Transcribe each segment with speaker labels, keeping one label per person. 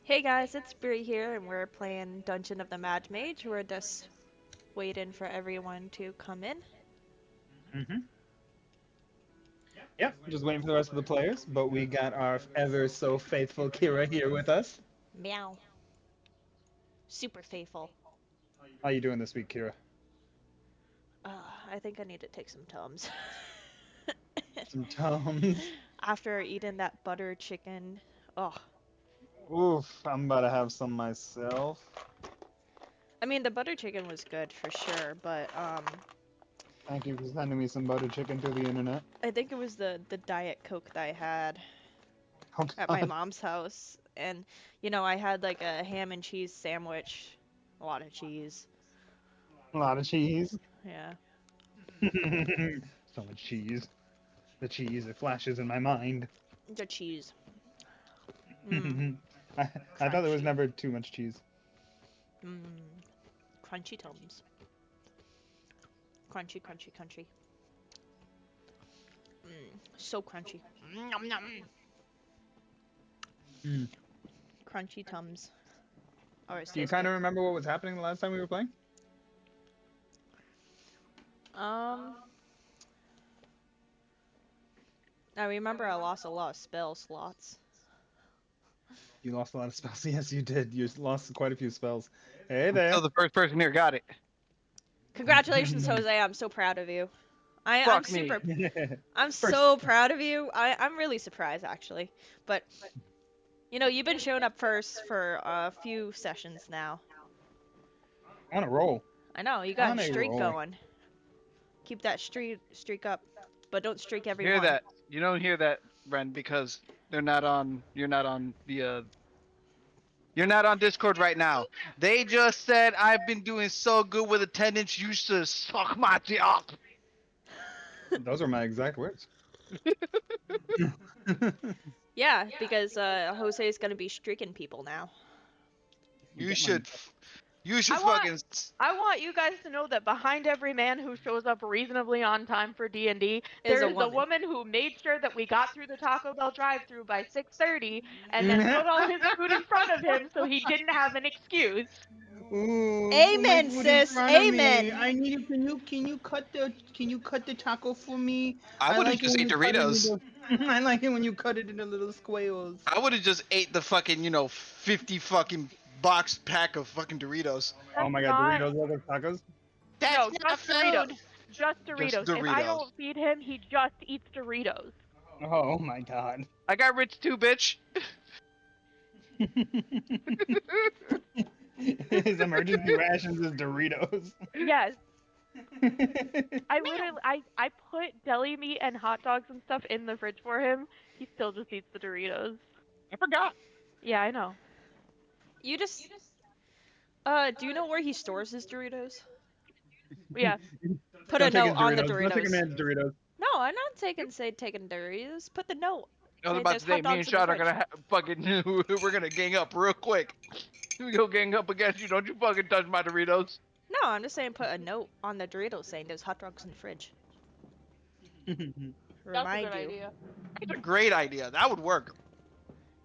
Speaker 1: Hey guys, it's Bree here, and we're playing Dungeon of the Mage. We're just waiting for everyone to come in.
Speaker 2: hmm Yep, just waiting for the rest of the players, but we got our ever so faithful Kira here with us.
Speaker 1: Meow. Super faithful.
Speaker 2: How you doing this week, Kira?
Speaker 1: I think I need to take some Tums.
Speaker 2: Some Tums.
Speaker 1: After eating that butter chicken. Oh,
Speaker 2: Oof, I'm about to have some myself.
Speaker 1: I mean the butter chicken was good for sure, but
Speaker 2: Thank you for sending me some butter chicken through the internet.
Speaker 1: I think it was the Diet Coke that I had
Speaker 2: Oh
Speaker 1: at my
Speaker 2: god,
Speaker 1: mom's house, and I had like a ham and cheese sandwich, a lot of cheese.
Speaker 2: a lot of cheese.
Speaker 1: Yeah,
Speaker 2: So much cheese. The cheese, it flashes in my mind.
Speaker 1: the cheese. Mmm,
Speaker 2: I, I thought there was
Speaker 1: crunchy.
Speaker 2: never too much cheese.
Speaker 1: Mmm. Crunchy Tums. Crunchy, crunchy, crunchy. So crunchy. Nom nom.
Speaker 2: Mm.
Speaker 1: Crunchy Tums. Always
Speaker 2: Do you
Speaker 1: tastes
Speaker 2: kind
Speaker 1: good.
Speaker 2: of remember what was happening the last time we were playing?
Speaker 1: Um, I remember I lost a lot of spell slots.
Speaker 2: You lost a lot of spells. Yes, you did. You lost quite a few spells. Hey
Speaker 3: I'm still
Speaker 2: there.
Speaker 3: the first person here got it.
Speaker 1: Congratulations, Jose. I'm so proud of you. I'm
Speaker 3: Fuck me.
Speaker 1: super. I'm
Speaker 2: First,
Speaker 1: so proud of you. I'm really surprised actually. But you've been showing up first for a few sessions now.
Speaker 2: on a roll.
Speaker 1: I know you got a
Speaker 2: On a
Speaker 1: streak
Speaker 2: roll.
Speaker 1: going. Keep that streak up, but don't streak every
Speaker 3: Hear
Speaker 1: one.
Speaker 3: that? You don't hear that, Ren, because they're not on. You're not on the. You're not on Discord right now. They just said I've been doing so good with attendance. You should suck my dick up.
Speaker 2: Those are my exact words.
Speaker 1: Yeah, because Jose is gonna be streaking people now.
Speaker 3: You
Speaker 2: Get my.
Speaker 3: should. You
Speaker 4: I
Speaker 3: should
Speaker 4: want
Speaker 3: fucking.
Speaker 4: I want you guys to know that behind every man who shows up reasonably on time for D&D,
Speaker 1: Is
Speaker 4: there
Speaker 1: a
Speaker 4: is a
Speaker 1: woman.
Speaker 4: woman who made sure that we got through the Taco Bell drive-through by 6:30 and then put all his food in front of him so he didn't have an excuse.
Speaker 2: Ooh, put my
Speaker 1: Amen,
Speaker 2: food in
Speaker 1: sis.
Speaker 2: front of me.
Speaker 1: Amen.
Speaker 2: I need you. Can you cut the taco for me?
Speaker 3: I
Speaker 2: I
Speaker 3: would have
Speaker 2: like it
Speaker 3: just
Speaker 2: when
Speaker 3: ate
Speaker 2: you cut it
Speaker 3: Doritos.
Speaker 2: into. I like it when you cut it into little squares.
Speaker 3: I would have just ate the fucking 50 fucking box pack of fucking Doritos.
Speaker 2: Oh
Speaker 4: That's
Speaker 2: my god,
Speaker 4: not
Speaker 2: Doritos love tacos.
Speaker 3: That's
Speaker 4: No,
Speaker 3: not
Speaker 4: just Doritos.
Speaker 3: food.
Speaker 4: Just
Speaker 3: Just
Speaker 4: Doritos. If I
Speaker 3: Doritos.
Speaker 4: don't feed him, he just eats Doritos.
Speaker 2: Oh my god.
Speaker 3: I got rich too, bitch.
Speaker 2: His emergency rations is Doritos.
Speaker 4: Yes. I literally I put deli meat and hot dogs and stuff in the fridge for him. He still just eats the Doritos.
Speaker 3: I forgot.
Speaker 4: Yeah, I know.
Speaker 1: You just do you know where he stores his Doritos?
Speaker 4: Yeah.
Speaker 1: Put a
Speaker 2: Don't take
Speaker 1: note
Speaker 2: his
Speaker 1: on the
Speaker 2: Doritos. Don't take a
Speaker 1: Doritos.
Speaker 2: man's Doritos.
Speaker 1: No, I'm not taking Doritos. Put the note
Speaker 3: I was
Speaker 1: saying
Speaker 3: about
Speaker 1: there's
Speaker 3: to say,
Speaker 1: hot
Speaker 3: me and
Speaker 1: dogs in the
Speaker 3: Shad are
Speaker 1: fridge.
Speaker 3: gonna fucking, we're gonna gang up real quick. We go gang up against you. Don't you fucking touch my Doritos.
Speaker 1: No, I'm just saying put a note on the Doritos saying there's hot dogs in the fridge.
Speaker 4: That's a
Speaker 1: Remind
Speaker 4: good
Speaker 1: you.
Speaker 4: idea.
Speaker 3: It's a great idea. That would work.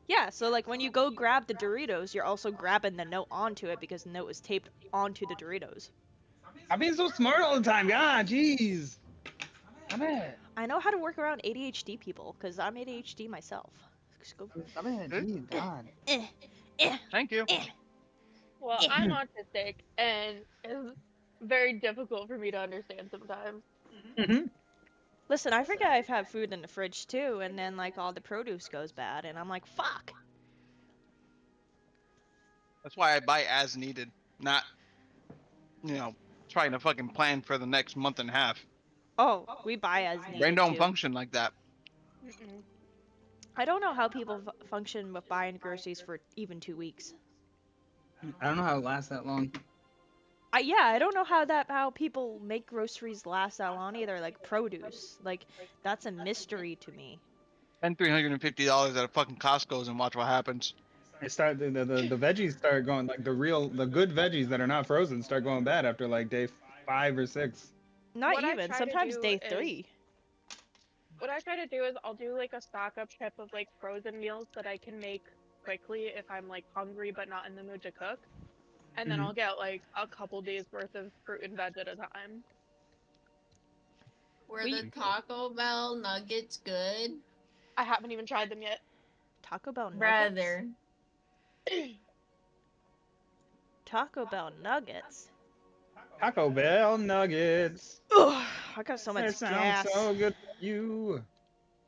Speaker 1: Yeah, so like when you go grab the Doritos, you're also grabbing the note onto it because the note is taped onto the Doritos.
Speaker 2: I'm being so smart all the time. God, jeez. I'm it.
Speaker 1: I know how to work around ADHD people because I'm ADHD myself. Just go.
Speaker 2: I'm it.
Speaker 3: Eh?
Speaker 2: Jeez, God.
Speaker 1: Eh, eh,
Speaker 3: Thank you.
Speaker 1: eh,
Speaker 4: Well,
Speaker 1: eh.
Speaker 4: I'm autistic and it's very difficult for me to understand sometimes.
Speaker 2: hmm
Speaker 1: Listen, I forget I've had food in the fridge too, and then like all the produce goes bad, and I'm like, fuck.
Speaker 3: That's why I buy as needed, not you know trying to fucking plan for the next month and a half.
Speaker 1: Oh, we buy as
Speaker 3: Brain
Speaker 1: needed
Speaker 3: don't
Speaker 1: too.
Speaker 3: function like that.
Speaker 4: Mm-mm.
Speaker 1: I don't know how people function with buying groceries for even 2 weeks.
Speaker 2: I don't know how it lasts that long.
Speaker 1: I don't know how people make groceries last that long either. Like produce, like that's a mystery to me.
Speaker 3: Spend $350 at a fucking Costco's and watch what happens.
Speaker 2: It start the veggies start going like the good veggies that are not frozen start going bad after like day 5 or 6.
Speaker 1: Not
Speaker 4: What I
Speaker 1: even.
Speaker 4: try to
Speaker 1: Sometimes
Speaker 4: do
Speaker 1: day
Speaker 4: is
Speaker 1: 3.
Speaker 4: what I try to do is I'll do like a stock up trip of like frozen meals that I can make quickly if I'm like hungry but not in the mood to cook. And then
Speaker 2: Mhm.
Speaker 4: I'll get like a couple days worth of fruit and veg at a time.
Speaker 5: Were the
Speaker 4: We
Speaker 5: Taco Bell nuggets good?
Speaker 4: I haven't even tried them yet.
Speaker 1: Taco Bell nuggets?
Speaker 5: Brother.
Speaker 1: Taco Bell nuggets?
Speaker 2: Taco Bell nuggets.
Speaker 1: Ugh, I got so
Speaker 2: That
Speaker 1: much
Speaker 2: sounds
Speaker 1: gas.
Speaker 2: so good for you.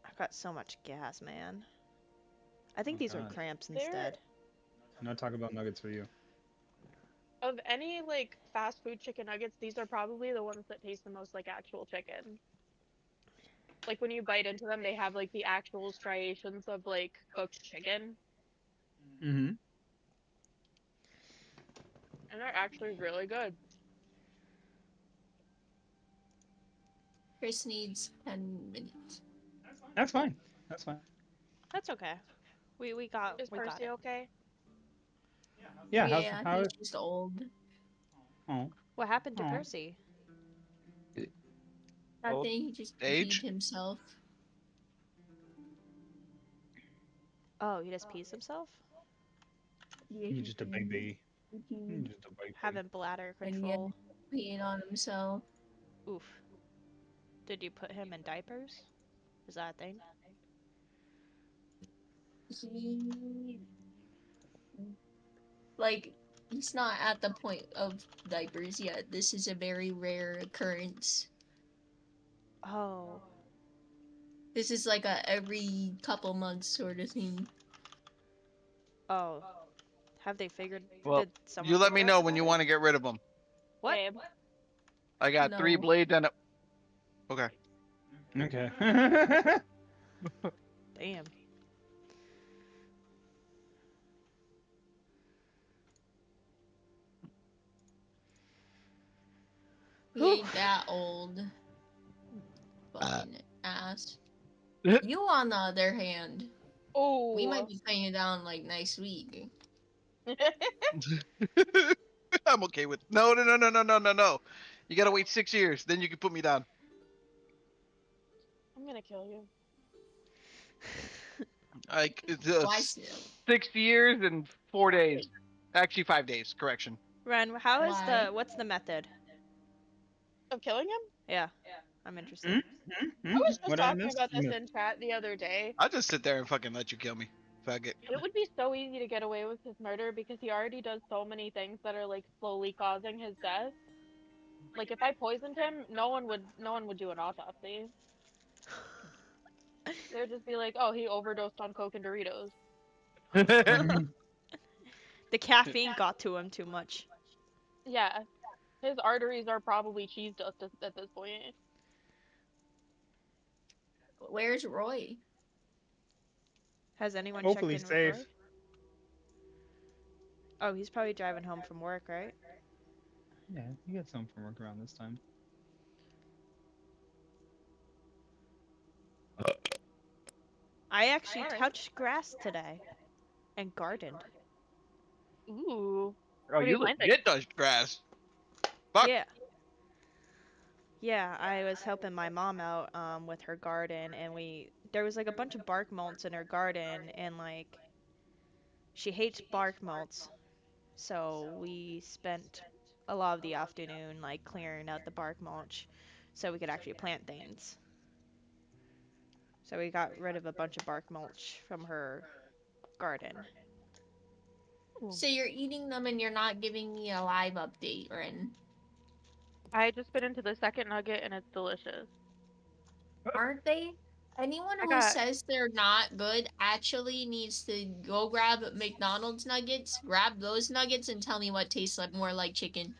Speaker 1: I got so much gas, man. I think
Speaker 2: Oh
Speaker 1: these were
Speaker 2: God.
Speaker 1: cramps
Speaker 4: They're
Speaker 1: instead.
Speaker 2: No Taco Bell nuggets for you.
Speaker 4: of any like fast food chicken nuggets, these are probably the ones that taste the most like actual chicken. Like when you bite into them, they have like the actual striations of like cooked chicken,
Speaker 2: Mhm.
Speaker 4: and they're actually really good.
Speaker 5: Chris needs 10 minutes.
Speaker 2: That's fine. That's fine.
Speaker 1: That's okay. We got
Speaker 4: Is
Speaker 1: we got
Speaker 4: Percy
Speaker 1: it.
Speaker 4: okay?
Speaker 2: Yeah.
Speaker 5: Yeah,
Speaker 2: How?
Speaker 5: he's just old.
Speaker 2: Oh.
Speaker 1: What happened to
Speaker 2: Oh.
Speaker 1: Percy?
Speaker 3: Old
Speaker 5: Nothing, he just peed
Speaker 3: age?
Speaker 5: himself.
Speaker 1: Oh, he just pees himself?
Speaker 5: Yeah,
Speaker 2: You're
Speaker 5: he
Speaker 2: just a
Speaker 5: did.
Speaker 2: baby.
Speaker 5: He
Speaker 2: You're
Speaker 5: peed.
Speaker 2: just a baby.
Speaker 1: Having bladder
Speaker 5: And he
Speaker 1: control.
Speaker 5: peed on himself.
Speaker 1: Oof. Did you put him in diapers? Is that a thing?
Speaker 5: He, like, he's not at the point of diapers yet. This is a very rare occurrence.
Speaker 1: Oh.
Speaker 5: This is like a every couple months sort of thing.
Speaker 1: Oh. Have they figured
Speaker 3: Well,
Speaker 1: did someone
Speaker 3: you let
Speaker 1: figure
Speaker 3: me
Speaker 1: out
Speaker 3: know
Speaker 1: the
Speaker 3: when you
Speaker 1: matter?
Speaker 3: want to get rid of them.
Speaker 1: What?
Speaker 4: Babe.
Speaker 3: I got 3
Speaker 5: No.
Speaker 3: blades and a. Okay.
Speaker 2: Okay.
Speaker 1: Damn.
Speaker 5: He
Speaker 1: Whew.
Speaker 5: ain't that old. Fucking ass.
Speaker 3: Uh.
Speaker 5: You, on the other hand, we might
Speaker 4: Oh.
Speaker 5: be playing it down like next week.
Speaker 3: I'm okay with. No, no, no, no, no, no, no, no. You gotta wait 6 years, then you can put me down.
Speaker 4: I'm gonna kill you.
Speaker 3: Like it's
Speaker 5: Why still?
Speaker 3: 6 years and 4 days. Actually, 5 days. Correction.
Speaker 1: Ren, how is
Speaker 5: Why?
Speaker 1: what's the method?
Speaker 4: Of killing him?
Speaker 1: Yeah. I'm interested.
Speaker 2: Hmm?
Speaker 4: I was just
Speaker 2: What I
Speaker 4: talking
Speaker 2: missed?
Speaker 4: about this in chat the other day.
Speaker 3: I'll just sit there and fucking let you kill me. Fuck it.
Speaker 4: It would be so easy to get away with his murder because he already does so many things that are like slowly causing his death. Like if I poisoned him, no one would do an autopsy. They would just be like, "Oh, he overdosed on Coke and Doritos."
Speaker 1: The caffeine got to him too much.
Speaker 4: Yeah, his arteries are probably cheese dust at this point.
Speaker 5: Where's Roy?
Speaker 1: Has anyone checked
Speaker 2: Hopefully
Speaker 1: in with Roy?
Speaker 2: safe.
Speaker 1: Oh, he's probably driving home from work, right?
Speaker 2: Yeah, you get some from work around this time.
Speaker 1: I actually
Speaker 4: Alright.
Speaker 1: touched grass today and gardened.
Speaker 4: Ooh.
Speaker 3: Oh,
Speaker 4: What are you
Speaker 3: you
Speaker 4: planting?
Speaker 3: legit touched grass. Fuck.
Speaker 1: Yeah. Yeah, I was helping my mom out with her garden and there was like a bunch of bark mulch in her garden and like she hates bark mulch. So we spent a lot of the afternoon like clearing out the bark mulch so we could actually plant things. So we got rid of a bunch of bark mulch from her garden.
Speaker 5: So you're eating them and you're not giving me a live update, Ren.
Speaker 4: I just bit into the second nugget and it's delicious.
Speaker 5: Aren't they? Anyone
Speaker 4: I
Speaker 5: who
Speaker 4: got
Speaker 5: says they're not good actually needs to go grab McDonald's nuggets, grab those nuggets, and tell me what tastes like more like chicken.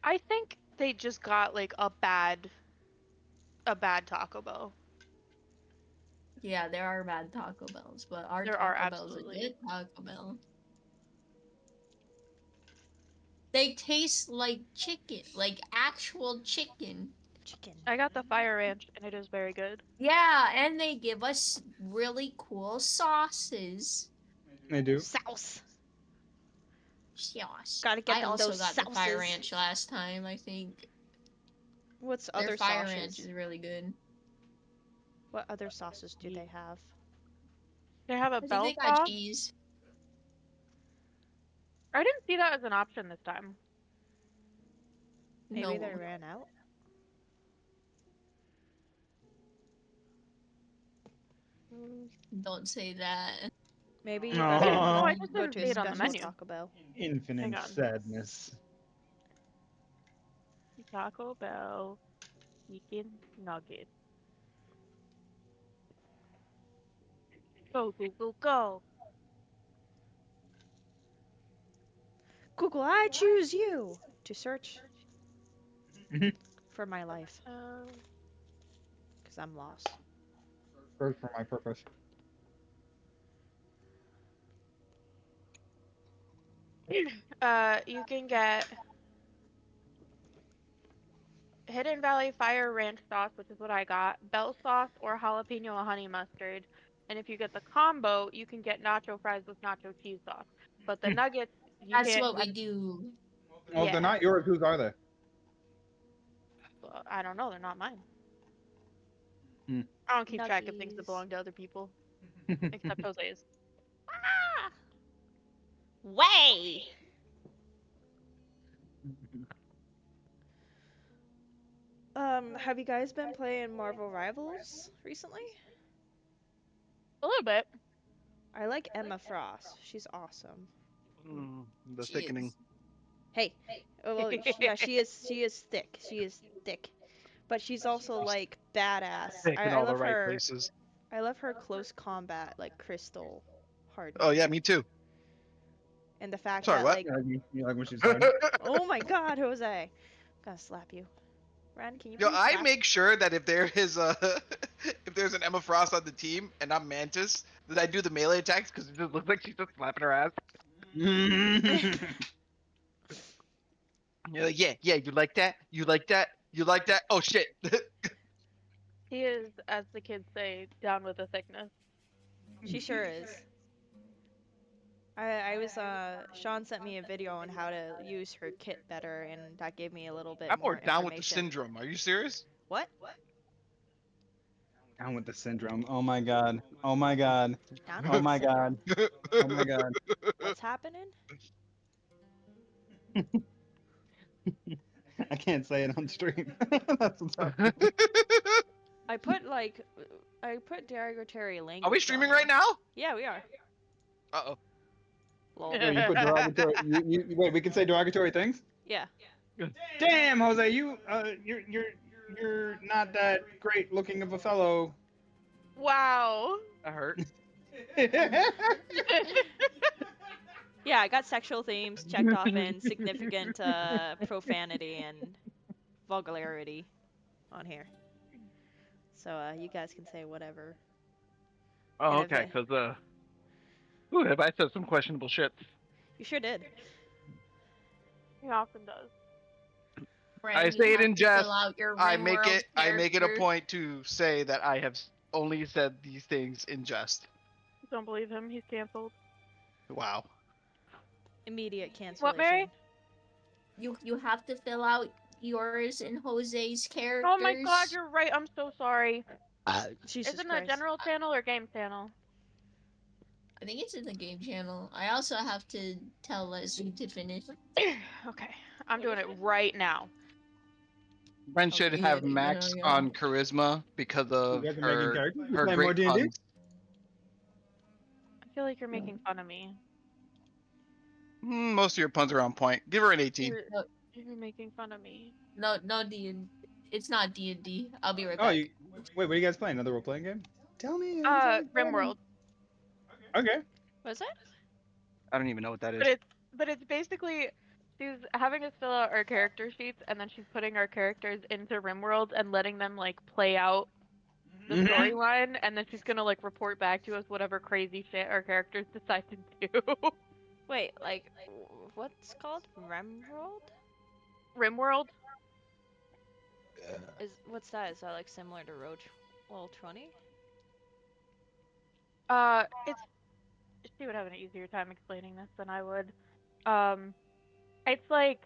Speaker 4: I think they just got like a bad Taco Bell.
Speaker 5: Yeah, there are bad Taco Bells, but our
Speaker 4: There are
Speaker 5: Taco Bell's a
Speaker 4: absolutely.
Speaker 5: good Taco Bell. They taste like chicken, like actual chicken.
Speaker 1: Chicken.
Speaker 4: I got the fire ranch and it is very good.
Speaker 5: Yeah, and they give us really cool sauces.
Speaker 2: They do.
Speaker 1: Sauce.
Speaker 5: Sauce.
Speaker 1: Gotta get
Speaker 5: I
Speaker 1: them
Speaker 5: also
Speaker 1: those
Speaker 5: got the Fire
Speaker 1: sauces.
Speaker 5: Ranch last time, I think.
Speaker 1: What's
Speaker 5: Their
Speaker 1: other
Speaker 5: Fire Ranch
Speaker 1: sauces?
Speaker 5: is really good.
Speaker 1: What other sauces do they have?
Speaker 4: They have a
Speaker 5: I think they
Speaker 4: bell
Speaker 5: got
Speaker 4: sauce.
Speaker 5: cheese.
Speaker 4: I didn't see that as an option this time.
Speaker 1: Maybe they
Speaker 5: No,
Speaker 1: ran out.
Speaker 4: Mm.
Speaker 5: don't say that.
Speaker 1: Maybe you gotta
Speaker 4: Oh,
Speaker 2: Oh,
Speaker 4: I just
Speaker 1: go to
Speaker 4: didn't
Speaker 1: a
Speaker 4: see it on the
Speaker 1: special
Speaker 4: menu.
Speaker 1: Taco Bell.
Speaker 4: Hang
Speaker 2: infinite
Speaker 4: on.
Speaker 2: sadness.
Speaker 4: Taco Bell chicken nuggets. Go Google go.
Speaker 1: Google, I choose you to search
Speaker 2: Mhm.
Speaker 1: for my life
Speaker 4: Uh,
Speaker 1: because I'm lost.
Speaker 2: Served for my purpose.
Speaker 4: you can get Hidden Valley Fire Ranch sauce, which is what I got, bell sauce, or jalapeno honey mustard. And if you get the combo, you can get nacho fries with nacho cheese sauce. But the nuggets, you
Speaker 5: That's
Speaker 4: can't
Speaker 5: what we
Speaker 4: get.
Speaker 5: do.
Speaker 2: Well, if they're
Speaker 4: Yeah.
Speaker 2: not yours, whose are they?
Speaker 4: Well, I don't know. They're not mine.
Speaker 2: Hmm.
Speaker 4: I don't keep track of things that
Speaker 1: Nuggies.
Speaker 4: belong to other people, except Jose's.
Speaker 1: Ah! Way! Have you guys been playing Marvel Rivals recently?
Speaker 4: A little bit.
Speaker 1: I like Emma Frost. She's awesome.
Speaker 3: The
Speaker 5: She
Speaker 3: thickening.
Speaker 5: is.
Speaker 1: Hey, oh, well, yeah, she is thick. She is thick, but she's also like badass.
Speaker 3: Thick in
Speaker 1: I
Speaker 3: all the
Speaker 1: love
Speaker 3: right
Speaker 1: her.
Speaker 3: places.
Speaker 1: I love her close combat, like crystal
Speaker 3: Oh yeah,
Speaker 1: hardening,
Speaker 3: me too.
Speaker 1: and the fact
Speaker 3: Sorry,
Speaker 1: that
Speaker 3: what?
Speaker 1: like,
Speaker 2: You like when she's hard?
Speaker 1: oh my God, Jose, I'm gonna slap you. Ren, can you
Speaker 3: Yo,
Speaker 1: please
Speaker 3: I
Speaker 1: stop?
Speaker 3: make sure that if there is a if there's an Emma Frost on the team and I'm Mantis, that I do the melee attacks because it just looks like she's just slapping her ass. You're like, yeah, yeah, you like that? You like that? You like that? Oh shit.
Speaker 4: He is, as the kids say, down with the thickness.
Speaker 1: She sure is. I was Sean sent me a video on how to use her kit better, and that gave me a little bit
Speaker 3: I'm more
Speaker 1: more
Speaker 3: down with the
Speaker 1: information.
Speaker 3: syndrome. Are you serious?
Speaker 1: What?
Speaker 2: Down with the syndrome. Oh my god. Oh my god.
Speaker 1: Down
Speaker 2: Oh
Speaker 1: with the
Speaker 2: my god.
Speaker 1: syndrome.
Speaker 2: Oh my god.
Speaker 1: What's happening?
Speaker 2: I can't say it on stream. That's what's happening.
Speaker 1: I put derogatory
Speaker 3: Are we
Speaker 1: language on
Speaker 3: streaming right
Speaker 1: there.
Speaker 3: now?
Speaker 1: Yeah, we are.
Speaker 3: Uh
Speaker 1: Lol.
Speaker 2: Wait, you put derogatory. Wait, we can say derogatory things.
Speaker 1: Yeah.
Speaker 3: oh.
Speaker 2: Damn, Jose, you're not that great looking of a fellow.
Speaker 4: Wow.
Speaker 3: That hurt.
Speaker 1: Yeah, I got sexual themes checked off and significant profanity and vulgarity on here. So you guys can say whatever.
Speaker 3: Oh,
Speaker 1: And if
Speaker 3: okay.
Speaker 1: it,
Speaker 3: Cause ooh, have I said some questionable shit?
Speaker 1: you sure did.
Speaker 4: He often does.
Speaker 3: I
Speaker 5: Ren, you
Speaker 3: say it
Speaker 5: have
Speaker 3: in
Speaker 5: to fill
Speaker 3: jest.
Speaker 5: out your
Speaker 3: I make
Speaker 5: RimWorld
Speaker 3: it. I make it a
Speaker 5: character.
Speaker 3: point to say that I have only said these things in jest.
Speaker 4: Don't believe him. He's canceled.
Speaker 3: Wow.
Speaker 1: Immediate
Speaker 4: What, Mary?
Speaker 1: cancellation.
Speaker 5: You have to fill out yours and Jose's
Speaker 4: Oh my god,
Speaker 5: characters.
Speaker 4: you're right. I'm so sorry. Is
Speaker 1: Jesus
Speaker 4: it in the
Speaker 1: Christ.
Speaker 4: general channel or game channel?
Speaker 5: I think it's in the game channel. I also have to tell Leslie to finish.
Speaker 4: Okay. I'm doing it right now.
Speaker 3: Brent should
Speaker 5: Okay,
Speaker 3: have
Speaker 5: yeah, you know,
Speaker 3: max
Speaker 5: yeah.
Speaker 3: on charisma because of
Speaker 2: You guys are making
Speaker 3: her
Speaker 2: characters. You
Speaker 3: her
Speaker 2: playing more
Speaker 3: great
Speaker 2: D&D?
Speaker 3: puns.
Speaker 4: I feel like you're making fun of me.
Speaker 3: Most of your puns are on point. Give her an 18.
Speaker 4: You're,
Speaker 5: No,
Speaker 4: you're making fun of me.
Speaker 5: no D. It's not D&D. I'll be right
Speaker 2: Oh,
Speaker 5: back.
Speaker 2: you wait. What are you guys playing? Another role playing game? Tell me. Jose, tell me.
Speaker 4: RimWorld.
Speaker 2: Okay.
Speaker 1: Was it?
Speaker 3: I don't even know what that
Speaker 4: But
Speaker 3: is.
Speaker 4: it's basically she's having us fill out our character sheets and then she's putting our characters into RimWorld and letting them like play out the
Speaker 2: Mhm.
Speaker 4: storyline and then she's gonna like report back to us whatever crazy shit our characters decide to do.
Speaker 1: Wait, like, what's called? Remworld?
Speaker 4: RimWorld?
Speaker 1: What's that? Is that like similar to Roll 20?
Speaker 4: It's she would have an easier time explaining this than I would. Um, it's like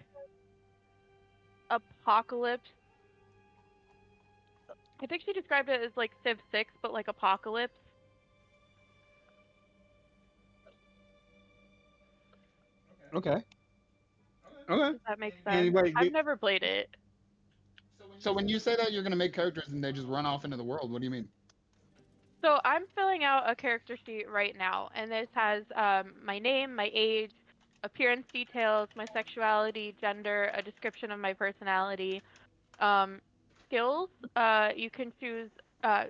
Speaker 4: apocalypse. I think she described it as like Civ 6, but like apocalypse.
Speaker 2: Okay. Okay.
Speaker 4: If that makes
Speaker 2: Yeah,
Speaker 4: sense.
Speaker 2: wait,
Speaker 4: I've never played it.
Speaker 2: so when you say that you're gonna make characters and they just run off into the world, what do you mean?
Speaker 4: So I'm filling out a character sheet right now, and this has my name, my age, appearance details, my sexuality, gender, a description of my personality, um, skills. You can choose.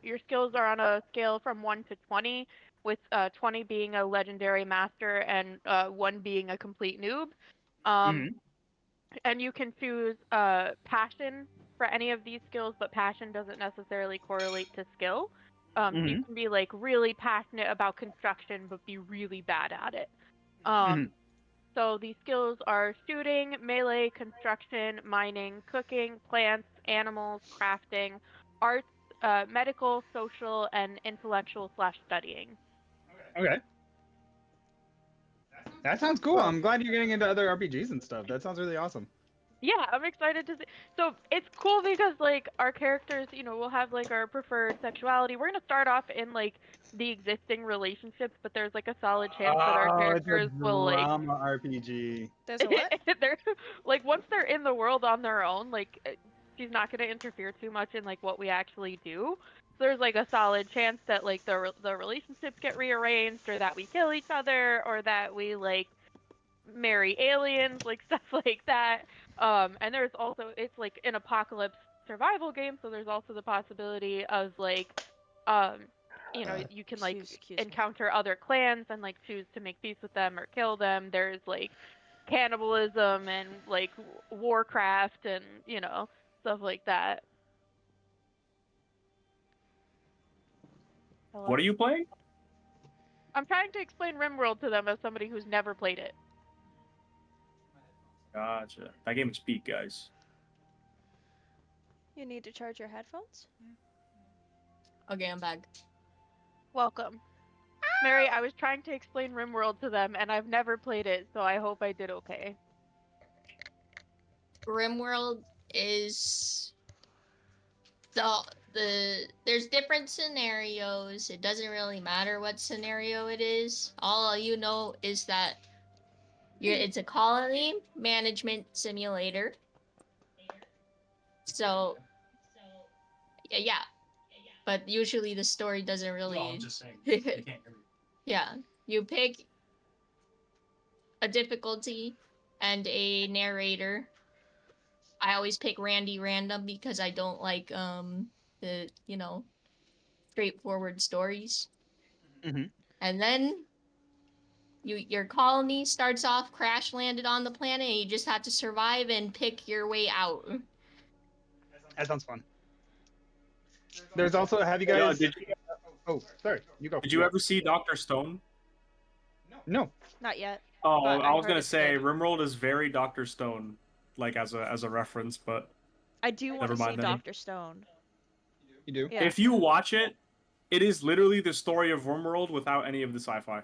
Speaker 4: Your skills are on a scale from 1 to 20, with 20 being a legendary master and 1 being a complete noob. Um,
Speaker 2: Mm-hmm.
Speaker 4: and you can choose passion for any of these skills, but passion doesn't necessarily correlate to skill. So you
Speaker 2: Mm-hmm.
Speaker 4: can be like really passionate about construction, but be really bad at it.
Speaker 2: Mm-hmm.
Speaker 4: So these skills are shooting, melee, construction, mining, cooking, plants, animals, crafting, arts, medical, social, and intellectual slash studying.
Speaker 2: Okay. That sounds cool.
Speaker 4: So
Speaker 2: I'm glad you're getting into other RPGs and stuff. That sounds really awesome.
Speaker 4: yeah, I'm excited to see. So it's cool because like our characters, we'll have like our preferred sexuality. We're gonna start off in like the existing relationships, but there's like a solid chance that our
Speaker 2: Oh, it's a
Speaker 4: characters will like
Speaker 2: drama RPG.
Speaker 1: There's a what?
Speaker 4: they're like once they're in the world on their own, like she's not gonna interfere too much in like what we actually do. So there's like a solid chance that like the relationships get rearranged, or that we kill each other, or that we like marry aliens, like stuff like that. And there's also it's like an apocalypse survival game, so there's also the possibility of like, um, you can like
Speaker 1: Excuse me.
Speaker 4: encounter other clans and like choose to make peace with them or kill them. There's like cannibalism and like warcraft and stuff like that.
Speaker 6: What
Speaker 4: Hello.
Speaker 6: are you playing?
Speaker 4: I'm trying to explain RimWorld to them as somebody who's never played it.
Speaker 6: Gotcha. That game is peak, guys.
Speaker 1: You need to charge your headphones?
Speaker 5: Okay, I'm back.
Speaker 4: Welcome. Mary, I was trying to explain RimWorld to them, and I've never played it, so I hope I did okay.
Speaker 5: RimWorld is there's different scenarios. It doesn't really matter what scenario it is. All you know is that it's a colony management simulator. So yeah, but usually the story doesn't really. No, I'm just saying. You can't hear me. Yeah, you pick a difficulty and a narrator. I always pick Randy random because I don't like the straightforward stories.
Speaker 2: Mm-hmm.
Speaker 5: And then your colony starts off crash landed on the planet, and you just have to survive and pick your way out.
Speaker 2: That sounds fun. There's also, have you
Speaker 6: Yeah,
Speaker 2: guys? Oh, sorry. You go.
Speaker 6: did
Speaker 2: You
Speaker 6: you
Speaker 2: go.
Speaker 6: ever see Doctor Stone?
Speaker 2: No.
Speaker 1: Not yet.
Speaker 6: Oh,
Speaker 1: But
Speaker 6: I
Speaker 1: I
Speaker 6: was
Speaker 1: heard
Speaker 6: gonna
Speaker 1: it's
Speaker 6: say
Speaker 1: good.
Speaker 6: RimWorld is very Doctor Stone, like as a reference, but
Speaker 1: I do want
Speaker 6: never
Speaker 1: to see
Speaker 6: mind then.
Speaker 1: Dr. Stone.
Speaker 2: You do?
Speaker 1: Yeah.
Speaker 6: If you watch it, it is literally the story of RimWorld without any of the sci-fi.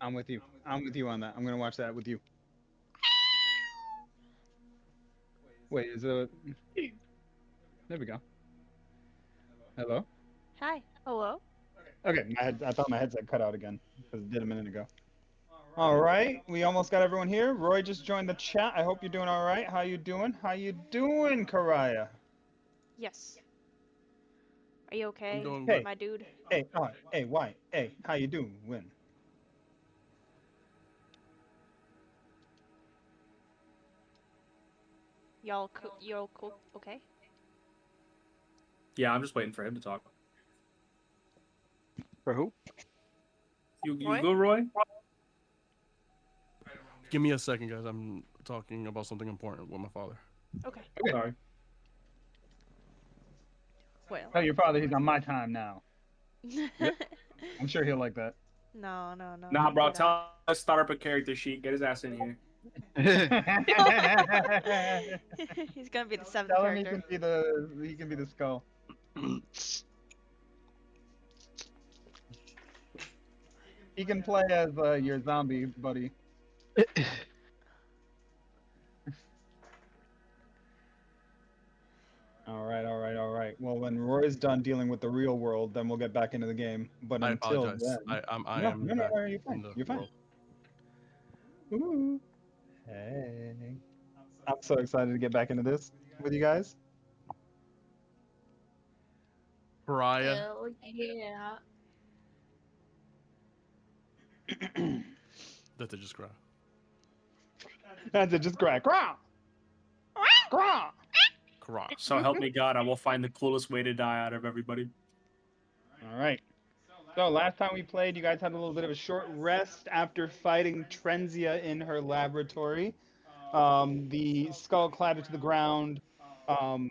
Speaker 2: I'm with you. I'm with you on that. I'm gonna watch that with you. Wait, is it? There we go. Hello.
Speaker 1: Hi.
Speaker 4: Hello?
Speaker 2: Okay, I thought my headset cut out again because it did a minute ago. All right, we almost got everyone here. Roy just joined the chat. I hope you're doing all right. How you doing? How you doing, Karaya?
Speaker 1: Yes. Are you
Speaker 7: I'm
Speaker 1: okay,
Speaker 7: doing good.
Speaker 2: Hey,
Speaker 1: my dude?
Speaker 2: hey, why? Hey, how you doing? When?
Speaker 1: Y'all cool? Okay.
Speaker 6: Yeah, I'm just waiting for him to talk.
Speaker 2: For who?
Speaker 6: You
Speaker 4: Roy?
Speaker 6: go, Roy?
Speaker 7: Give me a second, guys. I'm talking about something important with my father.
Speaker 1: Okay.
Speaker 2: Okay.
Speaker 6: Sorry.
Speaker 1: Well.
Speaker 2: Tell your father he's on my time now. Yep. I'm sure he'll like that.
Speaker 1: No, no, no.
Speaker 6: Nah, bro.
Speaker 1: We're not.
Speaker 6: Tell us start up a character sheet. Get his ass in here.
Speaker 1: He's gonna be the seventh
Speaker 2: Tell him
Speaker 1: character.
Speaker 2: he can be the skull. He can play as your zombie buddy. All right. Well, when Roy's done dealing with the real world, then we'll get back into the game. But
Speaker 7: I
Speaker 2: until
Speaker 7: apologize.
Speaker 2: then,
Speaker 7: I
Speaker 2: no,
Speaker 7: am
Speaker 2: no, no,
Speaker 7: back
Speaker 2: no, you're fine.
Speaker 7: in the
Speaker 2: You're fine.
Speaker 7: world.
Speaker 2: Ooh, hey, I'm so excited to get back into this with you guys.
Speaker 7: Pariah.
Speaker 5: Hell yeah.
Speaker 7: That they just cry.
Speaker 2: That's it. Just cry, cry, cry.
Speaker 7: Cry.
Speaker 6: So help me God, I will find the coolest way to die out of everybody.
Speaker 2: All right. So last time we played, you guys had a little bit of a short rest after fighting Trenzia in her laboratory. The skull clattered to the ground. Um,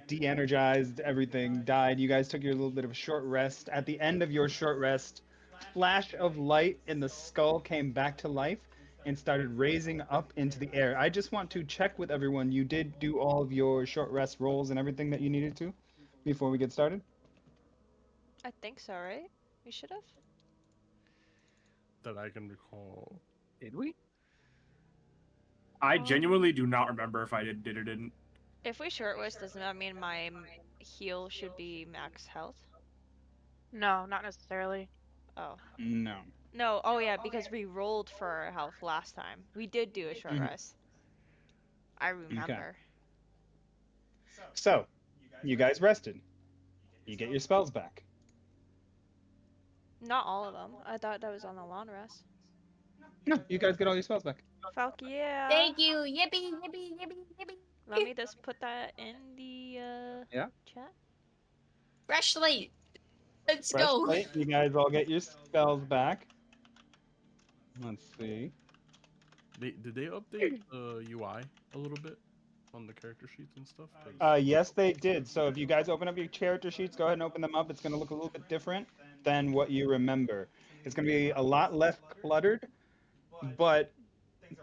Speaker 2: de-energized, everything died. You guys took your little bit of a short rest. At the end of your short rest, flash of light in the skull came back to life and started raising up into the air. I just want to check with everyone. You did do all of your short rest rolls and everything that you needed to before we get started?
Speaker 1: I think so, right? We should have.
Speaker 7: That I can recall.
Speaker 3: Did we?
Speaker 6: I genuinely do not remember if I did or didn't.
Speaker 1: If we short rest, doesn't that mean my heal should be max health?
Speaker 4: No, not necessarily.
Speaker 1: Oh.
Speaker 2: No.
Speaker 1: No, oh yeah, because we rolled for our health last time. We did do a short
Speaker 2: Mhm.
Speaker 1: rest. I
Speaker 2: Okay.
Speaker 1: remember.
Speaker 2: So, you guys rested. You get your spells back.
Speaker 1: Not all of them. I thought that was on the long rest.
Speaker 2: No, you guys get all your spells back.
Speaker 1: Falk, yeah.
Speaker 5: Thank you. Yippee, yippee, yippee,
Speaker 1: Let
Speaker 5: yippee.
Speaker 1: me just put that in the
Speaker 2: Yeah.
Speaker 1: chat.
Speaker 5: Fresh slate. Let's
Speaker 2: Fresh
Speaker 5: go.
Speaker 2: slate. You guys all get your spells back. Let's see.
Speaker 7: Did they update the UI a little bit on the character sheets and stuff? 'Cause
Speaker 2: Yes, they did. So if you guys open up your character sheets, go ahead and open them up. It's going to look a little bit different than what you remember. It's going to be a lot less cluttered, but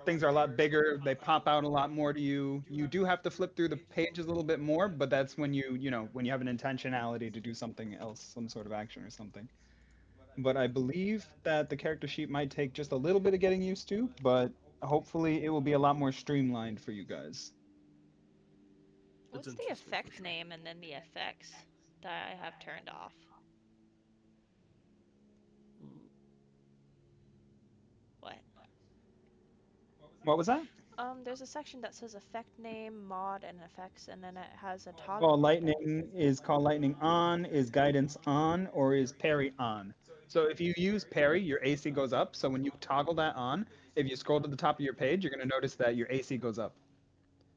Speaker 2: things are a lot bigger. They pop out a lot more to you. You do have to flip through the pages a little bit more, but that's when when you have an intentionality to do something else, some sort of action or something. But I believe that the character sheet might take just a little bit of getting used to, but hopefully it will be a lot more streamlined for you guys.
Speaker 7: it's
Speaker 1: What's the
Speaker 7: interesting for
Speaker 1: effect
Speaker 7: sure.
Speaker 1: name and then the effects that I have turned off?
Speaker 7: Mm,
Speaker 1: What?
Speaker 2: What was that?
Speaker 1: There's a section that says effect name, mod, and effects, and then it has a
Speaker 2: Well,
Speaker 1: toggle effect.
Speaker 2: lightning is called lightning on, is guidance on, or is parry on. So if you use parry, your AC goes up. So when you toggle that on, if you scroll to the top of your page, you're going to notice that your AC goes up.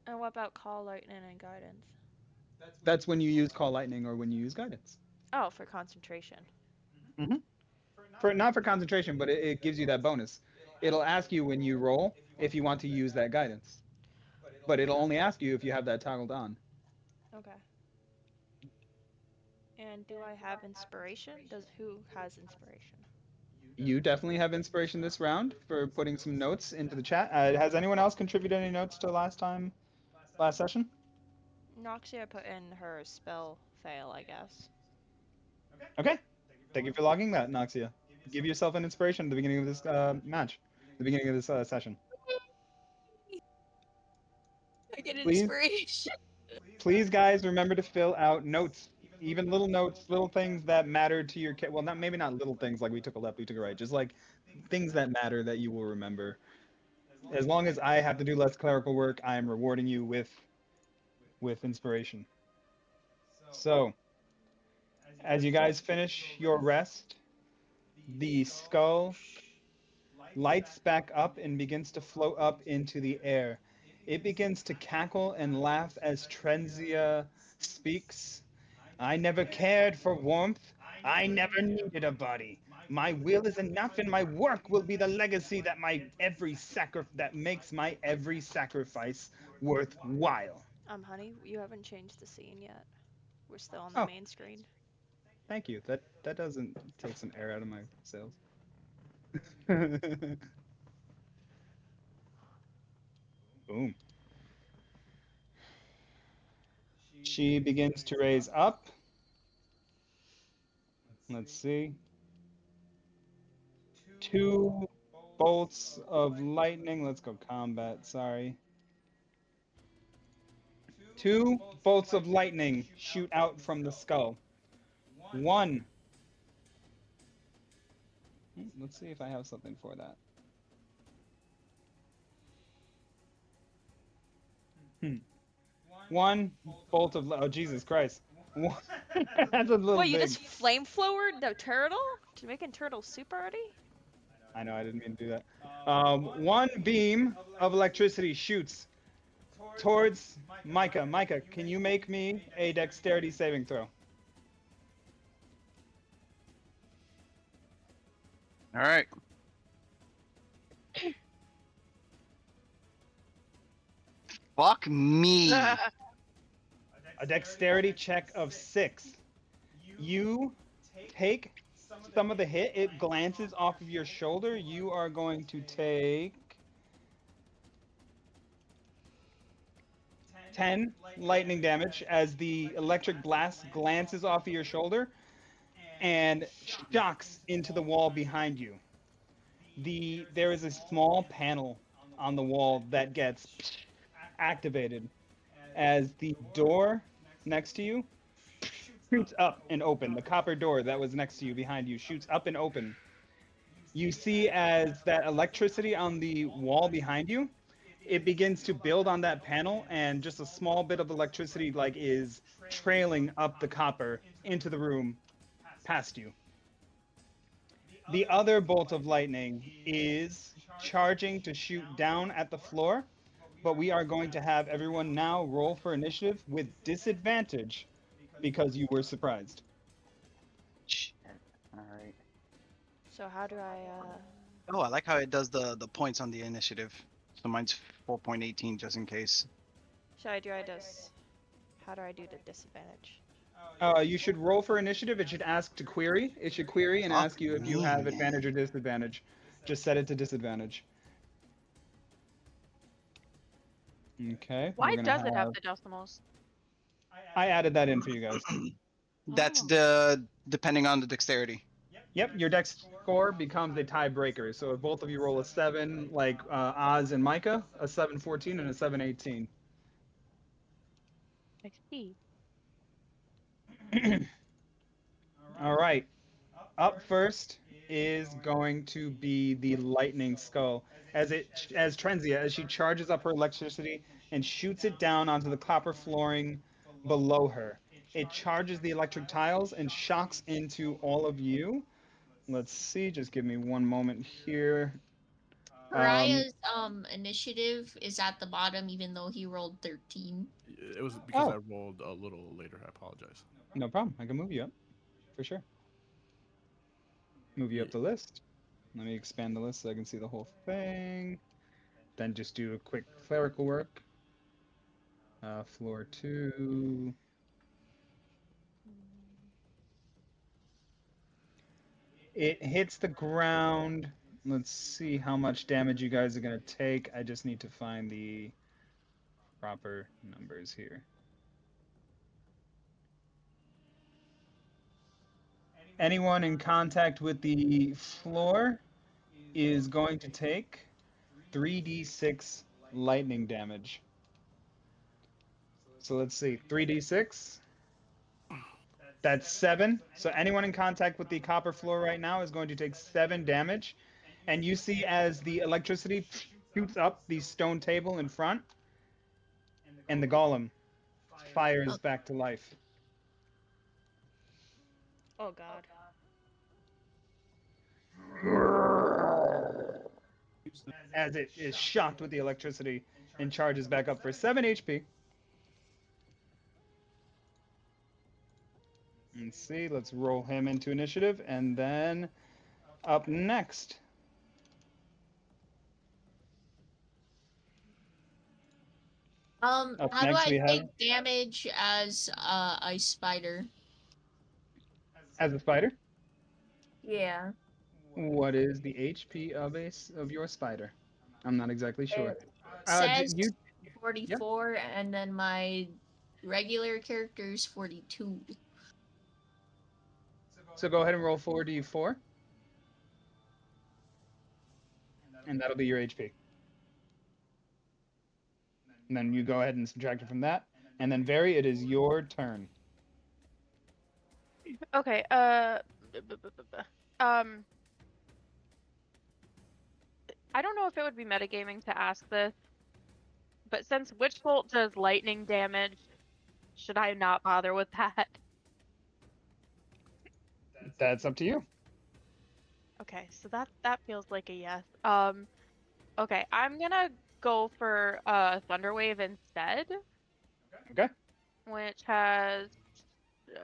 Speaker 1: And what about call, lightning, and guidance?
Speaker 2: That's when you use call lightning or when you use guidance.
Speaker 1: Oh, for concentration.
Speaker 2: hmm For not for concentration, but it gives you that bonus. It'll ask you when you roll if you want to use that guidance, but it'll only ask you if you have that toggled on.
Speaker 1: Okay. And do I have inspiration? Does who has inspiration?
Speaker 2: You definitely have inspiration this round for putting some notes into the chat. Has anyone else contributed any notes to last session?
Speaker 1: Noxia put in her spell fail, I guess.
Speaker 2: Okay. Thank you for logging that, Noxia. Give yourself an inspiration at the beginning of this match, the beginning of this session.
Speaker 5: I get
Speaker 2: Please,
Speaker 5: inspiration.
Speaker 2: please, guys, remember to fill out notes, even little notes, little things that matter to your kid. Well, not maybe not little things like we took a left, we took a right, just like things that matter that you will remember. As long as I have to do less clerical work, I am rewarding you with inspiration. So, as you guys finish your rest, the skull lights back up and begins to float up into the air. It begins to cackle and laugh as Trenzia speaks. I never cared for warmth. I never needed a body. My will is enough, and my work will be the legacy that makes my every sacrifice worthwhile.
Speaker 1: Honey, you haven't changed the scene yet. We're still on the
Speaker 2: Oh,
Speaker 1: main screen.
Speaker 2: thank you. That doesn't take some air out of my sails. Boom. She begins to raise up. Let's see. Two bolts of lightning. Let's go combat, sorry. 2 bolts of lightning shoot out from the skull. 1. Let's see if I have something for that. Hmm. 1 bolt of oh Jesus Christ. That's a little
Speaker 1: What, you
Speaker 2: big.
Speaker 1: just flamethrowered the turtle? Did you making turtle soup already?
Speaker 2: I know I didn't mean to do that. 1 beam of electricity shoots towards Micah. Micah, can you make me a dexterity saving throw?
Speaker 3: All right. Fuck me.
Speaker 2: A dexterity check of 6. You take some of the hit. It glances off of your shoulder. You are going to take 10 lightning damage as the electric blast glances off of your shoulder and shocks into the wall behind you. There is a small panel on the wall that gets activated as the door next to you shoots up and open. The copper door that was next to you behind you shoots up and open. You see as that electricity on the wall behind you, it begins to build on that panel, and just a small bit of electricity like is trailing up the copper into the room past you. The other bolt of lightning is charging to shoot down at the floor, but we are going to have everyone now roll for initiative with disadvantage because you were surprised.
Speaker 3: Shit. All right.
Speaker 1: So how do I,
Speaker 3: Oh, I like how it does the points on the initiative. So mine's 4.18 just in case.
Speaker 1: how do I do the disadvantage?
Speaker 2: You should roll for initiative. It should ask to query. It should query and
Speaker 3: Fuck
Speaker 2: ask you if you
Speaker 3: me,
Speaker 2: have
Speaker 3: man.
Speaker 2: advantage or disadvantage. Just set it to disadvantage. Okay.
Speaker 4: Why
Speaker 2: we're gonna
Speaker 4: does it have the decimals?
Speaker 2: I added that in for you guys.
Speaker 3: That's
Speaker 4: Oh.
Speaker 3: the depending on the dexterity.
Speaker 2: Yep, your dex score becomes a tiebreaker. So if both of you roll a 7, like Oz and Micah, a 7-14 and a 7-18.
Speaker 4: I see.
Speaker 2: All right. Up first is going to be the lightning skull. As Trenzia, as she charges up her electricity and shoots it down onto the copper flooring below her. It charges the electric tiles and shocks into all of you. Let's see, just give me one moment here.
Speaker 5: Pariah's initiative is at the bottom, even though he rolled 13.
Speaker 7: It was because I
Speaker 2: Oh,
Speaker 7: rolled a little later. I apologize.
Speaker 2: no problem. I can move you up for sure. Move you
Speaker 7: Yeah.
Speaker 2: up the list. Let me expand the list so I can see the whole thing. Then just do a quick clerical work. Floor 2. It hits the ground. Let's see how much damage you guys are going to take. I just need to find the proper numbers here. Anyone in contact with the floor is going to take 3d6 lightning damage. So let's see, 3d6. That's 7. So anyone in contact with the copper floor right now is going to take 7 damage. And you see as the electricity shoots up the stone table in front, and the golem fires
Speaker 5: Oh.
Speaker 2: back to life.
Speaker 1: Oh god.
Speaker 2: As it is shocked with the electricity and charges back up for 7 HP. Let's see, let's roll him into initiative, and then up next. Up
Speaker 5: How do
Speaker 2: next
Speaker 5: I
Speaker 2: we have
Speaker 5: take damage as a spider?
Speaker 2: as a spider.
Speaker 5: Yeah.
Speaker 2: What is the HP of your spider? I'm not exactly sure.
Speaker 5: It says
Speaker 2: You yeah.
Speaker 5: 44, and then my regular character is 42.
Speaker 2: So go ahead and roll 4d4, and that'll be your HP. And then you go ahead and subtract it from that, And then Very, it is your turn.
Speaker 4: Okay. Um. I don't know if it would be metagaming to ask this, but since Witch Bolt does lightning damage, should I not bother with that?
Speaker 2: That's up to you.
Speaker 4: Okay, so that feels like a yes. Okay, I'm gonna go for Thunderwave instead,
Speaker 2: Okay.
Speaker 4: which has uh,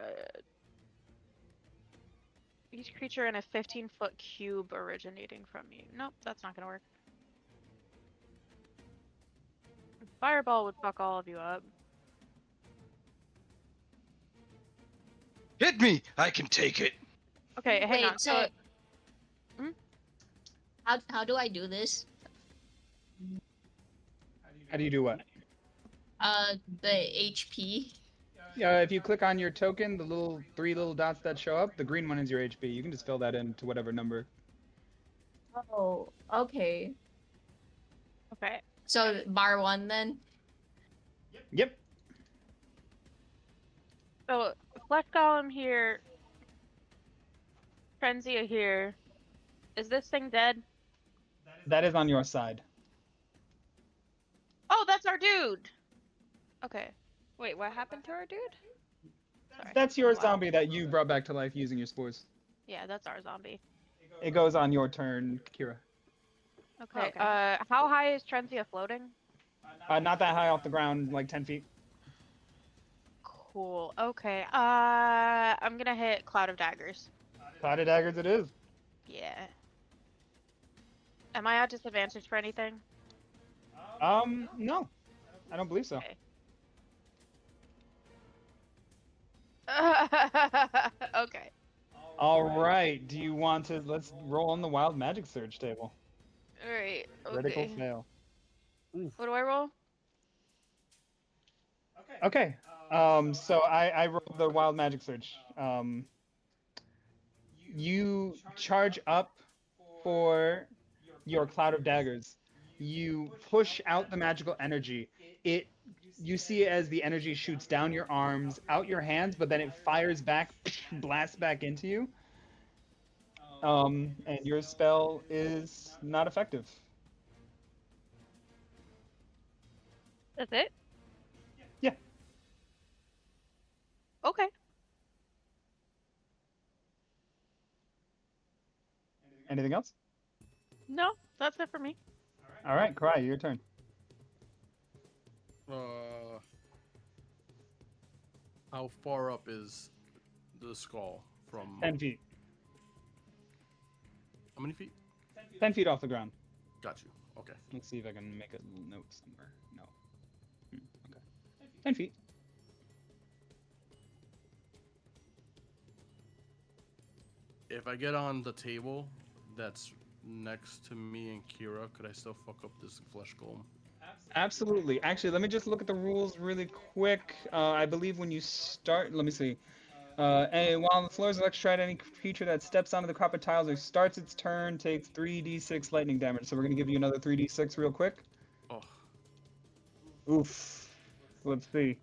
Speaker 4: each creature in a 15-foot cube originating from you. Nope, that's not gonna work. Fireball would fuck all of you up.
Speaker 3: Hit me! I can take it.
Speaker 4: Okay, hang on.
Speaker 5: Wait,
Speaker 4: So,
Speaker 5: so how do I do this?
Speaker 2: How do you do what?
Speaker 5: The HP.
Speaker 2: Yeah, if you click on your token, the three little dots that show up, the green one is your HP. You can just fill that in to whatever number.
Speaker 5: Oh, okay.
Speaker 4: okay.
Speaker 5: So bar 1 then.
Speaker 2: Yep.
Speaker 4: So Flesh Golem here, Frenzia here. Is this thing dead?
Speaker 2: That is on your side.
Speaker 4: Oh, that's our dude. Okay.
Speaker 1: Wait, what happened to our dude?
Speaker 4: Sorry.
Speaker 2: That's your
Speaker 4: Wow.
Speaker 2: zombie that you brought back to life using your spores.
Speaker 4: Yeah, that's our zombie.
Speaker 2: It goes on your turn, Kira.
Speaker 4: Okay.
Speaker 1: Okay.
Speaker 4: How high is Trenzia floating?
Speaker 2: Not that high off the ground, like 10 feet.
Speaker 4: Cool. Okay. I'm gonna hit Cloud of Daggers.
Speaker 2: Cloud of Daggers it is.
Speaker 4: Yeah. Am I at disadvantage for anything?
Speaker 2: No. I don't believe so.
Speaker 4: Okay. Okay.
Speaker 2: All right. Do you want to? Let's roll on the Wild Magic Surge table.
Speaker 4: All right.
Speaker 2: Critical
Speaker 4: Okay.
Speaker 2: fail.
Speaker 4: What do I roll?
Speaker 2: Okay. So I rolled the Wild Magic Surge. You charge up for your Cloud of Daggers. You push out the magical energy. You see it as the energy shoots down your arms, out your hands, but then it fires back, blasts back into you. And your spell is not effective.
Speaker 4: That's it?
Speaker 2: Yeah.
Speaker 4: Okay.
Speaker 2: Anything else?
Speaker 4: No, that's it for me.
Speaker 2: All right, Cry, your turn.
Speaker 7: How far up is the skull from?
Speaker 2: 10 feet.
Speaker 7: How many feet?
Speaker 2: 10 feet off the ground.
Speaker 7: Got you. Okay.
Speaker 2: Let's see if I can make a little note somewhere. No. Okay. 10 feet.
Speaker 7: If I get on the table that's next to me and Kira, could I still fuck up this flesh golem?
Speaker 2: Absolutely. Actually, let me just look at the rules really quick. I believe when you start, let me see. While on the floor is electrified, any creature that steps onto the carpet tiles or starts its turn takes 3d6 lightning damage. So we're going to give you another 3d6 real quick.
Speaker 7: Oh.
Speaker 2: Oof. Let's see.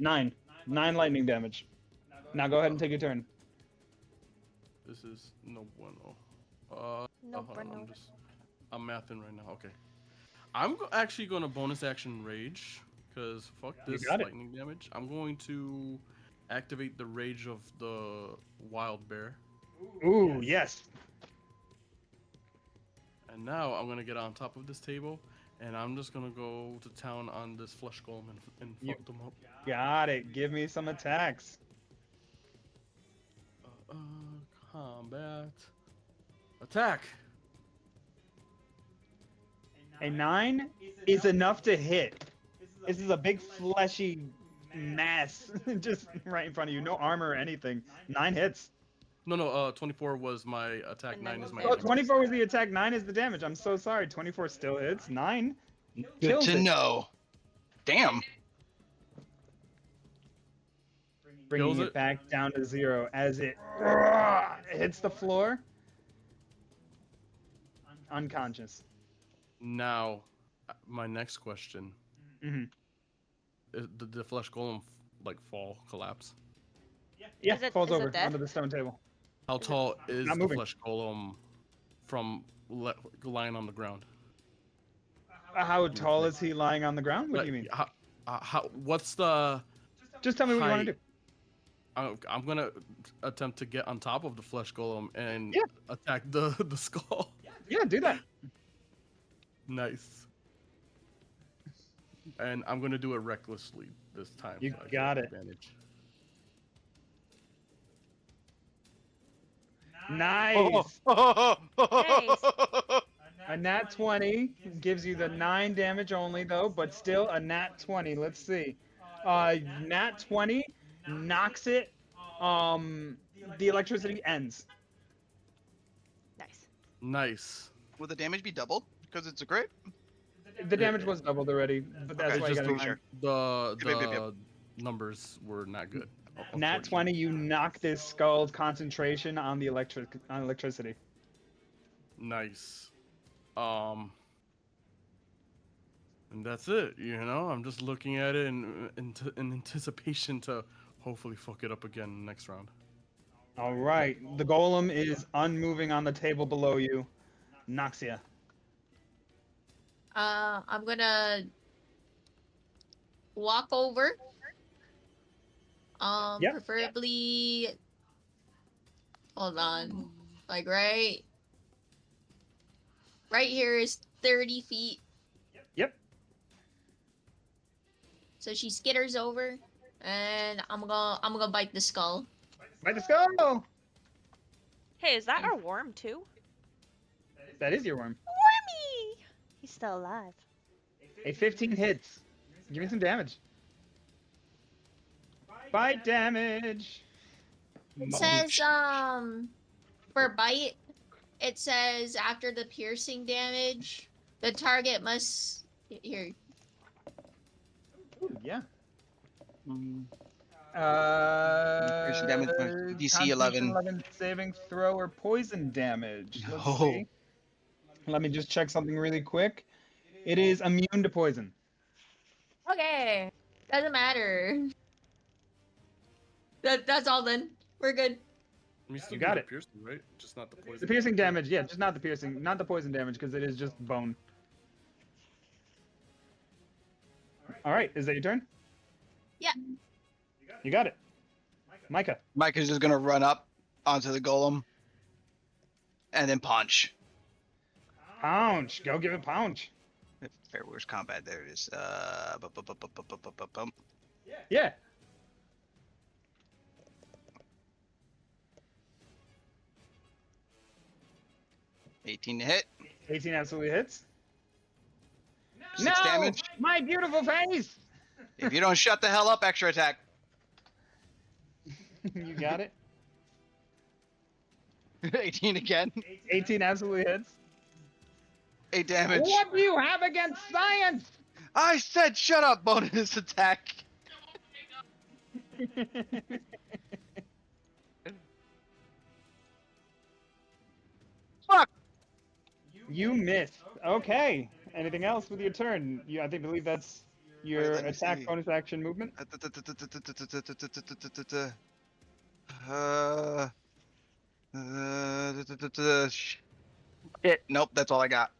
Speaker 2: 9. 9 lightning damage. Now go ahead and take your turn.
Speaker 7: This is no bueno.
Speaker 1: No
Speaker 7: hold on,
Speaker 1: bueno.
Speaker 7: I'm mathing right now. Okay. I'm actually going to bonus action rage because fuck this
Speaker 2: got it.
Speaker 7: lightning damage. I'm going to activate the rage of the wild bear.
Speaker 2: Ooh, yes.
Speaker 7: And now I'm going to get on top of this table and I'm just going to go to town on this flesh golem and fuck them up.
Speaker 2: Got it. Give me some attacks.
Speaker 7: Combat. Attack.
Speaker 2: A 9 is enough to hit. This is a big fleshy mass just right in front of you. No armor or anything. 9 hits.
Speaker 7: No, 24 was my attack,
Speaker 1: And
Speaker 7: 9
Speaker 1: then
Speaker 7: is my
Speaker 2: Oh,
Speaker 7: damage.
Speaker 2: 24 was the attack, 9 is the damage. I'm so sorry. 24 still hits. 9
Speaker 3: Good
Speaker 2: kills
Speaker 3: to
Speaker 2: it.
Speaker 3: know. Damn.
Speaker 2: Bringing
Speaker 7: Kills
Speaker 2: it
Speaker 7: it.
Speaker 2: back down to 0 as it hits the floor. Unconscious.
Speaker 7: Now, my next question.
Speaker 2: Mhm.
Speaker 7: the flesh golem like fall collapse?
Speaker 2: Yeah,
Speaker 1: Is it
Speaker 2: falls
Speaker 1: is it
Speaker 2: over
Speaker 1: dead?
Speaker 2: onto the stone table.
Speaker 7: How
Speaker 1: Is it
Speaker 7: tall is
Speaker 2: Not
Speaker 7: the
Speaker 2: moving.
Speaker 7: flesh golem from lying on the ground?
Speaker 2: How
Speaker 7: You would
Speaker 2: tall
Speaker 7: say.
Speaker 2: is he lying on the ground? What do you
Speaker 7: Like,
Speaker 2: mean?
Speaker 7: how what's the
Speaker 2: Just tell me what you want to
Speaker 7: height?
Speaker 2: do.
Speaker 7: I'm gonna attempt to get on top of the flesh golem and
Speaker 2: Yeah.
Speaker 7: attack the skull.
Speaker 2: Yeah, do that.
Speaker 7: Nice. And I'm gonna do it recklessly this time.
Speaker 2: You
Speaker 7: so I
Speaker 2: got
Speaker 7: get
Speaker 2: it.
Speaker 7: advantage.
Speaker 2: Nice.
Speaker 1: Nice.
Speaker 2: A nat 20 gives you the 9 damage only, though, but still a nat 20. Let's see. Nat 20 knocks it. The electricity ends.
Speaker 1: Nice.
Speaker 7: Nice.
Speaker 3: Will the damage be doubled? Because it's a crit?
Speaker 2: The damage was doubled already, but that's
Speaker 3: Okay,
Speaker 2: why you
Speaker 7: just
Speaker 2: got
Speaker 3: making
Speaker 2: a
Speaker 3: sure.
Speaker 7: the
Speaker 3: Yep, yep, yep.
Speaker 7: numbers were not good.
Speaker 2: nat
Speaker 7: unfortunately.
Speaker 2: 20. You knock this skull's concentration on the electricity.
Speaker 7: Nice. And that's it. You know, I'm just looking at it in anticipation to hopefully fuck it up again next round.
Speaker 2: All right, the golem is unmoving on the table below you. Noxia.
Speaker 5: I'm gonna walk over.
Speaker 2: Yep.
Speaker 5: Preferably. Hold on. Like right here is 30 feet.
Speaker 2: Yep.
Speaker 5: So she skitters over, and I'm gonna bite the skull.
Speaker 2: Bite the skull.
Speaker 1: Hey, is that our worm too?
Speaker 2: That is your worm.
Speaker 1: Wormy! He's still alive.
Speaker 2: A 15 hits. Give me some damage. Bite damage.
Speaker 5: It says for bite, it says after the piercing damage, the target must here.
Speaker 2: Ooh, yeah.
Speaker 3: Piercing damage, DC 11.
Speaker 2: 11 saving throw or poison damage. Let's
Speaker 3: No.
Speaker 2: see. Let me just check something really quick. It is immune to poison.
Speaker 5: Okay, doesn't matter. That's all then. We're good.
Speaker 7: You still
Speaker 2: You
Speaker 7: do
Speaker 2: got
Speaker 7: the
Speaker 2: it.
Speaker 7: piercing, right? Just not the poison.
Speaker 2: The piercing damage, yeah, just not the piercing, not the poison damage, because it is just bone. All right, is that your turn?
Speaker 5: Yeah.
Speaker 2: You got it. Micah.
Speaker 3: Mike is just gonna run up onto the golem and then punch.
Speaker 2: Pounce. Go give it pounce.
Speaker 3: Fair Wars combat. There it is.
Speaker 2: Yeah.
Speaker 3: $18 to hit.
Speaker 2: 18 absolutely hits.
Speaker 3: 6 damage.
Speaker 2: My beautiful face.
Speaker 3: If you don't shut the hell up, extra attack.
Speaker 2: You got it.
Speaker 3: 18 again.
Speaker 2: 18 absolutely hits.
Speaker 3: 8 damage.
Speaker 2: What do you have against science?
Speaker 3: I said shut up, bonus attack. Fuck.
Speaker 2: You missed. Okay. Anything else with your turn? I believe that's your
Speaker 3: let me
Speaker 2: attack
Speaker 3: see.
Speaker 2: bonus action movement.
Speaker 3: Shit. Nope, that's all I got.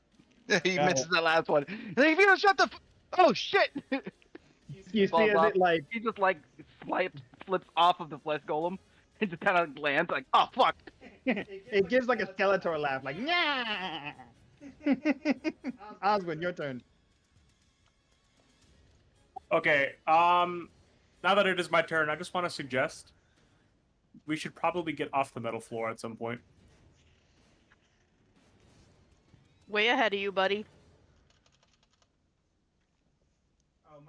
Speaker 3: He
Speaker 2: Got
Speaker 3: misses
Speaker 2: it.
Speaker 3: the last one. Like, if you don't shut the oh shit!
Speaker 2: You see as it like
Speaker 8: He just like flips off of the flesh golem and just kind of lands like, oh fuck.
Speaker 2: it gives like a Skeletor laugh, like yeah. Oswin, your turn.
Speaker 6: Okay. Now that it is my turn, I just want to suggest we should probably get off the metal floor at some point.
Speaker 4: Way ahead of you, buddy.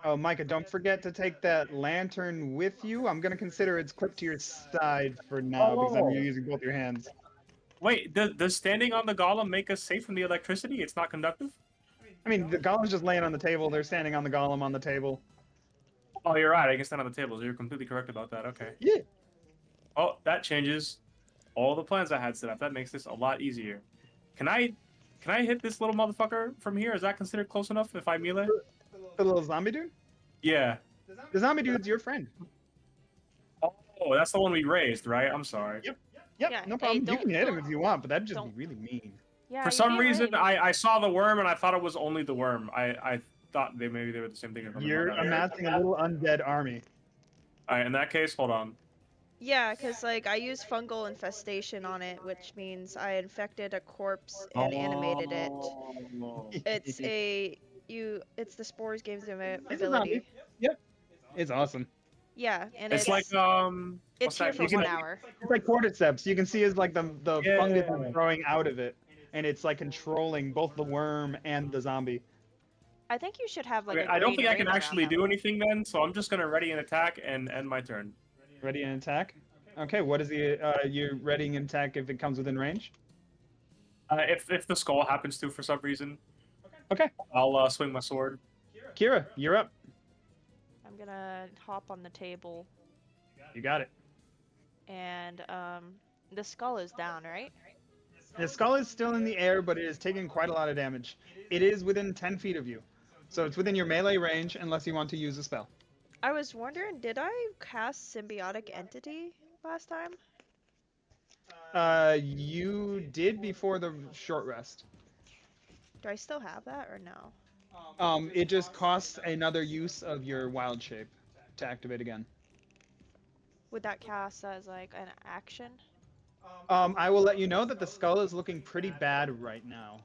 Speaker 2: Oh, Micah, don't forget to take that lantern with you. I'm gonna consider it's clipped to your side for now because I'm using both your hands.
Speaker 6: Wait, does standing on the golem make us safe from the electricity? It's not conductive?
Speaker 2: I mean, the golem's just laying on the table. They're standing on the golem on the table.
Speaker 6: Oh, you're right. I can stand on the table. So you're completely correct about that. Okay.
Speaker 2: Yeah.
Speaker 6: Oh, that changes all the plans I had set up. That makes this a lot easier. Can I hit this little motherfucker from here? Is that considered close enough if I melee?
Speaker 2: The little zombie dude?
Speaker 6: Yeah.
Speaker 2: The zombie dude's your friend.
Speaker 6: Oh, that's the one we raised, right? I'm sorry.
Speaker 2: Yep,
Speaker 1: Yeah,
Speaker 2: no
Speaker 1: hey,
Speaker 2: problem. You
Speaker 1: don't-
Speaker 2: can hit him
Speaker 1: don't-
Speaker 2: if you want, but that'd just be
Speaker 1: don't-
Speaker 2: really mean.
Speaker 1: Yeah,
Speaker 6: For
Speaker 1: you're
Speaker 6: some
Speaker 1: being
Speaker 6: reason,
Speaker 1: really mean.
Speaker 6: I saw the worm and I thought it was only the worm. I thought maybe they were the same thing. Or something
Speaker 2: You're
Speaker 6: like that.
Speaker 2: amassing a little undead army.
Speaker 6: All right, in that case, hold on.
Speaker 1: Yeah, because like I used fungal infestation on it, which means I infected a corpse and animated it.
Speaker 6: Oh.
Speaker 1: It's it's the spores gives them a
Speaker 2: It's a zombie.
Speaker 1: ability.
Speaker 2: Yep, it's awesome.
Speaker 1: Yeah, and
Speaker 6: It's like
Speaker 1: it's here for
Speaker 2: You can-
Speaker 1: 1 hour.
Speaker 2: It's like cordyceps. You can see is like the
Speaker 6: Yeah.
Speaker 2: fungus is growing out of it, and it's like controlling both the worm and the zombie.
Speaker 1: I think you should have like
Speaker 6: Okay,
Speaker 1: a
Speaker 6: I don't
Speaker 1: green
Speaker 6: think I can
Speaker 1: ring
Speaker 6: actually
Speaker 1: around
Speaker 6: do
Speaker 1: them.
Speaker 6: anything then, so I'm just gonna ready an attack and end my turn.
Speaker 2: Ready and attack. Okay, what is the you're readying an attack if it comes within range?
Speaker 6: If the skull happens to for some reason,
Speaker 2: Okay,
Speaker 6: I'll swing my sword.
Speaker 2: Kira, you're up.
Speaker 1: I'm gonna hop on the table,
Speaker 2: You got it.
Speaker 1: and the skull is down, right?
Speaker 2: The skull is still in the air, but it is taking quite a lot of damage. It is within 10 feet of you, so it's within your melee range unless you want to use a spell.
Speaker 1: I was wondering, did I cast symbiotic entity last time?
Speaker 2: You did before the short rest.
Speaker 1: Do I still have that or no?
Speaker 2: It just costs another use of your wild shape to activate again.
Speaker 1: Would that cast as like an action?
Speaker 2: I will let you know that the skull is looking pretty bad right now.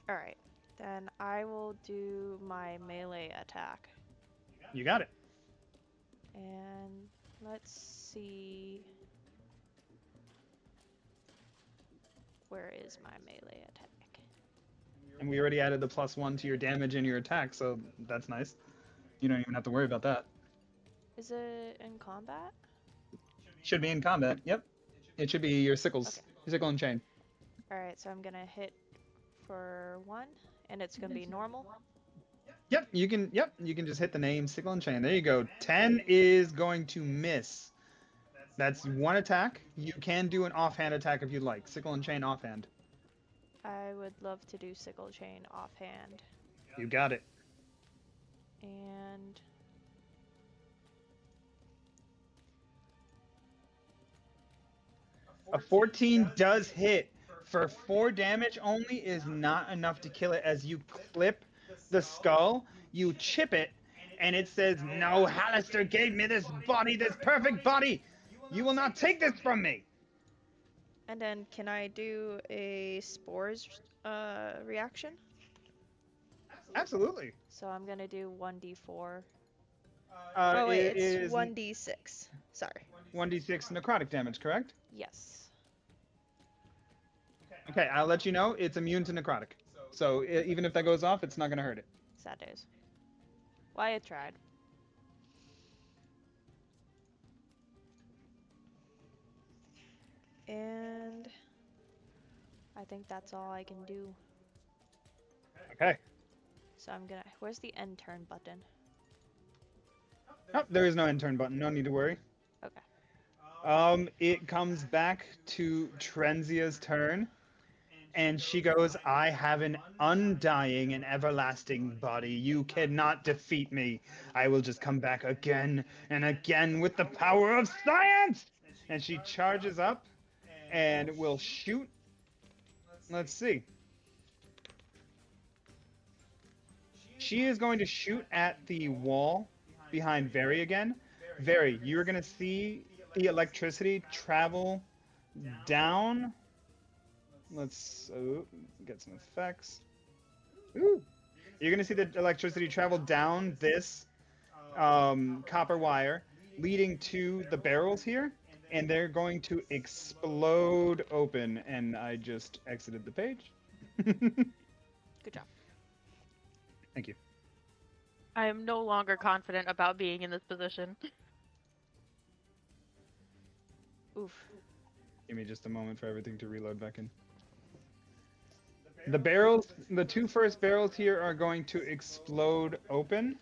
Speaker 1: All right, then I will do my melee attack,
Speaker 2: You got it.
Speaker 1: and let's see. Where is my melee attack?
Speaker 2: And we already added the +1 to your damage and your attack, so that's nice. You don't even have to worry about that.
Speaker 1: Is it in combat?
Speaker 2: Should be in combat. Yep. It should be your sickles.
Speaker 1: Okay.
Speaker 2: Your sickle and chain.
Speaker 1: All right, so I'm gonna hit for 1, and it's gonna be normal.
Speaker 2: Yep, you can just hit the name sickle and chain. There you go. 10 is going to miss. That's one attack. You can do an offhand attack if you'd like. Sickle and chain offhand.
Speaker 1: I would love to do sickle chain offhand,
Speaker 2: You got it.
Speaker 1: and
Speaker 2: A 14 does hit. For 4 damage only is not enough to kill it. As you clip the skull, you chip it, and it says, "No, Hallister gave me this body, this perfect body. You will not take this from me."
Speaker 1: and then can I do a spores reaction?
Speaker 2: Absolutely.
Speaker 1: So I'm gonna do 1d4.
Speaker 2: Uh,
Speaker 1: Oh wait,
Speaker 2: it
Speaker 1: it's
Speaker 2: is
Speaker 1: 1d6. Sorry.
Speaker 2: 1d6 necrotic damage, correct?
Speaker 1: Yes.
Speaker 2: Okay, I'll let you know. It's immune to necrotic. So even if that goes off, it's not going to hurt it.
Speaker 1: Sad days. Well, I tried. And I think that's all I can do.
Speaker 2: Okay.
Speaker 1: So I'm gonna. Where's the end turn button?
Speaker 2: Oh, there is no end turn button. No need to worry.
Speaker 1: Okay.
Speaker 2: It comes back to Trenzia's turn, and she goes, "I have an undying and everlasting body. You cannot defeat me. I will just come back again and again with the power of science!" And she charges up and will shoot. Let's see. She is going to shoot at the wall behind Very again. Very, you're going to see the electricity travel down. Let's get some effects. Ooh. You're going to see the electricity travel down this copper wire, leading to the barrels here, and they're going to explode open. And I just exited the page.
Speaker 1: Good job.
Speaker 2: Thank you.
Speaker 4: I am no longer confident about being in this position.
Speaker 1: Oof.
Speaker 2: Give me just a moment for everything to reload back in. The barrels, the 2 first barrels here are going to explode open.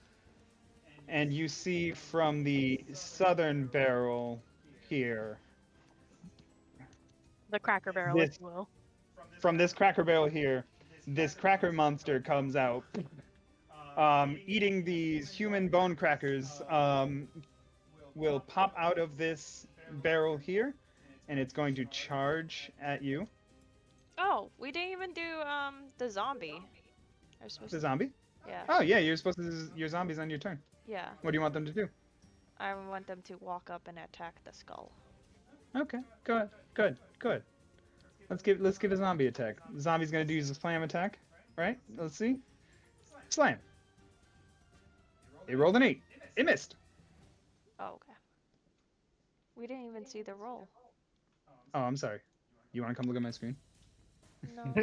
Speaker 2: And you see from the southern barrel here,
Speaker 4: The Cracker Barrel, if you will.
Speaker 2: from this cracker barrel here, this cracker monster comes out eating these human bone crackers will pop out of this barrel here, and it's going to charge at you.
Speaker 1: Oh, we didn't even do the zombie. I was supposed
Speaker 2: The
Speaker 1: to.
Speaker 2: zombie?
Speaker 1: Yeah.
Speaker 2: Oh yeah, you're supposed to your zombies on your turn.
Speaker 1: Yeah.
Speaker 2: What do you want them to do?
Speaker 1: I want them to walk up and attack the skull.
Speaker 2: Okay, good, good, good. Let's give a zombie attack. The zombie's gonna do a slam attack, right? Let's see. Slam. It rolled an 8. It missed.
Speaker 1: Oh, okay. We didn't even see the roll.
Speaker 2: Oh, I'm sorry. You want to come look at my screen?
Speaker 1: No.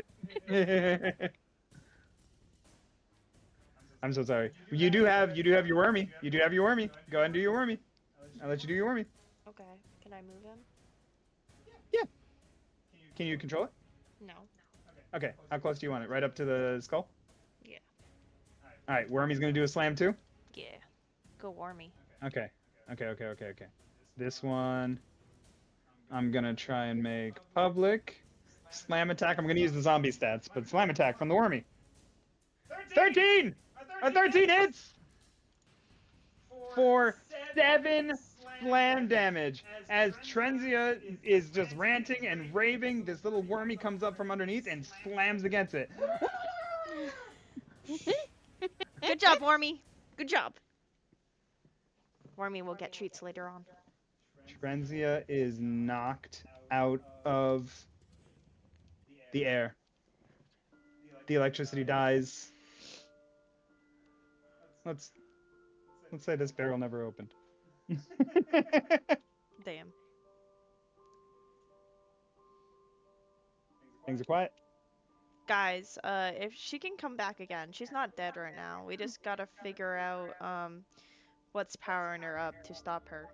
Speaker 2: I'm so sorry. You do have your wormy. You do have your wormy. Go ahead and do your wormy. I'll let you do your wormy.
Speaker 1: Okay. Can I move him?
Speaker 2: Yeah. Can you control it?
Speaker 1: No.
Speaker 2: Okay. How close do you want it? Right up to the skull?
Speaker 1: Yeah.
Speaker 2: All right. Wormy's gonna do a slam too.
Speaker 1: Yeah. Go Wormy.
Speaker 2: Okay. Okay. This one, I'm gonna try and make public. Slam attack. I'm gonna use the zombie stats, but slam attack from the wormy. 13. A 13 hits for 7 slam damage. As Trenzia is just ranting and raving, this little wormy comes up from underneath and slams against it.
Speaker 1: Good job, Wormy. Good job. Wormy will get treats later on.
Speaker 2: Trenzia is knocked out of the air. The electricity dies. Let's say this barrel never opened.
Speaker 1: Damn.
Speaker 2: Things are quiet.
Speaker 1: Guys, if she can come back again, she's not dead right now. We just gotta figure out what's powering her up to stop her.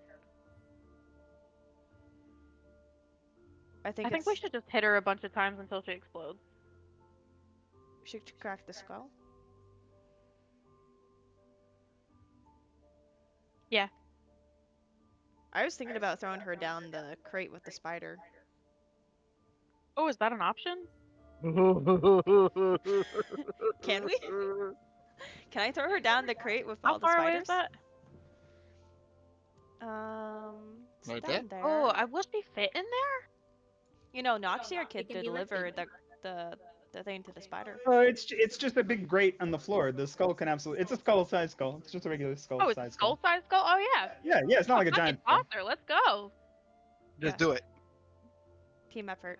Speaker 1: I think
Speaker 4: I think
Speaker 1: it's
Speaker 4: we should just hit her a bunch of times until she explodes.
Speaker 1: we should crack the skull.
Speaker 4: Yeah.
Speaker 1: I was thinking about throwing her down the crate with the spider.
Speaker 4: Oh, is that an option?
Speaker 1: Can we? Can I throw her down the crate with
Speaker 4: How
Speaker 1: all the
Speaker 4: far away is
Speaker 1: spiders?
Speaker 4: that?
Speaker 1: It's
Speaker 3: Right there?
Speaker 1: down there.
Speaker 4: Oh, I will she fit in there?
Speaker 1: You know, Noxie, our
Speaker 5: They
Speaker 1: kid,
Speaker 5: can be lifted.
Speaker 1: delivered the thing to the spider.
Speaker 2: It's just a big grate on the floor. The skull can absolutely. It's a skull-sized skull. It's just a regular
Speaker 4: Oh, it's a
Speaker 2: skull-sized skull.
Speaker 4: skull-sized skull? Oh, yeah.
Speaker 2: Yeah. It's not like a
Speaker 4: Fucking
Speaker 2: giant skull.
Speaker 4: toss her. Let's go.
Speaker 3: Just
Speaker 1: Yeah.
Speaker 3: do it.
Speaker 1: Team effort.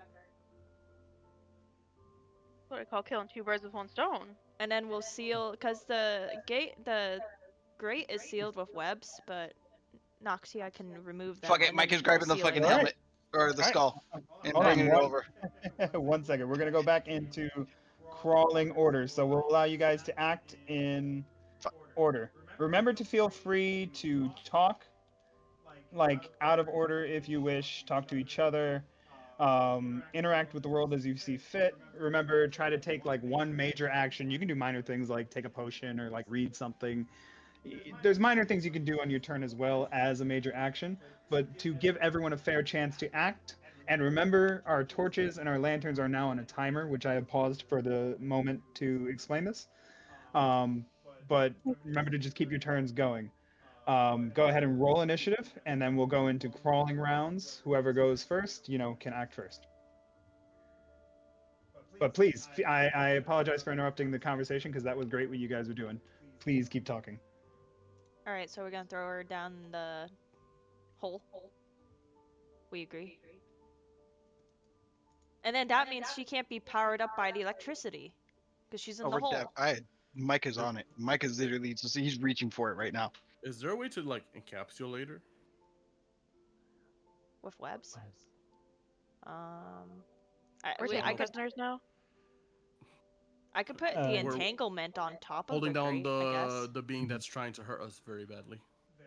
Speaker 4: That's what I call killing 2 birds with 1 stone.
Speaker 1: And then we'll seal, because the grate is sealed with webs, but Noxie, I can remove them.
Speaker 3: Fuck it.
Speaker 1: and
Speaker 3: Mike
Speaker 1: then
Speaker 3: is grabbing the
Speaker 1: we'll seal
Speaker 3: fucking
Speaker 1: it.
Speaker 2: Alright.
Speaker 3: helmet or the
Speaker 2: Alright.
Speaker 3: skull and
Speaker 2: Hold
Speaker 3: bringing
Speaker 2: on,
Speaker 3: it over.
Speaker 2: 1 second. We're gonna go back into crawling order. So we'll allow you guys to act in order. Remember to feel free to talk, like out of order if you wish. Talk to each other. Interact with the world as you see fit. Remember, try to take like one major action. You can do minor things like take a potion or like read something. There's minor things you can do on your turn as well as a major action, but to give everyone a fair chance to act. And remember, our torches and our lanterns are now on a timer, which I have paused for the moment to explain this. But remember to just keep your turns going. Go ahead and roll initiative, and then we'll go into crawling rounds. Whoever goes first, can act first. But please, I apologize for interrupting the conversation because that was great what you guys were doing. Please keep talking.
Speaker 1: Alright, so we're gonna throw her down the hole. We agree. And then that means she can't be powered up by the electricity, because she's in
Speaker 3: Oh,
Speaker 1: the hole.
Speaker 3: Mike is on it. Mike is literally he's reaching for it right now.
Speaker 7: Is there a way to like encapsulate her?
Speaker 1: With webs.
Speaker 4: We're
Speaker 1: I
Speaker 4: taking
Speaker 1: could
Speaker 4: prisoners now.
Speaker 1: I could put the
Speaker 2: We're
Speaker 1: entanglement on top of
Speaker 7: Holding
Speaker 1: the
Speaker 7: down
Speaker 1: crate, I guess.
Speaker 7: the being that's trying to hurt us very badly.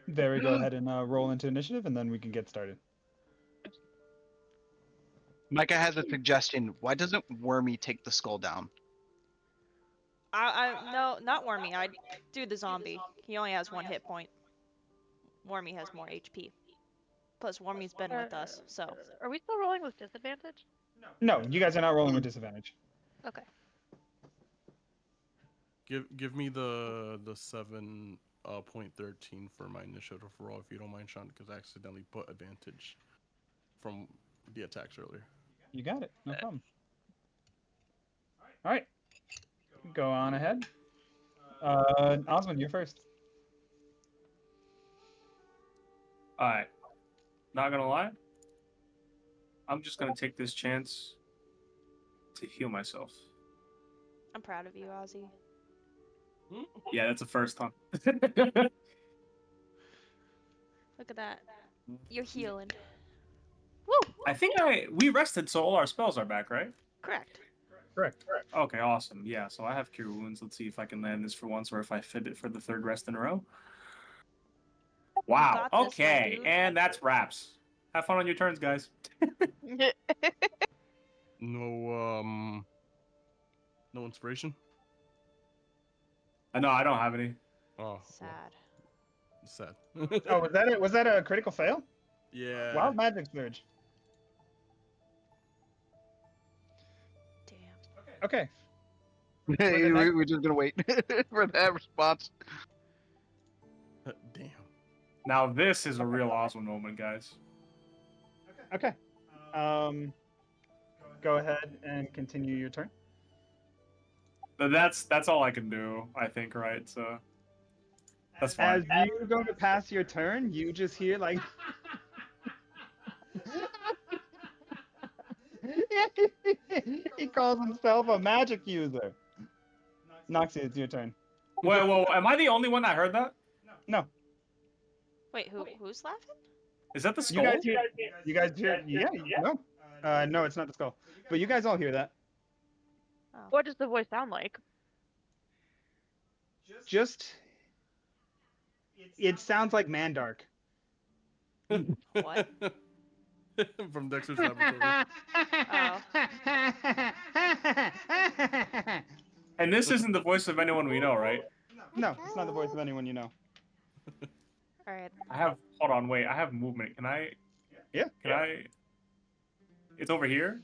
Speaker 2: There we go ahead and roll into initiative, and then we can get started.
Speaker 3: Micah has a suggestion. Why doesn't Wormy take the skull down?
Speaker 1: No, not Wormy. I'd do the zombie. He only has 1 hit point. Wormy has more HP. Plus, Wormy's been with us, so.
Speaker 4: Are we still rolling with disadvantage?
Speaker 2: No, you guys are not rolling with disadvantage.
Speaker 4: Okay.
Speaker 7: Give me the 7.13 for my initiative roll if you don't mind, Sean, because I accidentally put advantage from the attacks earlier.
Speaker 2: You got it. No problem. All right. Go on ahead. Osmond, you're first.
Speaker 6: Alright. Not gonna lie. I'm just gonna take this chance to heal myself.
Speaker 1: I'm proud of you, Ozzy.
Speaker 6: Yeah, that's the first time.
Speaker 1: Look at that. You're healing. Woo!
Speaker 6: I think we rested, so all our spells are back, right?
Speaker 1: Correct.
Speaker 2: Correct.
Speaker 6: Okay, awesome. Yeah, so I have Cure Wounds. Let's see if I can land this for once, or if I fit it for the third rest in a row. Wow.
Speaker 1: got this, my
Speaker 6: Okay,
Speaker 1: dude.
Speaker 6: and that's wraps. Have fun on your turns, guys.
Speaker 7: No no inspiration.
Speaker 6: No, I don't have any.
Speaker 7: Oh,
Speaker 1: Sad.
Speaker 7: sad.
Speaker 2: Oh, was that it? Was that a critical fail?
Speaker 7: Yeah.
Speaker 2: Wild Magic Surge.
Speaker 1: Damn.
Speaker 2: Okay.
Speaker 3: Hey,
Speaker 2: next-
Speaker 3: we're just gonna wait for that response.
Speaker 7: Damn.
Speaker 6: Now this is a real awesome moment, guys.
Speaker 2: Okay. Go ahead and continue your turn.
Speaker 6: But that's all I can do, I think, right? So that's
Speaker 2: As
Speaker 6: fine.
Speaker 2: you go to pass your turn, you just hear like. He calls himself a magic user. Noxie, it's your turn.
Speaker 6: Whoa, am I the only one that heard that?
Speaker 2: No,
Speaker 1: Wait, who's laughing?
Speaker 6: Is that the
Speaker 2: you
Speaker 6: skull?
Speaker 2: guys hear. You guys hear? Yeah, no. No, it's not the skull. But you guys all hear that.
Speaker 4: What does the voice sound like?
Speaker 2: Just. It sounds like Mandark.
Speaker 1: What?
Speaker 7: From Dexter's Laboratory.
Speaker 1: Oh.
Speaker 6: And this isn't the voice of anyone we know, right?
Speaker 2: No, it's not the voice of anyone you know.
Speaker 1: All right.
Speaker 6: Hold on, wait. I have movement. Can I?
Speaker 2: Yeah.
Speaker 6: Can I? It's over here.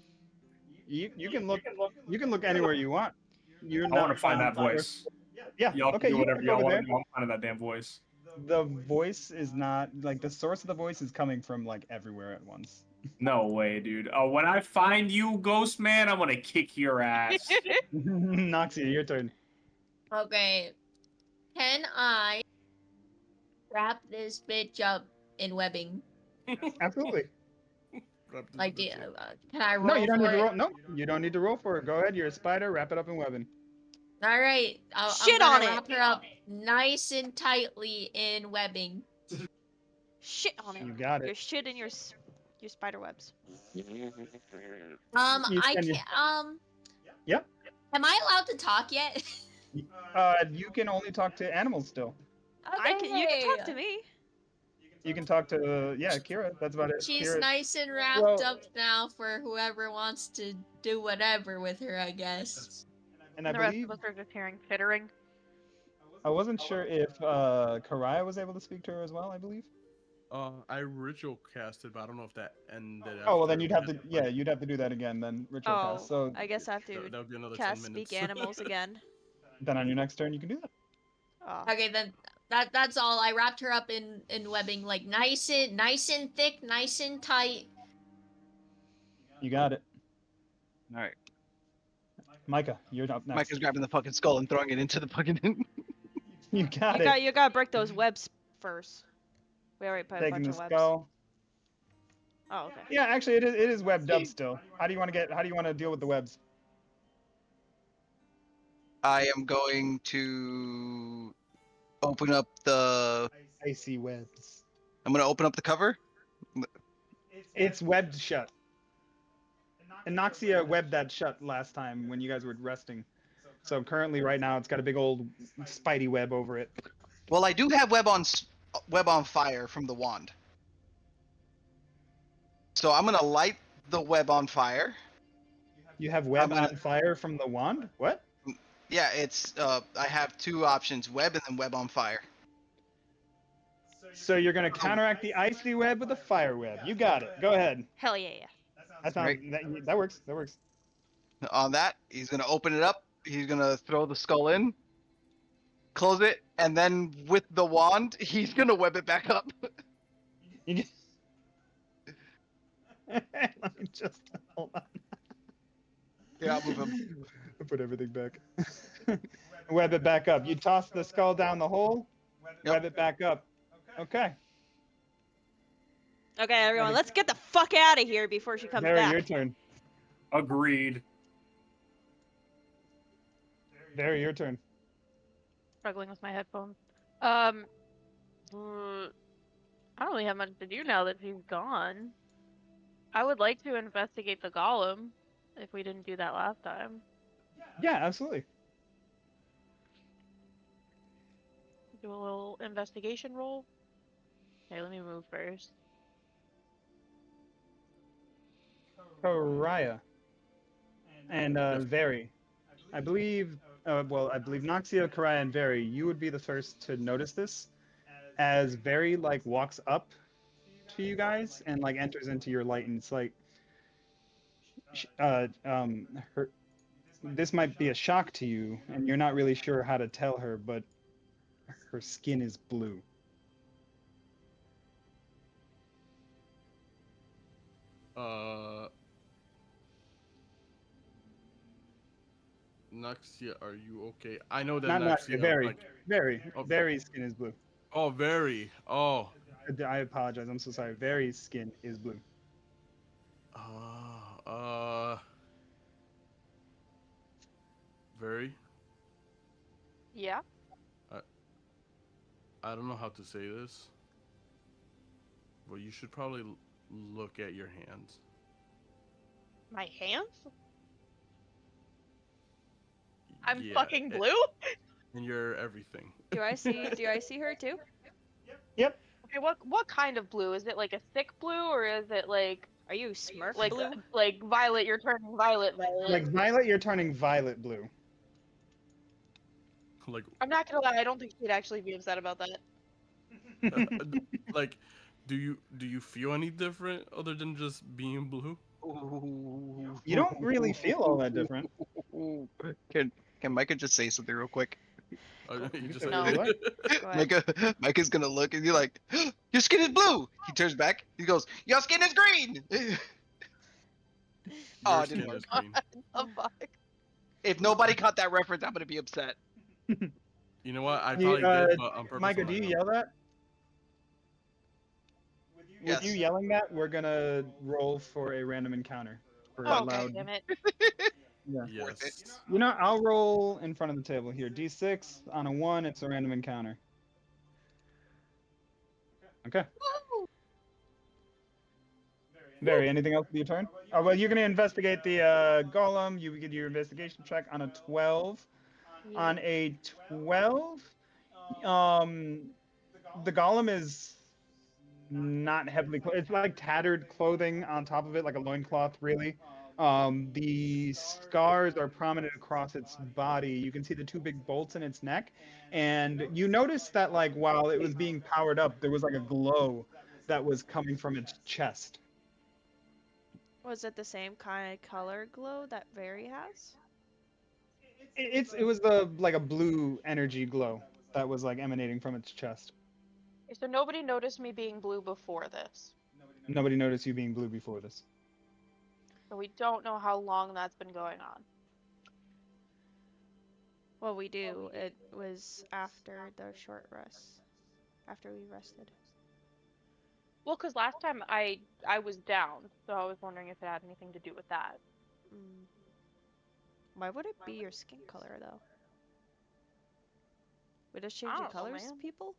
Speaker 2: You can look anywhere you want. You're
Speaker 6: I
Speaker 2: not
Speaker 6: want to find that
Speaker 2: bound by-
Speaker 6: voice.
Speaker 2: Yeah.
Speaker 6: Y'all
Speaker 2: Okay.
Speaker 6: can do
Speaker 2: You
Speaker 6: whatever
Speaker 2: can
Speaker 6: y'all
Speaker 2: over
Speaker 6: want
Speaker 2: there.
Speaker 6: to do. I'm finding that damn voice.
Speaker 2: The voice is not like the source of the voice is coming from like everywhere at once.
Speaker 6: No way, dude. Oh, when I find you, Ghost Man, I'm gonna kick your ass.
Speaker 2: Noxia, your turn.
Speaker 5: Okay. Can I wrap this bitch up in webbing?
Speaker 2: Absolutely.
Speaker 5: Like, can I roll
Speaker 2: No, you don't need
Speaker 5: for
Speaker 2: to
Speaker 5: it?
Speaker 2: roll. No, you don't need to roll for it. Go ahead. You're a spider. Wrap it up in webbing.
Speaker 5: All right. I'm
Speaker 1: Shit
Speaker 5: gonna
Speaker 1: on it.
Speaker 5: wrap her up nice and tightly in webbing.
Speaker 1: Shit on it.
Speaker 2: You got it.
Speaker 1: Your shit and your spider webs.
Speaker 2: You
Speaker 5: I
Speaker 2: spend your-
Speaker 5: can't.
Speaker 2: Yep.
Speaker 5: Am I allowed to talk yet?
Speaker 2: You can only talk to animals still.
Speaker 1: You can talk to me.
Speaker 2: You can talk to Kira. That's about it.
Speaker 5: She's
Speaker 2: Kira,
Speaker 5: nice and wrapped
Speaker 2: Well-
Speaker 5: up now for whoever wants to do whatever with her, I guess.
Speaker 2: and I
Speaker 4: The rest
Speaker 2: believe
Speaker 4: of us are just hearing tittering.
Speaker 2: I wasn't sure if Karaya was able to speak to her as well. I believe.
Speaker 7: I ritual casted, but I don't know if that ended.
Speaker 2: Oh well, then
Speaker 7: after
Speaker 2: you'd have to do that again then. Ritual
Speaker 1: Oh,
Speaker 2: cast. So
Speaker 1: I guess I have to
Speaker 7: that would be another
Speaker 1: cast
Speaker 7: 10 minutes.
Speaker 1: speak animals again.
Speaker 2: then on your next turn you can do that.
Speaker 1: Oh.
Speaker 5: Okay, then that's all. I wrapped her up in webbing, like nice and thick, nice and tight.
Speaker 2: You got it.
Speaker 3: All right.
Speaker 2: Micah, you're up next.
Speaker 3: Mike is grabbing the fucking skull and throwing it into the fucking.
Speaker 2: You got it.
Speaker 1: You gotta break those webs first. We already put a
Speaker 2: Taking
Speaker 1: bunch
Speaker 2: the
Speaker 1: of webs.
Speaker 2: skull.
Speaker 1: Oh, okay.
Speaker 2: Yeah, actually, it is webbed up still. How do you want to deal with the webs?
Speaker 3: I am going to open up the.
Speaker 2: Icy webs.
Speaker 3: I'm gonna open up the cover.
Speaker 2: It's webbed shut. Anoxia webbed that shut last time when you guys were resting. So currently, right now, it's got a big old spidey web over it.
Speaker 3: Well, I do have web on fire from the wand. So I'm gonna light the web on fire.
Speaker 2: You have web
Speaker 3: I'm gonna-
Speaker 2: on fire from the wand? What?
Speaker 3: Yeah, it's I have two options: web and then web on fire.
Speaker 2: So you're gonna counteract the icy web with a fire web. You got it. Go ahead.
Speaker 1: Hell yeah.
Speaker 2: That sounds,
Speaker 3: Right.
Speaker 2: that works. That works.
Speaker 3: On that, he's gonna open it up. He's gonna throw the skull in, close it, and then with the wand, he's gonna web it back up.
Speaker 2: You get- Let me just hold on.
Speaker 3: Yeah, I'll move him.
Speaker 2: Put everything back. Web it back up. You toss the skull down the hole.
Speaker 3: Yep.
Speaker 2: Web it back up. Okay.
Speaker 1: Okay, everyone,
Speaker 2: Any-
Speaker 1: let's get the fuck out of here before she comes
Speaker 2: Very, your
Speaker 1: back.
Speaker 2: turn.
Speaker 6: Agreed.
Speaker 2: Very, your turn.
Speaker 4: Struggling with my headphones. Um, I don't really have much to do now that she's gone. I would like to investigate the golem if we didn't do that last time.
Speaker 2: Yeah, absolutely.
Speaker 4: Do a little investigation roll. Okay, let me move first.
Speaker 2: Koraya and
Speaker 7: Yes.
Speaker 2: Very. I believe, I believe Noxia, Koraya, and Very, you would be the first to notice this, as Very like walks up to you guys and like enters into your light, and it's like, her. This might be a shock to you, and you're not really sure how to tell her, but her skin is blue.
Speaker 7: Uh, Naxia, are you okay? I know that
Speaker 2: Not Noxia,
Speaker 7: Naxia,
Speaker 2: Very,
Speaker 7: like,
Speaker 2: Very,
Speaker 7: oh,
Speaker 2: Very's skin is blue.
Speaker 7: oh, very, oh,
Speaker 2: I apologize. I'm so sorry. Very's skin is blue.
Speaker 7: uh, uh, very.
Speaker 4: Yeah.
Speaker 7: I, I don't know how to say this, but you should probably look at your hands.
Speaker 4: My hands? I'm
Speaker 7: Yeah,
Speaker 4: fucking blue?
Speaker 7: and your everything.
Speaker 1: Do I see? Do I see her too?
Speaker 2: Yep.
Speaker 4: Okay, what kind of blue? Is it like a thick blue or is it like
Speaker 1: Are you Smurf
Speaker 4: like
Speaker 1: blue?
Speaker 4: like violet, you're turning violet violet?
Speaker 2: Like violet, you're turning violet blue.
Speaker 7: Like,
Speaker 4: I'm not gonna lie, I don't think she'd actually be upset about that.
Speaker 7: like, do you feel any different other than just being blue?
Speaker 2: You don't really feel all that different.
Speaker 3: Can can Micah just say something real quick?
Speaker 7: You
Speaker 2: You
Speaker 7: just
Speaker 2: say
Speaker 7: like,
Speaker 2: what you
Speaker 4: No.
Speaker 2: like.
Speaker 1: Go ahead.
Speaker 3: Micah's gonna look and you're like, your skin is blue. He turns back. He goes, your skin is green. Oh,
Speaker 7: your
Speaker 3: it didn't
Speaker 7: skin
Speaker 3: work.
Speaker 7: is green.
Speaker 4: The fuck?
Speaker 3: If nobody caught that reference, I'm gonna be upset.
Speaker 7: You know what? I
Speaker 2: You,
Speaker 7: probably did, but on purpose.
Speaker 2: Micah,
Speaker 7: I'm
Speaker 2: do
Speaker 7: not
Speaker 2: you
Speaker 7: gonna.
Speaker 2: yell that? With you
Speaker 3: Yes.
Speaker 2: yelling that, we're gonna roll for a random encounter for
Speaker 4: Oh,
Speaker 3: Okay.
Speaker 4: god
Speaker 2: loud.
Speaker 4: damn it.
Speaker 2: Yeah.
Speaker 3: Worth it.
Speaker 7: Yes.
Speaker 2: You know, I'll roll in front of the table here. D6 on a 1, it's a random encounter. Okay. Very, anything else with your turn? Oh, well, you're going to investigate the golem. You get your investigation check on a 12. On a 12, um, the golem is not heavily it's like tattered clothing on top of it, like a loincloth, really. The scars are prominent across its body. You can see the two big bolts in its neck, and you notice that like while it was being powered up, there was like a glow that was coming from its chest.
Speaker 1: Was it the same kind of color glow that Very has?
Speaker 2: It was the like a blue energy glow that was like emanating from its chest.
Speaker 4: Okay, so nobody noticed me being blue before this.
Speaker 2: Nobody noticed you being blue before this.
Speaker 4: So we don't know how long that's been going on.
Speaker 1: Well, we do. It was after the short rest. After we rested.
Speaker 4: Well, because last time I was down, so I was wondering if it had anything to do with that.
Speaker 1: Mm. Why would it be your skin color though? Would it change
Speaker 4: I
Speaker 1: the
Speaker 4: don't know,
Speaker 1: colors,
Speaker 4: man.
Speaker 1: people?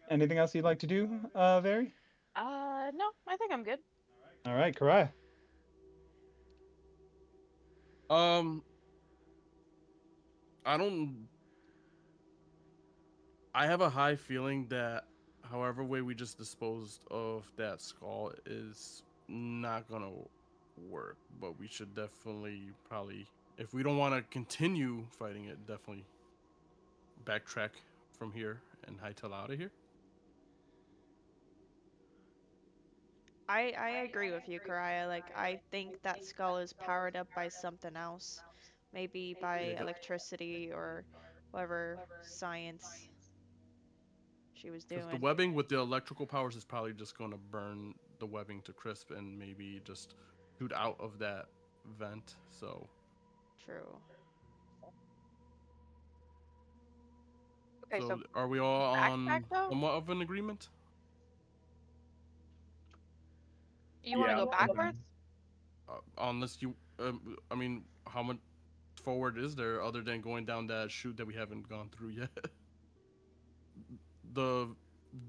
Speaker 2: Anything else you'd like to do, Very?
Speaker 4: No, I think I'm good.
Speaker 2: All right, Karai.
Speaker 7: Um, I don't. I have a high feeling that however way we just disposed of that skull is not gonna work. But we should definitely probably, if we don't want to continue fighting it, definitely backtrack from here and hightail out of here.
Speaker 1: I agree with you, Karaya. Like I think that skull is powered up by something else. maybe by
Speaker 7: Yeah,
Speaker 1: electricity or whatever science she was
Speaker 7: because the
Speaker 1: doing.
Speaker 7: webbing with the electrical powers is probably just going to burn the webbing to crisp and maybe just shoot out of that vent. So,
Speaker 1: True.
Speaker 4: Okay, so
Speaker 7: are we all
Speaker 4: backpack
Speaker 7: on
Speaker 4: though?
Speaker 7: somewhat of an agreement?
Speaker 4: You want to
Speaker 2: Yeah.
Speaker 4: go backwards?
Speaker 7: Unless you, I mean, how much forward is there other than going down that chute that we haven't gone through yet? The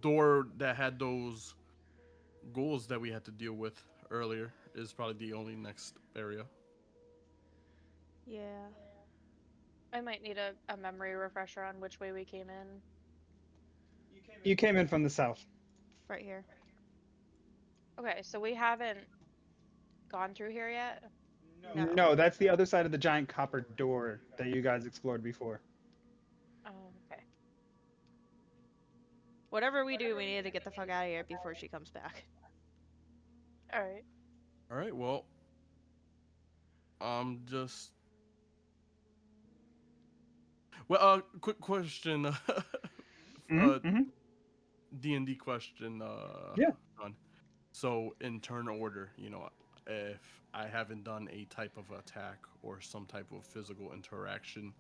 Speaker 7: door that had those ghouls that we had to deal with earlier is probably the only next area.
Speaker 1: Yeah.
Speaker 4: I might need a memory refresher on which way we came in.
Speaker 2: You came in from the south.
Speaker 1: Right here.
Speaker 4: Okay, so we haven't gone through here yet.
Speaker 1: No.
Speaker 2: No, that's the other side of the giant copper door that you guys explored before.
Speaker 4: Oh, okay.
Speaker 1: Whatever we do, we need to get the fuck out of here before she comes back.
Speaker 4: All right.
Speaker 7: All right, well, just quick question, uh,
Speaker 2: Mm-hmm.
Speaker 7: D&D question,
Speaker 2: Yeah.
Speaker 7: John. So in turn order, if I haven't done a type of attack or some type of physical interaction,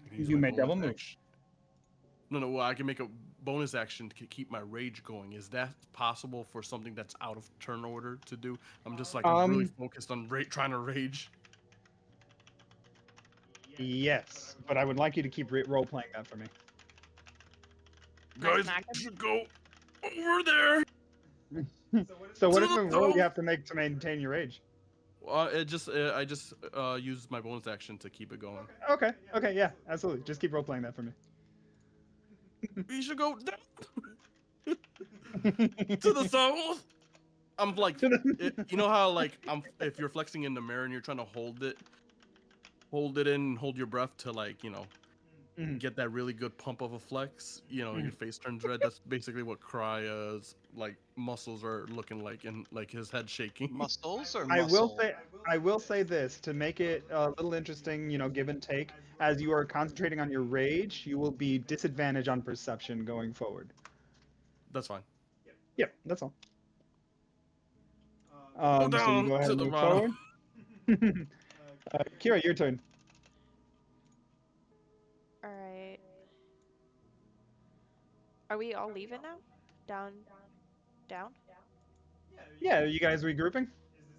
Speaker 7: I can use
Speaker 2: You
Speaker 7: my
Speaker 2: may
Speaker 7: bonus
Speaker 2: double move.
Speaker 7: action. No. Well, I can make a bonus action to keep my rage going. Is that possible for something that's out of turn order to do? I'm just like really
Speaker 2: Um,
Speaker 7: focused on trying to rage.
Speaker 2: yes, but I would like you to keep role playing that for me.
Speaker 4: Can I
Speaker 7: Guys,
Speaker 4: smack him?
Speaker 7: should go over there
Speaker 2: So
Speaker 7: to
Speaker 2: what is
Speaker 7: the
Speaker 2: the roll you
Speaker 7: top.
Speaker 2: have to make to maintain your rage?
Speaker 7: I just used my bonus action to keep it going.
Speaker 2: Okay. Okay. Yeah. Absolutely. Just keep role playing that for me.
Speaker 7: We should go down to the south. I'm like,
Speaker 2: To the-
Speaker 7: you know how like if you're flexing in the mirror and you're trying to hold it in, hold your breath to like
Speaker 2: Mhm.
Speaker 7: get that really good pump of a flex. Your
Speaker 2: Mhm.
Speaker 7: face turns red. That's basically what Krya's like muscles are looking like, and like his head shaking.
Speaker 3: Muscles or
Speaker 2: I will
Speaker 3: muscle?
Speaker 2: say I will say this to make it a little interesting, give and take. As you are concentrating on your rage, you will be disadvantaged on perception going forward.
Speaker 7: That's fine.
Speaker 2: Yep, that's all.
Speaker 7: Go
Speaker 2: So you
Speaker 7: down
Speaker 2: go ahead
Speaker 7: to
Speaker 2: and
Speaker 7: the
Speaker 2: move
Speaker 7: bottom.
Speaker 2: forward. Kira, your turn.
Speaker 1: All right. Are we all leaving now? Down, down?
Speaker 2: Yeah, are you guys regrouping?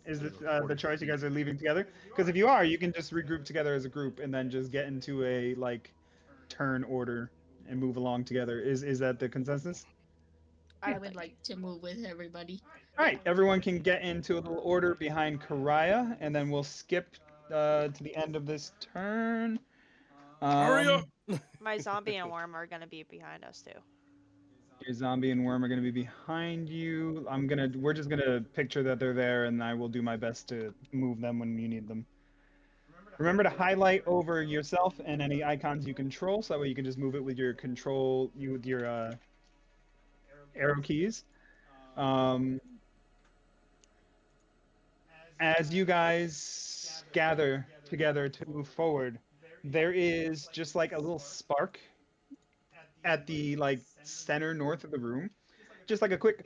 Speaker 2: Is
Speaker 7: Yeah,
Speaker 2: this
Speaker 7: the
Speaker 2: the
Speaker 7: 40
Speaker 2: choice you
Speaker 7: feet.
Speaker 2: guys are leaving together? Because if you are, you can just regroup together as a group and then just get into a turn order and move along together. Is that the consensus?
Speaker 1: I
Speaker 5: I
Speaker 1: would
Speaker 5: would
Speaker 1: like.
Speaker 5: like to move with everybody.
Speaker 2: All right, everyone can get into a little order behind Karaya, and then we'll skip to the end of this turn.
Speaker 7: Hurry up!
Speaker 1: My zombie and worm are gonna be behind us too.
Speaker 2: Your zombie and worm are going to be behind you. We're just gonna picture that they're there, and I will do my best to move them when you need them. Remember to highlight over yourself and any icons you control, so that way you can just move it with your arrow keys. Um, as you guys gather together to move forward, there is just like a little spark at the center north of the room, just like a quick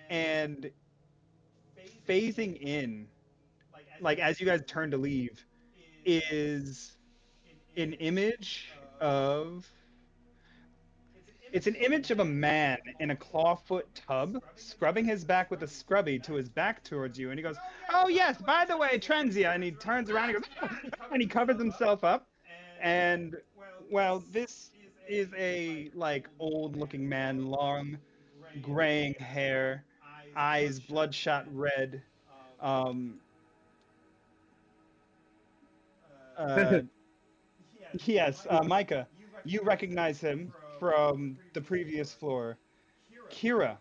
Speaker 2: and phasing in, like as you guys turn to leave, is an image of it's an image of a man in a clawfoot tub scrubbing his back with a scrubby to his back towards you, and he goes, "Oh yes, by the way, Trenzia," and he turns around and goes, and he covers himself up, and well, this is a old looking man, long graying hair, eyes bloodshot red. Um, uh, yes, Micah, you recognize him from the previous floor. Kira,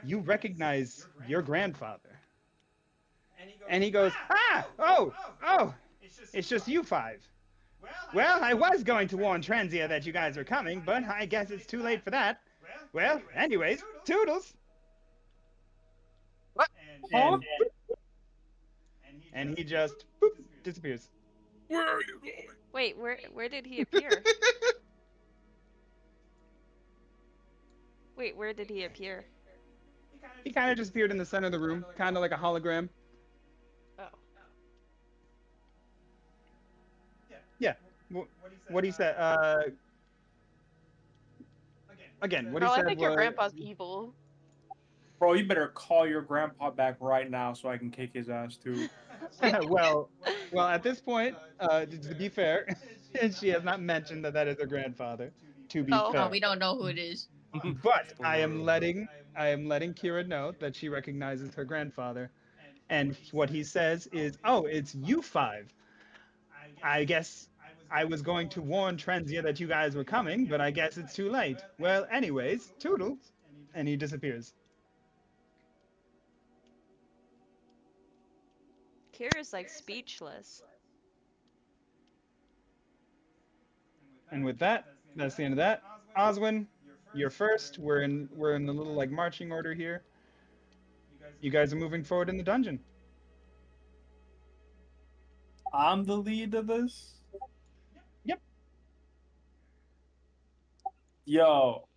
Speaker 2: you recognize your grandfather. And he goes, oh, it's just you five. Well, I was going to warn Transia that you guys are coming, but I guess it's too late for that. Well, anyways, toodles.
Speaker 3: What? Huh?
Speaker 2: And and he just boop, disappears.
Speaker 6: Where are you going?
Speaker 1: Wait, where did he appear? Wait, where did he appear?
Speaker 2: He kind of just appeared in the center of the room, kind of like a hologram.
Speaker 4: Oh.
Speaker 2: Yeah. What he said. Again, what he
Speaker 4: Girl, I
Speaker 2: said
Speaker 4: think your
Speaker 2: was.
Speaker 4: grandpa's evil.
Speaker 6: Bro, you better call your grandpa back right now so I can kick his ass too.
Speaker 2: well, at this point, to be fair, she has not mentioned that that is her grandfather. To be
Speaker 4: Oh.
Speaker 5: Oh,
Speaker 2: fair,
Speaker 5: we don't know who it is.
Speaker 2: but I am letting Kira know that she recognizes her grandfather, and what he says is, "Oh, it's you five. I guess I was going to warn Trenzia that you guys were coming, but I guess it's too late. Well, anyways, toodles," and he disappears.
Speaker 1: Kira's like speechless.
Speaker 2: And with that, that's the end of that. Oswin, you're first. We're in the little like marching order here. You guys are moving forward in the dungeon.
Speaker 6: I'm the lead of this?
Speaker 2: Yep.
Speaker 6: Yo,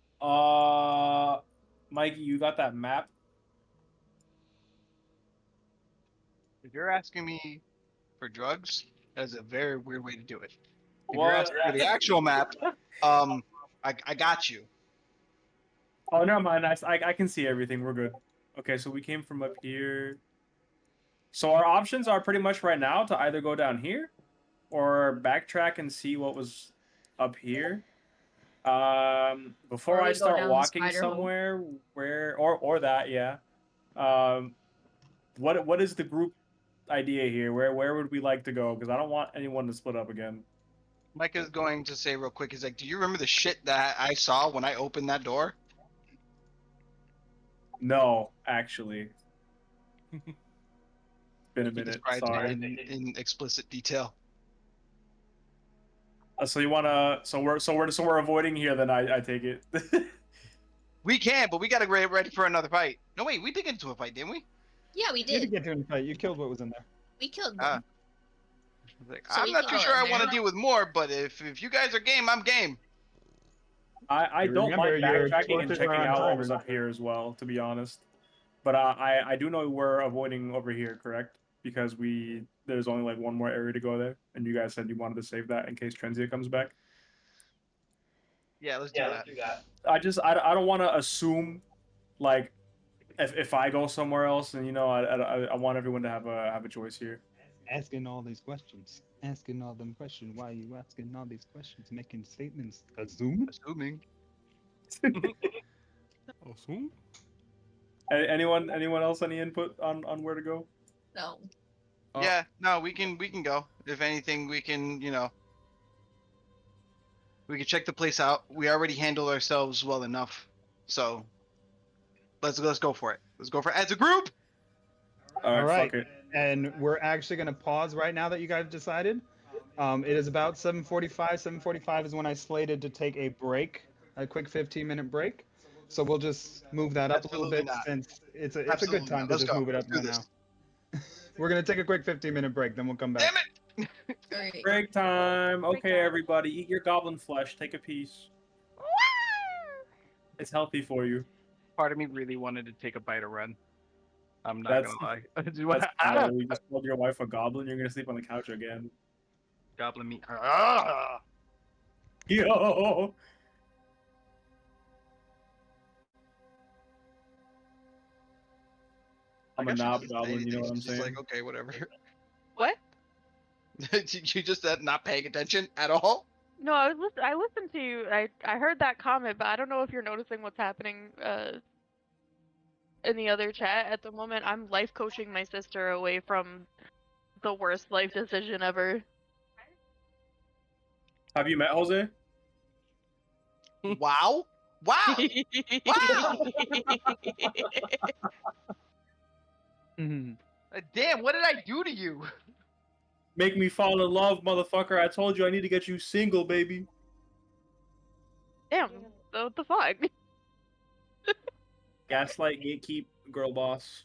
Speaker 6: Mikey, you got that map?
Speaker 3: If you're asking me for drugs, that's a very weird way to do it. If you're
Speaker 6: What?
Speaker 3: asking for the actual map, I got you.
Speaker 6: Oh, never mind. I can see everything. We're good. Okay, so we came from up here. So our options are pretty much right now to either go down here or backtrack and see what was up here. Before
Speaker 5: Or
Speaker 6: I
Speaker 5: we go
Speaker 6: start
Speaker 5: down the
Speaker 6: walking
Speaker 5: spider hole.
Speaker 6: somewhere, where or that, yeah. What is the group idea here? Where would we like to go? Because I don't want anyone to split up again.
Speaker 3: Mike is going to say real quick, he's like, do you remember the shit that I saw when I opened that door?
Speaker 6: No, actually, been a
Speaker 3: He
Speaker 6: minute.
Speaker 3: describes it
Speaker 6: Sorry.
Speaker 3: in explicit detail.
Speaker 6: So you wanna? So we're avoiding here. Then I take it.
Speaker 3: We can, but we gotta get ready for another fight. No, wait, we did get into a fight, didn't we?
Speaker 5: Yeah, we
Speaker 2: You did
Speaker 5: did.
Speaker 2: get to a fight. You killed what was in there.
Speaker 5: We killed
Speaker 3: Ah.
Speaker 5: them.
Speaker 3: Like,
Speaker 5: So
Speaker 3: I'm
Speaker 5: we
Speaker 3: not
Speaker 5: can
Speaker 3: too
Speaker 5: go
Speaker 3: sure
Speaker 5: in
Speaker 3: I want to
Speaker 5: there.
Speaker 3: deal with more, but if you guys are game, I'm game.
Speaker 6: I don't
Speaker 2: Remember,
Speaker 6: mind
Speaker 2: your
Speaker 6: backtracking and
Speaker 2: torches are
Speaker 6: checking
Speaker 2: on
Speaker 6: out what
Speaker 2: timers.
Speaker 6: was up here as well. To be honest, but I do know we're avoiding over here, correct? Because there's only like one more area to go there, and you guys said you wanted to save that in case Trenzia comes back.
Speaker 3: Yeah, let's do that.
Speaker 6: I don't want to assume like if I go somewhere else, and I want everyone to have a choice here.
Speaker 2: Asking all these questions. Asking all them questions. Why are you asking all these questions? Making statements. Assuming?
Speaker 3: Assuming.
Speaker 7: Assume?
Speaker 6: Anyone else any input on where to go?
Speaker 5: No.
Speaker 3: Yeah, no, we can go. If anything, we can, we can check the place out. We already handled ourselves well enough, so let's go for it. Let's go for it as a group.
Speaker 6: All right, fuck it.
Speaker 2: And we're actually going to pause right now that you guys decided. It is about 7:45. 7:45 is when I slated to take a break, a quick 15-minute break. So we'll just move that up a little
Speaker 3: Absolutely
Speaker 2: bit
Speaker 3: not.
Speaker 2: since it's a
Speaker 3: Absolutely
Speaker 2: good time
Speaker 3: not.
Speaker 2: to
Speaker 3: Let's
Speaker 2: just
Speaker 3: go.
Speaker 2: move it up
Speaker 3: Let's do
Speaker 2: right
Speaker 3: this.
Speaker 2: now. We're going to take a quick 15-minute break, then we'll come back.
Speaker 3: Damn it!
Speaker 5: Alright.
Speaker 6: Break time.
Speaker 1: Break
Speaker 6: Okay,
Speaker 1: time.
Speaker 6: everybody, eat your goblin flesh. Take a piece. It's healthy for you.
Speaker 8: Part of me really wanted to take a bite of Ren. I'm not
Speaker 6: That's-
Speaker 8: gonna lie.
Speaker 6: That's foul. You just called your wife a goblin. You're gonna sleep on the couch again.
Speaker 8: Goblin meat.
Speaker 6: Yo. I'm a
Speaker 3: Like, I
Speaker 6: knob
Speaker 3: shouldn't say
Speaker 6: goblin. You
Speaker 3: anything.
Speaker 6: know what I'm
Speaker 3: She's just
Speaker 6: saying?
Speaker 3: like, okay, whatever.
Speaker 4: What?
Speaker 3: You just said not paying attention at all.
Speaker 4: No, I listened to you. I heard that comment, but I don't know if you're noticing what's happening in the other chat at the moment. I'm life coaching my sister away from the worst life decision ever.
Speaker 6: Have you met Jose?
Speaker 3: Wow! Wow! Wow! Damn! What did I do to you?
Speaker 6: Make me fall in love, motherfucker. I told you I need to get you single, baby.
Speaker 4: Damn, what the fuck?
Speaker 6: Gaslight, gatekeep, girl boss.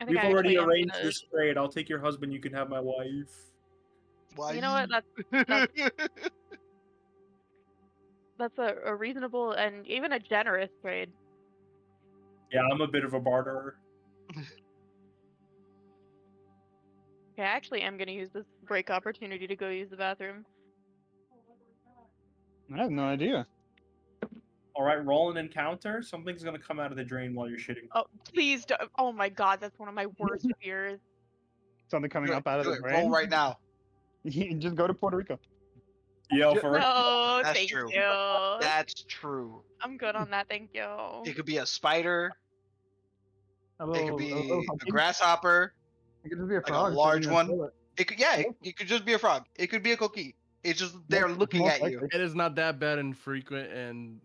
Speaker 4: I think
Speaker 6: We've
Speaker 4: I
Speaker 6: already
Speaker 4: actually am
Speaker 6: arranged
Speaker 4: gonna.
Speaker 6: this trade. I'll take your husband. You can have my wife.
Speaker 3: Why?
Speaker 4: You know what? That's a reasonable and even a generous trade.
Speaker 6: Yeah, I'm a bit of a barterer.
Speaker 4: Okay, I actually am gonna use this break opportunity to go use the bathroom.
Speaker 2: I have no idea.
Speaker 6: All right, roll an encounter. Something's gonna come out of the drain while you're shitting.
Speaker 4: Oh, please don't. Oh my god, that's one of my worst fears.
Speaker 2: Something coming
Speaker 3: Do
Speaker 2: up out of
Speaker 3: do
Speaker 2: the
Speaker 3: it. Roll
Speaker 2: brain.
Speaker 3: right now.
Speaker 2: Just go to Puerto Rico.
Speaker 6: Yo,
Speaker 3: Ju-
Speaker 6: for
Speaker 4: No,
Speaker 3: That's
Speaker 4: thank
Speaker 3: true.
Speaker 4: you.
Speaker 3: That's true.
Speaker 4: I'm good on that, thank you.
Speaker 3: It could be a spider.
Speaker 2: A
Speaker 3: It could
Speaker 2: little
Speaker 3: be a
Speaker 2: hunky.
Speaker 3: grasshopper,
Speaker 2: It could just be a
Speaker 3: like a
Speaker 2: frog sitting
Speaker 3: large
Speaker 2: in a
Speaker 3: one.
Speaker 2: toilet.
Speaker 3: It could, yeah, it could just be a frog. It could be a cookie. It's just they're looking
Speaker 2: Most
Speaker 3: at you.
Speaker 2: likely.
Speaker 7: It is not that bad and frequent, and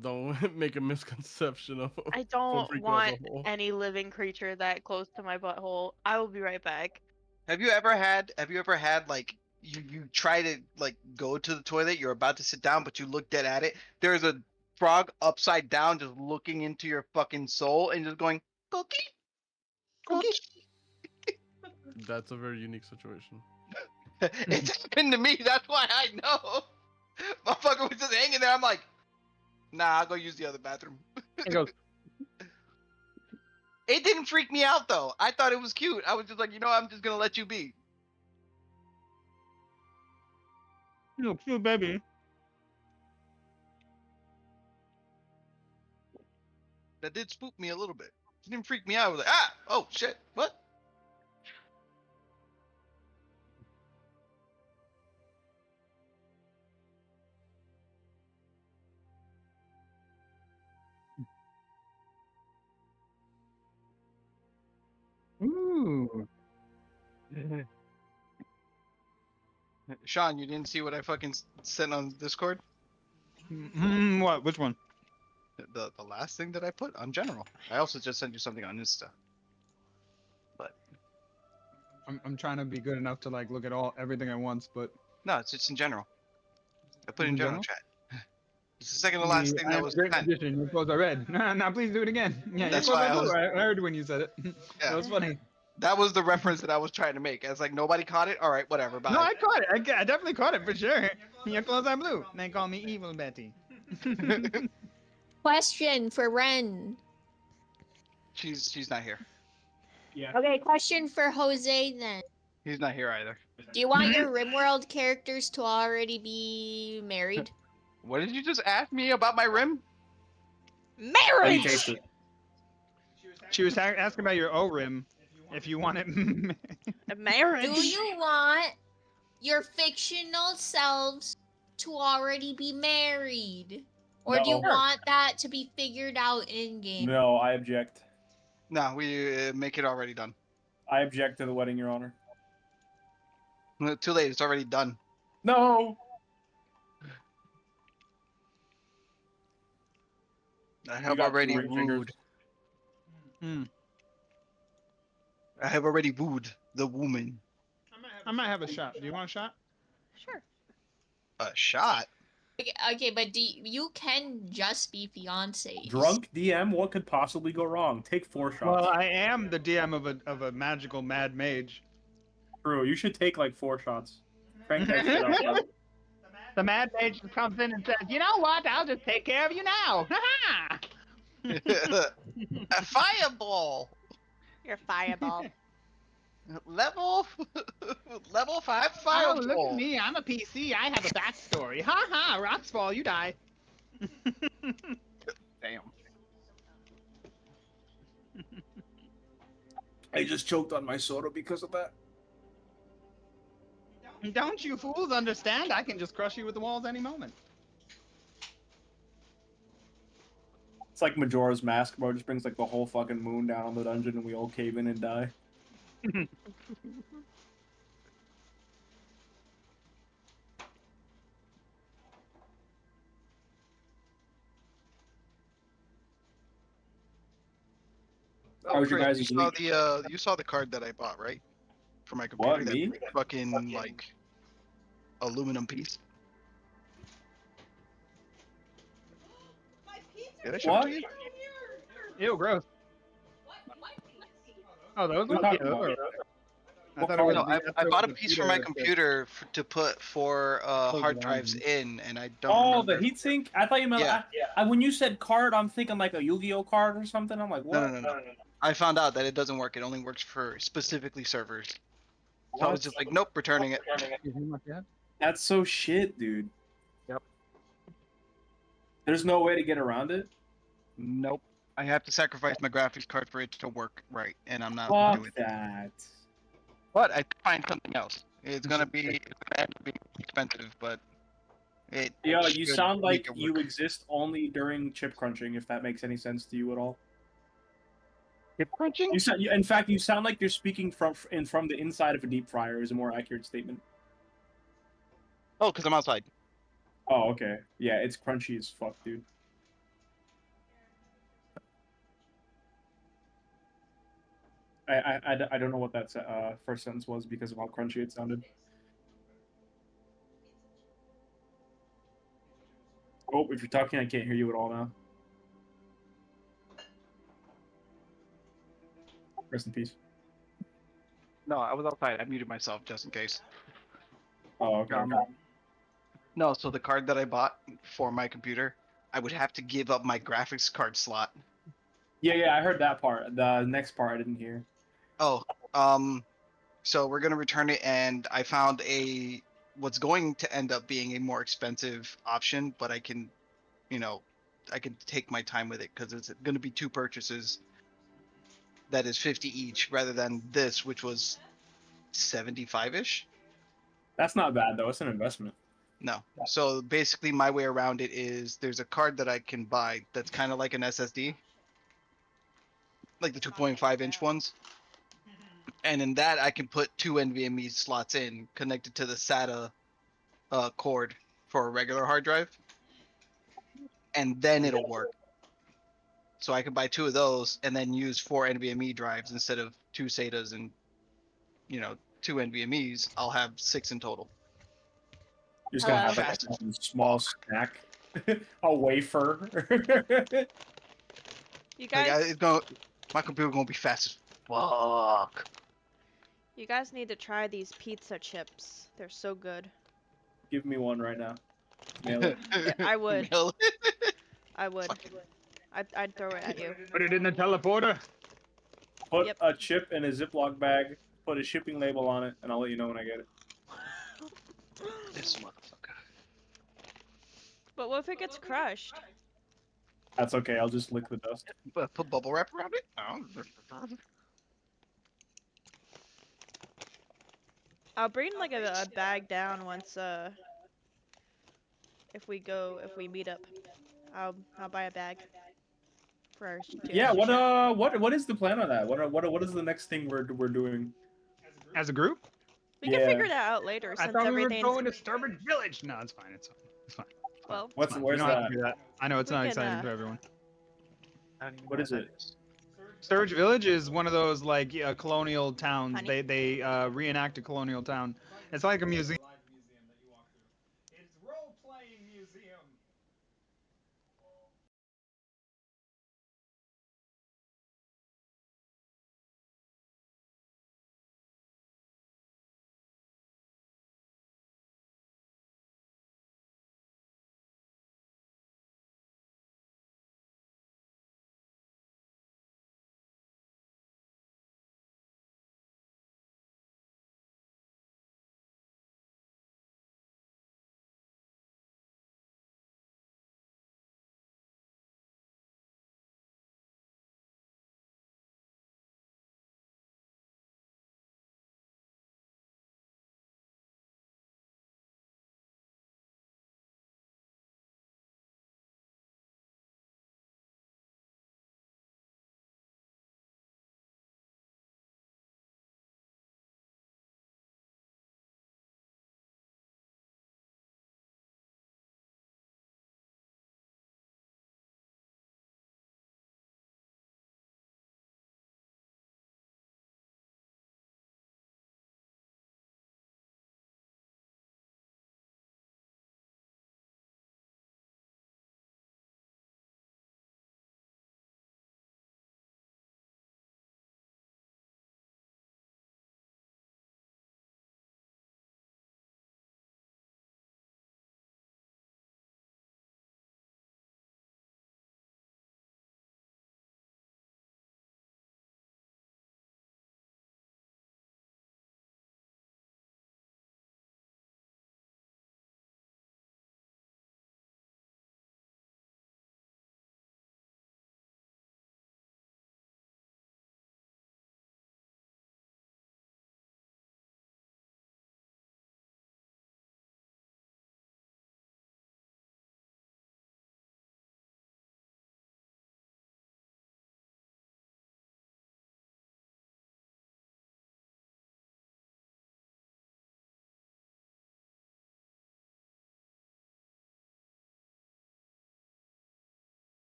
Speaker 7: don't make a misconception of
Speaker 4: I
Speaker 7: Puerto
Speaker 4: don't
Speaker 7: Rico as
Speaker 4: want
Speaker 7: a whole.
Speaker 4: any living creature that close to my butthole. I will be right back.
Speaker 3: Have you ever had like you try to like go to the toilet, you're about to sit down, but you look dead at it. There's a frog upside down just looking into your fucking soul and just going, cookie, cookie.
Speaker 7: That's a very unique situation.
Speaker 3: It's happened to me, that's why I know. Motherfucker was just hanging there. I'm like, nah, I'll go use the other bathroom.
Speaker 2: It goes,
Speaker 3: It didn't freak me out though. I thought it was cute. I was just like, I'm just gonna let you be.
Speaker 2: "You cute baby."
Speaker 3: That did spook me a little bit. It didn't freak me out. I was like, oh shit, what?
Speaker 2: Ooh.
Speaker 3: Sean, you didn't see what I fucking sent on Discord?
Speaker 2: What? Which one?
Speaker 3: The last thing that I put on general. I also just sent you something on Insta. But
Speaker 2: I'm trying to be good enough to like look at everything at once, but
Speaker 3: no, it's just in general. I put it in
Speaker 2: in
Speaker 3: general
Speaker 2: general.
Speaker 3: chat. It's the second to last thing
Speaker 2: I
Speaker 3: that
Speaker 2: am a
Speaker 3: was
Speaker 2: great
Speaker 3: sent.
Speaker 2: magician. Your clothes are red. No, please do it again. Yeah, your
Speaker 3: That's
Speaker 2: clothes
Speaker 3: why
Speaker 2: are
Speaker 3: I
Speaker 2: blue.
Speaker 3: was.
Speaker 2: I heard when you said it.
Speaker 3: Yeah.
Speaker 2: That was funny.
Speaker 3: That was the reference that I was trying to make. I was like, nobody caught it. All right, whatever.
Speaker 2: No,
Speaker 3: Bye.
Speaker 2: I caught it. I definitely caught it for sure. Your clothes are blue. They call me Evil Betty.
Speaker 5: Question for Ren.
Speaker 3: She's not here.
Speaker 6: yeah.
Speaker 5: Okay, question for Jose then.
Speaker 3: He's not here either.
Speaker 5: Do you want your RimWorld characters to already be married?
Speaker 3: What did you just ask me about my rim?
Speaker 6: Let me taste
Speaker 1: Marriage!
Speaker 6: it.
Speaker 2: She was asking about your O rim. If you want it.
Speaker 1: Marriage!
Speaker 5: Do you want your fictional selves to already be married? Or do you
Speaker 6: No.
Speaker 5: want that to be figured out in game?
Speaker 6: No, I object.
Speaker 3: No, we make it already done.
Speaker 6: I object to the wedding, Your Honor.
Speaker 3: Too late. It's already done.
Speaker 6: No.
Speaker 3: I
Speaker 6: You
Speaker 3: have
Speaker 6: got
Speaker 3: already
Speaker 6: two ring fingers.
Speaker 3: wooed.
Speaker 2: Hmm.
Speaker 3: I have already wooed the woman.
Speaker 2: I might have a shot. Do you want a shot?
Speaker 1: Sure.
Speaker 3: A shot?
Speaker 5: Okay, but you can just be fiancés.
Speaker 6: Drunk DM, what could possibly go wrong? Take 4 shots.
Speaker 2: Well, I am the DM of a magical mad mage.
Speaker 6: True, you should take like 4 shots. Crank that shit up. Bud.
Speaker 2: The mad mage just comes in and says, "You know what? I'll just take care of you now."
Speaker 3: A fireball.
Speaker 1: You're a fireball.
Speaker 3: Level 5
Speaker 2: Oh,
Speaker 3: fireball.
Speaker 2: look at me. I'm a PC. I have a backstory. Ha ha. Rocks fall. You die.
Speaker 3: Damn.
Speaker 6: I just choked on my soda because of that.
Speaker 2: Don't you fools understand? I can just crush you with the walls any moment.
Speaker 6: It's like Majora's Mask, bro. It just brings like the whole fucking moon down on the dungeon and we all cave in and die.
Speaker 3: Oh,
Speaker 6: How was your
Speaker 3: Chris,
Speaker 6: guys'
Speaker 3: you saw
Speaker 6: week?
Speaker 3: you saw the card that I bought, right? For my computer.
Speaker 6: What,
Speaker 3: that
Speaker 6: me?
Speaker 3: big fucking like aluminum piece. Did I show it
Speaker 6: What?
Speaker 3: to you?
Speaker 2: Ew, gross. Oh, those
Speaker 6: What are you
Speaker 2: ones? Yeah,
Speaker 6: talking
Speaker 2: those
Speaker 6: about?
Speaker 2: are. I
Speaker 6: What
Speaker 2: thought it was.
Speaker 3: No,
Speaker 6: card?
Speaker 2: The, I
Speaker 3: I
Speaker 2: thought it
Speaker 3: bought
Speaker 2: was
Speaker 3: a
Speaker 2: the
Speaker 3: piece for my
Speaker 2: Peter.
Speaker 3: computer to put four
Speaker 2: Close
Speaker 3: hard
Speaker 2: the
Speaker 3: drives
Speaker 2: line.
Speaker 3: in, and I don't
Speaker 6: Oh, the
Speaker 3: remember.
Speaker 6: heatsink. I thought you meant.
Speaker 3: Yeah.
Speaker 6: When you said card, I'm thinking like a Yu-Gi-Oh card or something. I'm like,
Speaker 3: No, no,
Speaker 6: what?
Speaker 3: no, no. I found out that it doesn't work. It only works for specifically servers. So I was
Speaker 6: What?
Speaker 3: just like, nope, returning it.
Speaker 2: Yeah.
Speaker 6: That's so shit, dude.
Speaker 8: Yep.
Speaker 6: There's no way to get around it.
Speaker 3: Nope. I have to sacrifice my graphics card for it to work right, and I'm not
Speaker 6: Fuck
Speaker 3: doing it.
Speaker 6: that.
Speaker 3: But I could find something else. It's gonna end up being expensive, but it
Speaker 6: Yo, you
Speaker 3: should
Speaker 6: sound
Speaker 3: make
Speaker 6: like
Speaker 3: it
Speaker 6: you
Speaker 3: work.
Speaker 6: exist only during chip crunching. If that makes any sense to you at all.
Speaker 3: Chip crunching?
Speaker 6: In fact, you sound like you're speaking from the inside of a deep fryer. Is a more accurate statement.
Speaker 3: Oh, because I'm outside.
Speaker 6: Oh, okay. Yeah, it's crunchy as fuck, dude. I don't know what that first sentence was because of how crunchy it sounded. Oh, if you're talking, I can't hear you at all now. Rest in peace.
Speaker 3: No, I was outside. I muted myself just in case.
Speaker 6: Oh, okay.
Speaker 3: No, so the card that I bought for my computer, I would have to give up my graphics card slot.
Speaker 6: Yeah, I heard that part. The next part I didn't hear.
Speaker 3: Oh, so we're gonna return it, and I found what's going to end up being a more expensive option, but I can, I can take my time with it because it's gonna be two purchases. That is 50 each, rather than this, which was 75-ish.
Speaker 6: That's not bad though. It's an investment.
Speaker 3: No. So basically, my way around it is there's a card that I can buy that's kind of like an SSD, like the 2.5-inch ones. And in that, I can put two NVMe slots in connected to the SATA cord for a regular hard drive, and then it'll work. So I can buy two of those and then use four NVMe drives instead of two SATAs and two NVMe's. I'll have six in total.
Speaker 6: You're just gonna
Speaker 1: Hello.
Speaker 6: have like
Speaker 3: Fast as
Speaker 6: a small
Speaker 3: fuck.
Speaker 6: snack, a wafer.
Speaker 1: You
Speaker 3: Like
Speaker 1: guys,
Speaker 3: my computer gonna be fast as fuck.
Speaker 1: you guys need to try these pizza chips. They're so good.
Speaker 6: Give me one right now. Mail it.
Speaker 1: I would.
Speaker 3: Really?
Speaker 1: I would.
Speaker 3: Fucking
Speaker 1: I'd throw it at you.
Speaker 2: Put it in the teleporter.
Speaker 6: Put
Speaker 1: Yep.
Speaker 6: a chip in a Ziploc bag. Put a shipping label on it, and I'll let you know when I get it.
Speaker 3: this motherfucker.
Speaker 1: But what if it gets crushed?
Speaker 6: That's okay. I'll just lick the dust.
Speaker 3: Put bubble wrap around it? Oh.
Speaker 1: I'll bring like a bag down once if we meet up. I'll buy a bag for our to
Speaker 6: Yeah.
Speaker 1: share.
Speaker 6: What is the plan on that? What is the next thing we're doing?
Speaker 2: As a group?
Speaker 1: We can figure
Speaker 6: Yeah.
Speaker 1: that out later
Speaker 2: I
Speaker 1: since
Speaker 2: thought we were
Speaker 1: everything's
Speaker 2: going to Sturbridge Village. No, it's fine. It's fine. It's fine. It's fine.
Speaker 1: well.
Speaker 2: It's fine. We
Speaker 6: Where's
Speaker 2: don't have
Speaker 6: that?
Speaker 2: to do that. I know it's
Speaker 1: We
Speaker 2: not
Speaker 1: can
Speaker 2: exciting for everyone.
Speaker 3: I don't even
Speaker 6: What
Speaker 3: know
Speaker 6: is
Speaker 3: what
Speaker 6: it?
Speaker 3: that is.
Speaker 2: Sturbridge Village is one of those like colonial towns.
Speaker 1: Honey?
Speaker 2: They reenact a colonial town. It's like a museum. It's role playing museum.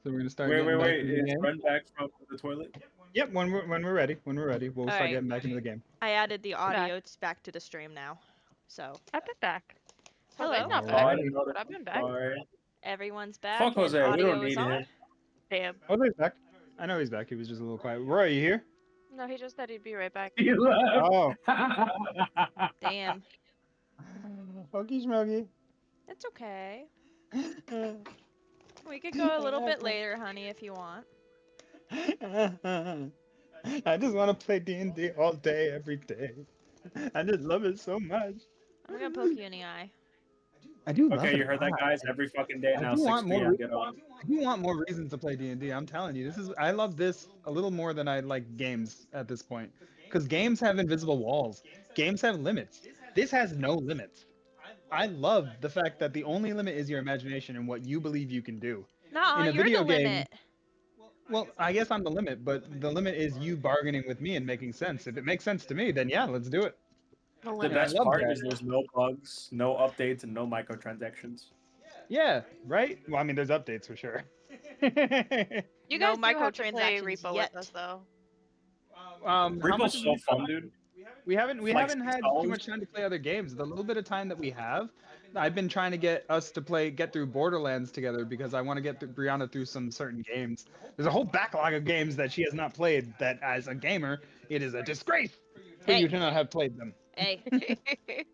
Speaker 2: So we're gonna start
Speaker 6: Wait,
Speaker 2: getting
Speaker 6: wait,
Speaker 2: back
Speaker 6: wait.
Speaker 2: into the
Speaker 6: Is
Speaker 2: game.
Speaker 6: Ren back from the toilet?
Speaker 2: Yep, when we're ready, we'll
Speaker 1: All
Speaker 2: start
Speaker 1: right.
Speaker 2: getting back into the game.
Speaker 1: I added the
Speaker 4: Back.
Speaker 1: audio back to the stream now. So,
Speaker 4: I've been back. Jose's
Speaker 1: hello.
Speaker 4: not
Speaker 6: Oh,
Speaker 4: back,
Speaker 6: I
Speaker 2: Alrighty.
Speaker 6: didn't know
Speaker 4: but
Speaker 6: that.
Speaker 4: I've been back.
Speaker 6: Sorry.
Speaker 1: Everyone's
Speaker 6: Fuck
Speaker 1: back and
Speaker 6: Jose. We don't
Speaker 1: audio is
Speaker 6: need
Speaker 1: on.
Speaker 6: him.
Speaker 4: Damn.
Speaker 2: Jose's back. I know he's back. He was just a little quiet. Roy, are you here?
Speaker 4: No, he just said he'd be right back.
Speaker 6: He left.
Speaker 2: Oh.
Speaker 1: Damn.
Speaker 2: Okie schmokie.
Speaker 1: It's okay. We could go a little bit later, honey, if you want.
Speaker 2: I just want to play D&D all day, every day. I just love it so much.
Speaker 1: I'm gonna poke you in the eye.
Speaker 2: I do love
Speaker 6: Okay,
Speaker 2: it
Speaker 6: you
Speaker 2: a
Speaker 6: heard that,
Speaker 2: lot.
Speaker 6: guys. Every fucking day
Speaker 2: I
Speaker 6: now,
Speaker 2: do
Speaker 6: 6
Speaker 2: want more.
Speaker 6: p.m. Get on.
Speaker 2: I do want more reasons to play D&D. I'm telling you, I love this a little more than I like games at this point. Because games have invisible walls. Games have limits. This has no limits. I love the fact that the only limit is your imagination and what you believe you can do.
Speaker 1: Nah,
Speaker 2: In a
Speaker 1: you're the
Speaker 2: video game,
Speaker 1: limit.
Speaker 2: well, I guess I'm the limit, but the limit is you bargaining with me and making sense. If it makes sense to me, then yeah, let's do it.
Speaker 4: The
Speaker 6: The
Speaker 2: And I
Speaker 4: limit.
Speaker 6: best
Speaker 2: love
Speaker 6: part
Speaker 2: that.
Speaker 6: is there's no bugs, no updates, and no microtransactions.
Speaker 2: Yeah, right? Well, I mean, there's updates for sure.
Speaker 4: You
Speaker 1: No
Speaker 4: guys do have to play
Speaker 1: microtransactions
Speaker 4: Repo
Speaker 1: yet.
Speaker 4: with us, though.
Speaker 2: How much
Speaker 6: Repo's
Speaker 2: is
Speaker 6: so
Speaker 2: Repo?
Speaker 6: fun, dude.
Speaker 2: We haven't
Speaker 6: Like
Speaker 2: had too
Speaker 6: $6.
Speaker 2: much time to play other games. The little bit of time that we have, I've been trying to get us to get through Borderlands together because I want to get Brianna through some certain games. There's a whole backlog of games that she has not played that as a gamer, it is a disgrace for you
Speaker 1: Hey,
Speaker 2: to not have played them.
Speaker 1: hey,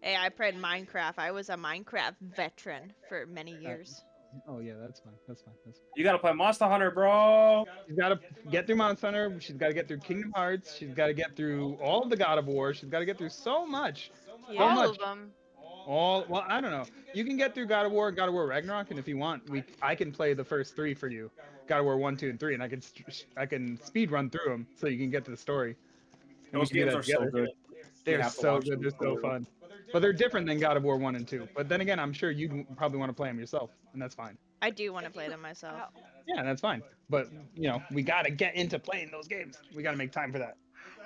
Speaker 1: hey, I played Minecraft. I was a Minecraft veteran for many years.
Speaker 2: Oh yeah, that's fine. That's fine. That's fine.
Speaker 6: You gotta play Monster Hunter, bro.
Speaker 2: She's got to get through Monster Hunter. She's got to get through Kingdom Hearts. She's got to get through all of the God of War. She's got to get through so much. So
Speaker 1: Yeah.
Speaker 4: All
Speaker 2: much.
Speaker 4: of them.
Speaker 2: All well, I don't know. You can get through God of War and God of War Ragnarok, and if you want, I can play the first three for you, God of War 1, 2, and 3, and I can speed run through them so you can get to the story, and we
Speaker 6: Those
Speaker 2: can do
Speaker 6: games
Speaker 2: that
Speaker 6: are so
Speaker 2: together.
Speaker 6: good. We
Speaker 2: They're
Speaker 6: have to
Speaker 2: so
Speaker 6: watch
Speaker 2: good.
Speaker 6: them.
Speaker 2: They're so fun, but they're different than God of War 1 and 2. But then again, I'm sure you probably want to play them yourself, and that's fine.
Speaker 1: I do want to play them myself.
Speaker 4: Ow.
Speaker 2: Yeah, that's fine. But we gotta get into playing those games. We gotta make time for that.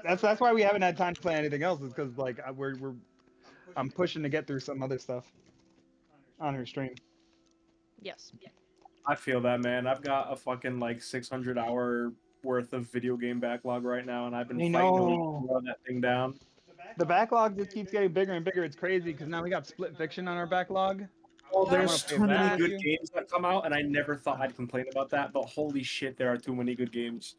Speaker 2: That's why we haven't had time to play anything else. Is because like I'm pushing to get through some other stuff on her stream.
Speaker 1: Yes.
Speaker 6: I feel that, man. I've got a fucking like 600-hour worth of video game backlog right now, and I've been
Speaker 2: I
Speaker 6: fighting to
Speaker 2: know.
Speaker 6: run that thing down.
Speaker 2: The backlog just keeps getting bigger and bigger. It's crazy because now we got Split Fiction on our backlog.
Speaker 6: Oh,
Speaker 2: I want
Speaker 6: there's
Speaker 2: to play
Speaker 6: too many
Speaker 2: that.
Speaker 6: good games that come out, and I never thought I'd complain about that, but holy shit, there are too many good games.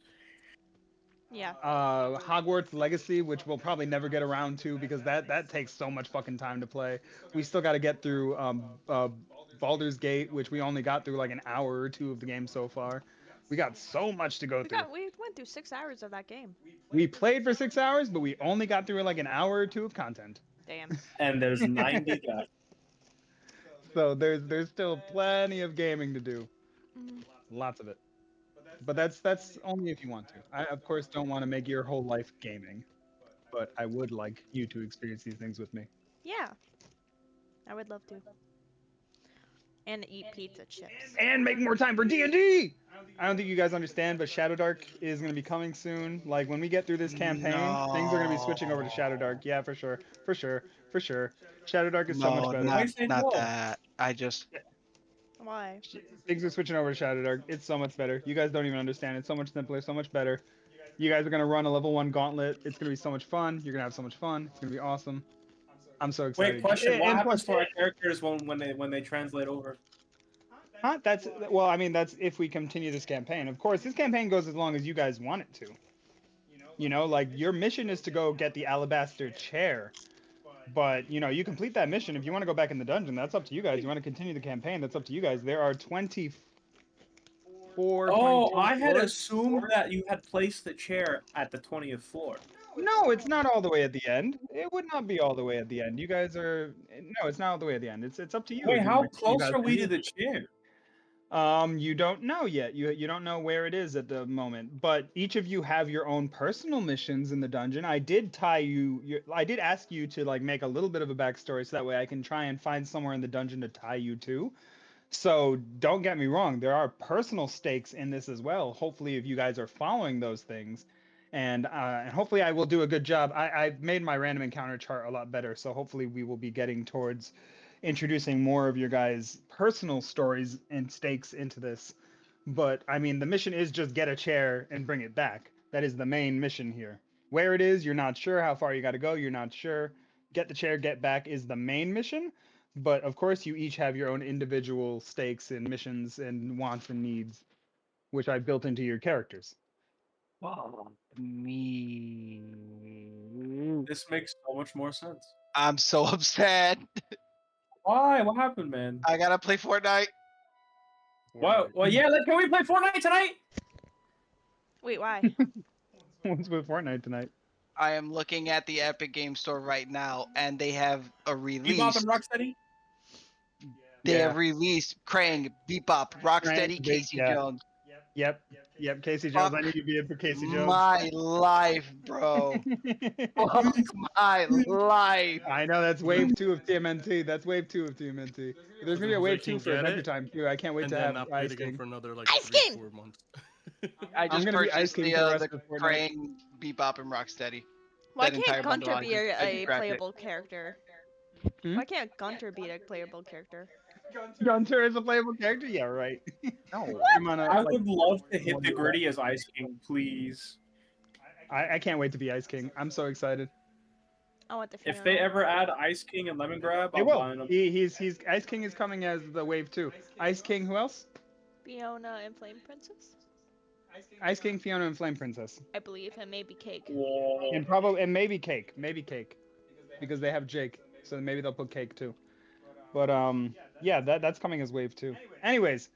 Speaker 1: Yeah.
Speaker 2: Hogwarts Legacy, which we'll probably never get around to because that takes so much fucking time to play. We still got to get through Baldur's Gate, which we only got through like an hour or two of the game so far. We got so much to go through.
Speaker 1: We went through 6 hours of that game.
Speaker 2: We played for 6 hours, but we only got through like an hour or two of content.
Speaker 1: Damn.
Speaker 6: And there's 90 left.
Speaker 2: So there's still plenty of gaming to do.
Speaker 1: Mm.
Speaker 2: Lots of it. But that's only if you want to. I of course don't want to make your whole life gaming, but I would like you to experience these things with me.
Speaker 1: Yeah. I would love to. And eat pizza chips.
Speaker 2: And make more time for D&D. I don't think you guys understand, but Shadow Dark is going to be coming soon. Like when we get through this campaign, things are going to be switching over to Shadow Dark. Yeah, for sure. Shadow Dark is so much
Speaker 3: No,
Speaker 2: better.
Speaker 3: not that. I just
Speaker 1: Why?
Speaker 2: Things are switching over to Shadow Dark. It's so much better. You guys don't even understand. It's so much simpler, so much better. You guys are gonna run a level 1 gauntlet. It's gonna be so much fun. You're gonna have so much fun. It's gonna be awesome. I'm so excited.
Speaker 6: Wait, question: What
Speaker 2: And
Speaker 6: happens
Speaker 2: plus,
Speaker 6: to our characters when they translate over?
Speaker 2: huh? That's well, I mean, that's if we continue this campaign. Of course, this campaign goes as long as you guys want it to. Like your mission is to go get the alabaster chair. But you complete that mission. If you want to go back in the dungeon, that's up to you guys. You want to continue the campaign, that's up to you guys. There are 24.
Speaker 6: Oh,
Speaker 2: 22
Speaker 6: I had
Speaker 2: floors.
Speaker 6: assumed that you had placed the chair at the 20th floor.
Speaker 2: No, it's not all the way at the end. It would not be all the way at the end. You guys are no, it's not all the way at the end. It's up to you.
Speaker 6: Wait,
Speaker 2: if you
Speaker 6: how
Speaker 2: wanna continue
Speaker 6: close
Speaker 2: that
Speaker 6: are we to
Speaker 2: journey.
Speaker 6: the chair?
Speaker 2: You don't know yet. You don't know where it is at the moment. But each of you have your own personal missions in the dungeon. I did I did ask you to like make a little bit of a backstory so that way I can try and find somewhere in the dungeon to tie you to. So don't get me wrong, there are personal stakes in this as well. Hopefully, if you guys are following those things, and hopefully I will do a good job. I've made my random encounter chart a lot better, so hopefully we will be getting towards introducing more of your guys' personal stories and stakes into this. But I mean, the mission is just get a chair and bring it back. That is the main mission here. Where it is, you're not sure. How far you got to go, you're not sure. Get the chair, get back is the main mission. But of course, you each have your own individual stakes and missions and wants and needs, which I built into your characters.
Speaker 8: Oh, me.
Speaker 6: This makes so much more sense.
Speaker 3: I'm so upset.
Speaker 6: Why? What happened, man?
Speaker 3: I gotta play Fortnite.
Speaker 6: What? Well, yeah. Can we play Fortnite tonight?
Speaker 1: Wait, why?
Speaker 2: What's with Fortnite tonight?
Speaker 3: I am looking at the Epic Game Store right now, and they have a
Speaker 6: Bebop
Speaker 3: release.
Speaker 6: and Rocksteady.
Speaker 3: They
Speaker 2: Yeah.
Speaker 3: have released Krang, Bebop, Rocksteady,
Speaker 2: Krang,
Speaker 3: Casey
Speaker 2: yeah.
Speaker 3: Jones.
Speaker 2: Yep. Casey Jones. I
Speaker 3: Fuck
Speaker 2: need you to be in for Casey Jones.
Speaker 3: my life, bro. Fuck my life.
Speaker 2: I know that's wave 2 of TMNT. That's wave 2 of TMNT. There's gonna be a wave
Speaker 7: Jose
Speaker 2: 2
Speaker 7: can
Speaker 2: for
Speaker 7: get
Speaker 2: Adventure
Speaker 7: it,
Speaker 2: Time too. I can't wait
Speaker 7: and
Speaker 2: to
Speaker 7: then
Speaker 2: have
Speaker 7: not play
Speaker 2: Ice
Speaker 7: it again
Speaker 2: King.
Speaker 7: for another like
Speaker 1: Ice
Speaker 7: 3
Speaker 1: King!
Speaker 7: 4 months.
Speaker 3: I just
Speaker 2: gonna be Ice
Speaker 3: purchased
Speaker 2: King for the rest
Speaker 3: the
Speaker 2: of Fortnite.
Speaker 3: Krang, Bebop, and Rocksteady.
Speaker 1: Why
Speaker 3: That entire
Speaker 1: can't
Speaker 3: bundle
Speaker 1: Gunter
Speaker 3: on
Speaker 1: be
Speaker 3: here. I
Speaker 1: a
Speaker 3: scratched it.
Speaker 1: playable character?
Speaker 2: Hmm?
Speaker 1: Why can't Gunter be a playable character?
Speaker 2: Gunter is a playable character. Yeah, right.
Speaker 8: No.
Speaker 2: I'm on a,
Speaker 6: I
Speaker 2: like,
Speaker 6: would love to hit the gritty as Ice King, please.
Speaker 2: I can't wait to be Ice King. I'm so excited.
Speaker 1: I want the
Speaker 6: If
Speaker 1: Fiona.
Speaker 6: they ever add Ice King and Lemon Grab,
Speaker 2: They
Speaker 6: I'm
Speaker 2: will.
Speaker 6: buying them.
Speaker 2: He's Ice King is coming as the wave 2. Ice King. Who else?
Speaker 1: Fiona and Flame Princess,
Speaker 2: Ice King, Fiona, and Flame Princess,
Speaker 1: I believe, and maybe Cake.
Speaker 6: Whoa.
Speaker 2: and maybe Cake. Maybe Cake, because they have Jake, so maybe they'll put Cake too. But yeah, that's coming as wave 2. Anyways,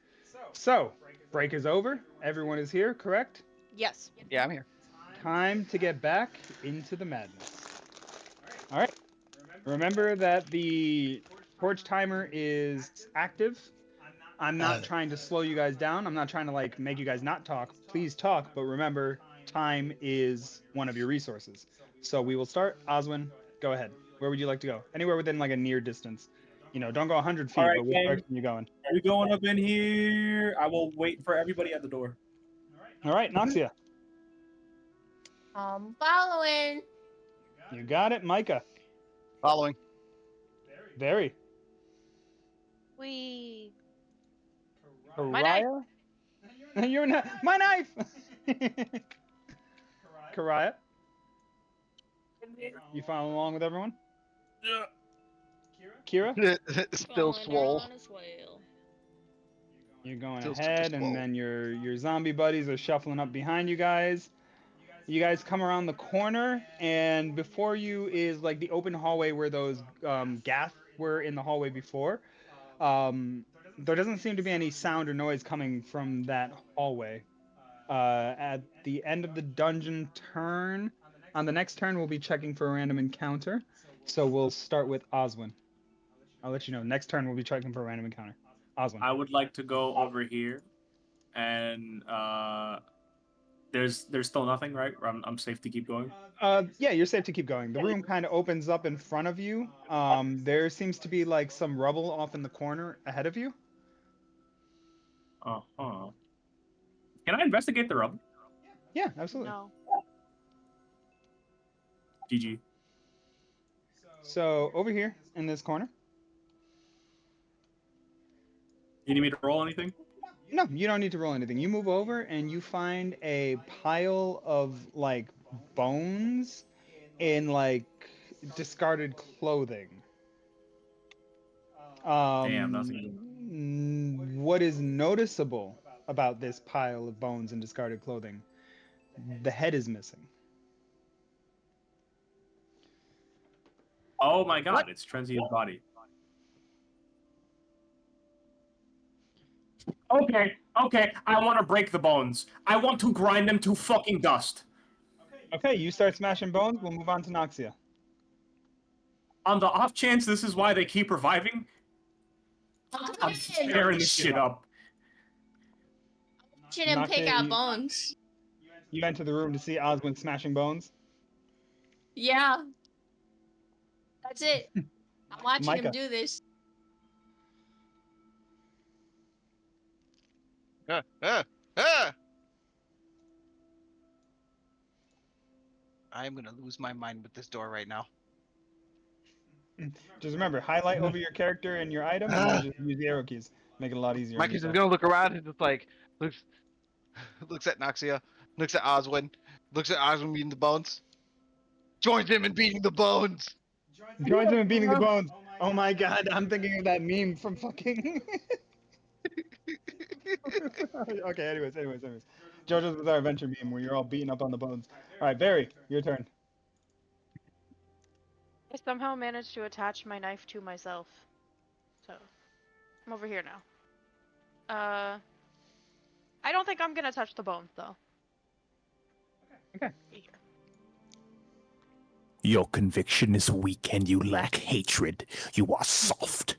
Speaker 2: so break is over. Everyone is here, correct?
Speaker 1: Yes.
Speaker 8: Yeah, I'm here.
Speaker 2: Time to get back into the madness. All right. Remember that the torch timer is active. I'm not trying to slow you guys down. I'm not trying to like make you guys not talk. Please talk, but remember, time is one of your resources. So we will start. Oswin, go ahead. Where would you like to go? Anywhere within like a near distance. You know, don't go 100 feet,
Speaker 6: All right,
Speaker 2: but which
Speaker 6: gang.
Speaker 2: direction you going?
Speaker 6: Are we going up in here? I will wait for everybody at the door.
Speaker 2: All right, Noxia.
Speaker 5: Following.
Speaker 2: You got it, Micah.
Speaker 3: Following.
Speaker 2: Very.
Speaker 1: We.
Speaker 4: My knife.
Speaker 2: Karaya? You're not. My knife! Karaya? You follow along with everyone?
Speaker 7: Yeah.
Speaker 2: Kira?
Speaker 3: Still swole.
Speaker 2: You're going
Speaker 3: Still super
Speaker 2: ahead, and
Speaker 3: swole.
Speaker 2: then your zombie buddies are shuffling up behind you guys. You guys come around the corner, and before you is like the open hallway where those gas were in the hallway before. There doesn't seem to be any sound or noise coming from that hallway. At the end of the dungeon turn, on the next turn, we'll be checking for a random encounter. So we'll start with Oswin. I'll let you know. Next turn, we'll be checking for a random encounter. Oswin.
Speaker 6: I would like to go over here, and there's still nothing, right? I'm safe to keep going.
Speaker 2: Yeah, you're safe to keep going. The room kind of opens up in front of you. There seems to be like some rubble off in the corner ahead of you.
Speaker 6: Uh-huh. Can I investigate the rubble?
Speaker 2: Yeah, absolutely.
Speaker 1: No.
Speaker 6: GG.
Speaker 2: So over here in this corner.
Speaker 6: You need me to roll anything?
Speaker 2: No, you don't need to roll anything. You move over and you find a pile of like bones in like discarded clothing.
Speaker 6: Damn, nothing.
Speaker 2: What is noticeable about this pile of bones and discarded clothing? The head is missing.
Speaker 6: Oh my god, it's Trenzi's body. Okay, I want to break the bones. I want to grind them to fucking dust.
Speaker 2: Okay, you start smashing bones. We'll move on to Noxia.
Speaker 6: On the off chance this is why they keep reviving, I'm tearing this shit up.
Speaker 5: Shouldn't pick
Speaker 2: Noxia,
Speaker 5: out bones.
Speaker 2: You enter the room to see Oswin smashing bones.
Speaker 5: Yeah. That's it. I'm watching
Speaker 2: Micah.
Speaker 5: him do this.
Speaker 3: I'm gonna lose my mind with this door right now.
Speaker 2: Just remember, highlight over your character and your item, and then just use the arrow keys. Make it a lot easier. on
Speaker 8: Mikey's just
Speaker 2: yourself.
Speaker 8: gonna look around and just like,
Speaker 3: Looks looks at Noxia. Looks at Oswin. Looks at Oswin beating the bones. Joins him in beating the bones.
Speaker 2: Joins him in beating the bones. Oh my god, I'm thinking of that meme from fucking. Okay, anyways. JoJo's Bizarre Adventure meme where you're all beating up on the bones. All right, Barry, your turn.
Speaker 4: I somehow managed to attach my knife to myself. So, I'm over here now. I don't think I'm gonna touch the bones, though.
Speaker 2: Okay.
Speaker 4: Be here.
Speaker 9: Your conviction is weak and you lack hatred. You are soft.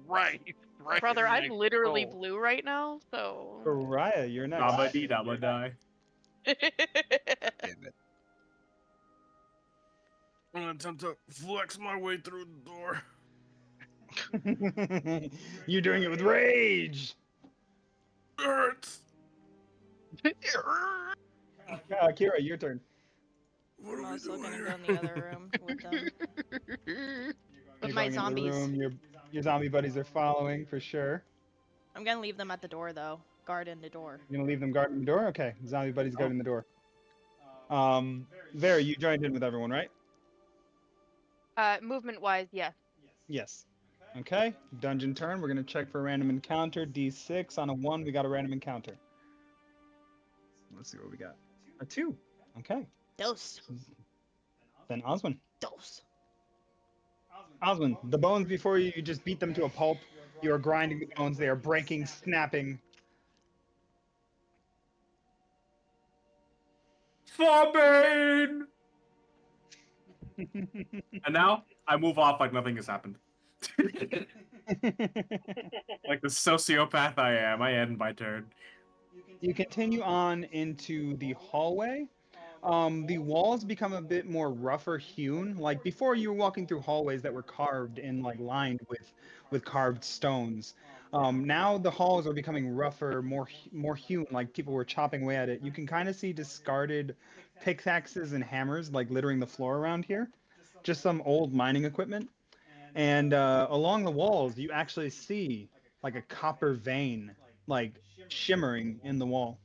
Speaker 8: Right. Right.
Speaker 4: Brother, I'm
Speaker 8: next
Speaker 4: literally
Speaker 8: roll.
Speaker 4: blue right now, so.
Speaker 2: Raya, you're next.
Speaker 6: Dabba dee dabba die.
Speaker 3: Damn it.
Speaker 7: I'm gonna attempt to flex my way through the door.
Speaker 2: You're doing it with rage.
Speaker 7: It hurts.
Speaker 2: Kira, your turn.
Speaker 7: What
Speaker 1: I'm
Speaker 7: are we
Speaker 1: also
Speaker 7: doing
Speaker 1: gonna
Speaker 7: here?
Speaker 1: go in the other room with them. With
Speaker 2: You're
Speaker 1: my
Speaker 2: going into the
Speaker 1: zombies.
Speaker 2: room. Your zombie buddies are following for sure.
Speaker 1: I'm gonna leave them at the door though. Guarding the door.
Speaker 2: You're gonna leave them guarding the door. Okay, zombie buddies guarding the door. Very, you joined in with everyone, right?
Speaker 4: Movement-wise, yes.
Speaker 2: Yes. Okay, dungeon turn. We're gonna check for a random encounter. D6 on a 1, we got a random encounter. Let's see what we got. A 2. Okay.
Speaker 1: Dose.
Speaker 2: Then Oswin.
Speaker 1: Dose.
Speaker 2: Oswin, the bones before you, you just beat them to a pulp. You are grinding the bones. They are breaking, snapping.
Speaker 6: Fobane! And now I move off like nothing has happened. Like the sociopath I am, I end my turn.
Speaker 2: You continue on into the hallway. The walls become a bit more rougher hewn. Like before, you were walking through hallways that were carved and like lined with carved stones. Now the halls are becoming rougher, more hewn. Like people were chopping away at it. You can kind of see discarded pickaxes and hammers like littering the floor around here. Just some old mining equipment. And along the walls, you actually see like a copper vein, like shimmering in the wall.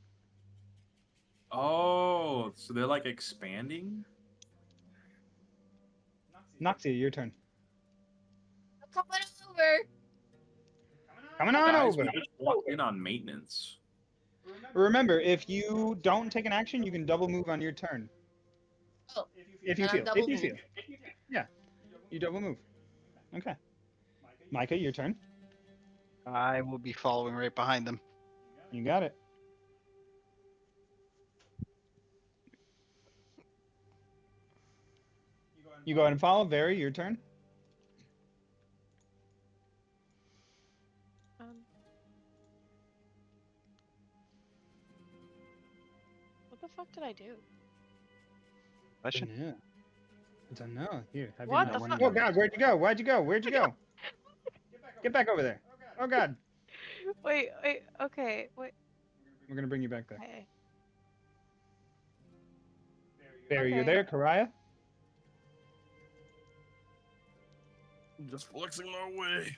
Speaker 6: Oh, so they're like expanding?
Speaker 2: Noxia, your turn.
Speaker 5: Come on over.
Speaker 2: Coming on
Speaker 6: Guys,
Speaker 2: over.
Speaker 6: we just walked in on maintenance.
Speaker 2: Remember, if you don't take an action, you can double move on your turn.
Speaker 5: Oh,
Speaker 2: If you
Speaker 5: and I'm
Speaker 2: feel.
Speaker 5: double
Speaker 2: If you
Speaker 5: move.
Speaker 2: feel. Yeah. You double move. Okay. Micah, your turn.
Speaker 3: I will be following right behind them.
Speaker 2: You got it. You go ahead and follow. Very, your turn.
Speaker 4: Um, what the fuck did I do?
Speaker 3: Question.
Speaker 2: Yeah. I don't know. Here, have
Speaker 4: What
Speaker 2: you
Speaker 4: the
Speaker 2: not
Speaker 4: fuck?
Speaker 2: Oh God, where'd you go? Why'd you go? Where'd you go? Get back over there. Oh God.
Speaker 4: Wait, okay, wait.
Speaker 2: We're gonna bring you back there.
Speaker 4: Okay.
Speaker 2: Barry, you're
Speaker 4: Okay.
Speaker 2: there. Karaya.
Speaker 7: Just flexing my way.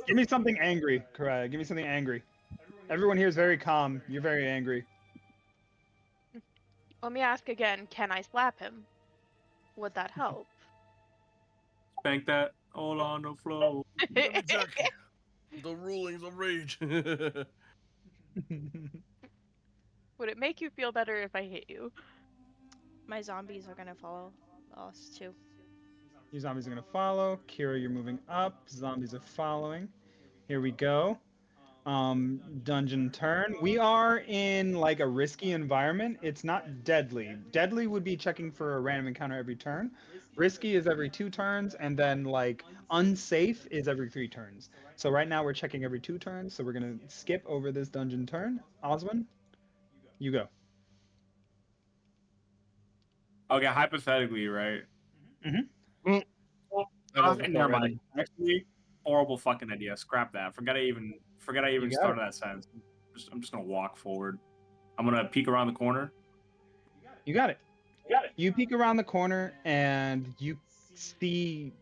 Speaker 2: Give me something angry, Karaya. Give me something angry. Everyone here is very calm. You're very angry.
Speaker 4: Let me ask again, can I slap him? Would that help?
Speaker 6: Spank that all on the floor.
Speaker 7: Let me check the rulings of rage.
Speaker 4: Would it make you feel better if I hit you?
Speaker 1: My zombies are gonna follow us too.
Speaker 2: Your zombies are gonna follow. Kira, you're moving up. Zombies are following. Here we go. Dungeon turn. We are in like a risky environment. It's not deadly. Deadly would be checking for a random encounter every turn. Risky is every 2 turns, and then like unsafe is every 3 turns. So right now we're checking every 2 turns. So we're gonna skip over this dungeon turn. Oswin, you go.
Speaker 6: Okay, hypothetically, right?
Speaker 2: I love this
Speaker 6: Never
Speaker 2: already.
Speaker 6: mind. Actually, horrible fucking idea. Scrap that. Forget I even
Speaker 2: got
Speaker 6: started that sentence. I'm just gonna walk forward. I'm gonna peek around the corner.
Speaker 2: You got it. You peek around the corner and you see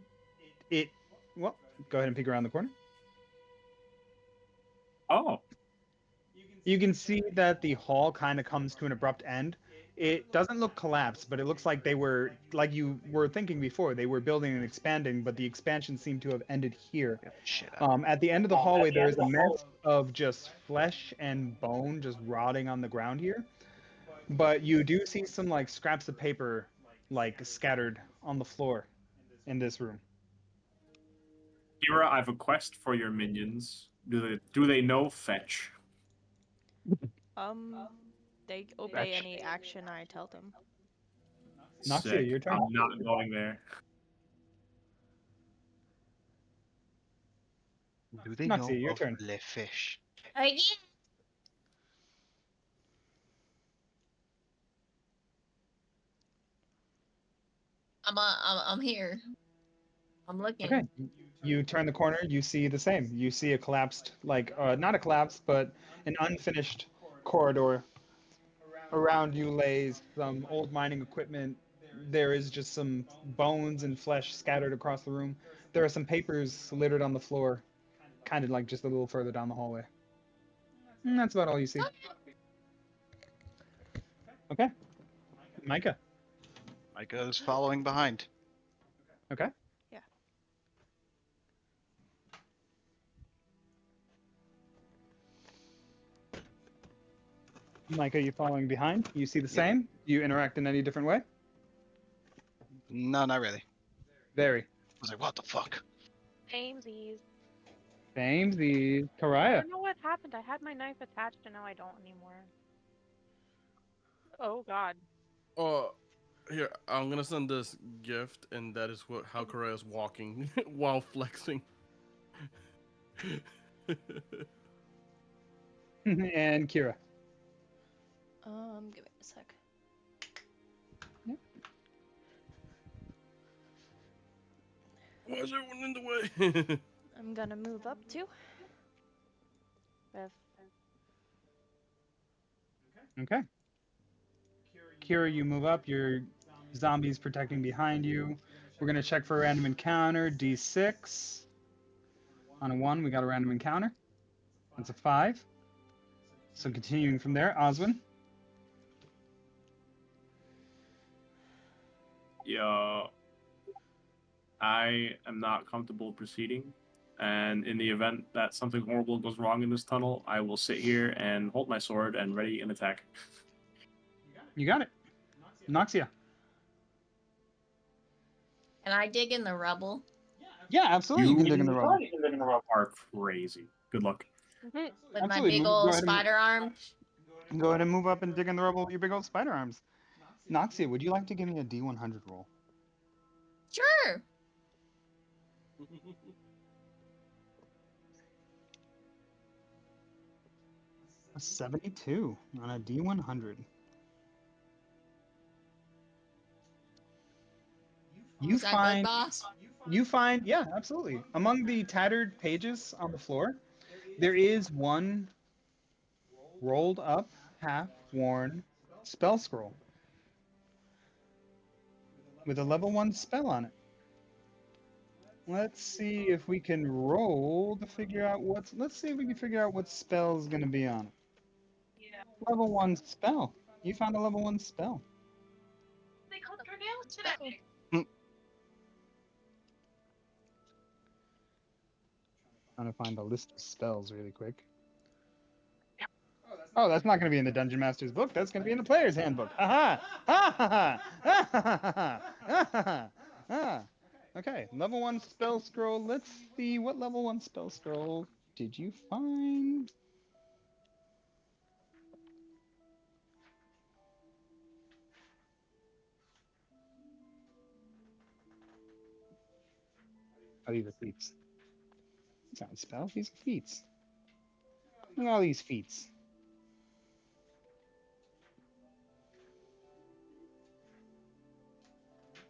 Speaker 2: it. Well, go ahead and peek around the corner.
Speaker 6: Oh.
Speaker 2: You can see that the hall kind of comes to an abrupt end. It doesn't look collapsed, but it looks like they were, like you were thinking before, they were building and expanding, but the expansion seemed to have ended here.
Speaker 3: Get the shit out.
Speaker 2: At the end of the hallway, there is a mess of just flesh and bone just rotting on the ground here. But you do see some like scraps of paper like scattered on the floor in this room.
Speaker 6: Kira, I have a quest for your minions. Do they know fetch?
Speaker 1: Um, they obey
Speaker 6: Fetch.
Speaker 1: any action I tell them.
Speaker 2: Noxia,
Speaker 6: Sick.
Speaker 2: your turn.
Speaker 6: I'm not going there.
Speaker 3: Do they
Speaker 2: Noxia,
Speaker 3: know
Speaker 2: your
Speaker 3: of
Speaker 2: turn.
Speaker 3: le fish?
Speaker 5: Yeah. I'm here. I'm looking.
Speaker 2: Okay. You turn the corner, you see the same. You see a collapsed, like, not a collapse, but an unfinished corridor. Around you lays some old mining equipment. There is just some bones and flesh scattered across the room. There are some papers littered on the floor, kind of like just a little further down the hallway. And that's about all you see. Okay. Micah.
Speaker 3: Micah's following behind.
Speaker 2: Okay.
Speaker 1: Yeah.
Speaker 2: Micah, you following behind? You see the
Speaker 3: Yep.
Speaker 2: same? You interact in any different way?
Speaker 3: No, not really.
Speaker 2: Very.
Speaker 3: I was like, what the fuck?
Speaker 4: Samesies.
Speaker 2: Same. The
Speaker 4: I
Speaker 2: Karaya.
Speaker 4: don't know what happened. I had my knife attached and now I don't anymore. Oh god.
Speaker 7: Here, I'm gonna send this gift, and that is how Korea is walking while flexing.
Speaker 2: And Kira.
Speaker 1: Give me a sec.
Speaker 7: Why is everyone in the way?
Speaker 1: I'm gonna move up too. If
Speaker 2: Okay. Kira, you move up. Your zombies protecting behind you. We're gonna check for a random encounter. D6. On a 1, we got a random encounter. That's a 5. So continuing from there, Oswin.
Speaker 6: Yeah. I am not comfortable proceeding. And in the event that something horrible goes wrong in this tunnel, I will sit here and hold my sword and ready an attack.
Speaker 2: You got it. Noxia.
Speaker 5: Can I dig in the rubble?
Speaker 2: Yeah, absolutely. You can dig in the rubble.
Speaker 6: Are crazy. Good luck.
Speaker 5: With my
Speaker 2: Absolutely.
Speaker 5: big
Speaker 2: Go
Speaker 5: old
Speaker 2: ahead and-
Speaker 5: spider arm?
Speaker 2: Go ahead and move up and dig in the rubble with your big old spider arms. Noxia, would you like to give me a D100 roll?
Speaker 5: Sure.
Speaker 2: A 72 on a D100.
Speaker 5: Is that good, boss?
Speaker 2: You find, yeah, absolutely. Among the tattered pages on the floor, there is one rolled up, half worn spell scroll with a level 1 spell on it. Let's see if we can roll to figure out what's. Let's see if we can figure out what spell is going to be on it. Level 1 spell. You found a level 1 spell.
Speaker 5: They cut their nails today.
Speaker 2: Trying to find a list of spells really quick. Oh, that's not going to be in the Dungeon Master's book. That's going to be in the Player's Handbook. Ha ha! Ha ha ha! Ha! Okay, level 1 spell scroll. Let's see, what level 1 spell scroll did you find? Oh, these are feats. These aren't spells, these are feats. Look at all these feats.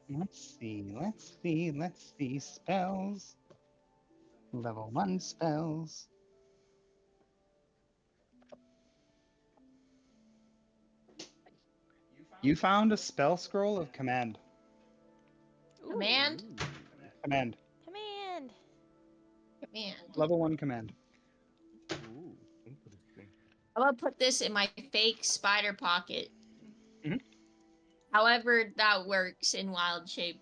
Speaker 2: Let's see. Spells. Level 1 spells. You found a spell scroll of command.
Speaker 5: Command?
Speaker 2: Command.
Speaker 1: command.
Speaker 5: Command.
Speaker 2: Level 1 command.
Speaker 5: I'm gonna put this in my fake spider pocket.
Speaker 2: Mhm.
Speaker 5: However that works in wild shape.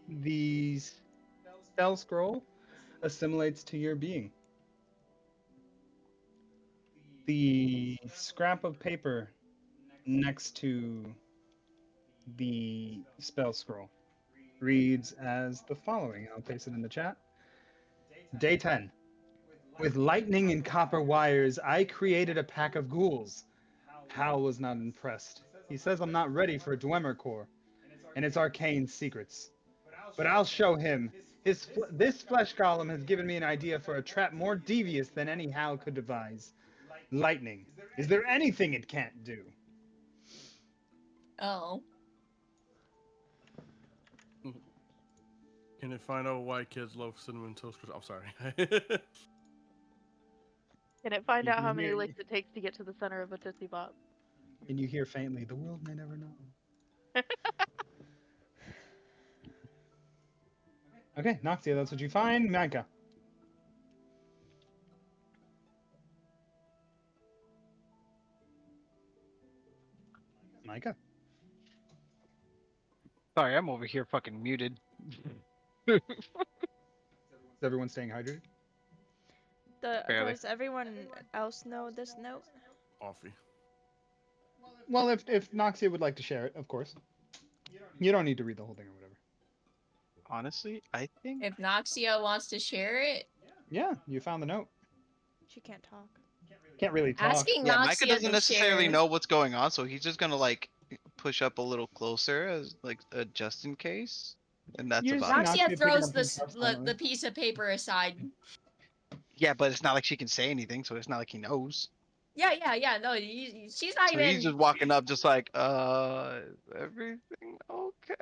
Speaker 2: The spell scroll assimilates to your being. The scrap of paper next to the spell scroll reads as the following. I'll paste it in the chat. Day 10. With lightning and copper wires, I created a pack of ghouls. Hal was not impressed. He says I'm not ready for Dwemer Core and its arcane secrets. But I'll show him. This flesh golem has given me an idea for a trap more devious than any Hal could devise. Lightning. Is there anything it can't do?
Speaker 5: Oh.
Speaker 7: Can you find out why kids love cinnamon toast crunch? I'm sorry.
Speaker 4: Can it find
Speaker 2: You
Speaker 4: out
Speaker 2: can
Speaker 4: how many
Speaker 2: hear,
Speaker 4: licks it takes to get to the center of a Tootsie Pop?
Speaker 2: and you hear faintly, the world may never know. Okay, Noxia, that's what you find. Micah. Micah.
Speaker 3: Sorry, I'm over here fucking muted.
Speaker 2: Is everyone staying hydrated?
Speaker 3: Barely.
Speaker 1: Does everyone else know this note?
Speaker 7: Coffee.
Speaker 2: Well, if Noxia would like to share it, of course. You don't need to read the whole thing or whatever.
Speaker 3: Honestly, I think
Speaker 5: If Noxia wants to share it,
Speaker 2: Yeah, you found the note.
Speaker 1: She can't talk.
Speaker 2: Can't really talk.
Speaker 5: asking
Speaker 3: yeah, Micah
Speaker 5: Noxia
Speaker 3: doesn't
Speaker 5: to
Speaker 3: necessarily
Speaker 5: share.
Speaker 3: know what's going on, so he's just gonna like push up a little closer as like just in case, and that's
Speaker 2: You just
Speaker 3: about
Speaker 2: see
Speaker 3: it.
Speaker 5: Noxia
Speaker 2: Noxia picking
Speaker 5: throws
Speaker 2: up his stuff
Speaker 5: the
Speaker 2: silently.
Speaker 5: piece of paper aside.
Speaker 3: Yeah, but it's not like she can say anything, so it's not like he knows.
Speaker 5: Yeah. No, she's not
Speaker 3: So he's
Speaker 5: even.
Speaker 3: just walking up, just like, is everything okay?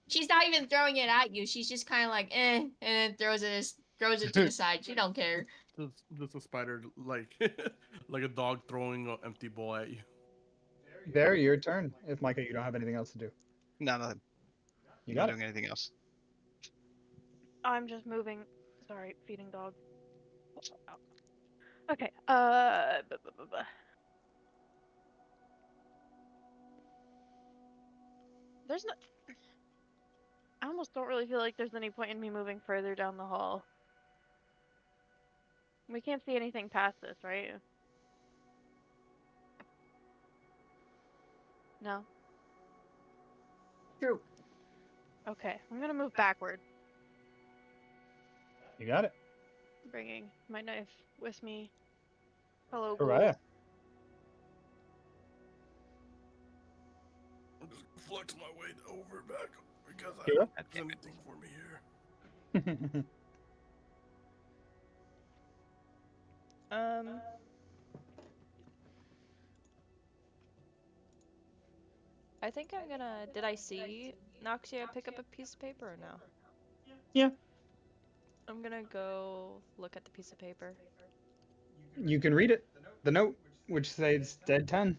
Speaker 5: She's not even throwing it at you. She's just kind of like, and then throws it to the side. She don't care.
Speaker 7: Just a spider, like like a dog throwing an empty bowl at you.
Speaker 2: There, your turn. If Micah, you don't have anything else to do.
Speaker 3: No, nothing.
Speaker 2: You
Speaker 3: I'm not
Speaker 2: got it.
Speaker 3: doing anything else.
Speaker 4: I'm just moving. Sorry, feeding dog. Oh. Okay. There's no. I almost don't really feel like there's any point in me moving further down the hall. We can't see anything past this, right? No.
Speaker 5: True.
Speaker 4: Okay, I'm gonna move backward,
Speaker 2: You got it.
Speaker 4: bringing my knife with me. Hello,
Speaker 2: Pariah.
Speaker 4: ghoul.
Speaker 7: I'm just gonna flex my way over back because I
Speaker 2: Kira?
Speaker 7: don't have anything for me here.
Speaker 1: Um, I think I'm gonna. Did I see Noxia pick up a piece of paper or no?
Speaker 2: Yeah.
Speaker 1: I'm gonna go look at the piece of paper.
Speaker 2: You can read it. The note, which says Dead 10.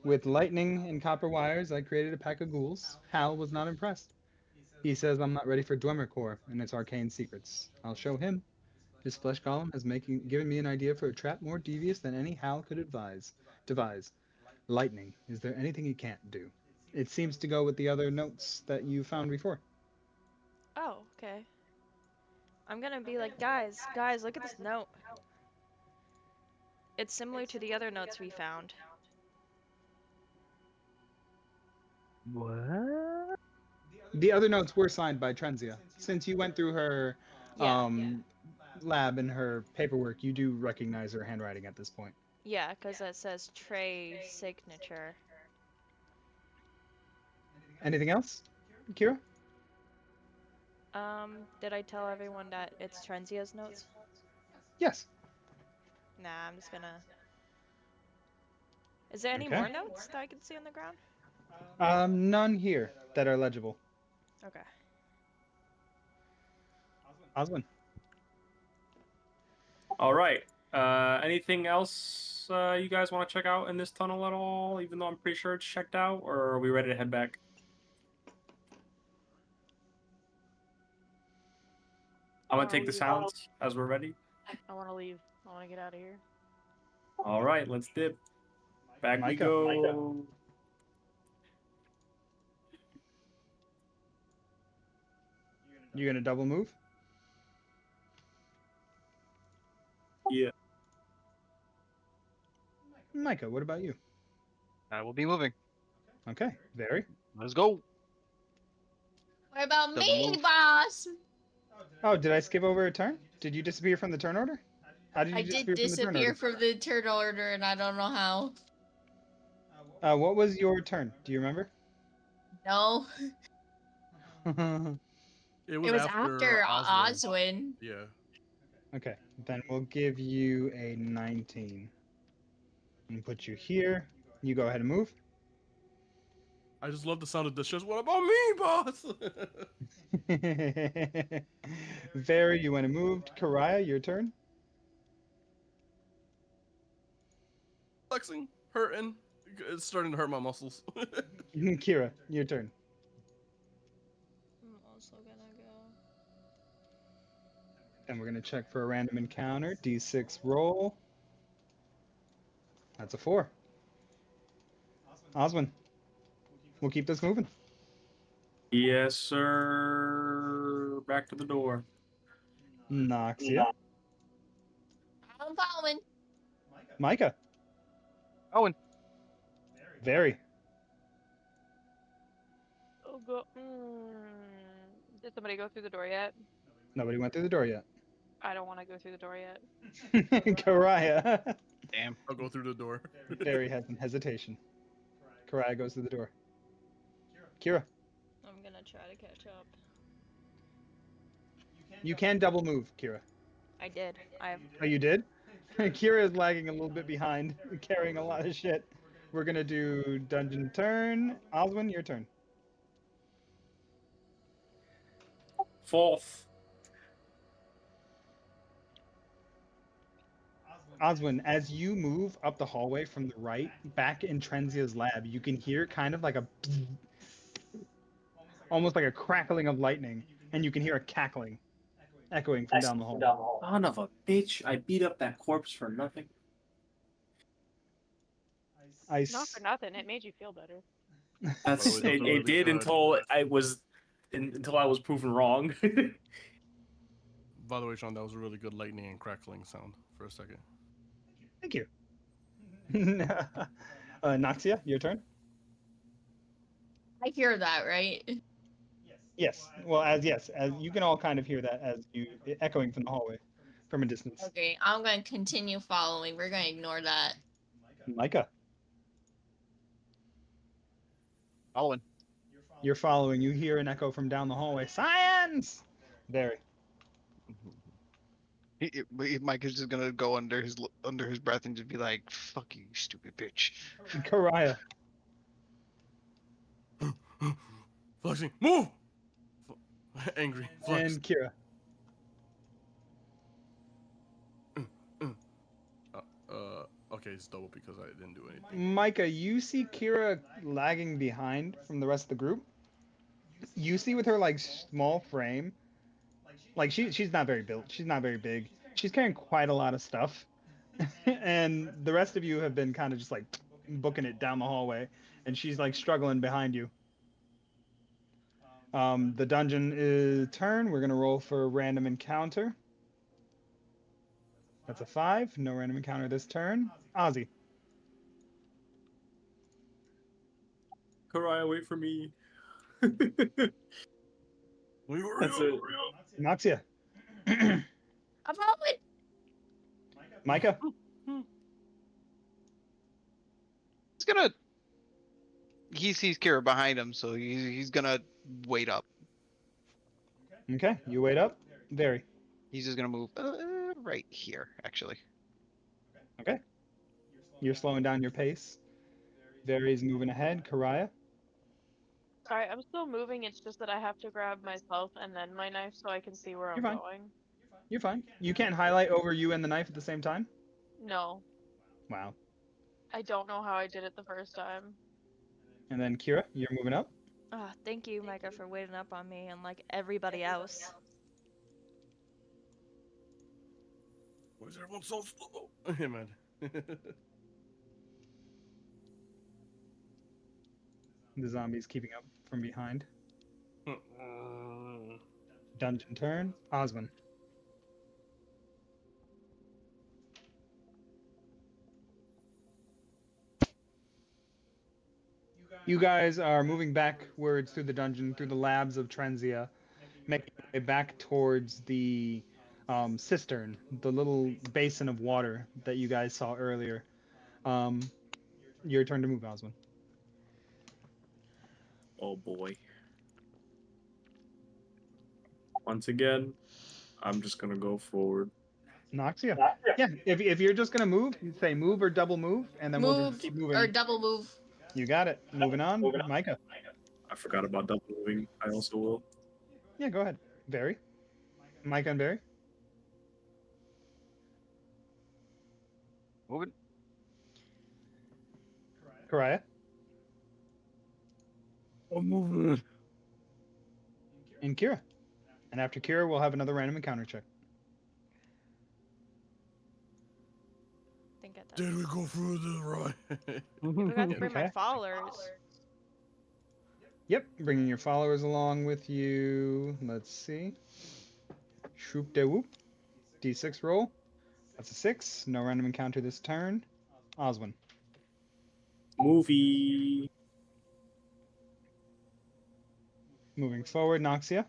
Speaker 2: With lightning and copper wires, I created a pack of ghouls. Hal was not impressed. He says I'm not ready for Dwemer Core and its arcane secrets. I'll show him. His flesh golem has given me an idea for a trap more devious than any Hal could devise. Lightning. Is there anything he can't do? It seems to go with the other notes that you found before.
Speaker 1: Oh, okay. I'm gonna be like, guys, look at this note. It's similar to the other notes we found.
Speaker 8: What?
Speaker 2: The other notes were signed by Trenzia. Since you went through her
Speaker 1: Yeah.
Speaker 2: lab and her paperwork, you do recognize her handwriting at this point.
Speaker 1: Yeah, because it says Trey signature.
Speaker 2: Anything else, Kira?
Speaker 1: Did I tell everyone that it's Trenzia's notes?
Speaker 2: Yes.
Speaker 1: Nah, I'm just gonna. Is there any
Speaker 2: Okay.
Speaker 1: more notes that I can see on the ground?
Speaker 2: None here that are legible.
Speaker 1: Okay.
Speaker 2: Oswin.
Speaker 6: All right. Anything else you guys want to check out in this tunnel at all? Even though I'm pretty sure it's checked out, or are we ready to head back? I'm gonna take the sounds as we're ready.
Speaker 4: I want to leave. I want to get out of here.
Speaker 6: All right, let's dip. Back we
Speaker 2: Micah.
Speaker 6: go.
Speaker 2: You gonna double move?
Speaker 6: Yeah.
Speaker 2: Micah, what about you?
Speaker 3: I will be moving.
Speaker 2: Okay, very.
Speaker 3: Let's go.
Speaker 5: What about
Speaker 3: Double
Speaker 5: me,
Speaker 3: move.
Speaker 5: boss?
Speaker 2: Oh, did I skip over a turn? Did you disappear from the turn order? How did
Speaker 5: I
Speaker 2: you
Speaker 5: did
Speaker 2: disappear from the turn
Speaker 5: disappear
Speaker 2: order?
Speaker 5: from the turn order, and I don't know how.
Speaker 2: What was your turn? Do you remember?
Speaker 5: No,
Speaker 7: It
Speaker 5: it
Speaker 7: was
Speaker 5: was
Speaker 7: after
Speaker 5: after
Speaker 7: Oswin.
Speaker 5: Oswin.
Speaker 7: Yeah.
Speaker 2: Okay, then we'll give you a 19. And put you here. You go ahead and move.
Speaker 7: I just love the sound of distress. What about me, boss?
Speaker 2: Very, you went and moved. Karaya, your turn.
Speaker 7: Flexing, hurting. It's starting to hurt my muscles.
Speaker 2: Kira, your turn.
Speaker 1: I'm also gonna go.
Speaker 2: And we're gonna check for a random encounter. D6 roll. That's a 4. Oswin, we'll keep this moving.
Speaker 6: Yes, sir. Back to the door.
Speaker 2: Noxia.
Speaker 5: I'm following.
Speaker 2: Micah.
Speaker 3: Owen.
Speaker 2: Very.
Speaker 4: Oh, go. Did somebody go through the door yet?
Speaker 2: Nobody went through the door yet.
Speaker 4: I don't want to go through the door yet.
Speaker 2: Karaya.
Speaker 3: Damn.
Speaker 7: I'll go through the door.
Speaker 2: Very has some hesitation. Karaya goes to the door. Kira,
Speaker 1: I'm gonna try to catch up.
Speaker 2: you can double move, Kira.
Speaker 1: I did.
Speaker 2: Oh, you did? Kira is lagging a little bit behind, carrying a lot of shit. We're gonna do dungeon turn. Oswin, your turn.
Speaker 6: Fourth.
Speaker 2: Oswin, as you move up the hallway from the right, back in Trenzia's lab, you can hear kind of like a almost like a crackling of lightning, and you can hear a cackling echoing from down the hall.
Speaker 6: Son of a bitch! I beat up that corpse for nothing.
Speaker 4: Not for nothing. It made you feel better.
Speaker 6: That's
Speaker 7: By the way, those are
Speaker 6: it
Speaker 7: really
Speaker 6: did
Speaker 7: good.
Speaker 6: until I was proven wrong.
Speaker 7: By the way, Sean, that was a really good lightning and crackling sound for a second.
Speaker 2: Thank you. Naxia, your turn.
Speaker 5: I hear that, right?
Speaker 2: Yes. Well, as you can all kind of hear that as you echoing from the hallway, from a distance.
Speaker 5: Okay, I'm going to continue following. We're going to ignore that.
Speaker 2: Micah,
Speaker 3: Owen.
Speaker 2: you're following. You hear an echo from down the hallway. Science. Very.
Speaker 3: Mike is just gonna go under his breath and just be like, "Fuck you, stupid bitch."
Speaker 2: Karaya.
Speaker 7: Flexing, move! Angry, flex.
Speaker 2: And Kira.
Speaker 7: Okay, it's double because I didn't do anything.
Speaker 2: Micah, you see Kira lagging behind from the rest of the group. You see with her like small frame, like she's not very built. She's not very big. She's carrying quite a lot of stuff, and the rest of you have been kind of just like booking it down the hallway, and she's like struggling behind you. The dungeon is turn. We're gonna roll for a random encounter. That's a 5. No random encounter this turn. Ozzy.
Speaker 6: Karaya, wait for me.
Speaker 7: That's
Speaker 6: it.
Speaker 2: Naxia.
Speaker 5: I'm following.
Speaker 2: Micah.
Speaker 3: He's gonna. He sees Kira behind him, so he's gonna wait up.
Speaker 2: Okay, you wait up. Very.
Speaker 3: He's just gonna move right here, actually.
Speaker 2: Okay. You're slowing down your pace. Very's moving ahead. Karaya.
Speaker 4: Sorry, I'm still moving. It's just that I have to grab myself and then my knife so I can see where I'm
Speaker 2: You're fine.
Speaker 4: going.
Speaker 2: You're fine. You can't highlight over you and the knife at the same time?
Speaker 4: No,
Speaker 2: Wow.
Speaker 4: I don't know how I did it the first time.
Speaker 2: And then Kira, you're moving up.
Speaker 1: Thank you, Micah, for waiting up on me and like everybody else.
Speaker 7: Why is everyone so slow? Hey, man.
Speaker 2: The zombies keeping up from behind. Dungeon turn. Osmond. You guys are moving backwards through the dungeon, through the labs of Trenzia, making your way back towards the cistern, the little basin of water that you guys saw earlier. Um, your turn to move, Osmond.
Speaker 6: Oh boy. Once again, I'm just gonna go forward.
Speaker 2: Noxia. Yeah, if you're just gonna move, you say move or double move, and then we'll just
Speaker 5: Move
Speaker 2: keep
Speaker 5: or
Speaker 2: moving.
Speaker 5: double move.
Speaker 2: You got it. Moving on, Micah.
Speaker 6: I forgot about double moving. I also will.
Speaker 2: Yeah, go ahead. Barry. Micah and Barry.
Speaker 3: Moving.
Speaker 2: Karaya
Speaker 7: I'm moving.
Speaker 2: and Kira. And after Kira, we'll have another random encounter check.
Speaker 1: Think at that.
Speaker 7: Did we go through the right?
Speaker 1: I forgot to bring my
Speaker 2: Okay.
Speaker 1: followers.
Speaker 2: Yep, bringing your followers along with you. Let's see. Shoop de whoop. D6 roll. That's a 6. No random encounter this turn. Oswin.
Speaker 6: Movie.
Speaker 2: Moving forward, Noxia.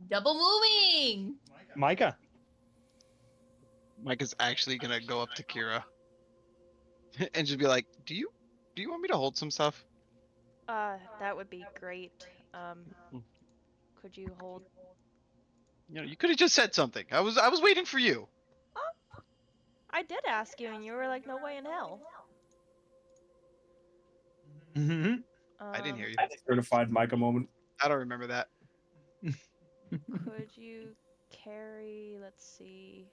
Speaker 5: Double moving.
Speaker 2: Micah.
Speaker 3: Mike is actually gonna go up to Kira and just be like, "Do you want me to hold some stuff?"
Speaker 1: That would be great. Could you hold?
Speaker 3: You know, you could have just said something. I was waiting for you.
Speaker 1: Oh, I did ask you, and you were like, "No way in hell."
Speaker 2: Mm-hmm.
Speaker 3: I didn't hear you.
Speaker 6: Certified Micah moment.
Speaker 3: I don't remember that.
Speaker 1: Could you carry? Let's see.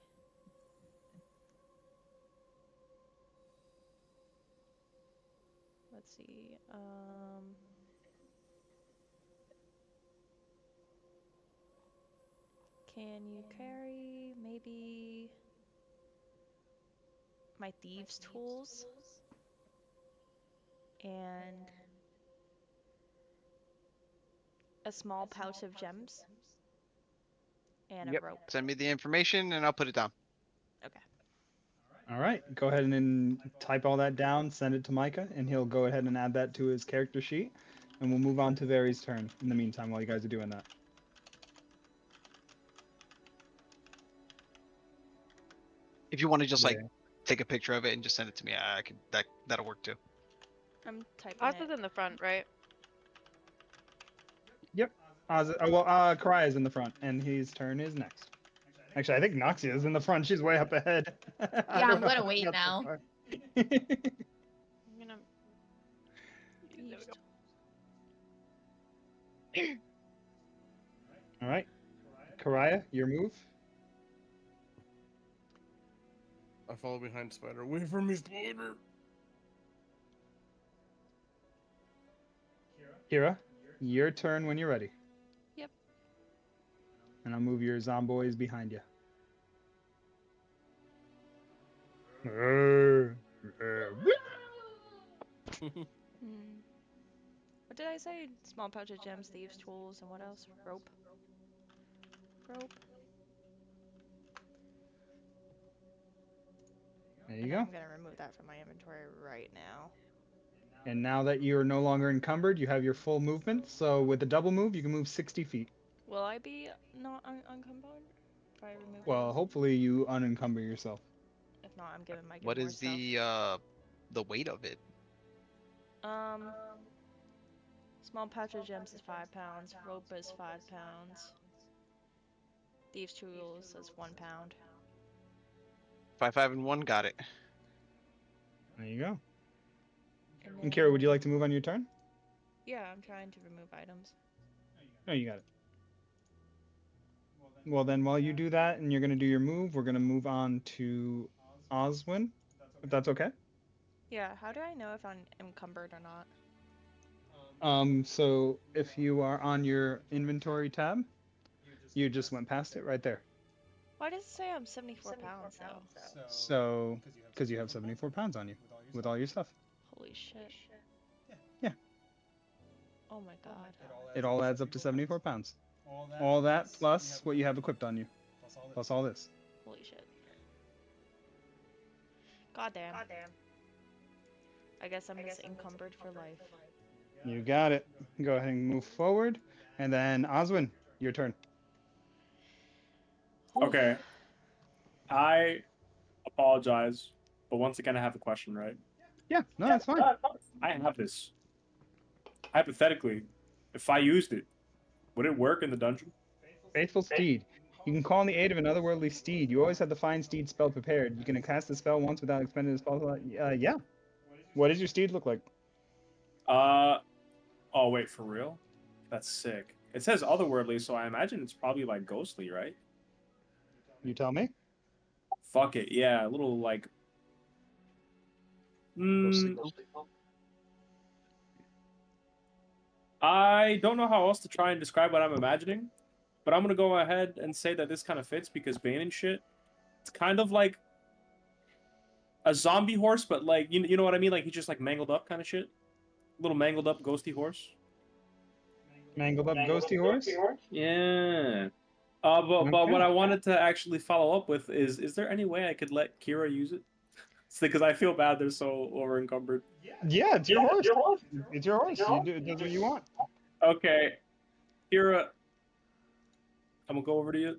Speaker 1: Let's see. Can you carry maybe my thieves' tools and a small pouch of gems and a
Speaker 3: Yep.
Speaker 1: rope?
Speaker 3: Send me the information and I'll put it down.
Speaker 1: Okay.
Speaker 2: All right, go ahead and type all that down, send it to Micah, and he'll go ahead and add that to his character sheet. And we'll move on to Vary's turn in the meantime while you guys are doing that.
Speaker 3: If you want to just like
Speaker 2: Yeah.
Speaker 3: take a picture of it and just send it to me, I could that'll work too.
Speaker 1: I'm typing
Speaker 4: Oz
Speaker 1: it.
Speaker 4: is in the front, right?
Speaker 2: Yep. Karaya's in the front, and his turn is next. Actually, I think Noxia is in the front. She's way up ahead. I
Speaker 5: Yeah,
Speaker 2: don't
Speaker 5: I'm
Speaker 2: know
Speaker 5: gonna
Speaker 2: how she
Speaker 5: wait
Speaker 2: got so
Speaker 5: now.
Speaker 2: far.
Speaker 4: I'm gonna.
Speaker 1: Thieves'
Speaker 2: All right, Karaya, your move.
Speaker 7: I follow behind Spider. Wait for me, Spider.
Speaker 2: Kira, your turn when you're ready.
Speaker 1: Yep.
Speaker 2: And I'll move your zomboys behind you.
Speaker 1: Hmm. What did I say? Small pouch of gems, thieves' tools, and what else? Rope. Rope.
Speaker 2: There you
Speaker 1: And
Speaker 2: go.
Speaker 1: I'm gonna remove that from my inventory right now.
Speaker 2: And now that you're no longer encumbered, you have your full movement. So with a double move, you can move 60 feet.
Speaker 1: Will I be not uncombound if I remove
Speaker 2: Well,
Speaker 1: those?
Speaker 2: hopefully you unencumber yourself.
Speaker 1: If not, I'm giving Micah
Speaker 3: What
Speaker 1: more
Speaker 3: is
Speaker 1: stuff.
Speaker 3: the weight of it?
Speaker 1: Um, small pouch of gems is 5 pounds. Rope is 5 pounds. Thieves' tools is 1 pound.
Speaker 3: 5, 5, and 1. Got it.
Speaker 2: There you go.
Speaker 1: And
Speaker 2: And
Speaker 1: then,
Speaker 2: Kira, would you like to move on your turn?
Speaker 1: yeah, I'm trying to remove items.
Speaker 2: Oh, you got it. Well, then while you do that and you're going to do your move, we're going to move on to Oswin, if that's okay.
Speaker 1: Yeah, how do I know if I'm encumbered or not?
Speaker 2: So if you are on your inventory tab, you just went past it right there.
Speaker 1: Why does it say I'm 74 pounds though?
Speaker 2: So, because you have 74 pounds on you with all your stuff.
Speaker 1: Holy shit.
Speaker 2: Yeah.
Speaker 1: Oh my god.
Speaker 2: It all adds up to 74 pounds. All that plus what you have equipped on you, plus all this.
Speaker 1: Holy shit. God damn. I guess I'm just encumbered for life.
Speaker 2: You got it. Go ahead and move forward, and then Oswin, your turn.
Speaker 6: Okay. I apologize, but once again, I have a question, right?
Speaker 2: Yeah, no, that's fine.
Speaker 6: I have this. Hypothetically, if I used it, would it work in the dungeon?
Speaker 2: Faithful Steed. You can call on the aid of an otherworldly steed. You always have the Find Steed spell prepared. You can cast the spell once without expending the spell slot. Yeah. What does your steed look like?
Speaker 6: Oh wait, for real? That's sick. It says otherworldly, so I imagine it's probably like ghostly, right?
Speaker 2: You tell me.
Speaker 6: Fuck it, yeah, a little like. Mm, I don't know how else to try and describe what I'm imagining, but I'm gonna go ahead and say that this kind of fits because Bane and shit. It's kind of like a zombie horse, but like you know what I mean? Like he's just like mangled up kind of shit. Little mangled up ghosty horse.
Speaker 2: Mangled up ghosty horse?
Speaker 6: Yeah. But what
Speaker 2: Okay.
Speaker 6: I wanted to actually follow up with is there any way I could let Kira use it? Because I feel bad they're so over encumbered.
Speaker 2: Yeah, it's your horse. It's your horse. You do that's what you want.
Speaker 6: Okay, Kira, I'm gonna go over to you.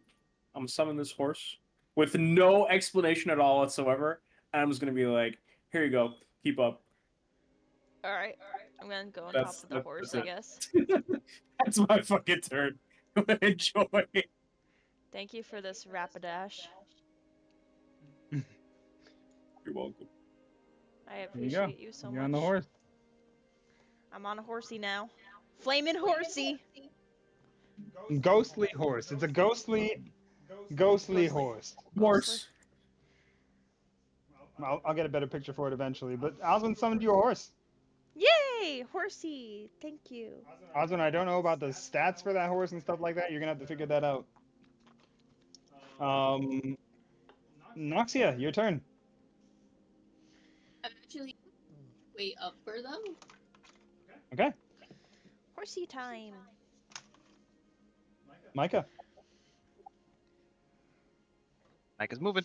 Speaker 6: I'm gonna summon this horse with no explanation at all whatsoever. And I'm just gonna be like, here you go, keep up.
Speaker 1: Alright. I'm gonna go on
Speaker 6: That's
Speaker 1: top of the horse, I guess.
Speaker 6: That's my fucking turn. Enjoy.
Speaker 1: Thank you for this rapidash.
Speaker 6: You're welcome.
Speaker 1: I
Speaker 2: There you go.
Speaker 1: appreciate you so
Speaker 2: You're
Speaker 1: much.
Speaker 2: on the horse.
Speaker 1: I'm on a horsey now. Flamin' horsey!
Speaker 2: Ghostly horse. It's a ghostly horse.
Speaker 6: Horse.
Speaker 2: I'll get a better picture for it eventually. But Osmond summoned you a horse.
Speaker 1: Yay! Horsey! Thank you.
Speaker 2: Osmond, I don't know about the stats for that horse and stuff like that. You're gonna have to figure that out. Noxia, your turn.
Speaker 5: I'm actually way up for them.
Speaker 2: Okay.
Speaker 1: Horsey time.
Speaker 2: Micah.
Speaker 3: Mike is moving.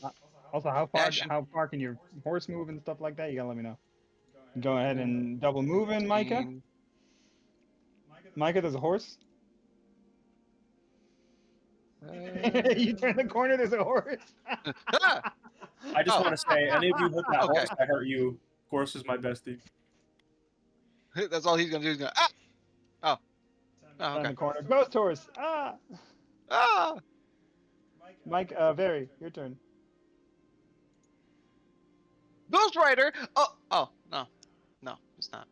Speaker 2: Also,
Speaker 3: Action.
Speaker 2: how far can your horse move and stuff like that? You gotta let me know. Go ahead and double move in, Micah.
Speaker 3: 15.
Speaker 2: Micah, there's a horse. You turn the corner, there's a horse.
Speaker 3: Ah!
Speaker 6: I just
Speaker 3: Oh.
Speaker 6: want to say, any of you hurt that
Speaker 3: Okay.
Speaker 6: horse, I hurt you. Horse is my bestie.
Speaker 3: That's all he's gonna do. He's gonna oh
Speaker 2: Turn
Speaker 3: okay.
Speaker 2: the corner. Ghost horse. Ah.
Speaker 3: Ah!
Speaker 2: Mike, Very, your turn.
Speaker 3: Ghost Rider. Oh no, it's not.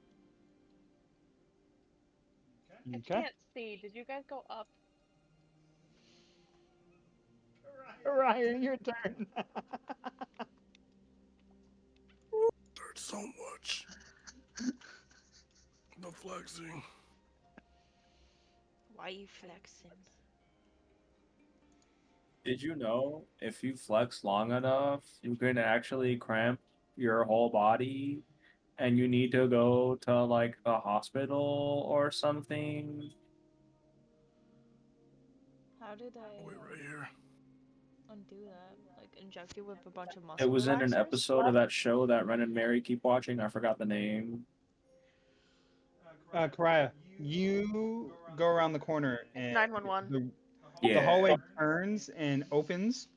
Speaker 4: I
Speaker 2: Okay.
Speaker 4: can't see. Did you guys go up?
Speaker 2: Ryan, your turn.
Speaker 7: Hurt so much. The flexing.
Speaker 1: Why you flexing?
Speaker 6: Did you know if you flex long enough, you can actually cramp your whole body and you need to go to like the hospital or something?
Speaker 1: How did
Speaker 7: Wait
Speaker 1: I
Speaker 7: right here.
Speaker 1: undo that? Like inject you with a bunch of
Speaker 6: It
Speaker 1: muscle
Speaker 6: was in an
Speaker 1: relaxers?
Speaker 6: episode of that show that Ren and Mary keep watching. I forgot the name.
Speaker 2: Karaya, you go around the corner and
Speaker 4: 911.
Speaker 2: the
Speaker 6: Yeah.
Speaker 2: hallway turns and opens.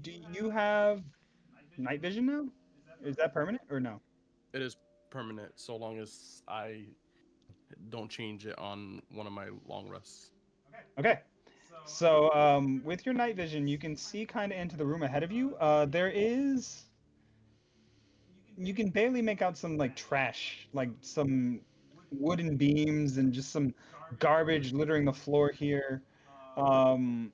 Speaker 2: Do you have night vision now? Is that permanent or no?
Speaker 7: It is permanent so long as I don't change it on one of my long rests.
Speaker 2: Okay. So, with your night vision, you can see kind of into the room ahead of you. You can barely make out some like trash, like some wooden beams and just some garbage littering the floor here. Um,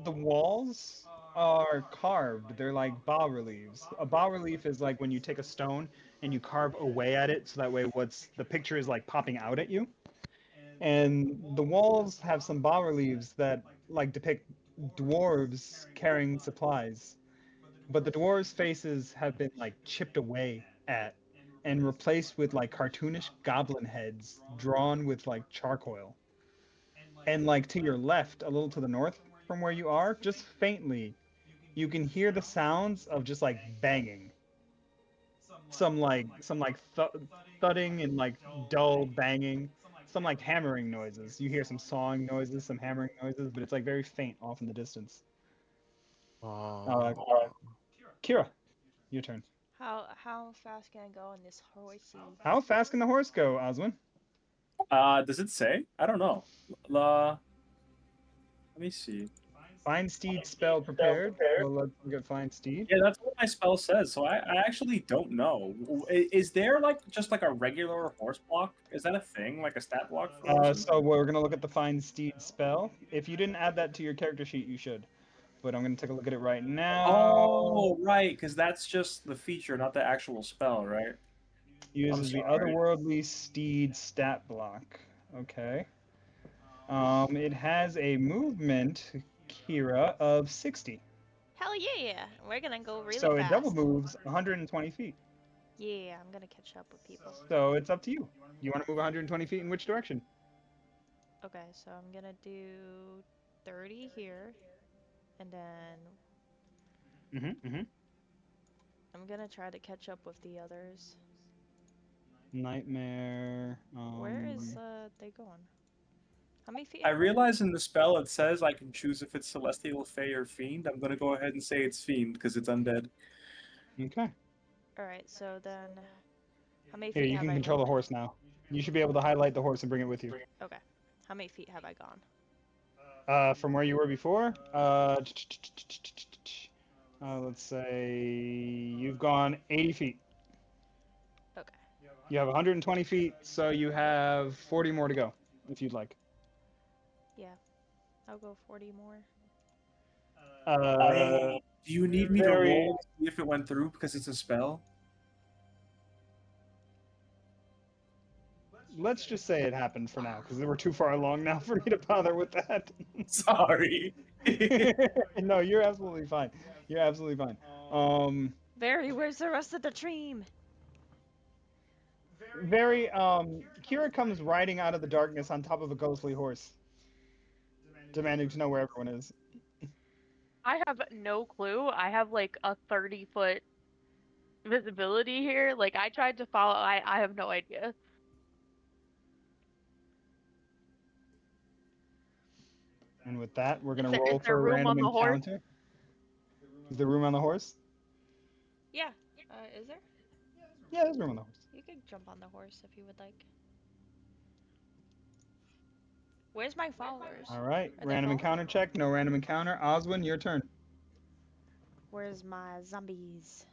Speaker 2: the walls are carved. They're like bas reliefs. A bas relief is like when you take a stone and you carve away at it, so that way the picture is like popping out at you. And the walls have some bas reliefs that like depict dwarves carrying supplies, but the dwarves' faces have been like chipped away at and replaced with like cartoonish goblin heads drawn with like charcoal. And like to your left, a little to the north from where you are, just faintly, you can hear the sounds of just like banging. Thudding and like dull banging, some like hammering noises. You hear some sawing noises, some hammering noises, but it's like very faint off in the distance.
Speaker 7: Uh,
Speaker 2: Uh, Kira, your turn.
Speaker 1: How fast can I go on this horsey?
Speaker 2: How fast can the horse go, Oswin?
Speaker 6: Does it say? I don't know. Let me see.
Speaker 2: Find steed spell prepared. Well, let's look at find steed.
Speaker 6: Yeah, that's what my spell says. So I actually don't know. Is there like just like a regular horse block? Is that a thing? Like a stat block for horses?
Speaker 2: So we're gonna look at the find steed spell. If you didn't add that to your character sheet, you should. But I'm gonna take a look at it right now.
Speaker 6: Oh, right, because that's just the feature, not the actual spell, right?
Speaker 2: Uses the
Speaker 6: sorry.
Speaker 2: otherworldly steed stat block. Okay. It has a movement, Kira, of 60.
Speaker 1: Hell yeah! We're gonna go really
Speaker 2: So
Speaker 1: fast.
Speaker 2: it double moves 120 feet.
Speaker 1: Yeah, I'm gonna catch up with people.
Speaker 2: So it's up to you. You want to move 120 feet in which direction?
Speaker 1: Okay, so I'm gonna do 30 here, and then I'm gonna try to catch up with the others.
Speaker 2: Nightmare.
Speaker 1: Where is they going? How many feet
Speaker 6: I
Speaker 1: am I?
Speaker 6: realize in the spell it says I can choose if it's Celestial, Fey, or Fiend. I'm gonna go ahead and say it's Fiend because it's undead.
Speaker 2: Okay.
Speaker 1: Alright, so then how many
Speaker 2: Here,
Speaker 1: feet
Speaker 2: you
Speaker 1: have
Speaker 2: can
Speaker 1: I
Speaker 2: control the
Speaker 1: moved?
Speaker 2: horse now. You should be able to highlight the horse and bring it with you.
Speaker 1: Okay. How many feet have I gone?
Speaker 2: From where you were before, let's say you've gone 80 feet.
Speaker 1: Okay.
Speaker 2: You have 120 feet, so you have 40 more to go, if you'd like.
Speaker 1: Yeah. I'll go 40 more.
Speaker 6: Do you need me to
Speaker 2: very-
Speaker 6: roll to see if it went through because it's a spell?
Speaker 2: Let's just say it happened for now, because we're too far along now for me to bother with that.
Speaker 6: Sorry.
Speaker 2: No, you're absolutely fine. You're absolutely fine.
Speaker 1: Very, where's the rest of the team?
Speaker 2: Kira comes riding out of the darkness on top of a ghostly horse, demanding to know where everyone is.
Speaker 4: I have no clue. I have like a 30-foot visibility here. Like I tried to follow. I have no idea.
Speaker 2: And with that, we're gonna
Speaker 4: Is
Speaker 2: roll
Speaker 4: there
Speaker 2: for a
Speaker 4: room on
Speaker 2: random
Speaker 4: the horse?
Speaker 2: encounter. Is there room on the horse?
Speaker 1: Yeah. Is there?
Speaker 2: Yeah, there's room on the horse.
Speaker 1: You could jump on the horse if you would like. Where's my followers?
Speaker 2: All right,
Speaker 1: Are they
Speaker 2: random
Speaker 1: following?
Speaker 2: encounter check. No random encounter. Oswin, your turn.
Speaker 1: Where's my zombies?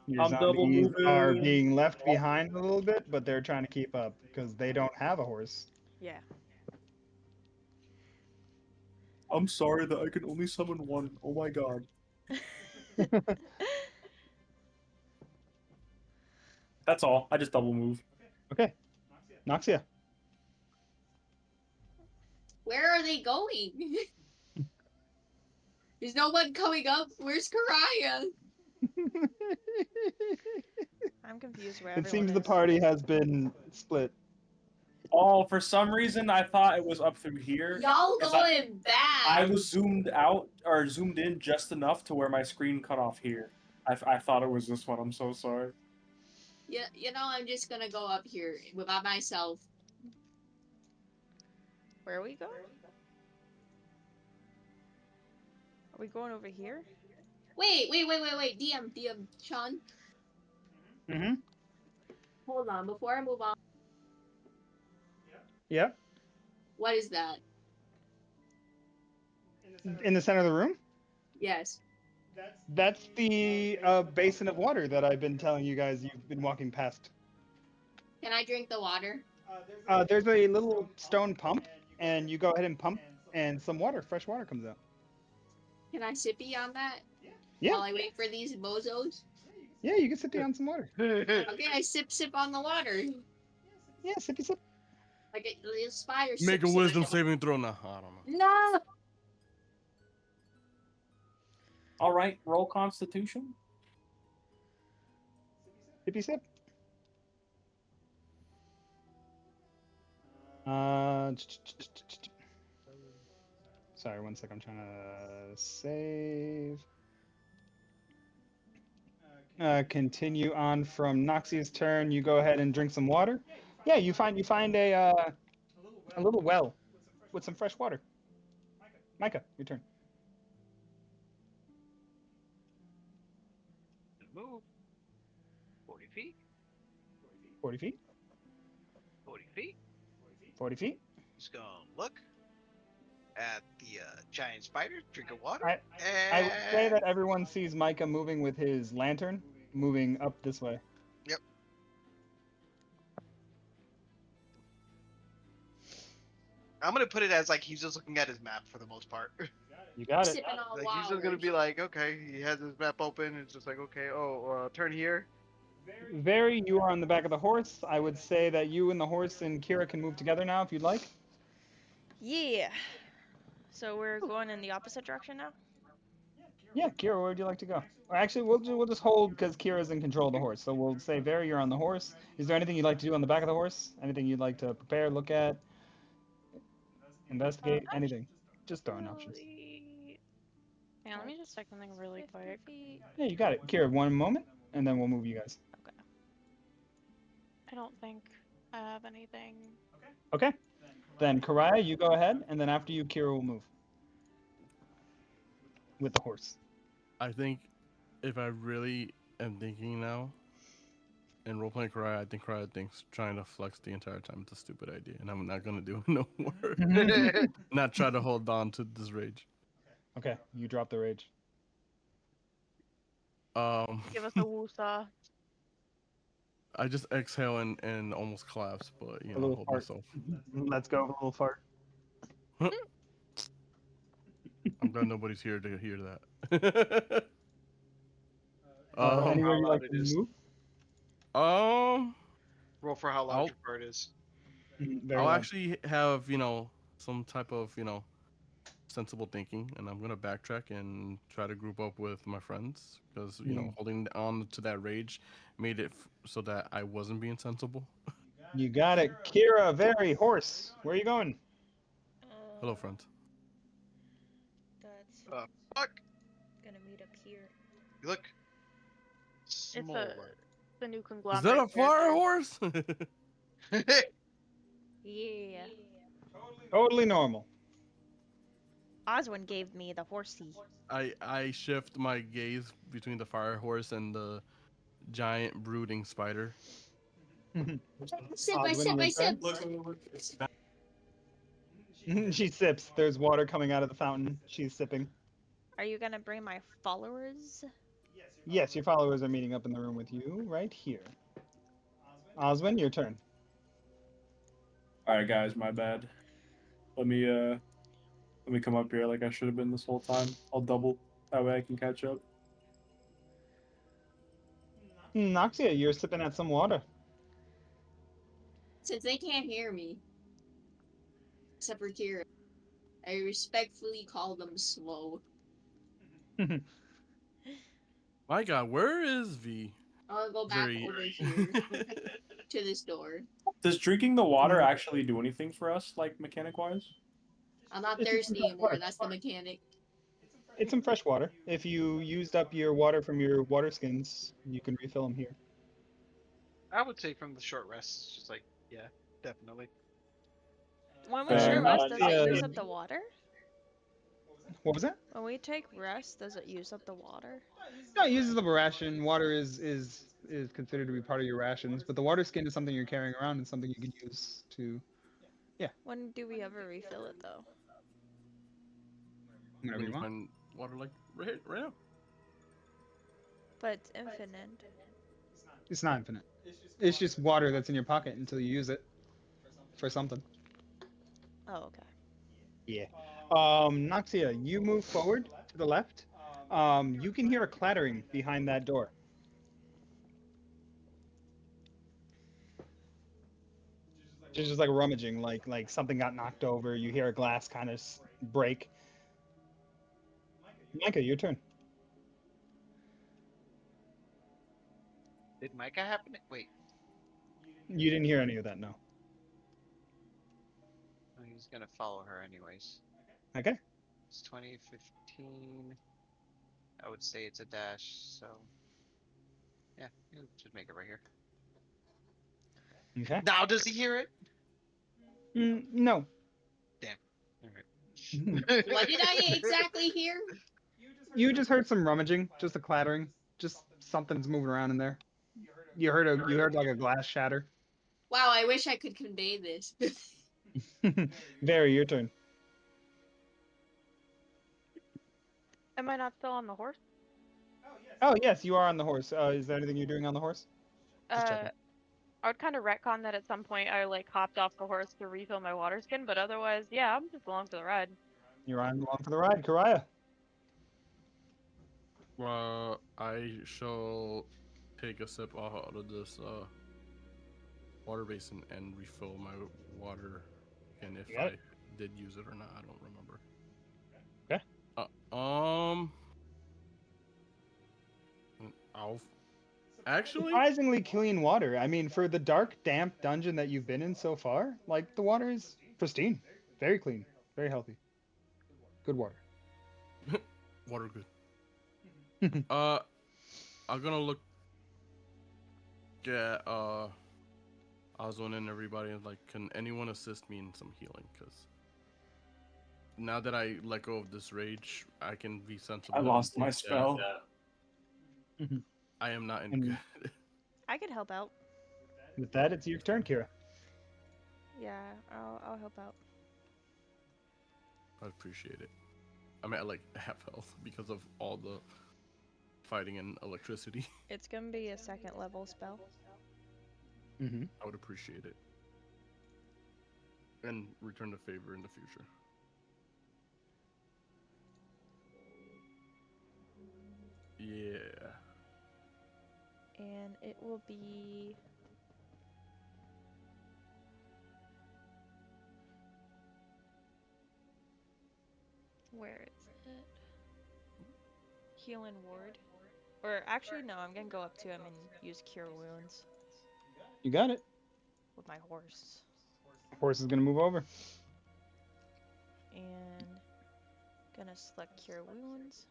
Speaker 2: Your
Speaker 6: I'm double
Speaker 2: zombies are
Speaker 6: moving.
Speaker 2: being left behind a little bit, but they're trying to keep up because they don't have a horse.
Speaker 1: Yeah.
Speaker 6: I'm sorry that I can only summon one. Oh my god. That's all. I just double move.
Speaker 2: Okay, Noxia.
Speaker 5: Where are they going? There's no one coming up. Where's Karaya?
Speaker 1: I'm confused where
Speaker 2: It
Speaker 1: everyone
Speaker 2: seems
Speaker 1: is.
Speaker 2: the party has been split.
Speaker 6: Oh, for some reason I thought it was up through here.
Speaker 5: Y'all
Speaker 6: 'cause
Speaker 5: going back.
Speaker 6: I was zoomed out or zoomed in just enough to where my screen cut off here. I thought it was this one. I'm so sorry.
Speaker 5: Yeah, I'm just gonna go up here by myself.
Speaker 1: Where are we going? Are we going over here?
Speaker 5: Wait. DM, Sean.
Speaker 2: Mm-hmm.
Speaker 5: Hold on, before I move on.
Speaker 2: Yep.
Speaker 5: What is that?
Speaker 2: In the center of the room?
Speaker 5: Yes.
Speaker 2: That's the basin of water that I've been telling you guys you've been walking past.
Speaker 5: Can I drink the water?
Speaker 2: There's a little stone pump, and you go ahead and pump, and some water, fresh water comes out.
Speaker 5: Can I sippy on that?
Speaker 2: Yeah.
Speaker 5: While I wait for these bozos?
Speaker 2: Yeah, you can sip down some water.
Speaker 5: Okay, I sip on the water.
Speaker 2: Yeah, sippy sip.
Speaker 5: Like a little spire.
Speaker 7: Make a wisdom saving throw. Nah, I don't know.
Speaker 5: No!
Speaker 6: All right, roll Constitution.
Speaker 2: Sippy sip. Uh, Sorry, one sec. I'm trying to save. Continue on from Noxia's turn. You go ahead and drink some water. Yeah, you find a little well with some fresh water. Micah, your turn.
Speaker 3: Move 40 feet.
Speaker 2: 40 feet.
Speaker 3: 40 feet.
Speaker 2: 40 feet.
Speaker 3: Just gonna look at the giant spider, drink of water,
Speaker 2: I would say
Speaker 3: and
Speaker 2: that everyone sees Micah moving with his lantern, moving up this way.
Speaker 3: yep. I'm gonna put it as like he's just looking at his map for the most part.
Speaker 2: You got it.
Speaker 5: Sipping on
Speaker 3: Like he's just gonna be like, okay, he has his map open. It's just like, okay, turn here.
Speaker 2: Very, you are on the back of the horse. I would say that you and the horse and Kira can move together now if you'd like.
Speaker 1: Yeah. So we're going in the opposite direction now?
Speaker 2: Yeah, Kira, where would you like to go? Or actually, we'll just hold because Kira's in control of the horse. So we'll say, Very, you're on the horse. Is there anything you'd like to do on the back of the horse? Anything you'd like to prepare, look at, investigate, anything? Just throwing options.
Speaker 4: Yeah, let me just check something really
Speaker 1: 50
Speaker 4: quick.
Speaker 1: feet.
Speaker 2: Yeah, you got it. Kira, one moment, and then we'll move you guys.
Speaker 1: Okay.
Speaker 4: I don't think I have anything.
Speaker 2: Okay. Then Karaya, you go ahead, and then after you, Kira will move with the horse.
Speaker 7: I think if I really am thinking now, in role playing Karaya, I think Karaya thinks trying to flex the entire time is a stupid idea, and I'm not gonna do it no more. Not try to hold on to this rage.
Speaker 2: Okay, you drop the rage.
Speaker 4: Give us a woosa.
Speaker 7: I just exhale and almost collapse, but
Speaker 2: A little
Speaker 7: hold
Speaker 2: fart.
Speaker 7: myself.
Speaker 2: Let's go, a little fart.
Speaker 7: I'm glad nobody's here to hear that.
Speaker 2: Anywhere
Speaker 3: How
Speaker 2: you
Speaker 3: loud
Speaker 2: like
Speaker 3: it
Speaker 2: to
Speaker 3: is.
Speaker 2: move?
Speaker 3: Roll for how loud
Speaker 7: I'll
Speaker 3: your fart is.
Speaker 2: Very
Speaker 7: I'll
Speaker 2: loud.
Speaker 7: actually have some type of sensible thinking, and I'm gonna backtrack and try to group up with my friends because holding on to that rage made it so that I wasn't being sensible.
Speaker 2: You got it. Kira, Very, horse. Where are you going?
Speaker 7: Hello, friends.
Speaker 1: That's
Speaker 3: Fuck.
Speaker 1: gonna meet up here.
Speaker 3: You look
Speaker 4: It's
Speaker 3: smaller.
Speaker 4: the new
Speaker 7: Is
Speaker 4: conglomerate.
Speaker 7: that a fire horse?
Speaker 1: Yeah.
Speaker 2: Totally normal.
Speaker 1: Oswin gave me the horsey.
Speaker 7: I shift my gaze between the fire horse and the giant brooding spider.
Speaker 5: Sip, I
Speaker 2: Oswin,
Speaker 5: sip,
Speaker 2: your
Speaker 5: I
Speaker 2: turn.
Speaker 5: sip.
Speaker 2: She sips. There's water coming out of the fountain. She's sipping.
Speaker 1: Are you gonna bring my followers?
Speaker 2: Yes, your followers are meeting up in the room with you right here. Oswin, your turn.
Speaker 6: All right, guys, my bad. Let me come up here like I should have been this whole time. I'll double. That way I can catch up.
Speaker 2: Noxia, you're sipping at some water.
Speaker 5: Since they can't hear me, except for Kira, I respectfully call them slow.
Speaker 7: My God, where is V?
Speaker 5: I'll go back
Speaker 7: Very.
Speaker 5: over here to this door.
Speaker 6: Does drinking the water actually do anything for us, like mechanic wise?
Speaker 5: I'm not
Speaker 2: It's
Speaker 5: thirsty
Speaker 2: some
Speaker 5: anymore.
Speaker 2: fresh
Speaker 5: That's the mechanic.
Speaker 2: It's some fresh water. If you used up your water from your water skins, you can refill them here.
Speaker 3: I would say from the short rest, it's just like, yeah, definitely.
Speaker 1: When we
Speaker 6: Fair
Speaker 1: share
Speaker 6: enough.
Speaker 1: rest, does it use up the water?
Speaker 2: What was that?
Speaker 1: When we take rest, does it use up the water?
Speaker 2: No, it uses up a ration. Water is considered to be part of your rations, but the water skin is something you're carrying around and something you can use to
Speaker 1: When do we ever refill it though?
Speaker 2: whenever
Speaker 7: When
Speaker 2: you
Speaker 7: you
Speaker 2: want.
Speaker 7: find water like right now.
Speaker 1: But it's infinite.
Speaker 2: It's not infinite. It's just water that's in your pocket until you use it for something.
Speaker 1: Oh, okay.
Speaker 2: Yeah. Noxia, you move forward to the left. You can hear a clattering behind that door. It's just like rummaging, like something got knocked over. You hear a glass kind of break. Micah, your turn.
Speaker 3: Micah happening? Wait.
Speaker 2: You didn't hear any of that, no.
Speaker 3: Oh, he's gonna follow her anyways.
Speaker 2: Okay.
Speaker 3: It's 2015. I would say it's a dash, so yeah, you should make it right here.
Speaker 2: Okay.
Speaker 3: Now does he hear it?
Speaker 2: No.
Speaker 3: Damn. All
Speaker 2: You
Speaker 5: What did I exactly hear?
Speaker 2: just heard some rummaging, just a clattering, just something's moving around in there. You heard like a glass shatter.
Speaker 5: Wow, I wish I could convey this.
Speaker 2: Very, your turn.
Speaker 4: Am I not still on the horse?
Speaker 2: Oh yes, you are on the horse. Is there anything you're doing on the horse? Just checking.
Speaker 4: I would kind of retcon that at some point I like hopped off the horse to refill my water skin, but otherwise, yeah, I'm just along for the ride.
Speaker 2: You're on along for the ride, Karaya.
Speaker 7: I shall take a sip out of this water basin and refill my water, and if
Speaker 2: You got
Speaker 7: I
Speaker 2: it.
Speaker 7: did use it or not, I don't remember.
Speaker 2: Okay.
Speaker 7: I'll actually.
Speaker 2: Surprisingly clean water. I mean, for the dark, damp dungeon that you've been in so far, like the water is pristine, very clean, very healthy. Good water.
Speaker 7: Water good. I'm gonna look at Oswin and everybody and like, can anyone assist me in some healing? Because now that I let go of this rage, I can be sensible.
Speaker 6: I lost my
Speaker 7: and
Speaker 6: spell.
Speaker 7: I am not in
Speaker 2: And-
Speaker 7: good.
Speaker 1: I could help out.
Speaker 2: With that, it's your turn, Kira.
Speaker 1: Yeah, I'll help out.
Speaker 7: I appreciate it. I mean, I like half health because of all the fighting and electricity.
Speaker 1: It's gonna be a second level spell.
Speaker 2: Mm-hmm.
Speaker 7: I would appreciate it. And return the favor in the future. Yeah.
Speaker 1: And it will be where is it? Healing ward. Or actually no, I'm gonna go up to him and use cure wounds
Speaker 2: You got it.
Speaker 1: with my horse.
Speaker 2: Horse is gonna move over.
Speaker 1: And gonna select cure wounds.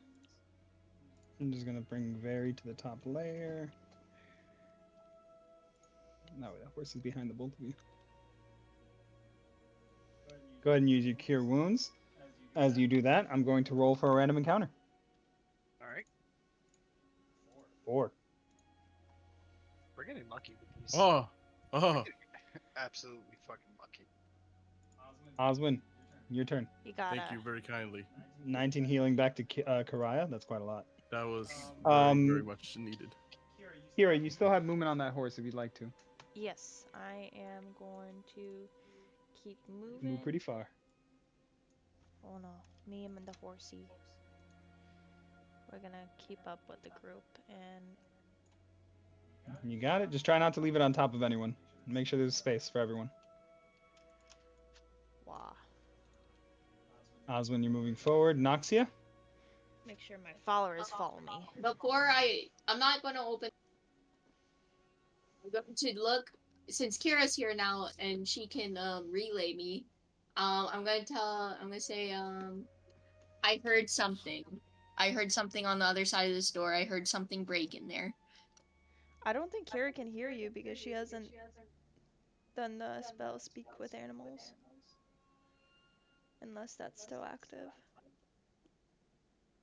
Speaker 2: I'm just gonna bring Very to the top layer. No, the horse is behind the both of you. Go ahead and use your cure wounds. As you do that, I'm going to roll for a random encounter.
Speaker 3: All right.
Speaker 2: 4.
Speaker 3: We're getting lucky with these.
Speaker 7: Oh.
Speaker 3: Absolutely fucking lucky.
Speaker 2: Oswin, your turn.
Speaker 1: You gotta.
Speaker 7: Thank you very kindly.
Speaker 2: 19 healing back to Karaya. That's quite a lot.
Speaker 7: That was
Speaker 2: Um,
Speaker 7: very much needed.
Speaker 2: Kira, you still have movement on that horse if you'd like to.
Speaker 1: Yes, I am going to keep moving.
Speaker 2: Move pretty far.
Speaker 1: Oh no, me and the horsey. We're gonna keep up with the group and
Speaker 2: You got it. Just try not to leave it on top of anyone. Make sure there's space for everyone.
Speaker 1: wow.
Speaker 2: Oswin, you're moving forward. Noxia?
Speaker 1: Make sure my followers follow me.
Speaker 5: Before I'm not going to open. I'm going to look, since Kira's here now and she can relay me. I'm going to say I heard something. I heard something on the other side of this door. I heard something break in there.
Speaker 1: I don't think Kira can hear you because she hasn't done the spell speak with animals. Unless that's still active.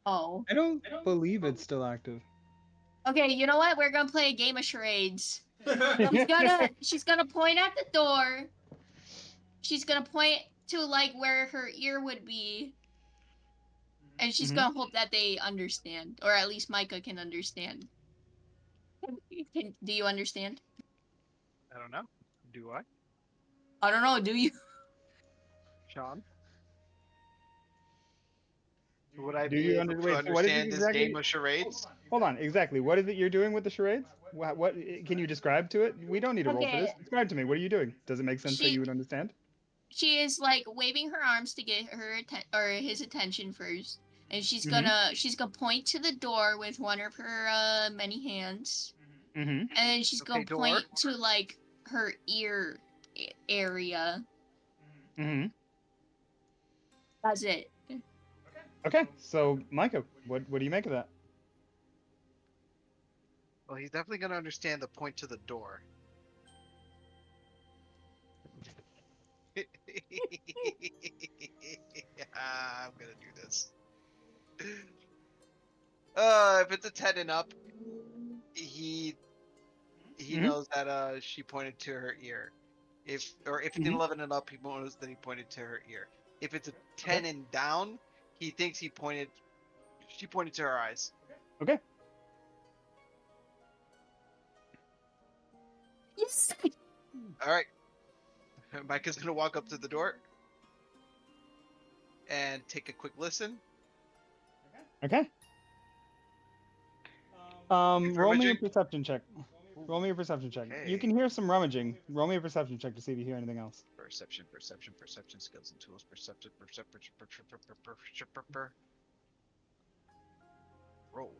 Speaker 5: Oh.
Speaker 2: I don't believe it's still active.
Speaker 5: Okay, you know what? We're gonna play a game of charades. She's gonna point at the door. She's gonna point to like where her ear would be. And she's gonna hope that they understand. Or at least Micah can understand. Do you understand?
Speaker 3: I don't know. Do I?
Speaker 5: I don't know, do you?
Speaker 3: Sean? Would I
Speaker 2: Do
Speaker 3: be
Speaker 2: you
Speaker 3: able
Speaker 2: under-
Speaker 3: to
Speaker 2: wait, so what is it
Speaker 3: understand this
Speaker 2: exactly-
Speaker 3: game of charades?
Speaker 2: Hold on, exactly. What is it you're doing with the charades? What can you describe to it? We don't need to roll for this.
Speaker 5: Okay.
Speaker 2: Describe to me. What are you doing? Does it make sense that
Speaker 5: She-
Speaker 2: you would understand?
Speaker 5: She is like waving her arms to get her his attention first. And she's
Speaker 2: Mhm.
Speaker 5: gonna point to the door with one of her many hands.
Speaker 2: Mm-hmm.
Speaker 5: And then she's
Speaker 3: Okay,
Speaker 5: gonna
Speaker 3: door.
Speaker 5: point to like her ear area.
Speaker 2: Mm-hmm.
Speaker 5: That's it.
Speaker 2: Okay, so Micah, what do you make of that?
Speaker 3: Well, he's definitely gonna understand the point to the door. I'm gonna do this. If it's a 10 and up, he
Speaker 2: Mhm.
Speaker 3: knows that she pointed to her ear. If it's an
Speaker 2: Mhm.
Speaker 3: 11 and up, he knows that he pointed to her ear. If it's a 10 and down, he thinks she pointed to her eyes.
Speaker 2: Okay.
Speaker 5: Yes.
Speaker 3: All right. Micah's gonna walk up to the door and take a quick listen.
Speaker 2: Okay.
Speaker 3: If
Speaker 2: Roll me a
Speaker 3: rummaging.
Speaker 2: perception check. Roll me a perception check. You
Speaker 3: Okay.
Speaker 2: can hear some rummaging. Roll me a perception check to see if you hear anything else.
Speaker 3: Perception, skills and tools, roll.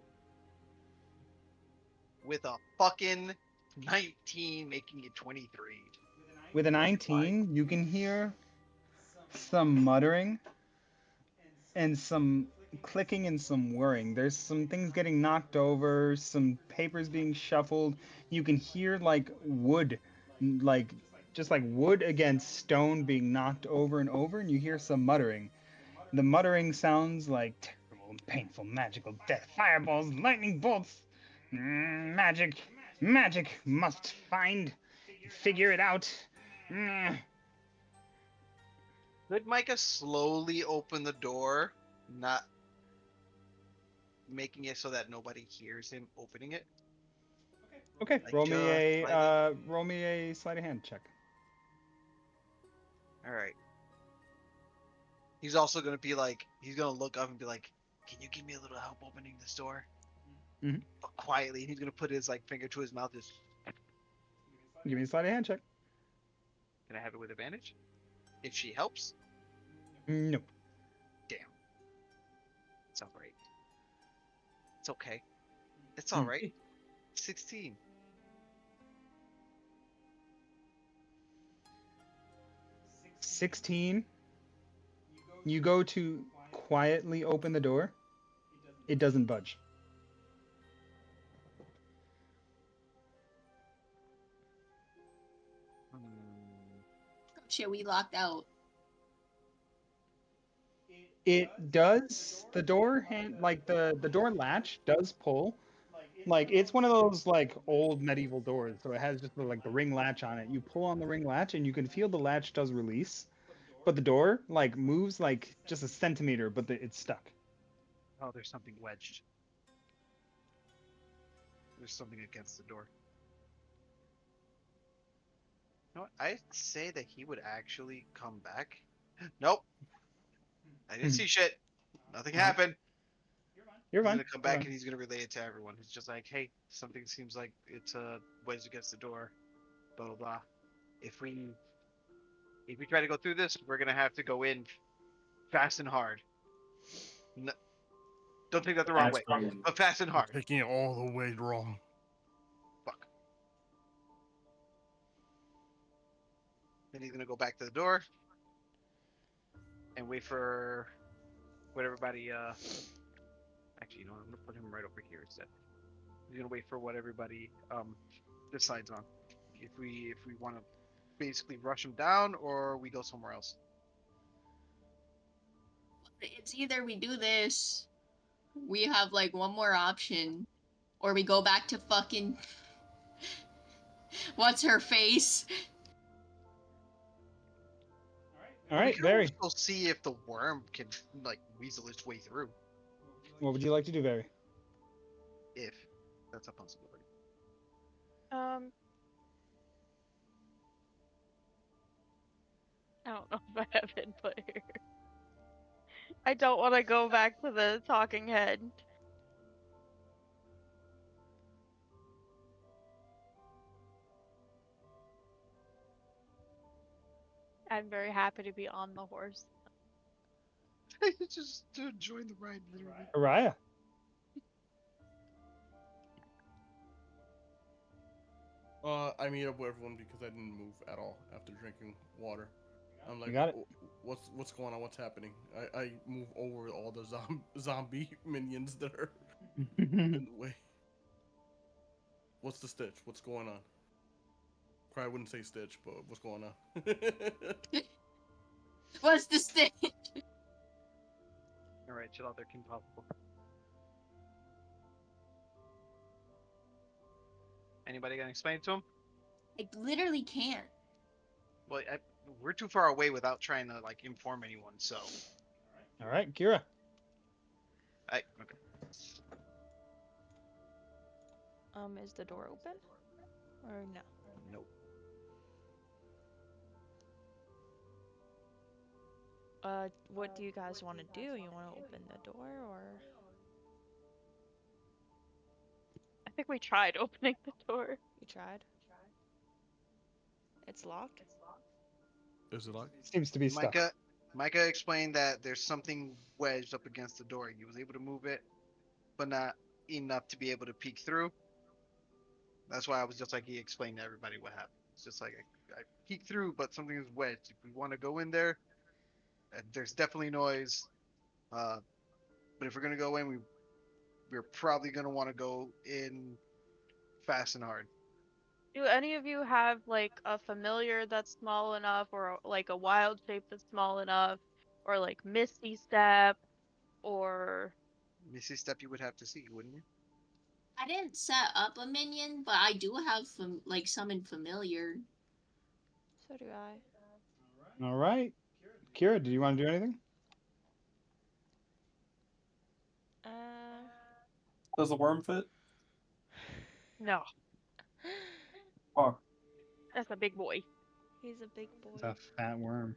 Speaker 3: With a fucking 19, making it 23.
Speaker 2: With a 19, you can hear some muttering and some clicking and some whirring. There's some things getting knocked over, some papers being shuffled. You can hear like wood, like just like wood against stone being knocked over and over, and you hear some muttering. The muttering sounds like terrible, painful, magical death, fireballs, lightning bolts. Magic, magic, must find, figure it out.
Speaker 3: Could Micah slowly open the door, not making it so that nobody hears him opening it?
Speaker 2: Okay,
Speaker 3: Like just slightly?
Speaker 2: roll me a sleight of hand check.
Speaker 3: All right. He's also gonna be like, he's gonna look up and be like, "Can you give me a little help opening this door?"
Speaker 2: Mhm.
Speaker 3: But quietly, he's gonna put his like finger to his mouth. Just,
Speaker 2: Give me a sleight of hand check.
Speaker 3: can I have it with advantage? If she helps,
Speaker 2: Nope.
Speaker 3: damn. It's all right. It's okay. It's all right. 16.
Speaker 2: 16. You go to quietly open the door. It doesn't budge.
Speaker 5: Shit, we locked out.
Speaker 2: It does. The door hand, like the door latch does pull. Like it's one of those like old medieval doors, so it has just like the ring latch on it. You pull on the ring latch and you can feel the latch does release, but the door like moves like just a centimeter, but it's stuck.
Speaker 3: Oh, there's something wedged. There's something against the door. You know what? I'd say that he would actually come back. Nope. I didn't see shit. Nothing happened.
Speaker 2: You're
Speaker 3: He's
Speaker 2: fine.
Speaker 3: gonna come
Speaker 2: You're
Speaker 3: back
Speaker 2: fine.
Speaker 3: and he's gonna relay it to everyone. He's just like, hey, something seems like it's wedged against the door. Blah blah blah. If we try to go through this, we're gonna have to go in fast and hard. No, don't take that the wrong way, but fast and hard.
Speaker 7: Taking it all the way wrong.
Speaker 3: Fuck. Then he's gonna go back to the door and wait for what everybody. Actually, you know what? I'm gonna put him right over here instead. He's gonna wait for what everybody decides on. If we want to basically rush him down or we go somewhere else.
Speaker 5: It's either we do this, we have like one more option, or we go back to fucking what's her face?
Speaker 2: All
Speaker 3: We
Speaker 2: right,
Speaker 3: can
Speaker 2: Barry.
Speaker 3: also see if the worm can like weasel its way through.
Speaker 2: What would you like to do, Barry?
Speaker 3: If that's a possibility.
Speaker 4: I don't know if I have input here. I don't want to go back to the talking head. I'm very happy to be on the horse.
Speaker 3: Just to join the ride, literally.
Speaker 2: Araya.
Speaker 7: I meet up with everyone because I didn't move at all after drinking water. I'm
Speaker 2: You
Speaker 7: like,
Speaker 2: got it.
Speaker 7: what's going on? What's happening? I move over all the zombie minions that are in the way. What's the stitch? What's going on? Probably wouldn't say stitch, but what's going on?
Speaker 5: What's the stage?
Speaker 8: All right, chill out there, King Possible. Anybody gonna explain it to him?
Speaker 5: I literally can't.
Speaker 3: Well, we're too far away without trying to like inform anyone. So,
Speaker 2: All right, Kira.
Speaker 3: okay.
Speaker 1: Is the door open? Or no?
Speaker 3: Nope.
Speaker 1: What do you guys want to do? You want to open the door or?
Speaker 4: I think we tried opening the door.
Speaker 1: You tried? It's locked?
Speaker 7: Is it locked?
Speaker 2: Seems to be stuck.
Speaker 3: Micah explained that there's something wedged up against the door. He was able to move it, but not enough to be able to peek through. That's why I was just like he explained to everybody what happened. It's just like I peeked through, but something is wedged. If we want to go in there, there's definitely noise. But if we're gonna go in, we're probably gonna want to go in fast and hard.
Speaker 4: Do any of you have like a familiar that's small enough, or like a wild shape that's small enough, or like Misty Step, or
Speaker 3: Missy Step, you would have to see, wouldn't you?
Speaker 5: I didn't set up a minion, but I do have like summon familiar.
Speaker 1: So do I.
Speaker 2: All right, Kira. Do you want to do anything?
Speaker 1: Uh.
Speaker 6: Does the worm fit?
Speaker 4: no?
Speaker 6: Oh,
Speaker 4: That's a big boy.
Speaker 1: He's a big
Speaker 2: It's
Speaker 1: boy.
Speaker 2: a fat worm.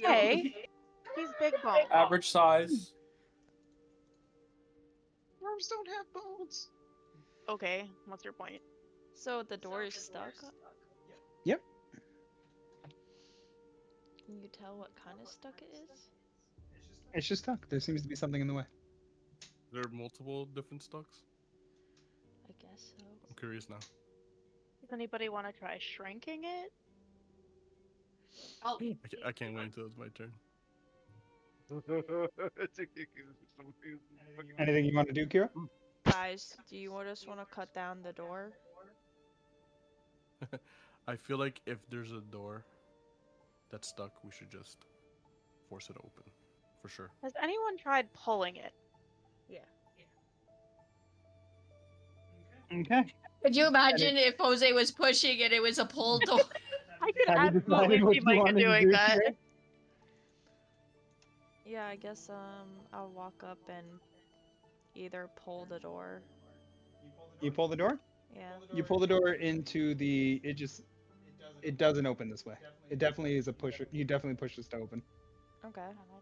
Speaker 4: Hey, he's big bone.
Speaker 6: average size.
Speaker 3: Worms don't have bones.
Speaker 4: Okay, what's your point?
Speaker 1: So the door is stuck?
Speaker 2: Yep.
Speaker 1: Can you tell what kind of stuck it is?
Speaker 2: It's just stuck. There seems to be something in the way.
Speaker 7: There are multiple different stocks.
Speaker 1: I guess so.
Speaker 7: I'm curious now.
Speaker 4: Does anybody want to try shrinking it?
Speaker 5: Oh,
Speaker 7: I can't wait until it's my turn.
Speaker 2: Anything you want to do, Kira?
Speaker 1: Guys, do you just want to cut down the door?
Speaker 7: I feel like if there's a door that's stuck, we should just force it open. For sure.
Speaker 4: Has anyone tried pulling it?
Speaker 1: Yeah.
Speaker 2: Okay.
Speaker 5: could you imagine if Jose was pushing and it was a pull door?
Speaker 4: I could
Speaker 2: Have you
Speaker 4: absolutely
Speaker 2: decided what
Speaker 4: see
Speaker 2: you
Speaker 4: Micah
Speaker 2: wanted to
Speaker 4: doing
Speaker 2: do,
Speaker 4: that.
Speaker 2: Kira?
Speaker 1: Yeah, I guess I'll walk up and either pull the door.
Speaker 2: You pull the door.
Speaker 1: Yeah.
Speaker 2: You pull the door into the. It doesn't open this way. It definitely is a pusher. You definitely push this to open.
Speaker 1: Okay.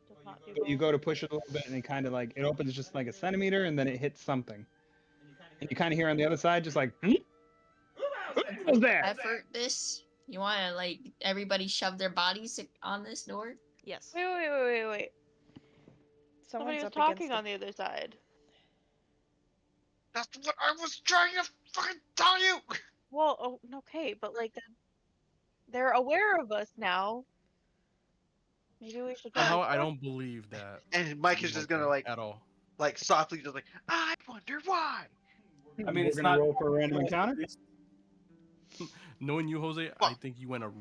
Speaker 4: Just not do
Speaker 2: But you
Speaker 4: both.
Speaker 2: go to push it a little bit, and it kind of like it opens just like a centimeter, and then it hits something. And you kind of hear on the other side, just like, "Hmm? Who was there?"
Speaker 5: Effort this? You want to like everybody shove their bodies on this door?
Speaker 1: Yes.
Speaker 4: Wait. Somebody
Speaker 1: Someone's
Speaker 4: was
Speaker 1: up
Speaker 4: talking
Speaker 1: against
Speaker 4: on the other side.
Speaker 3: That's what I was trying to fucking tell you.
Speaker 4: Well, oh, okay, but like they're aware of us now. Maybe we should try to
Speaker 7: Somehow I
Speaker 4: talk.
Speaker 7: don't believe that.
Speaker 3: And Mike is just gonna
Speaker 7: at all.
Speaker 3: like softly, just like I wonder why.
Speaker 6: I mean,
Speaker 2: We're
Speaker 6: it's
Speaker 2: gonna
Speaker 6: not
Speaker 2: roll for a random encounter.
Speaker 7: Knowing you, Jose, I
Speaker 3: Well-
Speaker 7: think you went a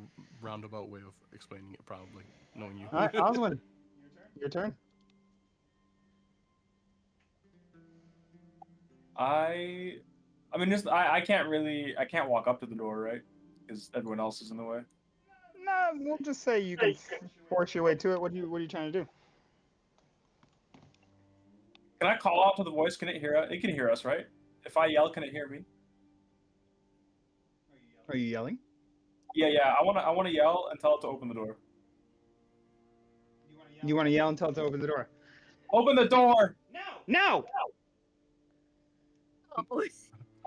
Speaker 7: roundabout way of explaining it. Probably knowing you.
Speaker 2: All right, Oswin, your turn.
Speaker 6: I mean, I can't walk up to the door, right? Because everyone else is in the way.
Speaker 2: No, we'll just say you can force your way to it. What are you trying to do?
Speaker 6: Can I call out to the voice? Can it hear us? It can hear us, right? If I yell, can it hear me?
Speaker 2: Are you yelling?
Speaker 6: Yeah. I wanna yell and tell it to open the door.
Speaker 2: You want to yell and tell it to open the door?
Speaker 6: Open the door!
Speaker 2: No.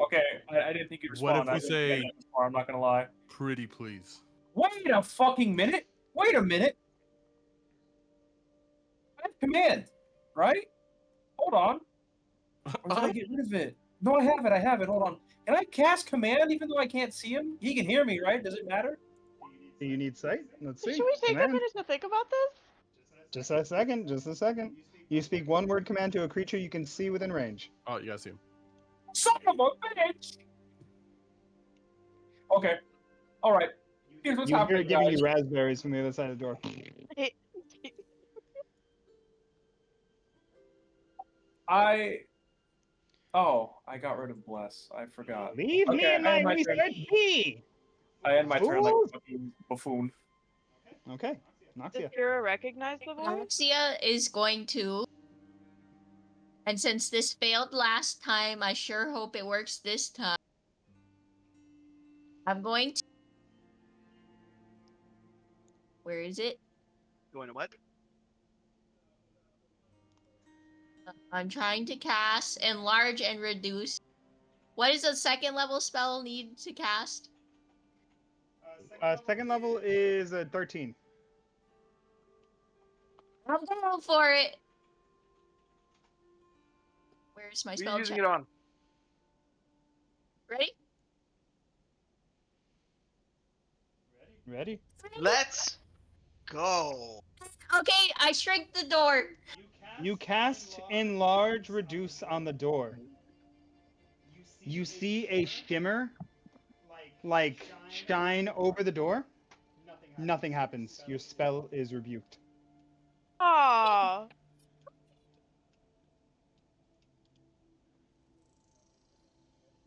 Speaker 6: Okay, I didn't think you'd
Speaker 7: What
Speaker 6: respond.
Speaker 7: if we
Speaker 6: I didn't
Speaker 7: say-
Speaker 6: get that before, I'm not gonna lie.
Speaker 7: Pretty please.
Speaker 6: Wait a fucking minute! Wait a minute! I have command, right? Hold on. Or did I get rid of it? No, I have it. Hold on. Can I cast command even though I can't see him? He can hear me, right? Does it matter?
Speaker 2: Do you need sight? Let's see.
Speaker 4: Should we take a
Speaker 2: Command.
Speaker 4: minute to think about this?
Speaker 2: Just a second. Just a second. You speak one word command to a creature you can see within range.
Speaker 7: Oh, you guys see him.
Speaker 6: Son of a bitch! Okay. All right. Here's what's
Speaker 2: You hear
Speaker 6: happening,
Speaker 2: it giving
Speaker 6: guys.
Speaker 2: you raspberries from the other side of the door.
Speaker 6: Oh, I got rid of bless. I forgot.
Speaker 2: Leave me
Speaker 6: Okay,
Speaker 2: and
Speaker 6: I
Speaker 2: my
Speaker 6: end my turn.
Speaker 2: research be.
Speaker 6: I end my turn like
Speaker 2: Fools.
Speaker 6: a fucking buffoon.
Speaker 2: Okay,
Speaker 4: Does
Speaker 2: Noxia.
Speaker 4: Kira recognize the voice?
Speaker 5: Alexia is going to. And since this failed last time, I sure hope it works this time. I'm going to. Where is it?
Speaker 3: Going to what?
Speaker 5: I'm trying to cast Enlarge and Reduce. What does a second level spell need to cast?
Speaker 2: Second level is 13.
Speaker 5: I'm going for it. Where's my
Speaker 8: What are
Speaker 5: spell
Speaker 8: you using
Speaker 5: check?
Speaker 8: it on?
Speaker 5: Ready?
Speaker 2: Ready?
Speaker 3: Let's go.
Speaker 5: Okay, I shrink the door.
Speaker 2: You cast enlarge reduce on the door. You see a shimmer like shine over the door. Nothing happens. Your spell is rebuked.
Speaker 4: Aww.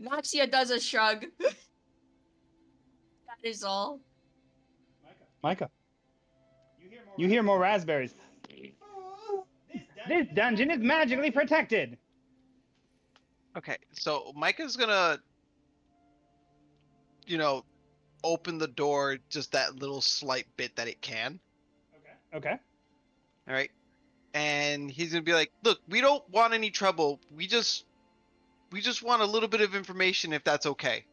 Speaker 5: Noxia does a shrug. That is all.
Speaker 2: Micah. You hear more raspberries. This dungeon is magically protected.
Speaker 3: Okay, so Micah's gonna, open the door just that little slight bit that it can.
Speaker 2: Okay.
Speaker 3: All right, and he's gonna be like, "Look, we don't want any trouble. We just want a little bit of information, if that's okay."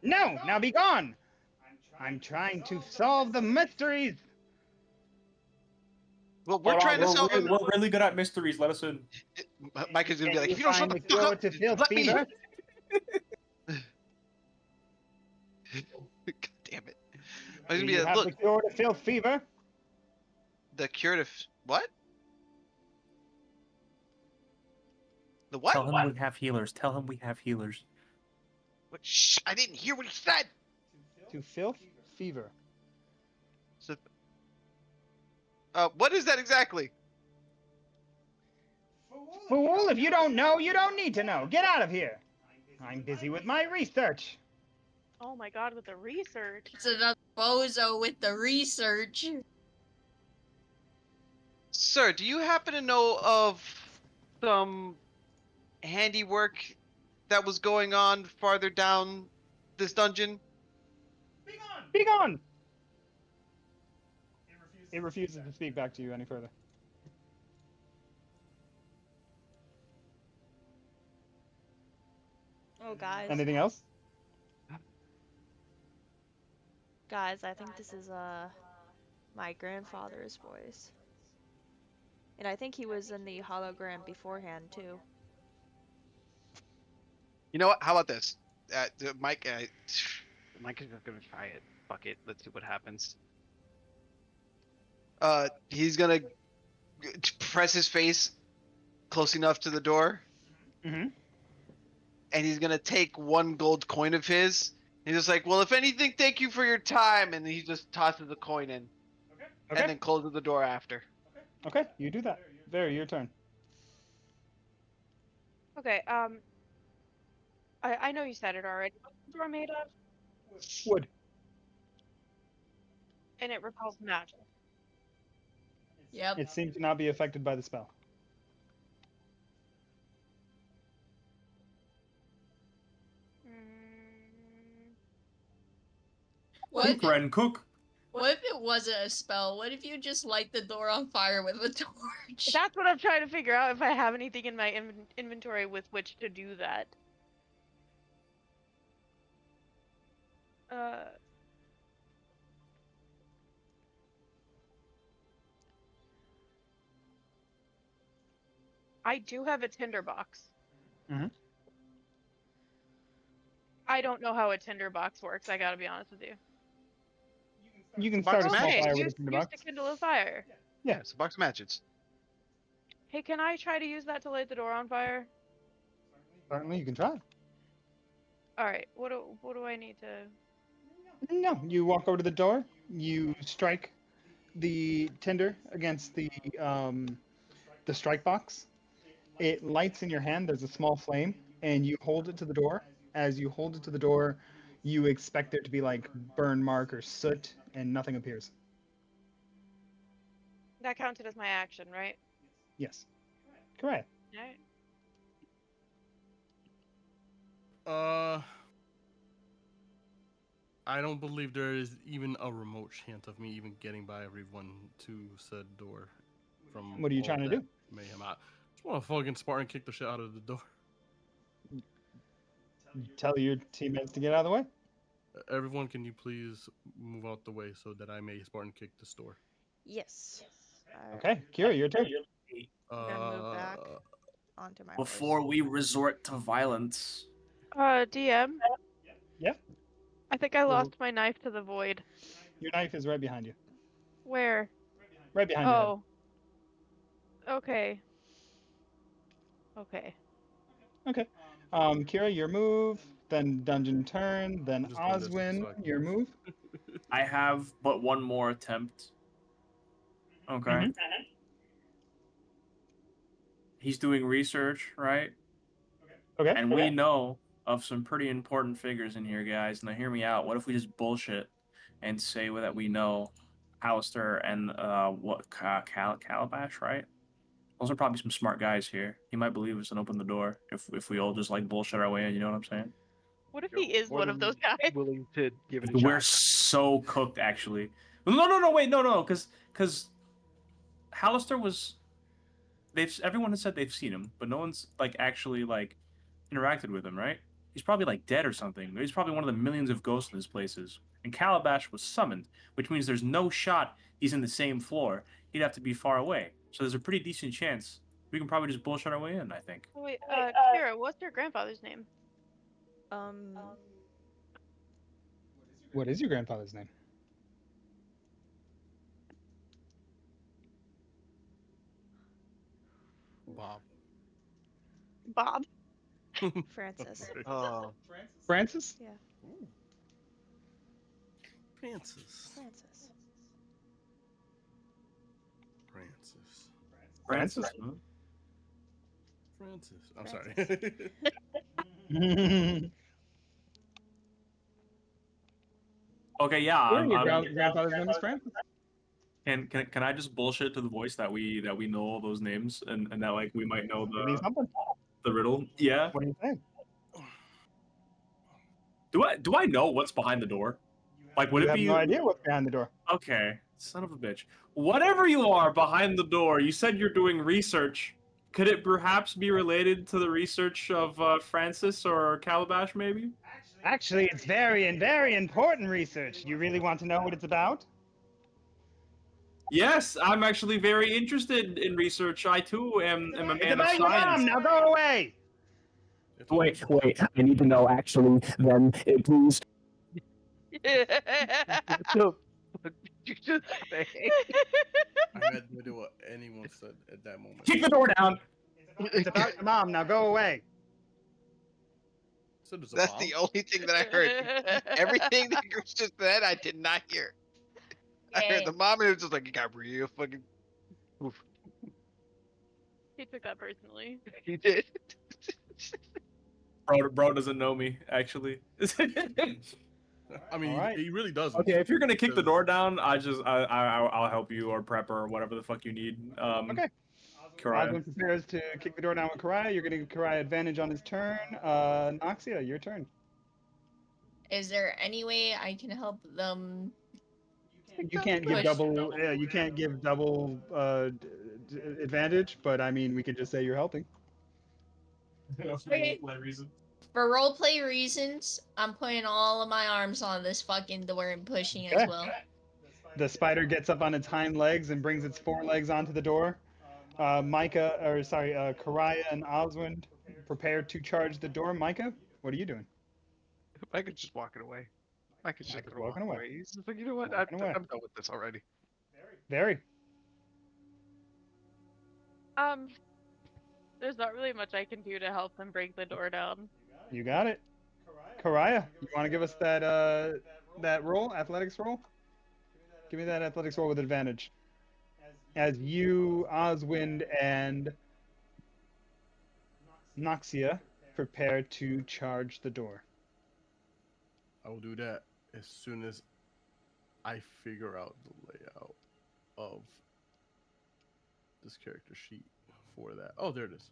Speaker 2: No, now be gone. I'm trying to solve the mysteries.
Speaker 3: Well, we're
Speaker 6: Hold on,
Speaker 3: trying to solve them.
Speaker 6: we're really good at mysteries. Let us in.
Speaker 3: Micah's gonna be
Speaker 2: Can
Speaker 3: like,
Speaker 2: you
Speaker 3: "If you don't shut
Speaker 2: find
Speaker 3: the
Speaker 2: the
Speaker 3: fuck
Speaker 2: cure
Speaker 3: up,
Speaker 2: to fill
Speaker 3: let me in."
Speaker 2: fever?
Speaker 3: God damn it! I
Speaker 2: Do
Speaker 3: was gonna be
Speaker 2: you
Speaker 3: like,
Speaker 2: have
Speaker 3: "Look,
Speaker 2: the cure to fill fever?
Speaker 3: the curative what? The what?
Speaker 9: Tell him we have healers. Tell him we have healers.
Speaker 3: What? Shh! I didn't hear what he said."
Speaker 2: To fill fever.
Speaker 3: So, what is that exactly?
Speaker 2: Fool, if you don't know, you don't need to know. Get out of here. I'm busy with my research.
Speaker 4: Oh my god, with the research.
Speaker 5: It's another bozo with the research.
Speaker 3: Sir, do you happen to know of some handiwork that was going on farther down this dungeon?
Speaker 2: Be gone! It refuses to speak back to you any further.
Speaker 1: Oh, guys.
Speaker 2: Anything else?
Speaker 1: Guys, I think this is my grandfather's voice. And I think he was in the hologram beforehand too.
Speaker 3: You know what? How about this? Mike, Mike is just gonna try it. Fuck it. Let's see what happens. He's gonna press his face close enough to the door,
Speaker 2: Mm-hmm.
Speaker 3: and he's gonna take one gold coin of his. He's just like, "Well, if anything, thank you for your time," and he just tosses the coin in,
Speaker 2: Okay.
Speaker 3: and then closes the door after.
Speaker 2: Okay, you do that. There, your turn.
Speaker 4: Okay, I know you said it already. What's the door made of?
Speaker 2: Wood.
Speaker 4: And it repels magic.
Speaker 5: Yep.
Speaker 2: It seems to not be affected by the spell.
Speaker 4: Mm,
Speaker 5: What if
Speaker 6: Cook, Ren, cook.
Speaker 5: what if it wasn't a spell? What if you just light the door on fire with a torch?
Speaker 4: that's what I'm trying to figure out, if I have anything in my inventory with which to do that. I do have a tinderbox.
Speaker 2: Mhm.
Speaker 4: I don't know how a tinderbox works. I gotta be honest with you.
Speaker 2: You can
Speaker 3: Box
Speaker 2: start
Speaker 3: of
Speaker 2: a small
Speaker 3: matches.
Speaker 4: Okay,
Speaker 2: fire with a
Speaker 4: use to
Speaker 2: tinderbox.
Speaker 4: kindle a fire.
Speaker 3: Yeah, it's a box of matches.
Speaker 4: Hey, can I try to use that to light the door on fire?
Speaker 2: Certainly, you can try.
Speaker 4: All right. What do I need to?
Speaker 2: No, you walk over to the door. You strike the tinder against the strike box. It lights in your hand. There's a small flame, and you hold it to the door. As you hold it to the door, you expect there to be like burn mark or soot, and nothing appears.
Speaker 4: That counted as my action, right?
Speaker 2: Yes, correct.
Speaker 4: All right.
Speaker 7: Uh, I don't believe there is even a remote chance of me even getting by everyone to said door from
Speaker 2: What are you
Speaker 7: all
Speaker 2: trying to
Speaker 7: that
Speaker 2: do?
Speaker 7: mayhem. I just want to fucking Spartan kick the shit out of the door.
Speaker 2: Tell your teammates to get out of the way.
Speaker 7: Everyone, can you please move out the way so that I may Spartan kick this door?
Speaker 1: Yes.
Speaker 2: Okay, Kira, your turn.
Speaker 1: I'm gonna move back onto my
Speaker 6: Before
Speaker 1: horse.
Speaker 6: we resort to violence.
Speaker 4: DM.
Speaker 2: Yeah.
Speaker 4: I think I lost my knife to the void.
Speaker 2: Your knife is right behind you.
Speaker 4: Where?
Speaker 2: Right behind your head.
Speaker 4: Oh. Okay. Okay.
Speaker 2: Okay. Kira, your move. Then Dungeon turn. Then
Speaker 7: Just doing this
Speaker 2: Oswin,
Speaker 7: so I can
Speaker 2: your move.
Speaker 6: I have but one more attempt. Okay.
Speaker 2: Mhm.
Speaker 6: He's doing research, right?
Speaker 2: Okay.
Speaker 6: And we know of some pretty important figures in here, guys. Now, hear me out. What if we just bullshit and say that we know Alistair and Calabash, right? Those are probably some smart guys here. He might believe us and open the door if we all just like bullshit our way in. You know what I'm saying?
Speaker 4: What if he is
Speaker 8: More
Speaker 4: one of
Speaker 8: than
Speaker 4: those guys?
Speaker 8: willing to give it a
Speaker 6: We're
Speaker 8: shot.
Speaker 6: so cooked, actually. Wait, no, because Hallister was. Everyone has said they've seen him, but no one's like actually like interacted with him, right? He's probably like dead or something. He's probably one of the millions of ghosts in these places. And Calabash was summoned, which means there's no shot he's in the same floor. He'd have to be far away. So there's a pretty decent chance we can probably just bullshit our way in, I think.
Speaker 4: Oh, wait, Kira, what's your grandfather's name?
Speaker 1: Um,
Speaker 2: What is your grandfather's name?
Speaker 7: Bob.
Speaker 4: Bob.
Speaker 1: Francis.
Speaker 3: Oh,
Speaker 2: Francis?
Speaker 1: Yeah,
Speaker 7: Ooh. Francis.
Speaker 1: Francis.
Speaker 7: Francis.
Speaker 2: Francis.
Speaker 6: Huh?
Speaker 7: Francis. I'm
Speaker 1: Francis.
Speaker 7: sorry.
Speaker 6: Okay, yeah.
Speaker 2: Your grandfather's name is Francis.
Speaker 6: Can I just bullshit to the voice that we know all those names and that like we might know
Speaker 2: Give me something.
Speaker 6: the riddle? Yeah.
Speaker 2: What do you think?
Speaker 6: Do I know what's behind the door? Like would
Speaker 2: You
Speaker 6: it
Speaker 2: have
Speaker 6: be
Speaker 2: no idea what's behind the door.
Speaker 6: Okay, son of a bitch. Whatever you are behind the door, you said you're doing research. Could it perhaps be related to the research of Francis or Calabash, maybe?
Speaker 2: Actually, it's very important research. You really want to know what it's about?
Speaker 6: Yes, I'm actually very interested in research. I too am a
Speaker 2: It's
Speaker 6: man of
Speaker 2: about your mom.
Speaker 6: science.
Speaker 2: Now go away.
Speaker 9: Wait, I need to know actually, then, please.
Speaker 8: What the fuck did you just say?
Speaker 7: I had no idea what anyone said at that moment.
Speaker 6: Kick the door down.
Speaker 2: It's about your mom. Now go away.
Speaker 7: So there's a
Speaker 3: that's
Speaker 7: bomb?
Speaker 3: the only thing that I heard. Everything that Chris just said, I did not hear. I heard the mom and it was just like, you got real fucking. Oof.
Speaker 4: He took that personally.
Speaker 3: He did.
Speaker 6: Bro doesn't know me, actually.
Speaker 7: I mean,
Speaker 2: Alright.
Speaker 7: he really doesn't.
Speaker 6: Okay, if you're gonna kick the
Speaker 7: Because-
Speaker 6: door down, I'll help you or prep or whatever the fuck you need.
Speaker 2: Okay.
Speaker 6: Kariah.
Speaker 2: Oswin prepares to kick the door down with Kariah. You're going to give Kariah advantage on his turn. Noxia, your turn.
Speaker 5: Is there any way I can help them?
Speaker 2: You can't give
Speaker 5: Push.
Speaker 2: double. You can't give double advantage, but I mean, we could just say you're helping.
Speaker 5: Okay. For roleplay reasons, I'm putting all of my arms on this fucking door and pushing
Speaker 2: Okay.
Speaker 5: as well.
Speaker 2: The spider gets up on its hind legs and brings its forelegs onto the door. Kariah and Oswin prepare to charge the door. Micah, what are you doing?
Speaker 3: Mike is just walking away. Mike is just
Speaker 2: Mike is
Speaker 3: gonna
Speaker 2: walking
Speaker 3: walk
Speaker 2: away.
Speaker 3: away. He's just like, you know what?
Speaker 2: Walking away.
Speaker 3: I'm done with this already.
Speaker 2: Very.
Speaker 4: Um, there's not really much I can do to help them break the door down.
Speaker 2: You got it. Karaya, you want to give us that roll, athletics roll? Give me that athletics roll with advantage. As you, Oswind, and Noxia prepare to charge the door.
Speaker 7: I will do that as soon as I figure out the layout of this character sheet for that. Oh, there it is.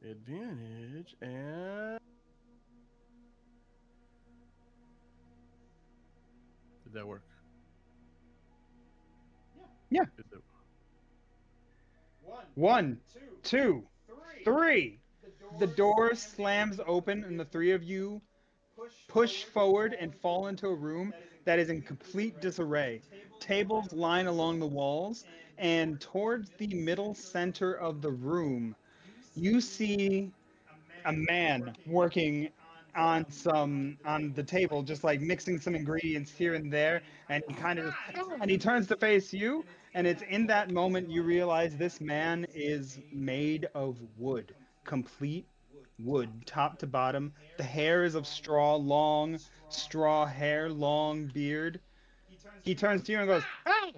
Speaker 7: Advantage, and did that work?
Speaker 2: Yeah.
Speaker 7: Did that...
Speaker 2: One, two, three. The door slams open, and the three of you push forward and fall into a room that is in complete disarray. Tables line along the walls, and towards the middle center of the room, you see a man working on the table, just like mixing some ingredients here and there, and he kind of just and he turns to face you, and it's in that moment you realize this man is made of wood, complete wood, top to bottom. The hair is of straw, long straw hair, long beard. He turns to you and goes, "Ah!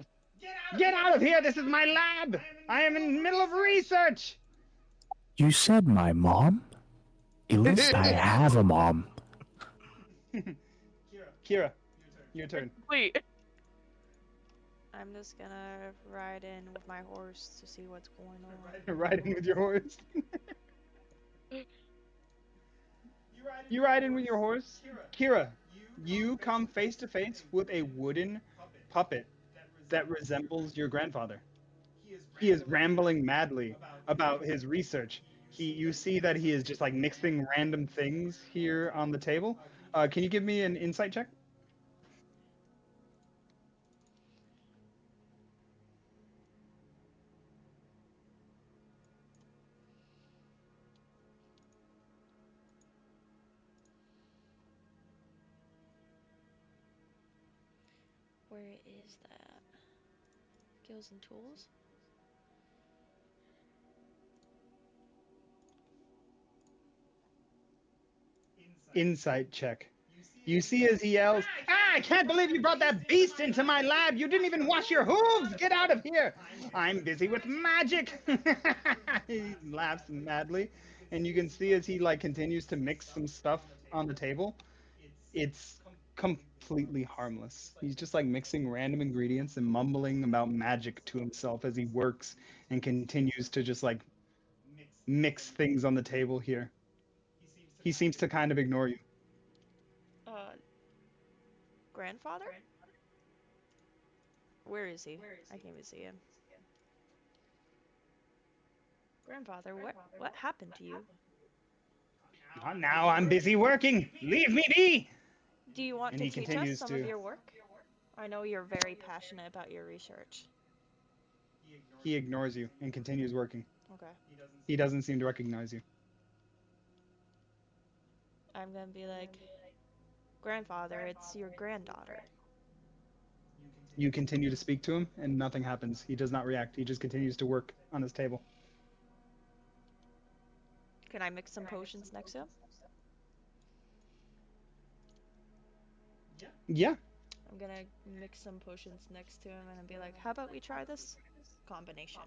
Speaker 2: Get out of here! This is my lab! I am in the middle of research!"
Speaker 9: You said my mom? At least I have a mom.
Speaker 2: Kira, your turn.
Speaker 4: Wait.
Speaker 1: I'm just gonna ride in with my horse to see what's going on.
Speaker 2: Riding with your horse. You ride in with your horse. Kira, you come face to face with a wooden puppet that resembles your grandfather. He is rambling madly about his research. You see that he is just like mixing random things here on the table. Can you give me an insight check?
Speaker 1: Where is that? Skills and tools?
Speaker 2: Insight check. You see as he yells, "Ah, I can't believe you brought that beast into my lab! You didn't even wash your hooves! Get out of here! I'm busy with magic!" He laughs madly, and you can see as he like continues to mix some stuff on the table. It's completely harmless. He's just like mixing random ingredients and mumbling about magic to himself as he works and continues to just like mix things on the table here. He seems to kind of ignore you.
Speaker 1: Uh, grandfather? Where is he? I can't even see him. Grandfather, what happened to you?
Speaker 2: Not now, I'm busy working. Leave me be.
Speaker 1: Do you want
Speaker 2: And
Speaker 1: to
Speaker 2: he
Speaker 1: teach us
Speaker 2: continues
Speaker 1: some of
Speaker 2: to.
Speaker 1: your work? I know you're very passionate about your research.
Speaker 2: He ignores you and continues working.
Speaker 1: Okay.
Speaker 2: He doesn't seem to recognize you.
Speaker 1: I'm gonna be like, grandfather, it's your granddaughter.
Speaker 2: You continue to speak to him, and nothing happens. He does not react. He just continues to work on his table.
Speaker 1: Can I mix some potions next to him?
Speaker 2: Yeah.
Speaker 1: I'm gonna mix some potions next to him and be like, how about we try this combination?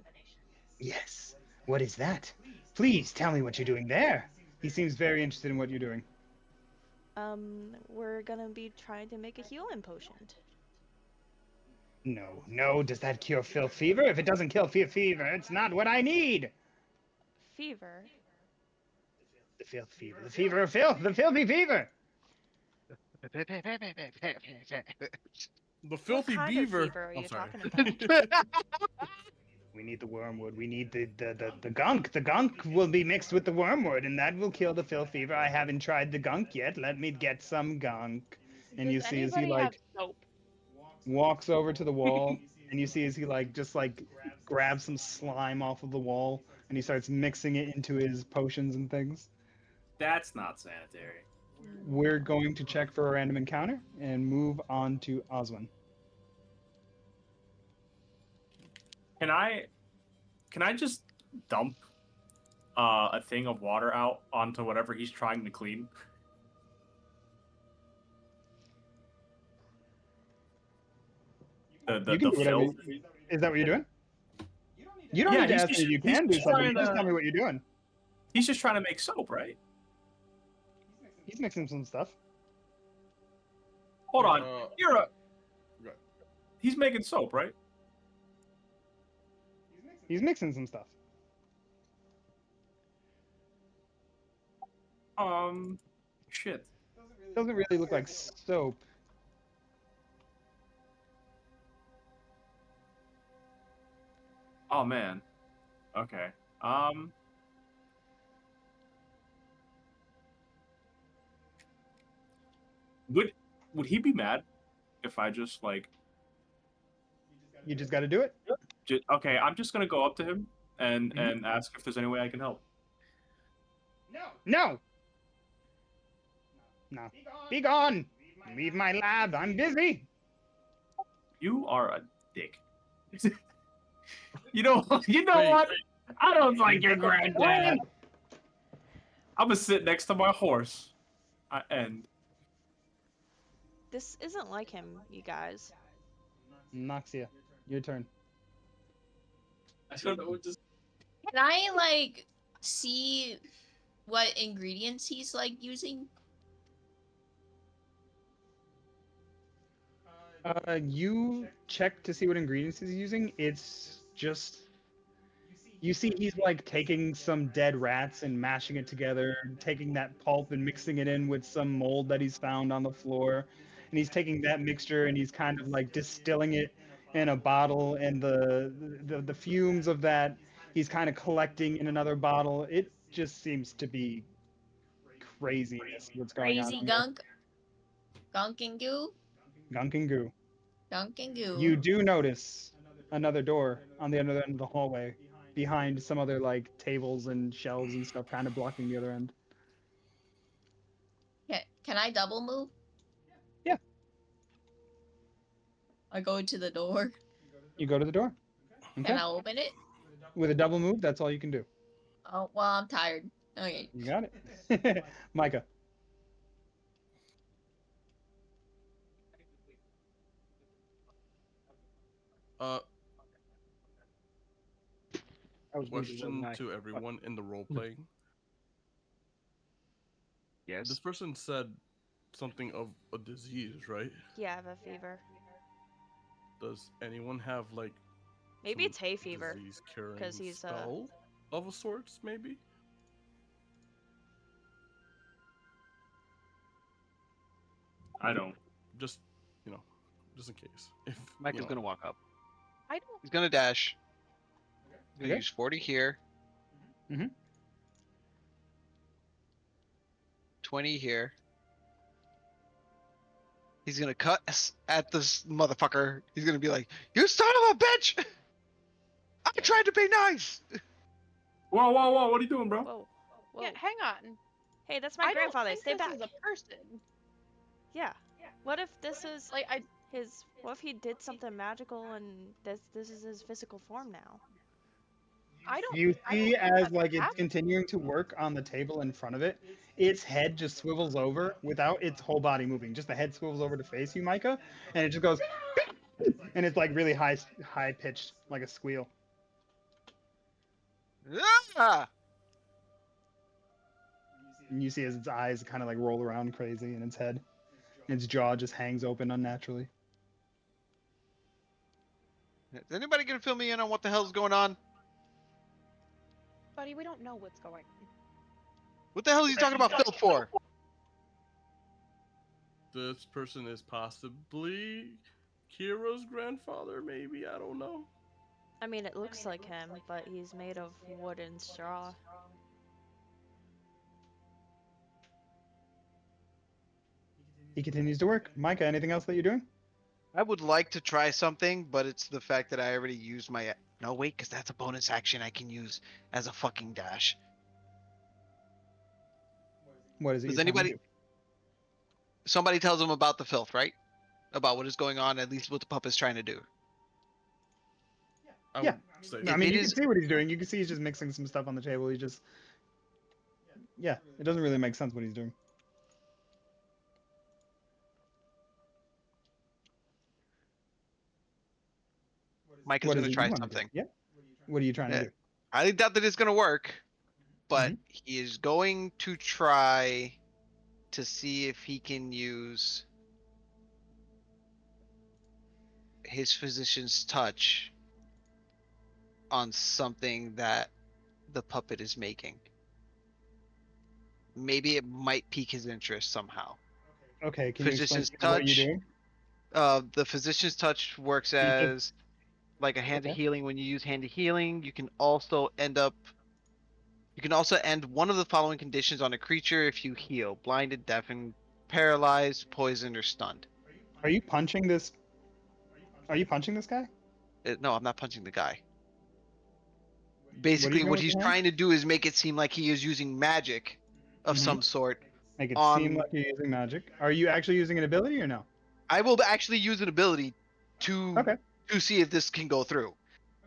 Speaker 2: Yes. What is that? Please tell me what you're doing there. He seems very interested in what you're doing.
Speaker 1: We're gonna be trying to make a healing potion.
Speaker 2: No, no. Does that cure filth fever? If it doesn't kill fever, it's not what I need.
Speaker 1: Fever?
Speaker 2: The filth fever. The fever of filth. The filthy fever.
Speaker 7: The
Speaker 1: What
Speaker 7: filthy
Speaker 1: kind of
Speaker 7: beaver.
Speaker 1: fever are
Speaker 7: I'm
Speaker 1: you
Speaker 7: sorry.
Speaker 1: talking about?
Speaker 2: We need the wormwood. We need the gunk. The gunk will be mixed with the wormwood, and that will kill the filth fever. I haven't tried the gunk yet. Let me get some gunk. And you
Speaker 4: Does
Speaker 2: see as he
Speaker 4: anybody have
Speaker 2: like
Speaker 4: soap?
Speaker 2: walks over to the wall, and you see as he like just like grabs some slime off of the wall, and he starts mixing it into his potions and things.
Speaker 6: That's not sanitary.
Speaker 2: We're going to check for a random encounter and move on to Oswin.
Speaker 6: Can I just dump a thing of water out onto whatever he's trying to clean?
Speaker 2: You
Speaker 6: The
Speaker 2: can do whatever.
Speaker 6: filth.
Speaker 2: Is that what you're doing? You don't
Speaker 6: Yeah,
Speaker 2: need to
Speaker 6: he's
Speaker 2: ask me
Speaker 6: just
Speaker 2: if you
Speaker 6: he's
Speaker 2: can do
Speaker 6: just
Speaker 2: something. You
Speaker 6: trying
Speaker 2: just tell
Speaker 6: to
Speaker 2: me what you're doing.
Speaker 6: he's just trying to make soap, right?
Speaker 2: He's mixing some stuff.
Speaker 6: Hold on, you're a
Speaker 7: Right.
Speaker 6: he's making soap, right?
Speaker 2: He's mixing some stuff.
Speaker 6: Shit.
Speaker 2: Doesn't really look like soap.
Speaker 6: Oh man. Okay. Would he be mad if I just like
Speaker 2: You just got to do it.
Speaker 6: okay, I'm just gonna go up to him and ask if there's any way I can help.
Speaker 2: No. No. Be gone. Leave my lab. I'm busy.
Speaker 6: You are a dick. You know
Speaker 7: Wait.
Speaker 6: what? I don't like your granddad. I'm gonna sit next to my horse. And
Speaker 1: This isn't like him, you guys.
Speaker 2: Noxia, your turn.
Speaker 6: I don't know what to.
Speaker 5: Can I like see what ingredients he's like using?
Speaker 2: You check to see what ingredients he's using. It's just you see he's like taking some dead rats and mashing it together, taking that pulp and mixing it in with some mold that he's found on the floor, and he's taking that mixture and he's kind of like distilling it in a bottle, and the fumes of that he's kind of collecting in another bottle. It just seems to be craziness what's going on
Speaker 5: Crazy
Speaker 2: here.
Speaker 5: gunk? Gunk and goo?
Speaker 2: Gunk and goo.
Speaker 5: Gunk and goo.
Speaker 2: You do notice another door on the other end of the hallway, behind some other like tables and shelves and stuff, kind of blocking the other end.
Speaker 5: Can I double move?
Speaker 2: Yeah.
Speaker 5: I go to the door.
Speaker 2: You go to the door. Okay.
Speaker 5: Can I open it?
Speaker 2: With a double move, that's all you can do.
Speaker 5: Oh, well, I'm tired. Okay.
Speaker 2: You got it. Micah.
Speaker 7: Question to everyone in the role playing.
Speaker 8: Yes.
Speaker 7: This person said something of a disease, right?
Speaker 1: Yeah, I have a fever.
Speaker 7: Does anyone have like
Speaker 1: Maybe
Speaker 7: some
Speaker 1: it's hay fever.
Speaker 7: disease curing
Speaker 1: 'cause he's,
Speaker 7: spell of a sorts, maybe?
Speaker 6: I don't.
Speaker 7: Just just in case. If
Speaker 3: Mike
Speaker 7: you
Speaker 3: is
Speaker 7: know.
Speaker 3: gonna walk up.
Speaker 4: I don't.
Speaker 3: He's gonna dash. He's gonna
Speaker 2: Okay.
Speaker 3: use 40 here.
Speaker 2: Mhm.
Speaker 3: 20 here. He's gonna cut at this motherfucker. He's gonna be like, "You son of a bitch! I tried to be nice."
Speaker 6: Whoa! What are you doing, bro?
Speaker 1: Whoa. Whoa.
Speaker 4: Yeah, hang on.
Speaker 1: Hey, that's my
Speaker 4: I
Speaker 1: grandfather.
Speaker 4: don't
Speaker 1: Stay
Speaker 4: think
Speaker 1: back.
Speaker 4: this is a person.
Speaker 1: Yeah. What if this is
Speaker 4: Like
Speaker 1: his? What if he did something magical and this is his physical form now?
Speaker 4: I don't.
Speaker 2: You
Speaker 4: I don't
Speaker 2: see
Speaker 4: think
Speaker 2: as
Speaker 4: that's
Speaker 2: like it's
Speaker 4: happened.
Speaker 2: continuing to work on the table in front of it, its head just swivels over without its whole body moving. Just the head swivels over to face you, Micah, and it just goes, and it's like really high pitched, like a squeal.
Speaker 3: Ah!
Speaker 2: And you see as its eyes kind of like roll around crazy in its head. And its jaw just hangs open unnaturally.
Speaker 3: Is anybody gonna fill me in on what the hell's going on?
Speaker 4: Buddy, we don't know what's going on.
Speaker 3: What the hell are you talking about Phil for?
Speaker 7: This person is possibly Kira's grandfather, maybe? I don't know.
Speaker 1: I mean, it looks like him, but he's made of wood and straw.
Speaker 2: He continues to work. Micah, anything else that you're doing?
Speaker 3: I would like to try something, but it's the fact that I already used my. No, wait, because that's a bonus action I can use as a fucking dash.
Speaker 2: What is it
Speaker 3: Does
Speaker 2: you're trying to
Speaker 3: anybody?
Speaker 2: do?
Speaker 3: Somebody tells him about the filth, right? About what is going on, at least what the puppet's trying to do.
Speaker 7: I
Speaker 2: Yeah.
Speaker 7: would say
Speaker 2: I
Speaker 3: If
Speaker 2: mean,
Speaker 3: it
Speaker 2: you can
Speaker 3: is,
Speaker 2: see what he's doing. You can see he's just mixing some stuff on the table. He just, yeah, it doesn't really make sense what he's doing.
Speaker 3: Mike is
Speaker 2: What
Speaker 3: going
Speaker 2: is
Speaker 3: to
Speaker 2: it you
Speaker 3: try
Speaker 2: want to do?
Speaker 3: something.
Speaker 2: Yeah. What are you trying to
Speaker 3: Yeah.
Speaker 2: do?
Speaker 3: I doubt that it's going to work, but
Speaker 2: Mhm.
Speaker 3: he is going to try to see if he can use his physician's touch on something that the puppet is making. Maybe it might pique his interest somehow.
Speaker 2: Okay, can you explain
Speaker 3: Physician's
Speaker 2: to me what you're
Speaker 3: touch.
Speaker 2: doing?
Speaker 3: The physician's touch works
Speaker 2: Can you just
Speaker 3: as like a hand of
Speaker 2: okay?
Speaker 3: healing. When you use hand of healing, you can also end one of the following conditions on a creature if you heal: blinded, deafened, paralyzed, poisoned, or stunned.
Speaker 2: Are you punching this? Are you punching this guy?
Speaker 3: No, I'm not punching the guy.
Speaker 2: What are you
Speaker 3: Basically,
Speaker 2: doing
Speaker 3: what
Speaker 2: with
Speaker 3: he's
Speaker 2: your hand?
Speaker 3: trying to do is make it seem like he is using magic of
Speaker 2: Mm-hmm.
Speaker 3: some sort
Speaker 2: Make it seem
Speaker 3: on.
Speaker 2: like you're using magic. Are you actually using an ability or no?
Speaker 3: I will actually use an ability to
Speaker 2: Okay.
Speaker 3: to see if this can go through.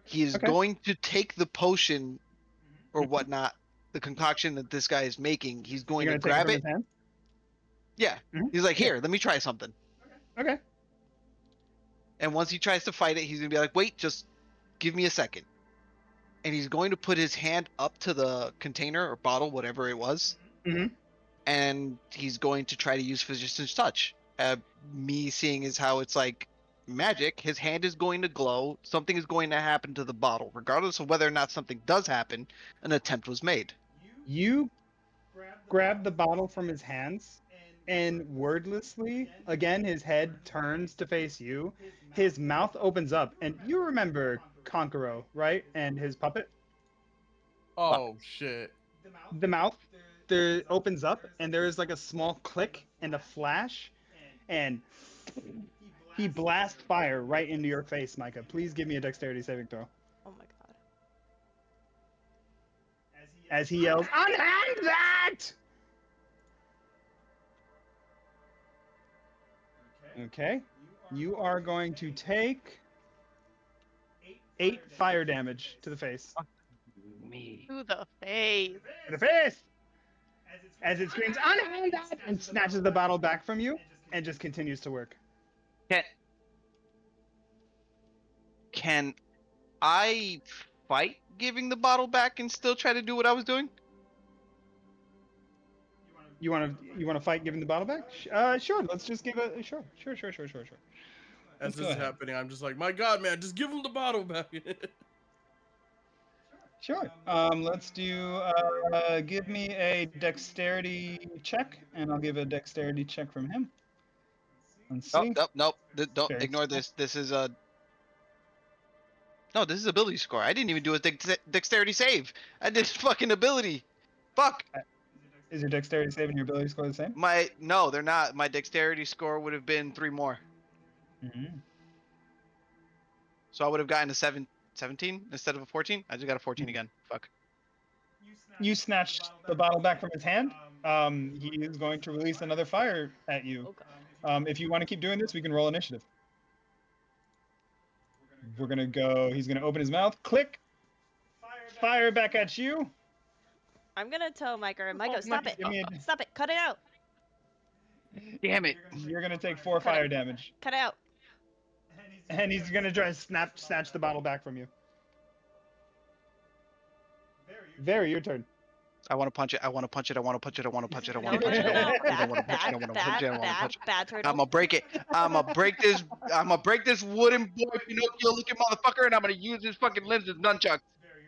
Speaker 3: He is
Speaker 2: Okay.
Speaker 3: going to take the potion or
Speaker 2: Mhm.
Speaker 3: whatnot, the concoction that this guy is making. He's going
Speaker 2: You're
Speaker 3: to
Speaker 2: gonna take it
Speaker 3: grab
Speaker 2: from
Speaker 3: it.
Speaker 2: his hand.
Speaker 3: Yeah. He's like,
Speaker 2: Yeah.
Speaker 3: here, let me try something.
Speaker 2: Okay.
Speaker 3: And once he tries to fight it, he's gonna be like, wait, just give me a second. And he's going to put his hand up to the container or bottle, whatever it was,
Speaker 2: Mm-hmm.
Speaker 3: and he's going to try to use physician's touch. Me seeing is how it's like magic. His hand is going to glow. Something is going to happen to the bottle, regardless of whether or not something does happen. An attempt was made.
Speaker 2: You grab the bottle from his hands, and wordlessly, again, his head turns to face you. His mouth opens up, and you remember Konkoro, right? And his puppet.
Speaker 3: Fuck.
Speaker 7: Oh shit.
Speaker 2: The mouth there opens up, and there is like a small click and a flash, and he blasts fire right into your face, Micah. Please give me a dexterity saving throw.
Speaker 1: Oh my god.
Speaker 2: As he yells, "Unhand that!" Okay. You are going to take 8 fire damage to the face.
Speaker 8: Me.
Speaker 4: To the face.
Speaker 2: To the face! As it screams, "Unhand that!" and snatches the bottle back from you and just continues to work.
Speaker 3: Can can I fight giving the bottle back and still try to do what I was doing?
Speaker 2: You want to fight giving the bottle back? Sure. Let's just give a sure. Sure.
Speaker 7: As
Speaker 2: Let's
Speaker 7: this
Speaker 2: go
Speaker 7: is
Speaker 2: ahead.
Speaker 7: happening, I'm just like, my god, man, just give him the bottle back.
Speaker 2: Sure. Let's do. Give me a dexterity check, and I'll give a dexterity check from him. Let's
Speaker 3: Oh,
Speaker 2: see.
Speaker 3: nope. Don't
Speaker 2: Very
Speaker 3: ignore this. This is a no. This is ability score. I didn't even do a dexterity save. I did fucking ability. Fuck.
Speaker 2: Is your dexterity save and your ability score the same?
Speaker 3: No, they're not. My dexterity score would have been 3 more,
Speaker 2: Mm-hmm.
Speaker 3: so I would have gotten a 17 instead of a 14. I just got a 14 again. Fuck.
Speaker 2: You snatched the bottle back from his hand. He is going to release another fire at you.
Speaker 1: Oh god.
Speaker 2: If you want to keep doing this, we can roll initiative. We're gonna go. He's gonna open his mouth. Click. Fire back at you.
Speaker 1: I'm gonna tell Micah,
Speaker 2: Oh,
Speaker 1: stop
Speaker 2: Micah,
Speaker 1: it.
Speaker 2: give me
Speaker 1: Stop it. Cut it out.
Speaker 8: Damn it.
Speaker 2: You're gonna take 4
Speaker 1: Cut it.
Speaker 2: fire damage,
Speaker 1: Cut it out.
Speaker 2: and he's gonna try to snatch the bottle back from you. Very, your turn.
Speaker 3: I want to punch it. I want to punch it. I want to punch it. I want to punch it. I want
Speaker 1: No,
Speaker 3: to
Speaker 1: no,
Speaker 3: punch
Speaker 1: no,
Speaker 3: it. I
Speaker 1: no.
Speaker 3: want to punch it. I
Speaker 1: Bad,
Speaker 3: want to punch it.
Speaker 1: bad,
Speaker 3: I want to punch
Speaker 1: bad,
Speaker 3: it. I want to
Speaker 1: bad,
Speaker 3: punch it.
Speaker 1: bad
Speaker 3: I'm
Speaker 1: turtle.
Speaker 3: gonna break it. I'm gonna break this. I'm gonna break this wooden boy Pinocchio looking motherfucker, and I'm gonna use his fucking limbs as nunchucks.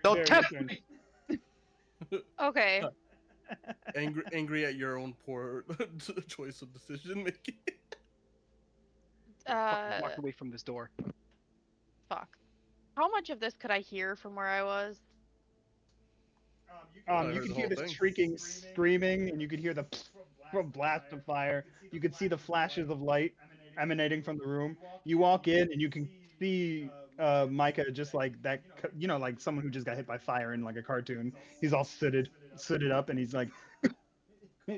Speaker 3: Don't
Speaker 2: Very, your
Speaker 3: tempt
Speaker 2: turn.
Speaker 3: me.
Speaker 4: Okay.
Speaker 7: Angry at your own poor choice of decision making.
Speaker 8: Walk away from this door.
Speaker 4: Fuck. How much of this could I hear from where I was?
Speaker 7: I
Speaker 2: You
Speaker 7: heard
Speaker 2: could
Speaker 7: the
Speaker 2: hear
Speaker 7: whole
Speaker 2: the
Speaker 7: thing.
Speaker 2: shrieking, screaming, and you could hear the blast of fire. You could see the flashes of light emanating from the room. You walk in, and you can see Micah just like that, like someone who just got hit by fire in like a cartoon. He's all sooted up, and he's like,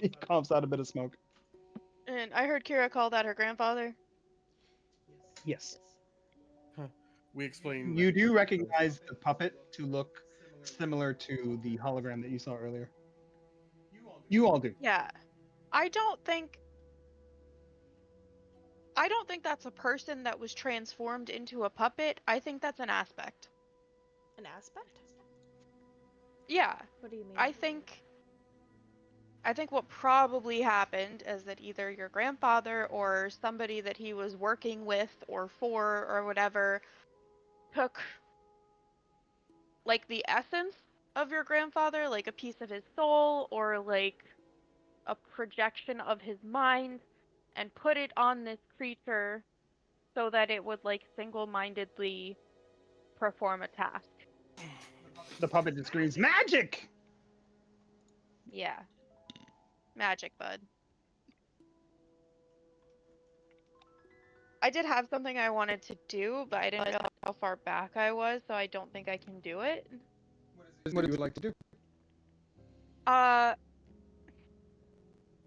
Speaker 2: He coughs out a bit of smoke.
Speaker 4: And I heard Kira call that her grandfather.
Speaker 2: Yes.
Speaker 7: We explained.
Speaker 2: You do recognize the puppet to look similar to the hologram that you saw earlier. You all do.
Speaker 4: Yeah. I don't think that's a person that was transformed into a puppet. I think that's an aspect.
Speaker 1: An aspect?
Speaker 4: Yeah.
Speaker 1: What do you mean?
Speaker 4: I think what probably happened is that either your grandfather or somebody that he was working with or for or whatever took like the essence of your grandfather, like a piece of his soul or like a projection of his mind, and put it on this creature so that it would like single-mindedly perform a task.
Speaker 2: The puppet just screams, "Magic!"
Speaker 4: Yeah. Magic, bud. I did have something I wanted to do, but I didn't realize how far back I was, so I don't think I can do it.
Speaker 2: What do you would like to do?
Speaker 4: Uh,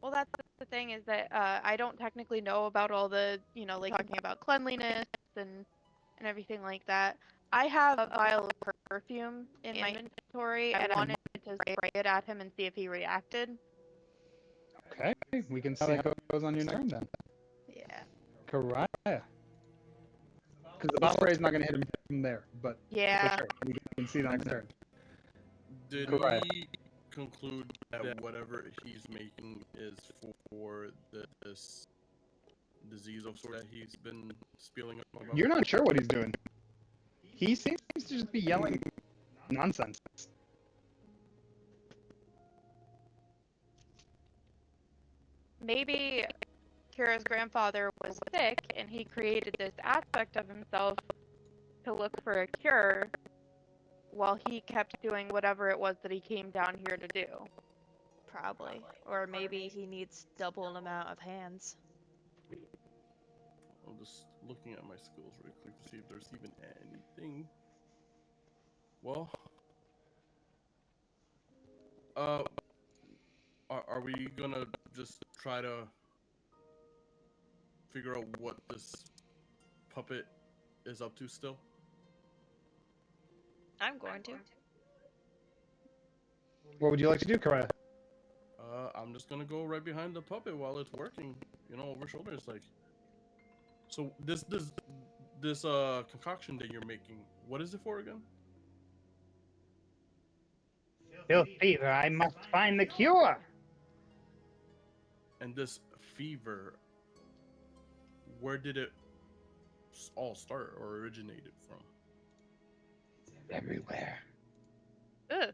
Speaker 4: well, that's the thing is that I don't technically know about all the, like talking about cleanliness and everything like that. I have a vial of perfume in my inventory, and I wanted to spray it at him and see if he reacted.
Speaker 2: Okay, we can see how that goes on your turn then.
Speaker 4: Yeah.
Speaker 2: Karaya. Because the bottle spray is not going to hit him from there, but
Speaker 4: Yeah.
Speaker 2: for sure, we can see that on the turn.
Speaker 7: Did
Speaker 2: Correct.
Speaker 7: we conclude that whatever he's making is for this disease of sort that he's been spilling about?
Speaker 2: You're not sure what he's doing. He seems to just be yelling nonsense.
Speaker 4: Maybe Kira's grandfather was sick and he created this aspect of himself to look for a cure while he kept doing whatever it was that he came down here to do.
Speaker 1: Probably. Or maybe he needs double an amount of hands.
Speaker 7: I'm just looking at my skills real quick to see if there's even anything. Well, are we gonna just try to figure out what this puppet is up to still?
Speaker 1: I'm going to.
Speaker 2: What would you like to do, Karaya?
Speaker 7: I'm just gonna go right behind the puppet while it's working, over shoulders, like. So this concoction that you're making, what is it for again?
Speaker 2: Fever, I must find the cure.
Speaker 7: And this fever, where did it all start or originated from?
Speaker 2: Everywhere.
Speaker 4: Ugh.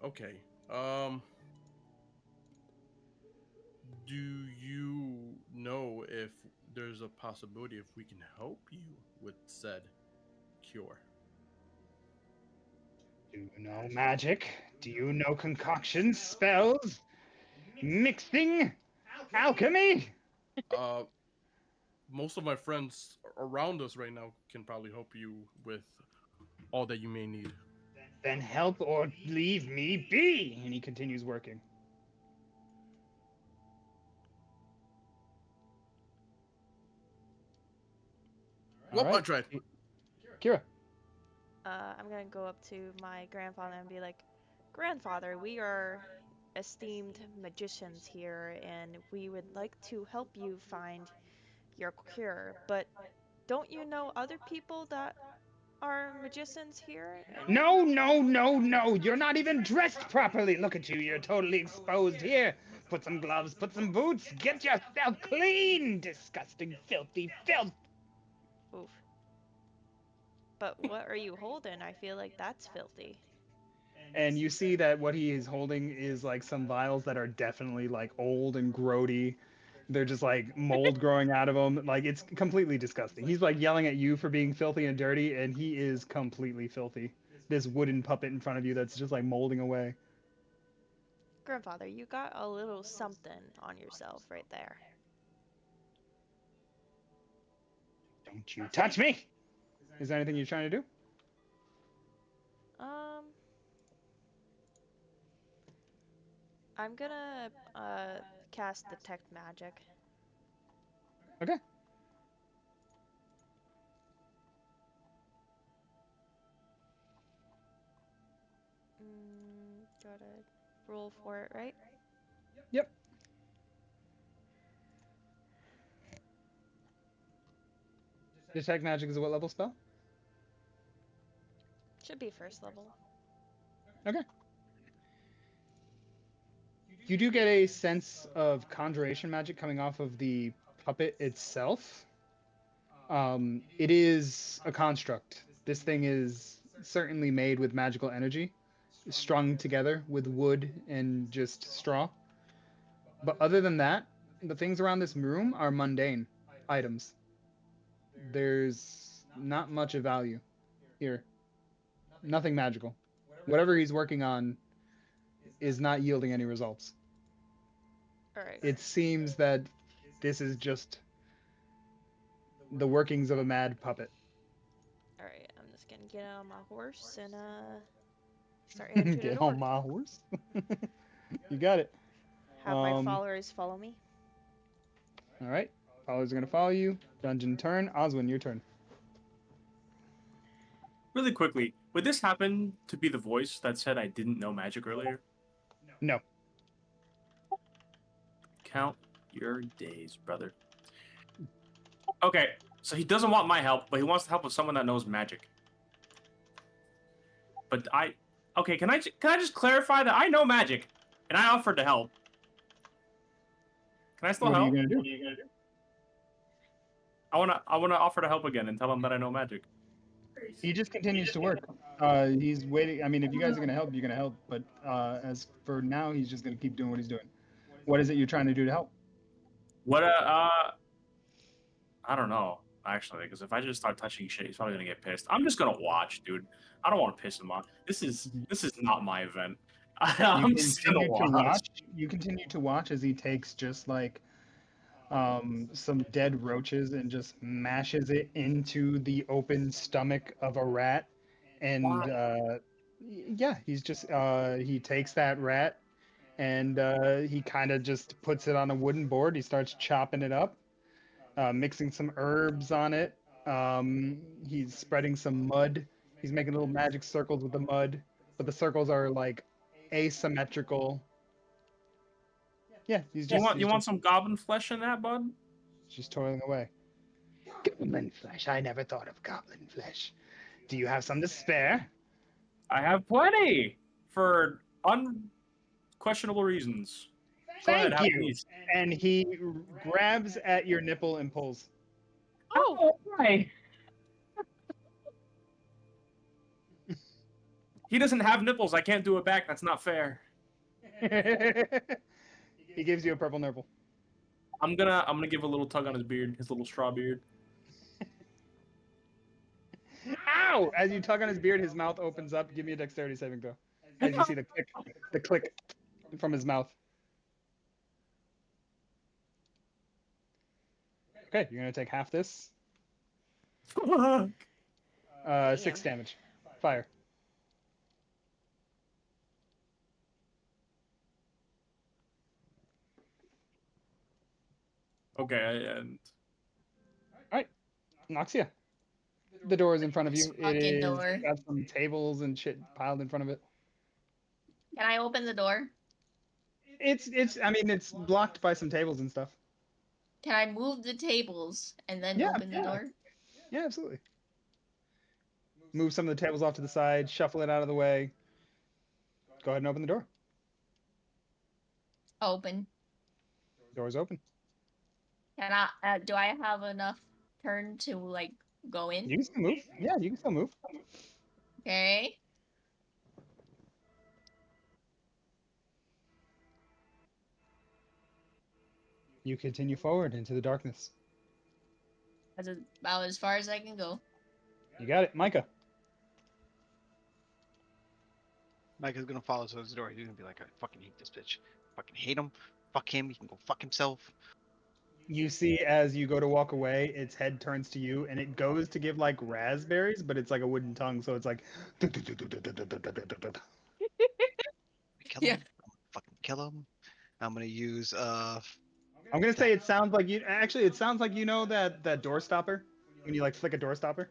Speaker 7: Okay. Do you know if there's a possibility if we can help you with said cure?
Speaker 2: Do you know magic? Do you know concoctions, spells, mixing, alchemy?
Speaker 7: Most of my friends around us right now can probably help you with all that you may need.
Speaker 2: Then help or leave me be. And he continues working.
Speaker 7: Well, I tried.
Speaker 2: Kira.
Speaker 1: I'm gonna go up to my grandfather and be like, Grandfather, we are esteemed magicians here, and we would like to help you find your cure. But don't you know other people that are magicians here?
Speaker 2: No, no, no, no. You're not even dressed properly. Look at you. You're totally exposed here. Put some gloves, put some boots. Get yourself clean. Disgusting, filthy filth.
Speaker 1: Oof. But what are you holding? I feel like that's filthy.
Speaker 2: And you see that what he is holding is like some vials that are definitely like old and grody. They're just like mold growing out of them. Like it's completely disgusting. He's like yelling at you for being filthy and dirty, and he is completely filthy. This wooden puppet in front of you that's just like molding away.
Speaker 1: Grandfather, you got a little something on yourself right there.
Speaker 2: Don't you touch me! Is there anything you're trying to do?
Speaker 1: Um, I'm gonna cast detect magic.
Speaker 2: Okay.
Speaker 1: Gotta roll for it, right?
Speaker 2: Yep. Detect magic is a what level spell?
Speaker 1: Should be first level.
Speaker 2: Okay. You do get a sense of conjuration magic coming off of the puppet itself. It is a construct. This thing is certainly made with magical energy, strung together with wood and just straw. But other than that, the things around this room are mundane items. There's not much of value here. Nothing magical. Whatever he's working on is not yielding any results.
Speaker 1: Alright.
Speaker 2: It seems that this is just the workings of a mad puppet.
Speaker 1: Alright, I'm just gonna get on my horse and start heading to the
Speaker 2: Get
Speaker 1: door.
Speaker 2: on my horse. You got it.
Speaker 1: Have my followers follow me.
Speaker 2: All right. Followers are gonna follow you. Dungeon turn. Oswin, your turn.
Speaker 6: Really quickly, would this happen to be the voice that said I didn't know magic earlier?
Speaker 2: No.
Speaker 6: Count your days, brother. Okay, so he doesn't want my help, but he wants to help with someone that knows magic. But okay, can I just clarify that I know magic, and I offered to help. Can I still
Speaker 2: What are you
Speaker 6: help?
Speaker 2: gonna do?
Speaker 6: I wanna offer to help again and tell him that I know magic.
Speaker 2: He just continues to work. He's waiting. I mean, if you guys are gonna help, you're gonna help. But as for now, he's just gonna keep doing what he's doing. What is it you're trying to do to help?
Speaker 6: What I don't know actually, because if I just start touching shit, he's probably gonna get pissed. I'm just gonna watch, dude. I don't want to piss him off. This is not my event. I'm just gonna watch.
Speaker 2: You continue to watch as he takes just like some dead roaches and just mashes it into the open stomach of a rat. And yeah, he's just he takes that rat and he kind of just puts it on a wooden board. He starts chopping it up, mixing some herbs on it. He's spreading some mud. He's making little magic circles with the mud, but the circles are like asymmetrical. Yeah,
Speaker 6: You want some goblin flesh in that, bud?
Speaker 2: just toiling away. Goblin flesh. I never thought of goblin flesh. Do you have some to spare?
Speaker 6: I have plenty for unquestionable reasons. Go ahead,
Speaker 2: Thank
Speaker 6: have
Speaker 2: you.
Speaker 6: these.
Speaker 2: And he grabs at your nipple and pulls.
Speaker 6: Oh, why? He doesn't have nipples. I can't do it back. That's not fair.
Speaker 2: He gives you a purple nipple.
Speaker 6: I'm gonna give a little tug on his beard, his little straw beard.
Speaker 2: Ow! As you tug on his beard, his mouth opens up. Give me a dexterity saving throw. As you see the click from his mouth. Okay, you're gonna take half this.
Speaker 6: Fuck.
Speaker 2: 6 damage. Fire.
Speaker 6: Okay, and
Speaker 2: All right, Noxia. The door is in front of you. It
Speaker 5: Fucking
Speaker 2: is
Speaker 5: door.
Speaker 2: got some tables and shit piled in front of it.
Speaker 5: Can I open the door?
Speaker 2: I mean it's blocked by some tables and stuff.
Speaker 5: Can I move the tables and then
Speaker 2: Yeah,
Speaker 5: open the door?
Speaker 2: Yeah, absolutely. Move some of the tables off to the side, shuffle it out of the way. Go ahead and open the door.
Speaker 5: Open.
Speaker 2: Door's open.
Speaker 5: Can I? Do I have enough turn to like go in?
Speaker 2: You can still move. Yeah, you can still move.
Speaker 5: Okay.
Speaker 2: You continue forward into the darkness.
Speaker 5: That's about as far as I can go.
Speaker 2: You got it, Micah.
Speaker 3: Mike is gonna follow towards the door. He's gonna be like, I fucking hate this bitch. Fucking hate him. Fuck him. He can go fuck himself.
Speaker 2: You see as you go to walk away, its head turns to you and it goes to give like raspberries, but it's like a wooden tongue, so it's like
Speaker 3: Kill
Speaker 5: Yeah.
Speaker 3: him. I'm gonna fucking kill him. I'm gonna use
Speaker 2: I'm gonna say it sounds like you. Actually, it sounds like you know that door stopper when you like flick a door stopper.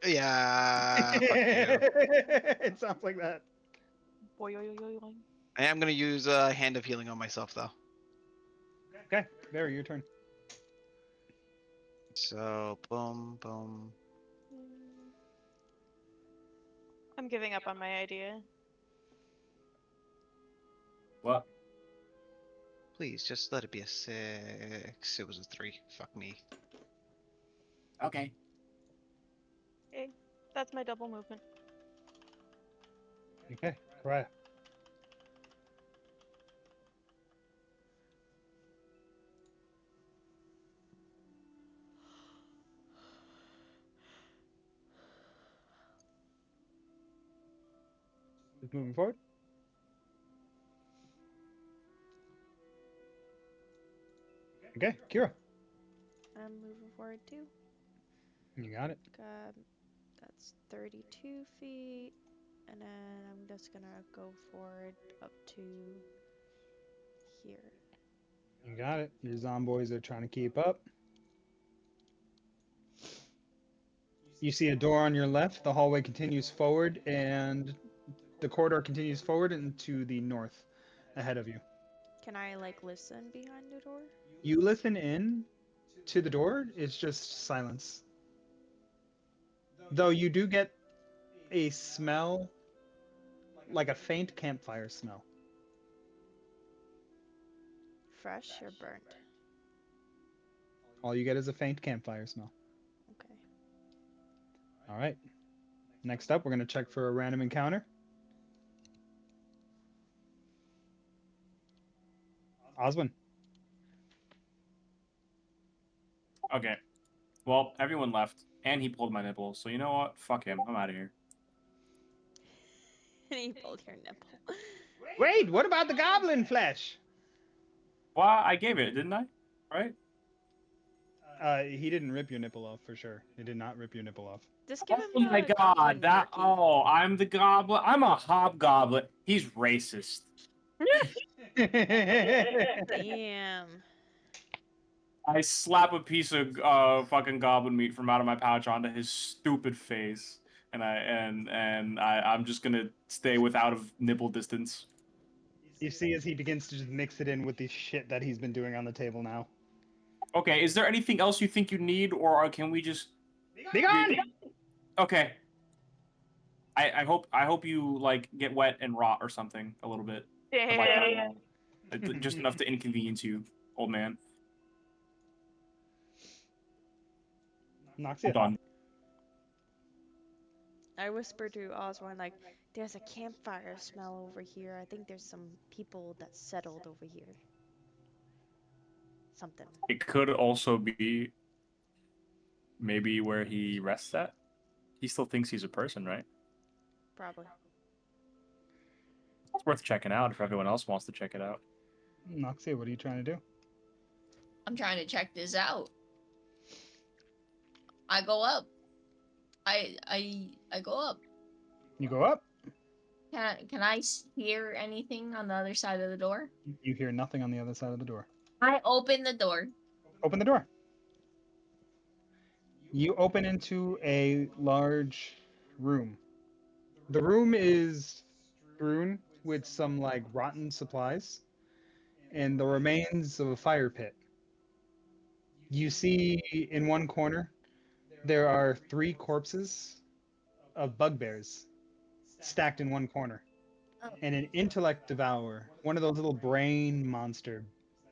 Speaker 3: yeah, fuck you.
Speaker 2: It sounds like that.
Speaker 4: Boy, boy, boy, boy.
Speaker 3: I am gonna use hand of healing on myself though.
Speaker 2: Okay, Barry, your turn.
Speaker 3: So boom, boom.
Speaker 4: Mm. I'm giving up on my idea.
Speaker 6: What?
Speaker 3: Please just let it be a 6. It was a 3. Fuck me.
Speaker 6: Okay.
Speaker 4: Okay, that's my double movement.
Speaker 2: Okay, right. Just moving forward. Okay, Kira,
Speaker 1: I'm moving forward too.
Speaker 2: you got it.
Speaker 1: That's 32 feet. And then I'm just gonna go forward up to here.
Speaker 2: You got it. Your zomboys are trying to keep up. You see a door on your left. The hallway continues forward, and the corridor continues forward into the north ahead of you.
Speaker 1: Can I like listen behind the door?
Speaker 2: You listen in to the door. It's just silence. Though you do get a smell, like a faint campfire smell.
Speaker 1: Fresh or burnt?
Speaker 2: All you get is a faint campfire smell.
Speaker 1: Okay.
Speaker 2: All right. Next up, we're going to check for a random encounter. Oswin.
Speaker 6: Okay. Well, everyone left, and he pulled my nipple. So you know what? Fuck him. I'm out of here.
Speaker 1: And he pulled your nipple.
Speaker 2: Wait, what about the goblin flesh?
Speaker 6: Well, I gave it, didn't I? Right?
Speaker 2: He didn't rip your nipple off for sure. He did not rip your nipple off.
Speaker 1: Just give him
Speaker 6: Oh my
Speaker 1: the
Speaker 6: god,
Speaker 1: goblin
Speaker 6: that.
Speaker 1: jerky.
Speaker 6: Oh, I'm the goblin. I'm a hobgoblin. He's racist.
Speaker 1: Damn.
Speaker 6: I slap a piece of fucking goblin meat from out of my pouch onto his stupid face, and I'm just gonna stay without of nipple distance.
Speaker 2: You see as he begins to just mix it in with the shit that he's been doing on the table now.
Speaker 6: Okay, is there anything else you think you need, or can we just?
Speaker 2: Be gone!
Speaker 6: Okay. I hope you like get wet and rot or something a little bit,
Speaker 4: Damn.
Speaker 6: just enough to inconvenience you, old man. I'm
Speaker 2: Noxia.
Speaker 6: done.
Speaker 1: I whispered to Osborne, like, there's a campfire smell over here. I think there's some people that settled over here. Something.
Speaker 6: It could also be maybe where he rests at. He still thinks he's a person, right?
Speaker 1: Probably.
Speaker 6: It's worth checking out if everyone else wants to check it out.
Speaker 2: Noxia, what are you trying to do?
Speaker 5: I'm trying to check this out. I go up. I go up.
Speaker 2: You go up.
Speaker 5: Can I hear anything on the other side of the door?
Speaker 2: You hear nothing on the other side of the door.
Speaker 5: I open the door.
Speaker 2: Open the door. You open into a large room. The room is strewn with some like rotten supplies and the remains of a fire pit. You see in one corner there are 3 corpses of bugbears stacked in one corner,
Speaker 5: Oh.
Speaker 2: and an intellect devourer, one of those little brain monsters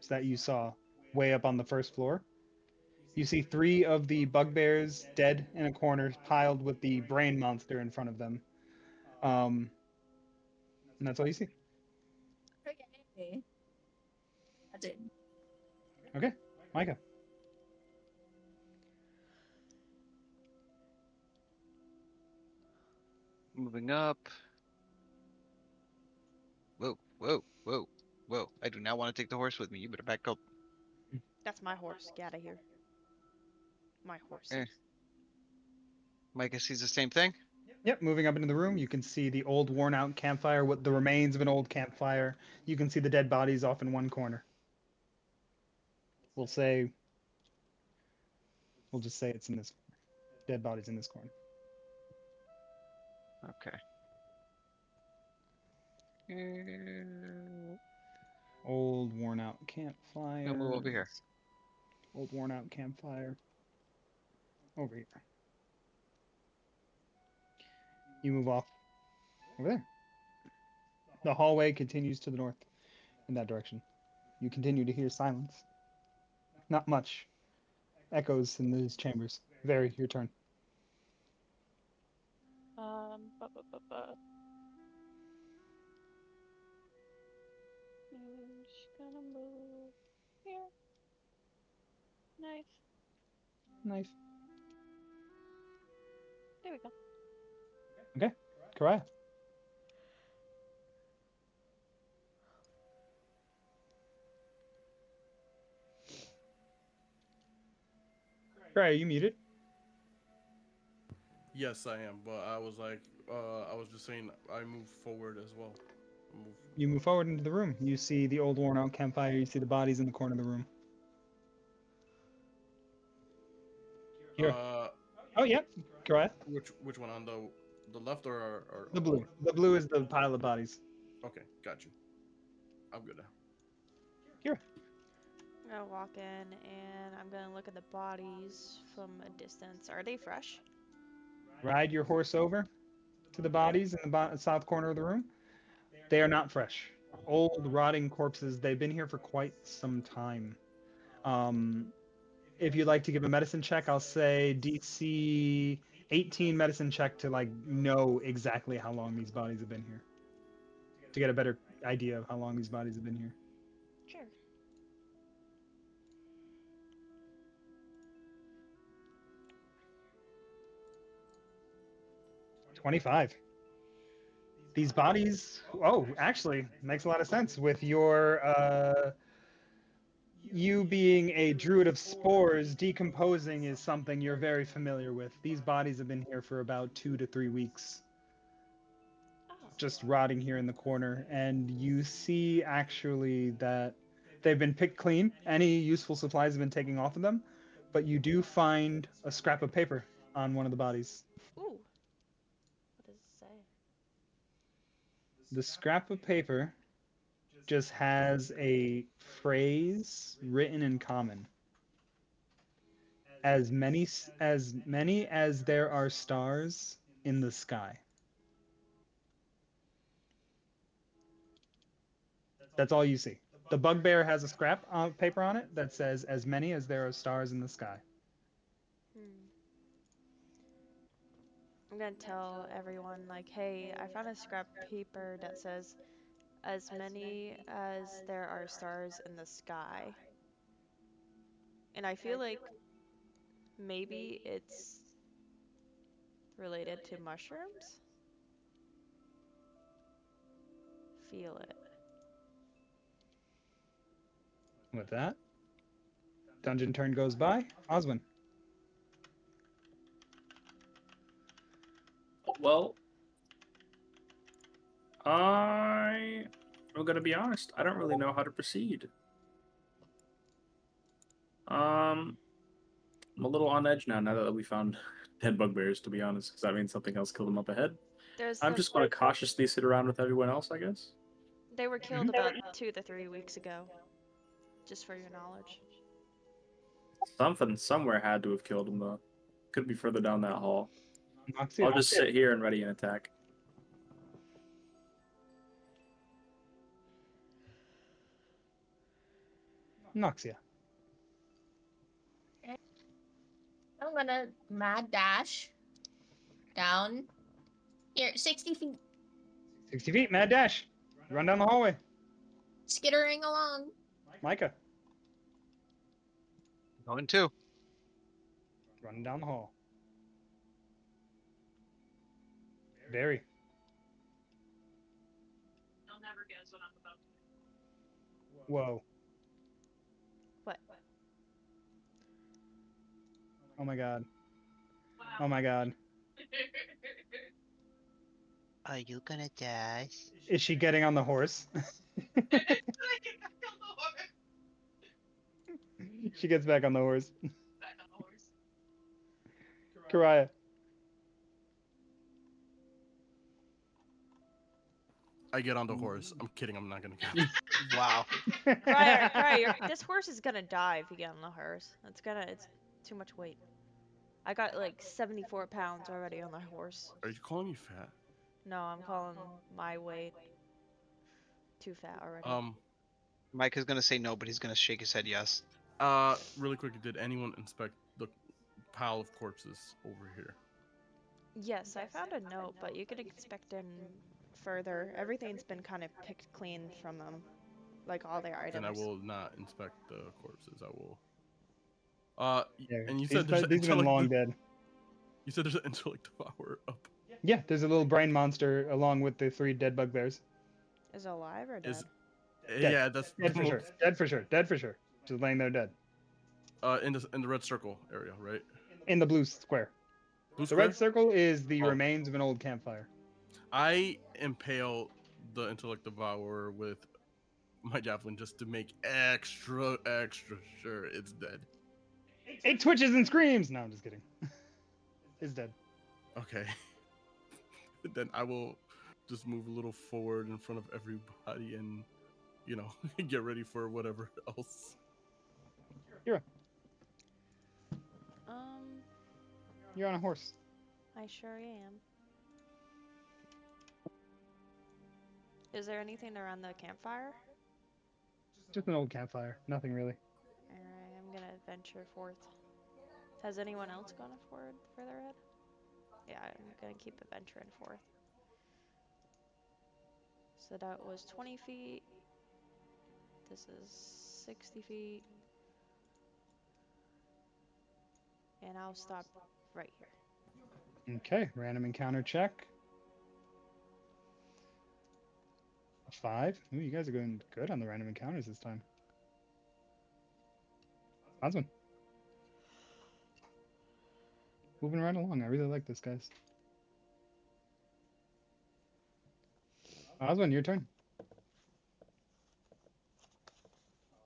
Speaker 2: that you saw way up on the first floor. You see 3 of the bugbears dead in a corner, piled with the brain monster in front of them. And that's all you see.
Speaker 5: Okay. That's it.
Speaker 2: Okay, Micah.
Speaker 3: Moving up. Whoa, whoa, whoa, whoa. I do not want to take the horse with me. You better back up.
Speaker 1: That's my horse. Get out of here. My horse.
Speaker 3: Eh. Micah sees the same thing?
Speaker 2: Yep, moving up into the room, you can see the old worn out campfire, what the remains of an old campfire. You can see the dead bodies off in one corner. We'll say we'll just say it's in this dead bodies in this corner.
Speaker 3: Okay. Mm,
Speaker 2: Old worn out campfire.
Speaker 3: I'll move over here.
Speaker 2: Old worn out campfire. Over here. You move off over there. The hallway continues to the north in that direction. You continue to hear silence. Not much echoes in these chambers. Very, your turn.
Speaker 4: Ba, ba, ba, ba. Just gonna move here. Nice.
Speaker 2: Nice.
Speaker 4: There we go.
Speaker 2: Okay, Karaya. Karaya, you muted?
Speaker 7: Yes, I am, but I was like, I was just saying I move forward as well. Move.
Speaker 2: You move forward into the room. You see the old worn out campfire. You see the bodies in the corner of the room. Here.
Speaker 7: Uh,
Speaker 2: Oh, yeah. Karaya.
Speaker 7: which one on the left or
Speaker 2: The blue. The blue is the pile of bodies.
Speaker 7: Okay, got you. I'm good now.
Speaker 2: Here.
Speaker 1: I'm gonna walk in and I'm gonna look at the bodies from a distance. Are they fresh?
Speaker 2: Ride your horse over to the bodies in the south corner of the room. They are not fresh. Old, rotting corpses. They've been here for quite some time. Um, if you'd like to give a medicine check, I'll say DC 18 medicine check to like know exactly how long these bodies have been here. To get a better idea of how long these bodies have been here.
Speaker 1: Sure.
Speaker 2: 25. These bodies, oh, actually, makes a lot of sense with your you being a druid of spores. Decomposing is something you're very familiar with. These bodies have been here for about 2 to 3 weeks,
Speaker 1: Oh.
Speaker 2: just rotting here in the corner, and you see actually that they've been picked clean. Any useful supplies have been taken off of them, but you do find a scrap of paper on one of the bodies.
Speaker 1: Ooh. What does it say?
Speaker 2: The scrap of paper just has a phrase written in common. As many as there are stars in the sky. That's all you see. The bugbear has a scrap of paper on it that says as many as there are stars in the sky.
Speaker 1: Hmm. I'm gonna tell everyone, like, hey, I found a scrap paper that says as many as there are stars in the sky. And I feel like maybe it's related to mushrooms? Feel it.
Speaker 2: With that, dungeon turn goes by. Oswin.
Speaker 6: Well, I'm gonna be honest. I don't really know how to proceed. I'm a little on edge now that we found dead bugbears, to be honest, because that means something else killed them up ahead.
Speaker 1: There's
Speaker 6: I'm
Speaker 1: the
Speaker 6: just going to cautiously sit around with everyone else, I guess.
Speaker 1: They were killed about 2 to 3 weeks ago. Just for your knowledge.
Speaker 6: Something somewhere had to have killed them, though. Could be further down that hall.
Speaker 2: Noxia.
Speaker 6: I'll just sit here and ready an attack.
Speaker 2: Noxia.
Speaker 5: I'm gonna mad dash down here, 60 feet,
Speaker 2: 60 feet, mad dash. Run down the hallway.
Speaker 5: skittering along.
Speaker 2: Micah.
Speaker 3: Going too.
Speaker 2: Running down the hall. Barry.
Speaker 10: You'll never guess what I'm about to do.
Speaker 2: Whoa.
Speaker 1: What?
Speaker 2: Oh my god.
Speaker 10: Wow.
Speaker 2: Oh my god.
Speaker 3: Are you gonna dash?
Speaker 2: Is she getting on the horse? She gets back on the horse. Karaya.
Speaker 7: I get on the horse. I'm kidding. I'm not gonna get.
Speaker 3: Wow.
Speaker 1: This horse is gonna die if you get on the horse. It's too much weight. I got like 74 pounds already on the horse.
Speaker 7: Are you calling me fat?
Speaker 1: No, I'm calling my weight too fat already.
Speaker 3: Mike is gonna say no, but he's gonna shake his head yes.
Speaker 7: Really quick, did anyone inspect the pile of corpses over here?
Speaker 1: Yes, I found a note, but you can inspect in further. Everything's been kind of picked clean from them, like all their items.
Speaker 7: Then I will not inspect the corpses. I will.
Speaker 2: Yeah,
Speaker 7: And you
Speaker 2: these,
Speaker 7: said there's an
Speaker 2: these have been long
Speaker 7: intellect.
Speaker 2: dead.
Speaker 7: You said there's an intellect devourer up.
Speaker 2: Yeah, there's a little brain monster along with the 3 dead bugbears.
Speaker 1: Is it alive or dead?
Speaker 7: Yeah, that's
Speaker 2: dead for sure. Dead for sure. Dead for sure. Just laying there dead.
Speaker 7: In the red circle area, right?
Speaker 2: In the blue square.
Speaker 7: Blue
Speaker 2: The
Speaker 7: square?
Speaker 2: red circle is the remains of an old campfire.
Speaker 7: I impale the intellect devourer with my javelin just to make extra sure it's dead.
Speaker 2: It twitches and screams. No, I'm just kidding. It's dead.
Speaker 7: Okay. Then I will just move a little forward in front of everybody and, get ready for whatever else.
Speaker 2: Kira.
Speaker 1: Um,
Speaker 2: You're on a horse.
Speaker 1: I sure am. Is there anything around the campfire?
Speaker 2: Just an old campfire. Nothing really.
Speaker 1: Alright, I'm gonna venture forth. Has anyone else gone forward further ahead? Yeah, I'm gonna keep adventuring forth. So that was 20 feet. This is 60 feet. And I'll stop right here.
Speaker 2: Okay, random encounter check. 5. Ooh, you guys are going good on the random encounters this time. Osmond. Moving right along. I really like this, guys. Osmond, your turn.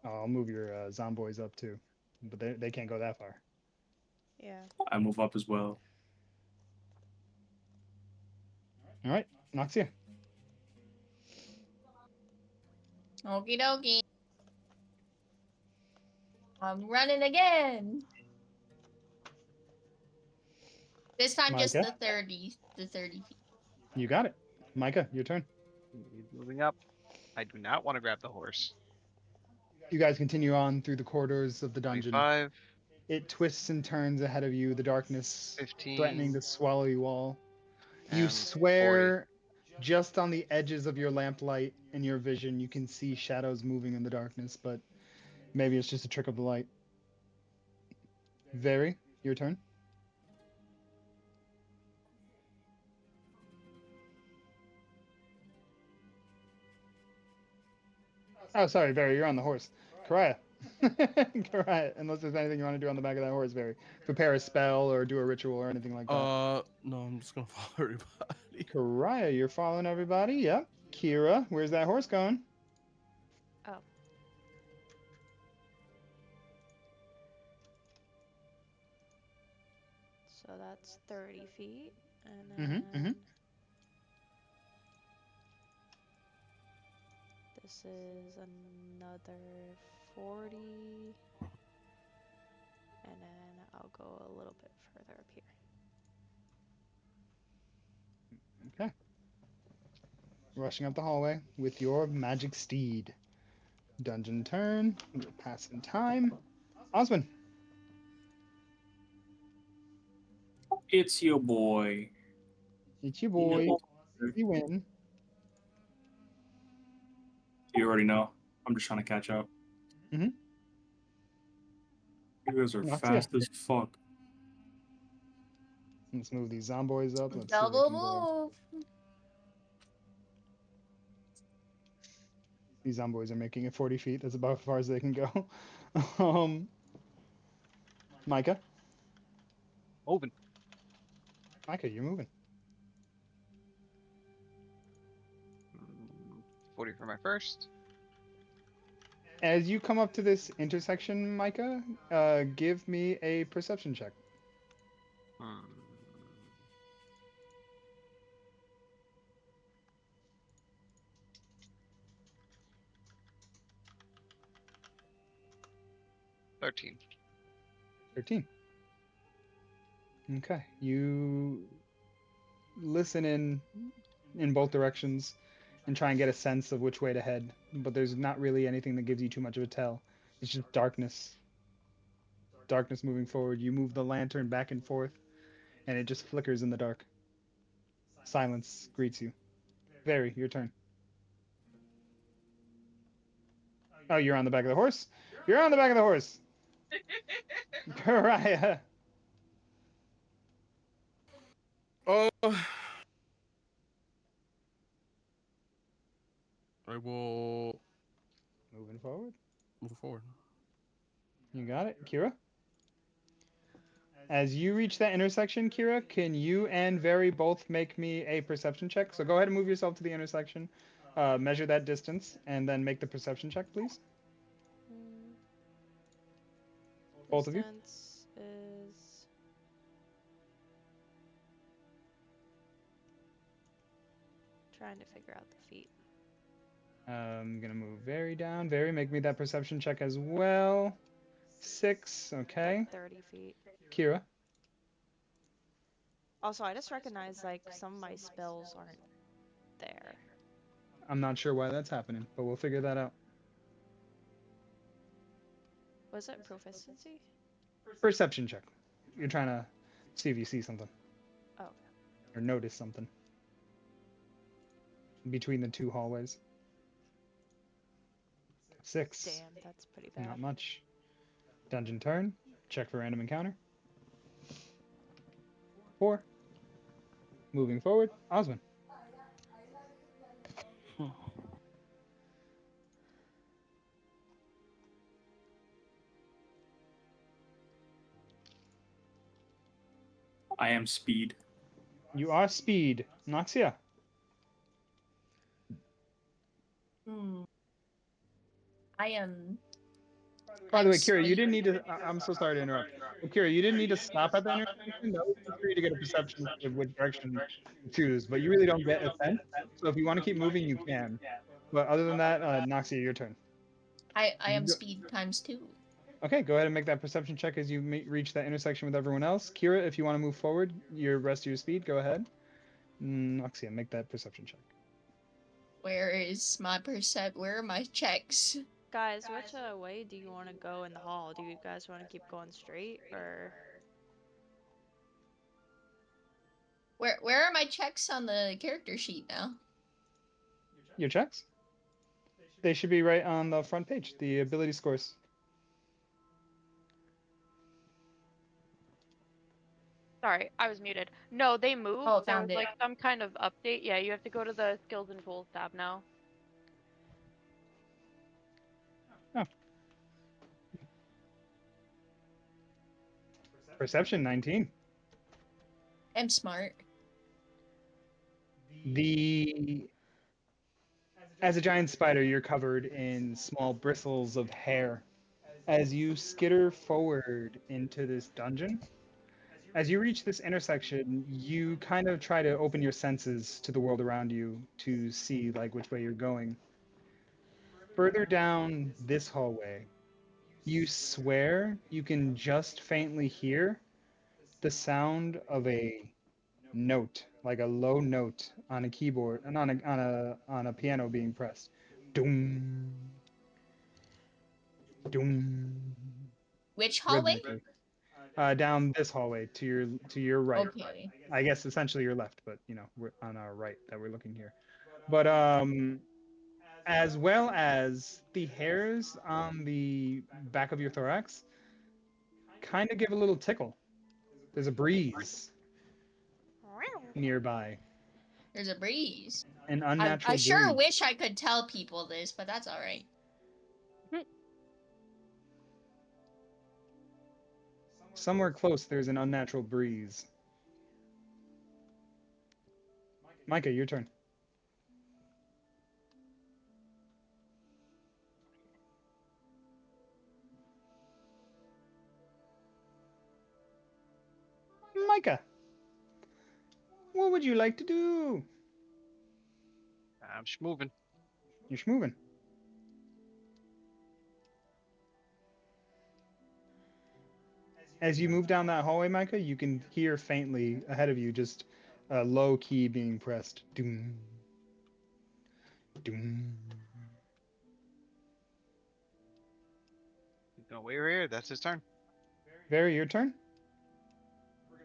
Speaker 2: Oh, I'll move your zomboys up too, but they can't go that far.
Speaker 1: Yeah.
Speaker 6: I move up as well.
Speaker 2: All right, Noxia.
Speaker 5: Okie dokie. I'm running again. This time just
Speaker 2: Micah?
Speaker 5: the 30 feet.
Speaker 2: You got it. Micah, your turn.
Speaker 3: He's moving up. I do not want to grab the horse.
Speaker 2: You guys continue on through the corridors of the dungeon.
Speaker 3: 25.
Speaker 2: It twists and turns ahead of you, the darkness
Speaker 3: 15,
Speaker 2: threatening to swallow you all. You
Speaker 3: and
Speaker 2: swear just on the edges of your lamplight and your vision, you can see shadows moving in the darkness, but maybe it's just a trick of the light. Very, your turn. Oh, sorry, Very, you're on the horse. Karaya. Karaya, unless there's anything you want to do on the back of that horse, Very. Prepare a spell or do a ritual or anything like that.
Speaker 7: No, I'm just gonna follow everybody.
Speaker 2: Karaya, you're following everybody? Yep. Kira, where's that horse going?
Speaker 1: Oh. So that's 30 feet. And then this is another 40. And then I'll go a little bit further up here.
Speaker 2: Okay. Rushing up the hallway with your magic steed. Dungeon turn. We're passing time. Osmond.
Speaker 6: It's your boy.
Speaker 2: It's your boy. You win.
Speaker 6: You already know. I'm just trying to catch up.
Speaker 2: Mhm.
Speaker 6: You guys are
Speaker 2: Noxia.
Speaker 6: fast as fuck.
Speaker 2: Let's move these zomboys up. Let's
Speaker 5: Double
Speaker 2: see if they can go.
Speaker 5: move.
Speaker 2: These zomboys are making it 40 feet. That's about as far as they can go. um, Micah.
Speaker 3: Moving.
Speaker 2: Micah, you're moving.
Speaker 3: 40 for my first.
Speaker 2: As you come up to this intersection, Micah, give me a perception check.
Speaker 3: Hmm. $13.
Speaker 2: 13. Okay. You listen in both directions and try and get a sense of which way to head, but there's not really anything that gives you too much of a tell. It's just darkness. Darkness moving forward. You move the lantern back and forth, and it just flickers in the dark. Silence greets you. Very, your turn. Oh, you're on the back of the horse? You're on the back of the horse. Pariah.
Speaker 7: Oh, I will
Speaker 2: Moving forward.
Speaker 7: move forward.
Speaker 2: You got it. Kira? As you reach that intersection, Kira, can you and Very both make me a perception check? So go ahead and move yourself to the intersection, measure that distance, and then make the perception check, please.
Speaker 1: Mm,
Speaker 2: Both of you.
Speaker 1: distance is trying to figure out the feet.
Speaker 2: I'm gonna move Very down. Very, make me that perception check as well. 6, okay.
Speaker 1: Like 30 feet.
Speaker 2: Kira.
Speaker 1: Also, I just recognize like some of my spells aren't there.
Speaker 2: I'm not sure why that's happening, but we'll figure that out.
Speaker 1: Was it proficiency?
Speaker 2: Perception check. You're trying to see if you see something
Speaker 1: Oh, okay.
Speaker 2: or notice something between the two hallways. 6.
Speaker 1: Damn, that's pretty bad.
Speaker 2: Not much. Dungeon turn. Check for random encounter. 4. Moving forward. Osmond.
Speaker 6: I am speed.
Speaker 2: You are speed. Noxia.
Speaker 5: Hmm. I am.
Speaker 2: By the
Speaker 5: I'm
Speaker 2: way, Kira, you
Speaker 5: speed.
Speaker 2: didn't need to. I'm so sorry to interrupt. But Kira, you didn't need to stop at the intersection. That was just for you to get a perception of which direction to choose. But you really don't get a sense. So if you want to keep moving, you can. But other than that, Noxia, your turn.
Speaker 5: I am
Speaker 2: Go-
Speaker 5: speed times 2.
Speaker 2: Okay, go ahead and make that perception check as you reach that intersection with everyone else. Kira, if you want to move forward, your rest of your speed, go ahead. Noxia, make that perception check.
Speaker 5: Where is my Where are my checks?
Speaker 1: Guys, which way do you want to go in the hall? Do you guys want to keep going straight or?
Speaker 5: Where are my checks on the character sheet now?
Speaker 2: Your checks? They should be right on the front page, the ability scores.
Speaker 4: Sorry, I was muted. No, they moved.
Speaker 5: Oh,
Speaker 4: There
Speaker 5: found
Speaker 4: was
Speaker 5: it.
Speaker 4: like some kind of update. Yeah, you have to go to the skills and tools tab now.
Speaker 2: Oh. Perception 19.
Speaker 5: I'm smart.
Speaker 2: As a giant spider, you're covered in small bristles of hair. As you skitter forward into this dungeon, as you reach this intersection, you kind of try to open your senses to the world around you to see like which way you're going. Further down this hallway, you swear you can just faintly hear the sound of a note, like a low note on a keyboard and on a piano being pressed. Doom, doom,
Speaker 5: Which hallway?
Speaker 2: rhythmically. Down this hallway to your right.
Speaker 5: Okay.
Speaker 2: I guess essentially your left, but you know we're on our right that we're looking here. But as well as the hairs on the back of your thorax, kind of give a little tickle. There's a breeze nearby,
Speaker 5: There's a breeze.
Speaker 2: an
Speaker 5: I
Speaker 2: unnatural
Speaker 5: sure
Speaker 2: breeze.
Speaker 5: wish I could tell people this, but that's alright.
Speaker 2: Somewhere close, there's an unnatural breeze. Micah, your turn. Micah, what would you like to do?
Speaker 3: I'm just moving.
Speaker 2: You're moving. As you move down that hallway, Micah, you can hear faintly ahead of you just a low key being pressed. Doom, doom.
Speaker 3: He's gonna wait right here. That's his turn.
Speaker 2: Very, your turn.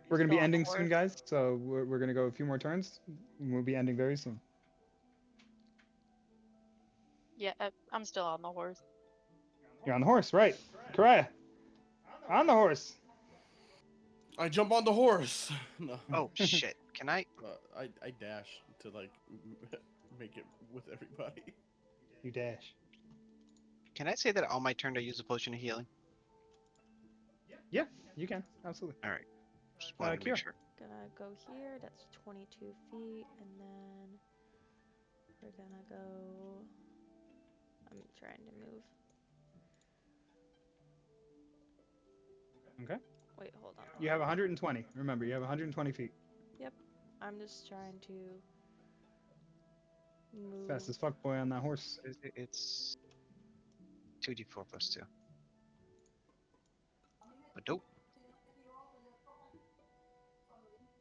Speaker 2: We're gonna
Speaker 4: Still
Speaker 2: be
Speaker 4: on the
Speaker 2: ending soon,
Speaker 4: horse.
Speaker 2: guys. So we're gonna go a few more turns. We'll be ending very soon.
Speaker 4: Yeah, I'm still on the horse.
Speaker 2: You're on the horse, right? Karaya, on the horse.
Speaker 7: I jump on the horse. No,
Speaker 3: Oh shit! Can I?
Speaker 7: I dash to like make it with everybody.
Speaker 2: You dash.
Speaker 3: Can I say that on my turn I use a potion of healing?
Speaker 2: Yeah, you can absolutely.
Speaker 3: All right. Just wanted to make
Speaker 2: Kira.
Speaker 3: sure.
Speaker 1: Gonna go here. That's 22 feet, and then we're gonna go. I'm trying to move.
Speaker 2: Okay.
Speaker 1: Wait, hold on.
Speaker 2: You have 120. Remember, you have 120 feet.
Speaker 1: Yep. I'm just trying to move.
Speaker 2: Fast as fuck, boy, on that horse.
Speaker 3: What is it? It's 2d4 plus 2. But dope.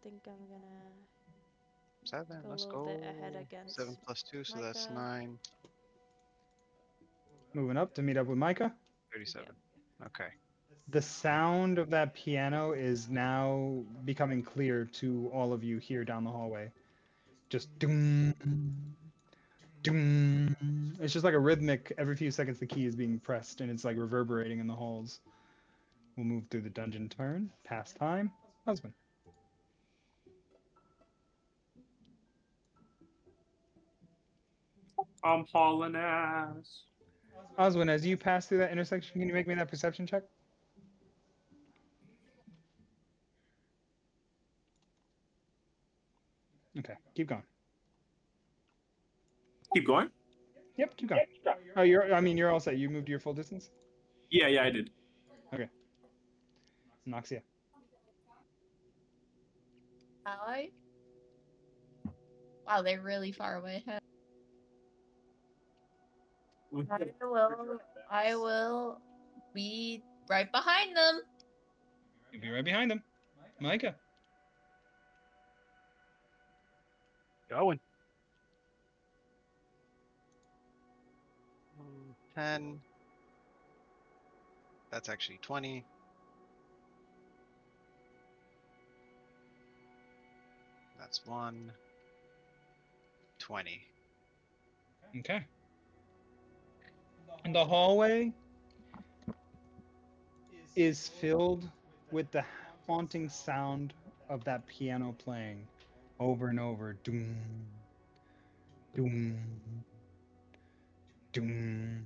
Speaker 1: Think I'm gonna
Speaker 3: 7.
Speaker 1: go a
Speaker 3: Let's
Speaker 1: little bit ahead
Speaker 3: go. 7
Speaker 1: against
Speaker 3: plus 2, so that's
Speaker 1: Micah.
Speaker 3: 9.
Speaker 2: Moving up to meet up with Micah.
Speaker 3: 37.
Speaker 1: Yep.
Speaker 3: Okay.
Speaker 2: The sound of that piano is now becoming clear to all of you here down the hallway. Just doom, doom. It's just like a rhythmic. Every few seconds, the key is being pressed, and it's like reverberating in the halls. We'll move through the dungeon turn. Pastime. Husband.
Speaker 6: I'm hauling ass.
Speaker 2: Oswin, as you pass through that intersection, can you make me that perception check? Okay, keep going.
Speaker 6: Keep going.
Speaker 2: Yep, keep going. Oh, you're. I mean, you're all set. You moved your full distance.
Speaker 6: Yeah, I did.
Speaker 2: Okay. Noxia.
Speaker 5: I? Wow, they're really far away. I will be right behind them.
Speaker 2: You'll be right behind them. Micah.
Speaker 8: Going.
Speaker 3: 10. That's actually 20. That's 1. 20.
Speaker 2: Okay. And the hallway is filled with the haunting sound of that piano playing over and over. Doom, doom, doom.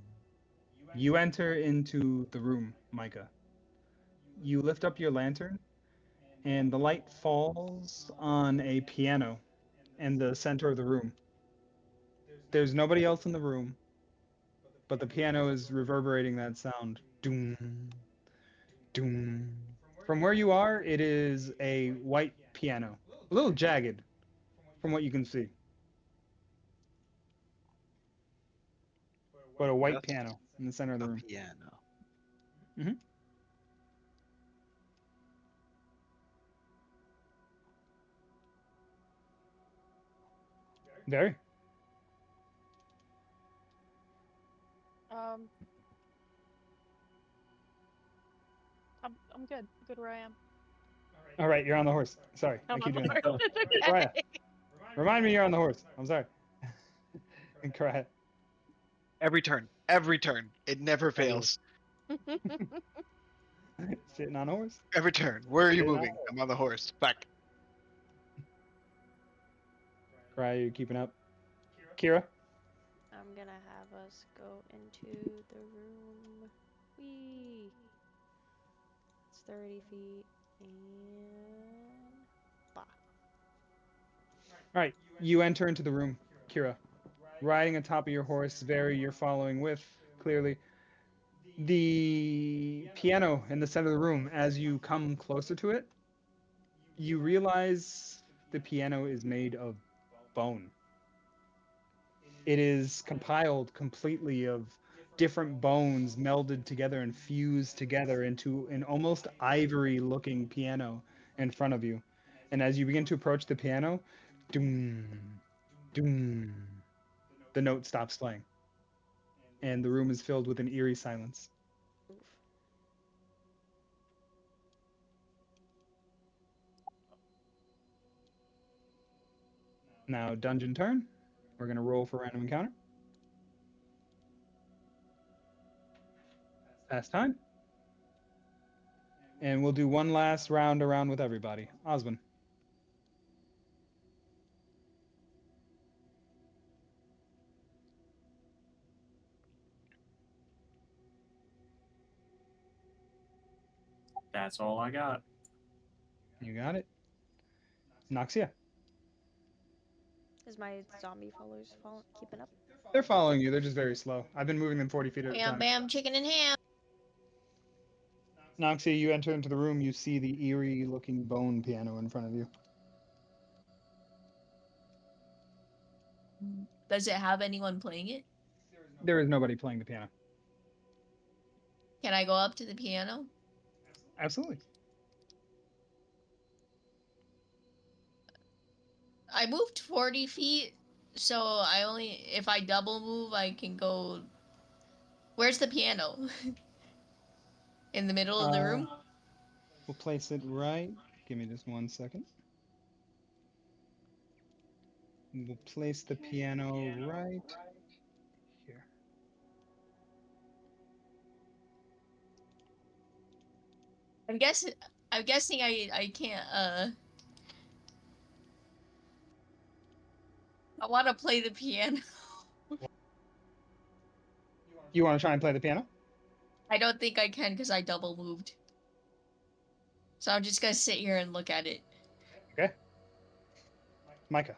Speaker 2: You enter into the room, Micah. You lift up your lantern, and the light falls on a piano in the center of the room. There's nobody else in the room, but the piano is reverberating that sound. Doom, doom. From where you are, it is a white piano, a little jagged from what you can see, but a white
Speaker 3: Just
Speaker 2: piano in the center of the
Speaker 3: a
Speaker 2: room.
Speaker 3: piano.
Speaker 2: Hmm. Very.
Speaker 4: Um, I'm good. Good where I am.
Speaker 2: All right, you're on the horse. Sorry, I
Speaker 4: I'm on
Speaker 2: keep
Speaker 4: the
Speaker 2: doing that.
Speaker 4: horse. It's
Speaker 2: Raya,
Speaker 4: okay.
Speaker 2: remind me you're on the horse. I'm sorry. And Raya,
Speaker 3: Every turn. Every turn. It never
Speaker 2: every
Speaker 3: fails.
Speaker 2: sitting on a horse.
Speaker 3: Every turn. Where are you
Speaker 2: Sitting on a
Speaker 3: moving? I'm on the horse. Back.
Speaker 2: Raya, you keeping up? Kira,
Speaker 1: I'm gonna have us go into the room. Whee! It's 30 feet and blah.
Speaker 2: all right, you enter into the room, Kira, riding atop of your horse. Very, you're following with clearly the piano in the center of the room. As you come closer to it, You realize the piano is made of bone. It is compiled completely of different bones melded together and fused together into an almost ivory looking piano in front of you. And as you begin to approach the piano, doom, doom, the note stops playing. And the room is filled with an eerie silence.
Speaker 1: Oof.
Speaker 2: Now, dungeon turn. We're going to roll for random encounter. Pass time. And we'll do one last round around with everybody. Osmond.
Speaker 6: That's all I got.
Speaker 2: You got it. Noxia.
Speaker 1: Is my zombie followers keeping up?
Speaker 2: They're following you. They're just very slow. I've been moving them 40 feet at a
Speaker 5: Bam,
Speaker 2: time.
Speaker 5: bam, chicken and ham.
Speaker 2: Noxia, you enter into the room. You see the eerie looking bone piano in front of you.
Speaker 5: Does it have anyone playing it?
Speaker 2: There is nobody playing the piano.
Speaker 5: Can I go up to the piano?
Speaker 2: Absolutely.
Speaker 5: I moved 40 feet, so if I double move, I can go. Where's the piano? In the middle of the room?
Speaker 2: We'll place it right. Give me just 1 second. We'll place the piano right here.
Speaker 5: I'm guessing. I can't. I want to play the piano.
Speaker 2: You want to try and play the piano?
Speaker 5: I don't think I can because I double moved. So I'm just gonna sit here and look at it.
Speaker 2: Okay. Micah.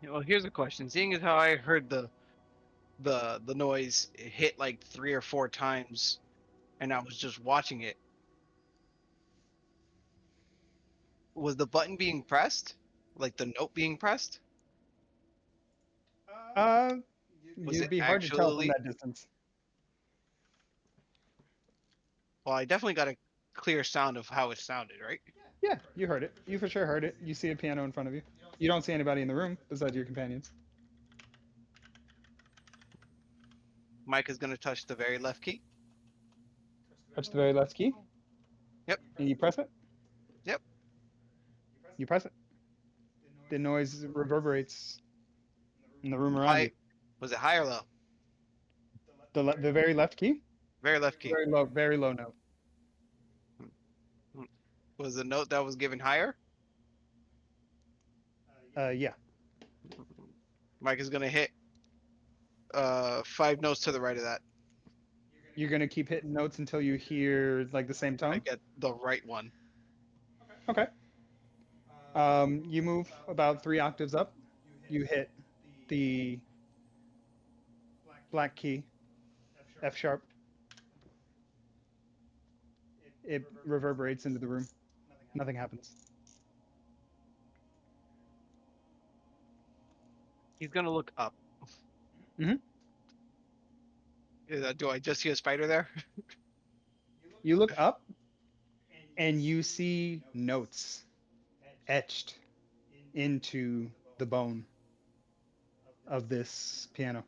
Speaker 3: Well, here's a question. Seeing as how I heard the noise hit like 3 or 4 times, and I was just watching it, was the button being pressed? Like the note being pressed?
Speaker 2: Uh,
Speaker 3: Was
Speaker 2: it'd
Speaker 3: it
Speaker 2: be hard to tell from
Speaker 3: actually?
Speaker 2: that distance.
Speaker 3: Well, I definitely got a clear sound of how it sounded, right?
Speaker 2: Yeah, you heard it. You for sure heard it. You see a piano in front of you. You don't see anybody in the room besides your companions.
Speaker 3: Mike is gonna touch the very left key.
Speaker 2: Touch the very left key.
Speaker 3: Yep.
Speaker 2: And you press it.
Speaker 3: Yep.
Speaker 2: You press it. The noise reverberates in the room around you.
Speaker 3: High. Was it high or low?
Speaker 2: The very left key.
Speaker 3: Very left key.
Speaker 2: Very low note.
Speaker 3: Was the note that was given higher?
Speaker 2: Yeah.
Speaker 3: Mike is gonna hit 5 notes to the right of that.
Speaker 2: You're gonna keep hitting notes until you hear like the same
Speaker 3: I
Speaker 2: tone.
Speaker 3: get the right one.
Speaker 2: Okay. You move about 3 octaves up. You hit the black key, F sharp. It reverberates into the room. Nothing happens.
Speaker 3: He's gonna look up.
Speaker 2: Mhm.
Speaker 3: Do I just see a spider there?
Speaker 2: You look up and you see notes etched into the bone of this piano.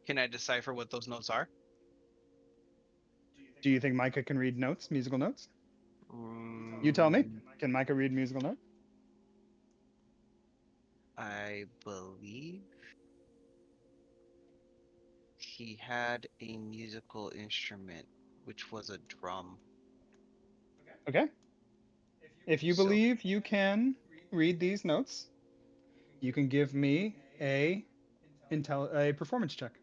Speaker 3: Can I decipher what those notes are?
Speaker 2: Do you think Micah can read notes, musical notes? You tell me.
Speaker 3: Mm,
Speaker 2: Can Micah read musical notes?
Speaker 3: I believe he had a musical instrument, which was a drum.
Speaker 2: Okay. If you
Speaker 3: So
Speaker 2: believe you can read these notes, you can give me a performance check.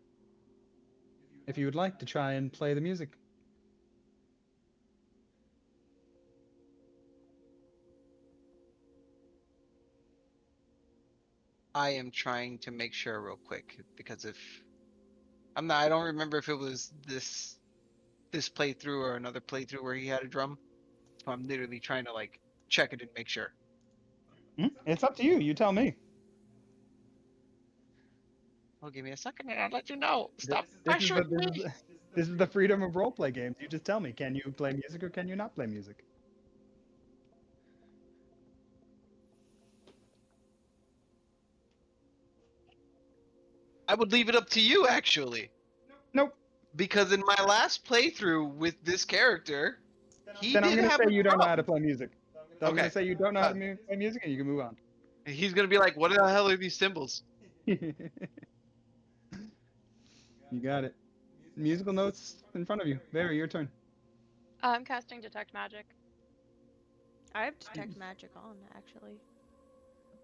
Speaker 2: If you would like to try and play the music.
Speaker 3: I am trying to make sure real quick because if I don't remember if it was this playthrough or another playthrough where he had a drum. So I'm literally trying to like check it and make sure.
Speaker 2: It's up to you. You tell me.
Speaker 3: Oh, give me a second and I'll let you know.
Speaker 2: Th-
Speaker 3: Stop
Speaker 2: This is the
Speaker 3: pressuring me.
Speaker 2: this is the freedom of roleplay games. You just tell me, can you play music or can you not play music?
Speaker 3: I would leave it up to you actually,
Speaker 2: Nope.
Speaker 3: because in my last playthrough with this character, he
Speaker 2: Then I'm
Speaker 3: did
Speaker 2: gonna
Speaker 3: have
Speaker 2: say
Speaker 3: a
Speaker 2: you don't know how to
Speaker 3: drum.
Speaker 2: play music. So I'm gonna
Speaker 3: Okay.
Speaker 2: say you don't know how
Speaker 3: Uh,
Speaker 2: to play music, and you can move on.
Speaker 3: he's gonna be like, "What the hell are these symbols?"
Speaker 2: You got it. Musical notes in front of you. Barry, your turn.
Speaker 4: I'm casting Detect Magic.
Speaker 1: I have Detect Magic on, actually.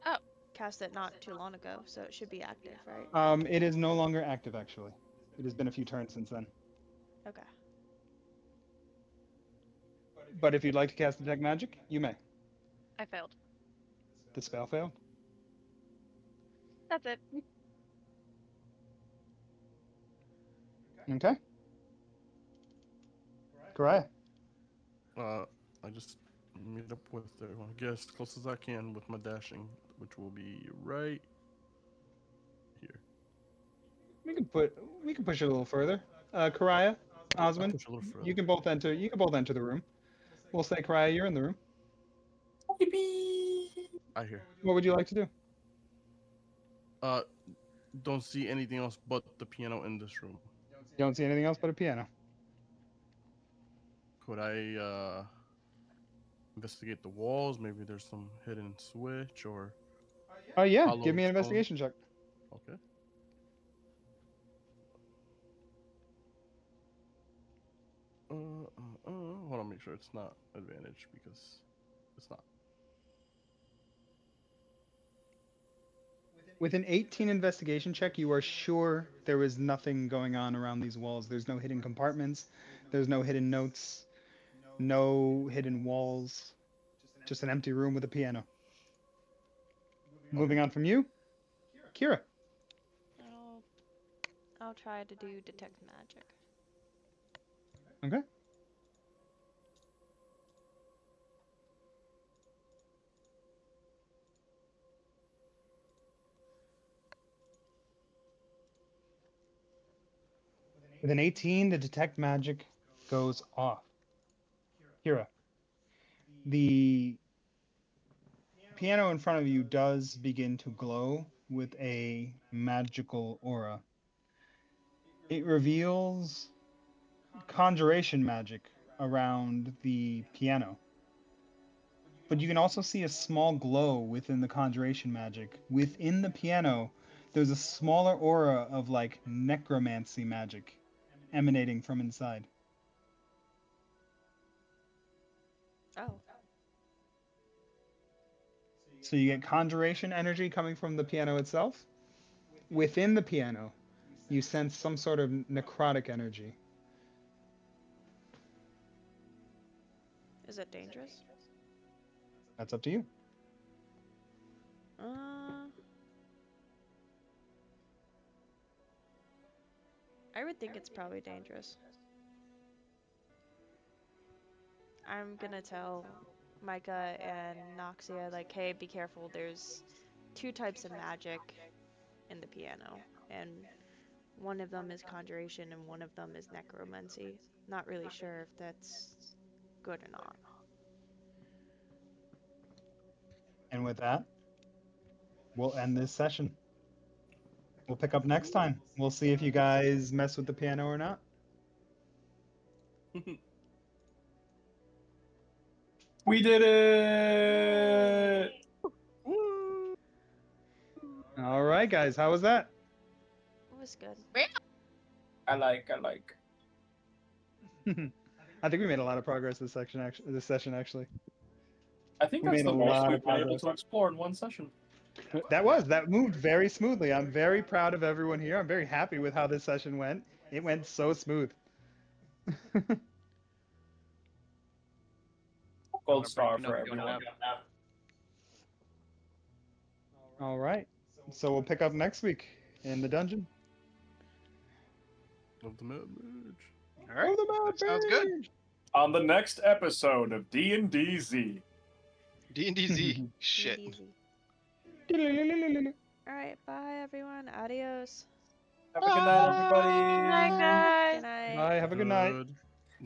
Speaker 4: Oh.
Speaker 1: Cast it not too long ago, so it should be active, right?
Speaker 2: It is no longer active, actually. It has been a few turns since then.
Speaker 1: Okay.
Speaker 2: But if you'd like to cast Detect Magic, you may.
Speaker 4: I failed.
Speaker 2: The spell failed.
Speaker 4: That's it.
Speaker 2: Okay. Correct.
Speaker 7: I just meet up with everyone. I guess as close as I can with my dashing, which will be right here.
Speaker 2: We can push it a little further. Karaya,
Speaker 7: I'll
Speaker 2: Osmond,
Speaker 7: push a little further.
Speaker 2: you can both enter. You can both enter the room. We'll say, Karaya, you're in the room.
Speaker 7: I hear.
Speaker 2: What would you like to do?
Speaker 7: Uh, don't see anything else but the piano in this room.
Speaker 2: You don't see anything else but a piano.
Speaker 7: Could I investigate the walls? Maybe there's some hidden switch or
Speaker 2: Oh yeah,
Speaker 7: hollow
Speaker 2: give me an
Speaker 7: stone.
Speaker 2: investigation check.
Speaker 7: Okay. Hold on, make sure it's not advantage because it's not.
Speaker 2: With an 18 investigation check, you are sure there is nothing going on around these walls. There's no hidden compartments. There's no hidden notes. No hidden walls. Just an empty room with a piano.
Speaker 7: Okay.
Speaker 2: Moving on from you, Kira.
Speaker 1: I'll I'll try to do Detect Magic.
Speaker 2: Okay. With an 18, the detect magic goes off. Kira, the piano in front of you does begin to glow with a magical aura. It reveals conjuration magic around the piano. But you can also see a small glow within the conjuration magic. Within the piano, there's a smaller aura of like necromancy magic emanating from inside.
Speaker 1: Oh.
Speaker 2: So you get conjuration energy coming from the piano itself. Within the piano, you sense some sort of necrotic energy.
Speaker 1: Is it dangerous?
Speaker 2: That's up to you.
Speaker 1: Uh, I would think it's probably dangerous. I'm gonna tell Micah and Noxia, like, hey, be careful, there's two types of magic in the piano, and one of them is conjuration and one of them is necromancy. Not really sure if that's good or not.
Speaker 2: And with that, we'll end this session. We'll pick up next time. We'll see if you guys mess with the piano or not.
Speaker 6: We did it!
Speaker 2: All right, guys. How was that?
Speaker 1: It was good.
Speaker 6: I like.
Speaker 2: I think we made a lot of progress this section. Actually, this session actually.
Speaker 6: I think
Speaker 2: We
Speaker 6: that's
Speaker 2: made
Speaker 6: the
Speaker 2: a
Speaker 6: most
Speaker 2: lot
Speaker 6: we've
Speaker 2: of
Speaker 6: been able
Speaker 2: progress.
Speaker 6: to explore in one session.
Speaker 2: That moved very smoothly. I'm very proud of everyone here. I'm very happy with how this session went. It went so smooth.
Speaker 6: Gold star
Speaker 3: Pinocchio
Speaker 6: for
Speaker 3: in
Speaker 6: everyone.
Speaker 3: that.
Speaker 2: All right. So we'll pick up next week in the dungeon.
Speaker 7: Of the Mad Mage.
Speaker 3: All right,
Speaker 2: Oh, the
Speaker 3: that sounds good.
Speaker 2: Mage!
Speaker 6: On the next episode of D&DZ.
Speaker 3: D&DZ. Shit.
Speaker 1: Easy. All right, bye everyone. Adios.
Speaker 6: Have a good night, everybody.
Speaker 4: Good night, guys.
Speaker 1: Good night.
Speaker 2: Bye. Have a good night.
Speaker 7: Good.